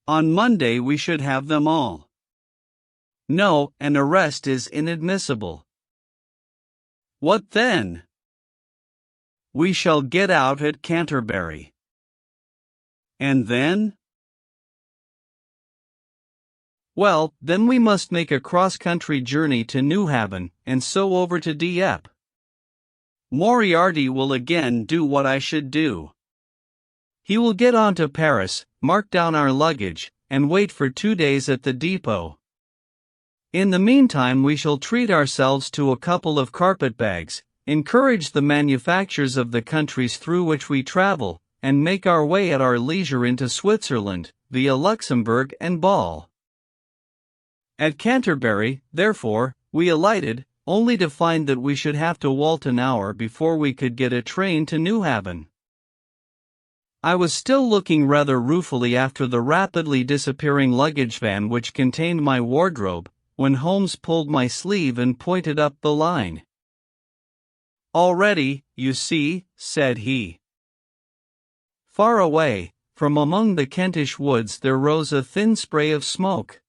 On Monday we should have them all. No, an arrest is inadmissible. What then? We shall get out at Canterbury. And then? Well, then we must make a cross-country journey to Newhaven, and so over to Dieppe. Moriarty will again do what I should do. He will get on to Paris, mark down our luggage, and wait for 2 days at the depot. In the meantime we shall treat ourselves to a couple of carpetbags, encourage the manufactures of the countries through which we travel, and make our way at our leisure into Switzerland, via Luxembourg and Bâle. At Canterbury, therefore, we alighted, only to find that we should have to halt an hour before we could get a train to Newhaven. I was still looking rather ruefully after the rapidly disappearing luggage van which contained my wardrobe, when Holmes pulled my sleeve and pointed up the line. "Already, you see," said he. Far away, from among the Kentish woods there rose a thin spray of smoke.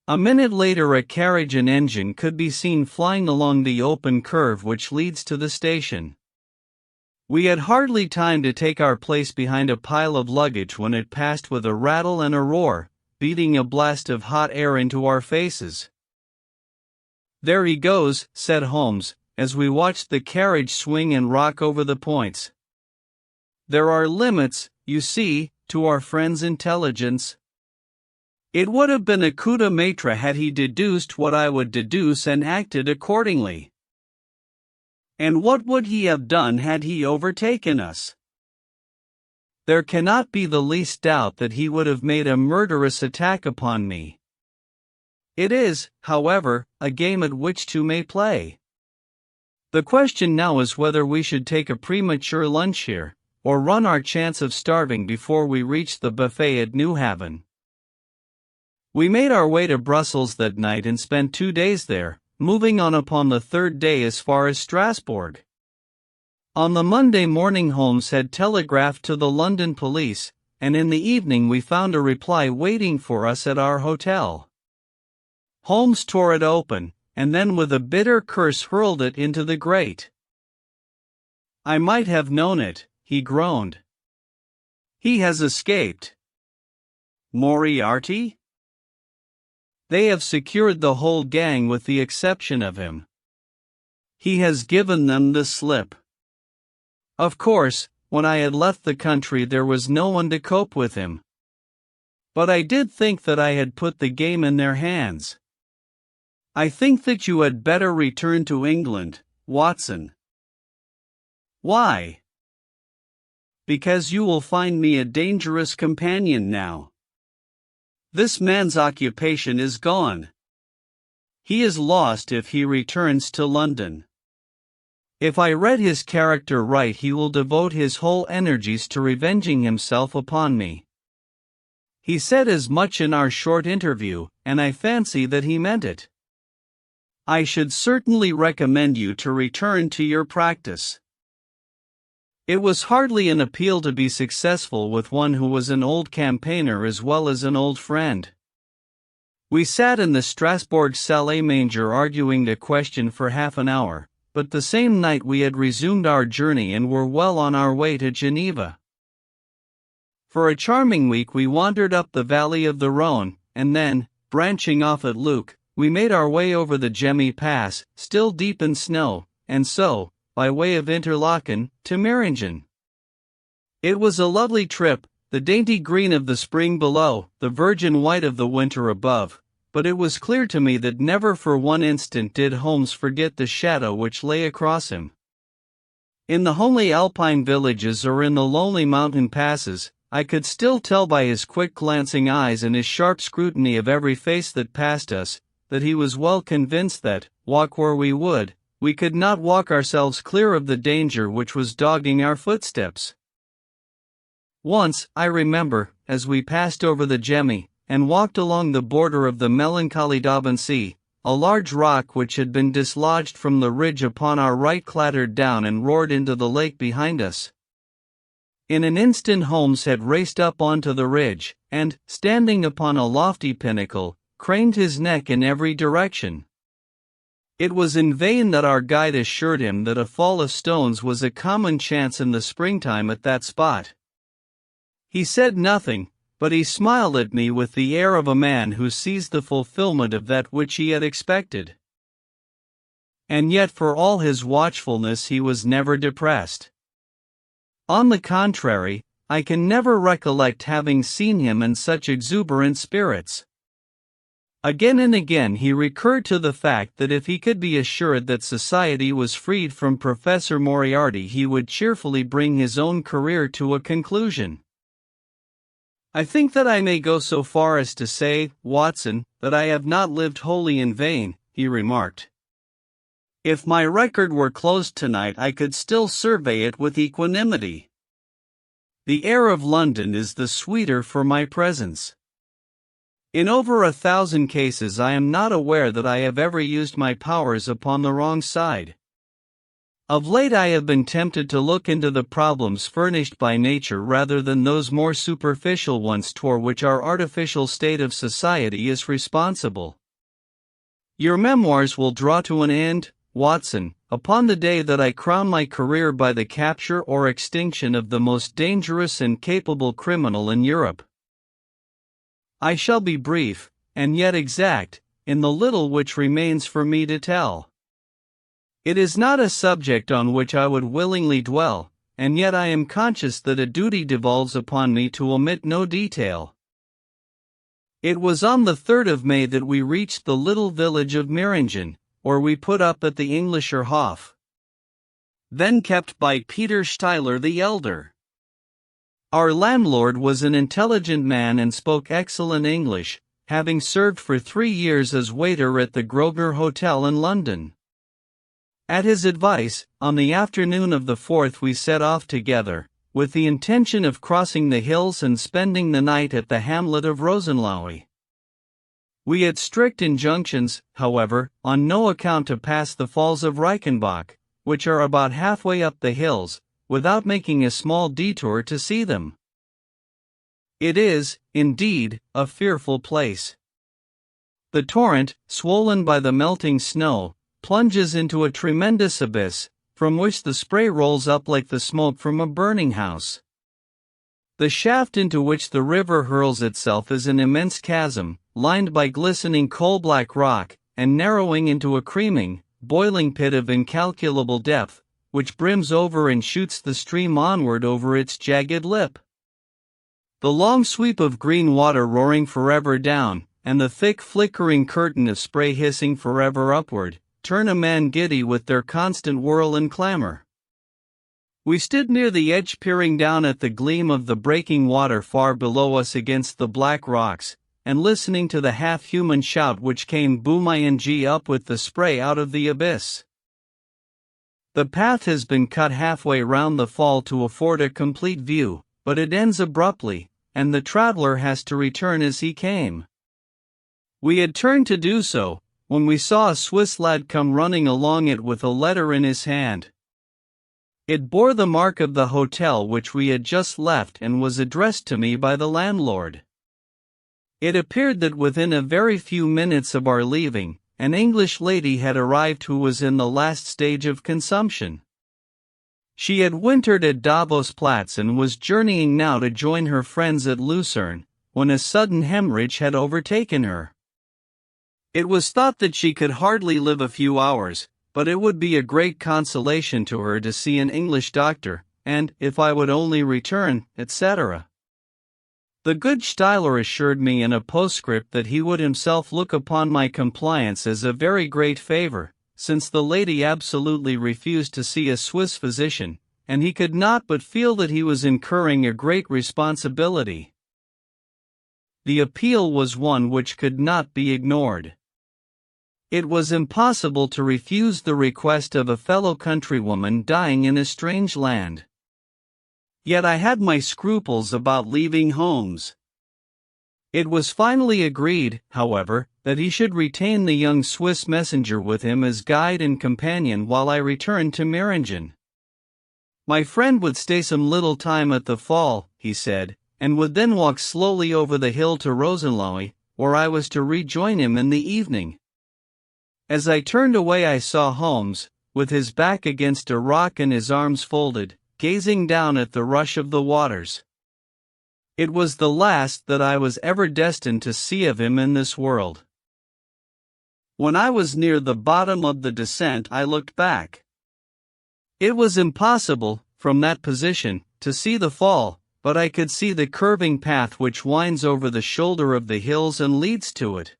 A minute later a carriage and engine could be seen flying along the open curve which leads to the station. We had hardly time to take our place behind a pile of luggage when it passed with a rattle and a roar, beating a blast of hot air into our faces. "There he goes," said Holmes, as we watched the carriage swing and rock over the points. "There are limits, you see, to our friend's intelligence." It would have been a coup de maître had he deduced what I would deduce and acted accordingly. And what would he have done had he overtaken us? There cannot be the least doubt that he would have made a murderous attack upon me. It is, however, a game at which two may play. The question now is whether we should take a premature lunch here, or run our chance of starving before we reach the buffet at Newhaven. We made our way to Brussels that night and spent 2 days there, moving on upon the 3rd day as far as Strasbourg. On the Monday morning Holmes had telegraphed to the London police, and in the evening we found a reply waiting for us at our hotel. Holmes tore it open, and then with a bitter curse hurled it into the grate. "I might have known it," he groaned. "He has escaped." Moriarty? They have secured the whole gang with the exception of him. He has given them the slip. Of course, when I had left the country there was no one to cope with him. But I did think that I had put the game in their hands. I think that you had better return to England, Watson. Why? Because you will find me a dangerous companion now. This man's occupation is gone. He is lost if he returns to London. If I read his character right, he will devote his whole energies to revenging himself upon me. He said as much in our short interview, and I fancy that he meant it. I should certainly recommend you to return to your practice. It was hardly an appeal to be successful with one who was an old campaigner as well as an old friend. We sat in the Strasbourg salle-à-manger arguing the question for half an hour, but the same night we had resumed our journey and were well on our way to Geneva. For a charming week we wandered up the valley of the Rhône, and then, branching off at Luc, we made our way over the Gemmi Pass, still deep in snow, and so, by way of Interlaken, to Meiringen. It was a lovely trip, the dainty green of the spring below, the virgin white of the winter above, but it was clear to me that never for one instant did Holmes forget the shadow which lay across him. In the homely alpine villages or in the lonely mountain passes, I could still tell by his quick glancing eyes and his sharp scrutiny of every face that passed us, that he was well convinced that, walk where we would, we could not walk ourselves clear of the danger which was dogging our footsteps. Once, I remember, as we passed over the Gemmi, and walked along the border of the melancholy Sea, a large rock which had been dislodged from the ridge upon our right clattered down and roared into the lake behind us. In an instant Holmes had raced up onto the ridge, and, standing upon a lofty pinnacle, craned his neck in every direction. It was in vain that our guide assured him that a fall of stones was a common chance in the springtime at that spot. He said nothing, but he smiled at me with the air of a man who sees the fulfillment of that which he had expected. And yet for all his watchfulness he was never depressed. On the contrary, I can never recollect having seen him in such exuberant spirits. Again and again he recurred to the fact that if he could be assured that society was freed from Professor Moriarty he would cheerfully bring his own career to a conclusion. I think that I may go so far as to say, Watson, that I have not lived wholly in vain, he remarked. If my record were closed tonight I could still survey it with equanimity. The air of London is the sweeter for my presence. In over 1,000 cases I am not aware that I have ever used my powers upon the wrong side. Of late I have been tempted to look into the problems furnished by nature rather than those more superficial ones toward which our artificial state of society is responsible. Your memoirs will draw to an end, Watson, upon the day that I crown my career by the capture or extinction of the most dangerous and capable criminal in Europe. I shall be brief, and yet exact, in the little which remains for me to tell. It is not a subject on which I would willingly dwell, and yet I am conscious that a duty devolves upon me to omit no detail. It was on the 3rd of May that we reached the little village of Meiringen, where we put up at the Englischer Hof, then kept by Peter Steiler the elder. Our landlord was an intelligent man and spoke excellent English, having served for 3 years as waiter at the Grosvenor Hotel in London. At his advice, on the afternoon of the 4th we set off together, with the intention of crossing the hills and spending the night at the hamlet of Rosenlaui. We had strict injunctions, however, on no account to pass the falls of Reichenbach, which are about halfway up the hills, without making a small detour to see them. It is, indeed, a fearful place. The torrent, swollen by the melting snow, plunges into a tremendous abyss, from which the spray rolls up like the smoke from a burning house. The shaft into which the river hurls itself is an immense chasm, lined by glistening coal-black rock, and narrowing into a creaming, boiling pit of incalculable depth, which brims over and shoots the stream onward over its jagged lip. The long sweep of green water roaring forever down, and the thick flickering curtain of spray hissing forever upward, turn a man giddy with their constant whirl and clamor. We stood near the edge peering down at the gleam of the breaking water far below us against the black rocks, and listening to the half-human shout which came boom-ing up with the spray out of the abyss. The path has been cut halfway round the fall to afford a complete view, but it ends abruptly, and the traveler has to return as he came. We had turned to do so, when we saw a Swiss lad come running along it with a letter in his hand. It bore the mark of the hotel which we had just left and was addressed to me by the landlord. It appeared that within a very few minutes of our leaving, an English lady had arrived who was in the last stage of consumption. She had wintered at Davos Platz and was journeying now to join her friends at Lucerne, when a sudden hemorrhage had overtaken her. It was thought that she could hardly live a few hours, but it would be a great consolation to her to see an English doctor, and, if I would only return, etc. The good Steiler assured me in a postscript that he would himself look upon my compliance as a very great favor, since the lady absolutely refused to see a Swiss physician, and he could not but feel that he was incurring a great responsibility. The appeal was one which could not be ignored. It was impossible to refuse the request of a fellow countrywoman dying in a strange land. Yet I had my scruples about leaving Holmes. It was finally agreed, however, that he should retain the young Swiss messenger with him as guide and companion while I returned to Meiringen. My friend would stay some little time at the fall, he said, and would then walk slowly over the hill to Rosenlohe, where I was to rejoin him in the evening. As I turned away I saw Holmes, with his back against a rock and his arms folded, gazing down at the rush of the waters. It was the last that I was ever destined to see of him in this world. When I was near the bottom of the descent I looked back. It was impossible, from that position, to see the fall, but I could see the curving path which winds over the shoulder of the hills and leads to it.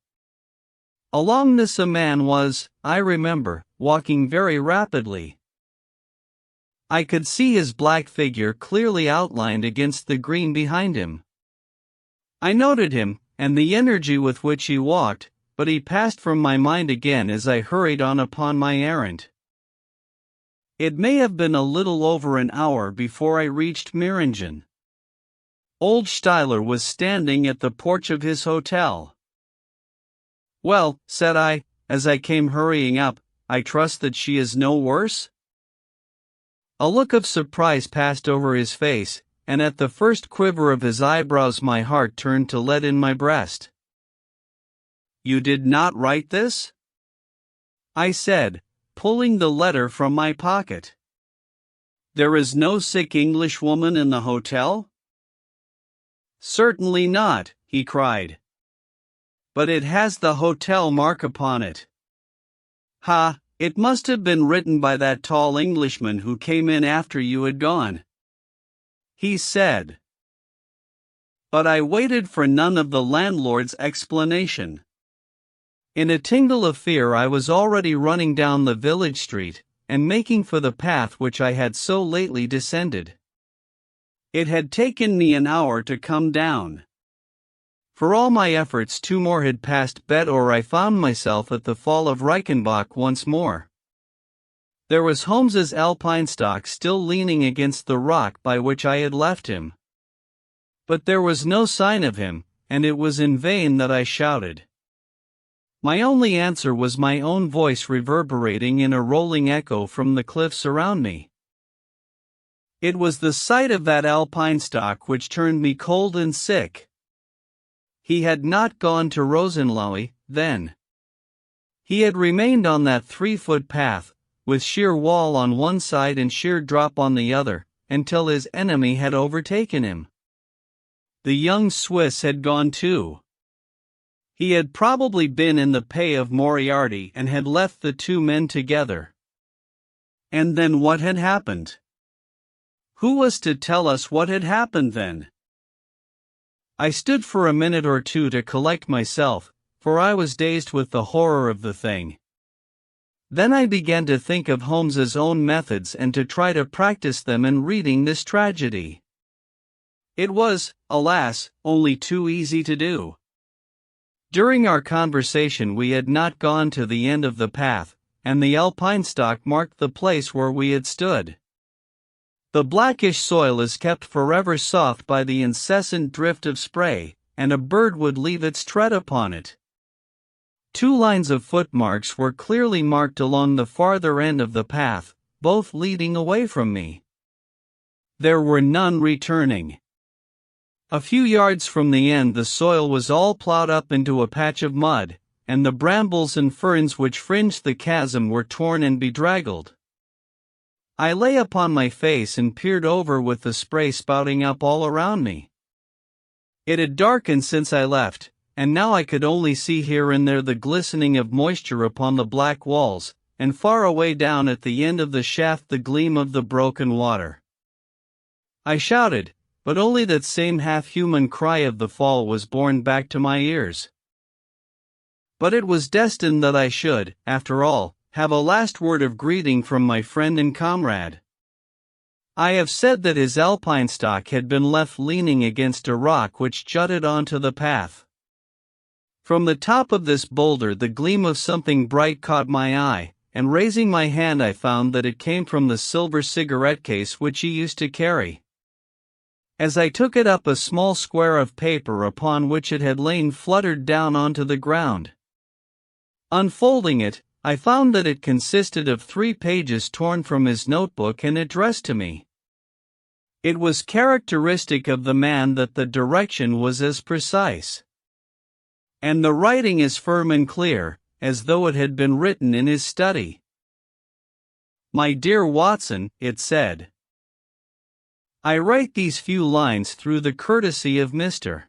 Along this a man was, I remember, walking very rapidly. I could see his black figure clearly outlined against the green behind him. I noted him, and the energy with which he walked, but he passed from my mind again as I hurried on upon my errand. It may have been a little over an hour before I reached Meiringen. Old Steiler was standing at the porch of his hotel. "Well," said I, as I came hurrying up, "I trust that she is no worse?" A look of surprise passed over his face, and at the first quiver of his eyebrows my heart turned to lead in my breast. "You did not write this?" I said, pulling the letter from my pocket. "There is no sick Englishwoman in the hotel?" "Certainly not," he cried. "But it has the hotel mark upon it." "Ha! It must have been written by that tall Englishman who came in after you had gone," he said. But I waited for none of the landlord's explanation. In a tingle of fear I was already running down the village street, and making for the path which I had so lately descended. It had taken me an hour to come down. For all my efforts 2 more had passed or I found myself at the fall of Reichenbach once more. There was Holmes's alpinstock still leaning against the rock by which I had left him. But there was no sign of him, and it was in vain that I shouted. My only answer was my own voice reverberating in a rolling echo from the cliffs around me. It was the sight of that alpinstock which turned me cold and sick. He had not gone to Rosenlohe, then. He had remained on that 3-foot path, with sheer wall on one side and sheer drop on the other, until his enemy had overtaken him. The young Swiss had gone too. He had probably been in the pay of Moriarty and had left the 2 men together. And then what had happened? Who was to tell us what had happened then? I stood for a minute or two to collect myself, for I was dazed with the horror of the thing. Then I began to think of Holmes's own methods and to try to practice them in reading this tragedy. It was, alas, only too easy to do. During our conversation we had not gone to the end of the path, and the alpine-stock marked the place where we had stood. The blackish soil is kept forever soft by the incessant drift of spray, and a bird would leave its tread upon it. 2 lines of footmarks were clearly marked along the farther end of the path, both leading away from me. There were none returning. A few yards from the end the soil was all plowed up into a patch of mud, and the brambles and ferns which fringed the chasm were torn and bedraggled. I lay upon my face and peered over with the spray spouting up all around me. It had darkened since I left, and now I could only see here and there the glistening of moisture upon the black walls, and far away down at the end of the shaft the gleam of the broken water. I shouted, but only that same half-human cry of the fall was borne back to my ears. But it was destined that I should, after all, have a last word of greeting from my friend and comrade. I have said that his alpine-stock had been left leaning against a rock which jutted onto the path. From the top of this boulder the gleam of something bright caught my eye, and raising my hand I found that it came from the silver cigarette case which he used to carry. As I took it up, a small square of paper upon which it had lain fluttered down onto the ground. Unfolding it, I found that it consisted of 3 pages torn from his notebook and addressed to me. It was characteristic of the man that the direction was as precise, and the writing as firm and clear, as though it had been written in his study. "My dear Watson," it said, "I write these few lines through the courtesy of Mr.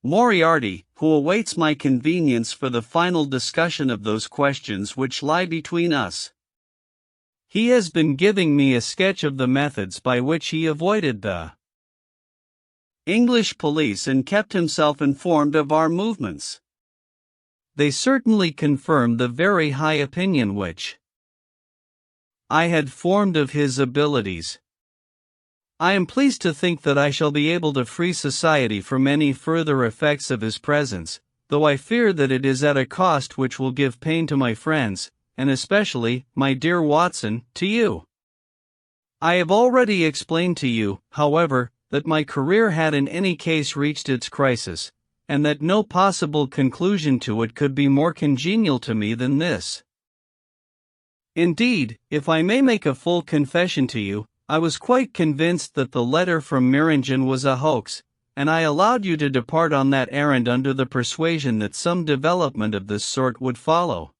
Moriarty, who awaits my convenience for the final discussion of those questions which lie between us. He has been giving me a sketch of the methods by which he avoided the English police and kept himself informed of our movements. They certainly confirmed the very high opinion which I had formed of his abilities. I am pleased to think that I shall be able to free society from any further effects of his presence, though I fear that it is at a cost which will give pain to my friends, and especially, my dear Watson, to you. I have already explained to you, however, that my career had in any case reached its crisis, and that no possible conclusion to it could be more congenial to me than this. Indeed, if I may make a full confession to you, I was quite convinced that the letter from Meiringen was a hoax, and I allowed you to depart on that errand under the persuasion that some development of this sort would follow.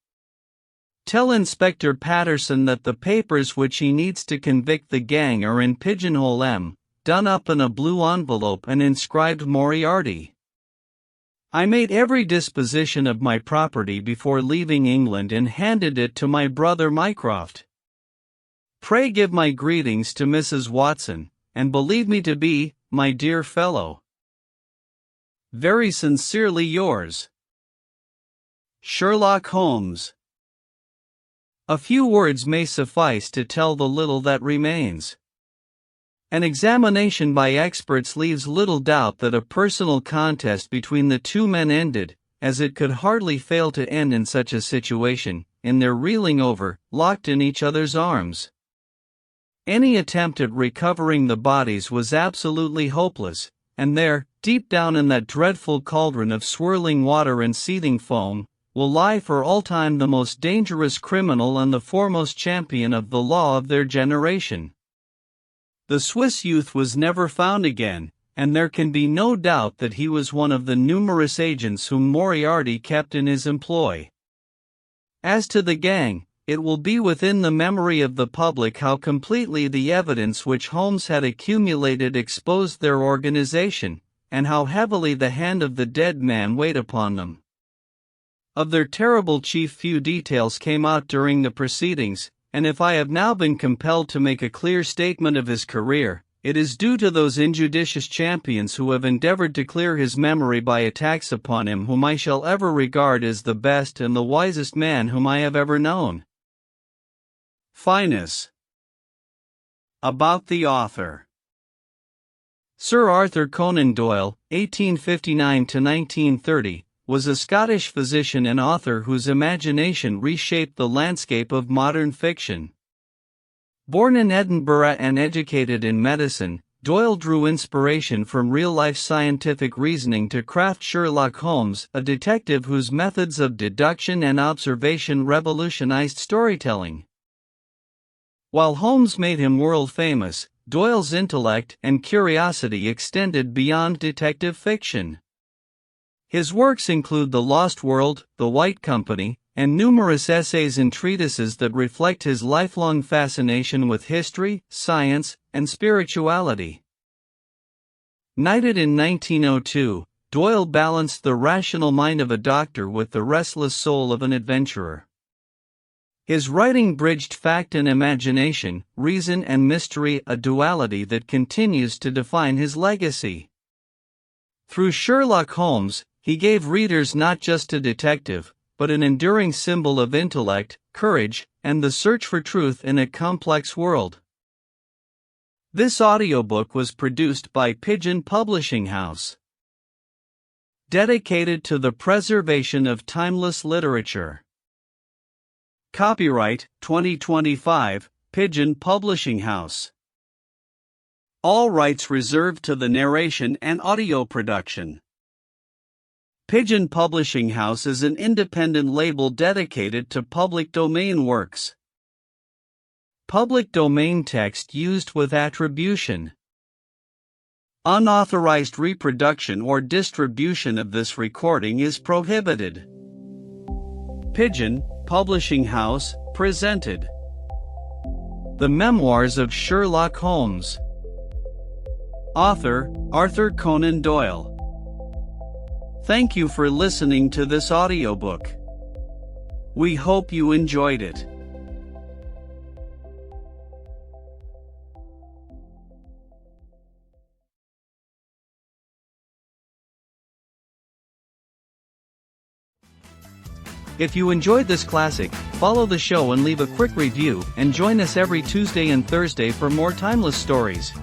Tell Inspector Patterson that the papers which he needs to convict the gang are in Pigeonhole M, done up in a blue envelope and inscribed Moriarty. I made every disposition of my property before leaving England and handed it to my brother Mycroft. Pray give my greetings to Mrs. Watson, and believe me to be, my dear fellow, very sincerely yours, Sherlock Holmes. A few words may suffice to tell the little that remains. An examination by experts leaves little doubt that a personal contest between the 2 men ended, as it could hardly fail to end in such a situation, in their reeling over, locked in each other's arms. Any attempt at recovering the bodies was absolutely hopeless, and there, deep down in that dreadful cauldron of swirling water and seething foam, will lie for all time the most dangerous criminal and the foremost champion of the law of their generation. The Swiss youth was never found again, and there can be no doubt that he was one of the numerous agents whom Moriarty kept in his employ. As to the gang, it will be within the memory of the public how completely the evidence which Holmes had accumulated exposed their organization, and how heavily the hand of the dead man weighed upon them. Of their terrible chief few details came out during the proceedings, and if I have now been compelled to make a clear statement of his career, It is due to those injudicious champions who have endeavored to clear his memory by attacks upon him whom I shall ever regard as the best and the wisest man whom I have ever known. Finus. About the author. Sir Arthur Conan Doyle, 1859–1930, was a Scottish physician and author whose imagination reshaped the landscape of modern fiction. Born in Edinburgh and educated in medicine, Doyle drew inspiration from real-life scientific reasoning to craft Sherlock Holmes, a detective whose methods of deduction and observation revolutionized storytelling. While Holmes made him world-famous, Doyle's intellect and curiosity extended beyond detective fiction. His works include The Lost World, The White Company, and numerous essays and treatises that reflect his lifelong fascination with history, science, and spirituality. Knighted in 1902, Doyle balanced the rational mind of a doctor with the restless soul of an adventurer. His writing bridged fact and imagination, reason and mystery, a duality that continues to define his legacy. Through Sherlock Holmes, he gave readers not just a detective, but an enduring symbol of intellect, courage, and the search for truth in a complex world. This audiobook was produced by Pigeon Publishing House. Dedicated to the preservation of timeless literature. Copyright 2025, Pigeon Publishing House. All rights reserved to the narration and audio production. Pigeon Publishing House is an independent label dedicated to public domain works. Public domain text used with attribution. Unauthorized reproduction or distribution of this recording is prohibited. Pigeon Publishing House presented The Memoirs of Sherlock Holmes. Author, Arthur Conan Doyle. Thank you for listening to this audiobook. We hope you enjoyed it. If you enjoyed this classic, follow the show and leave a quick review, and join us every Tuesday and Thursday for more timeless stories.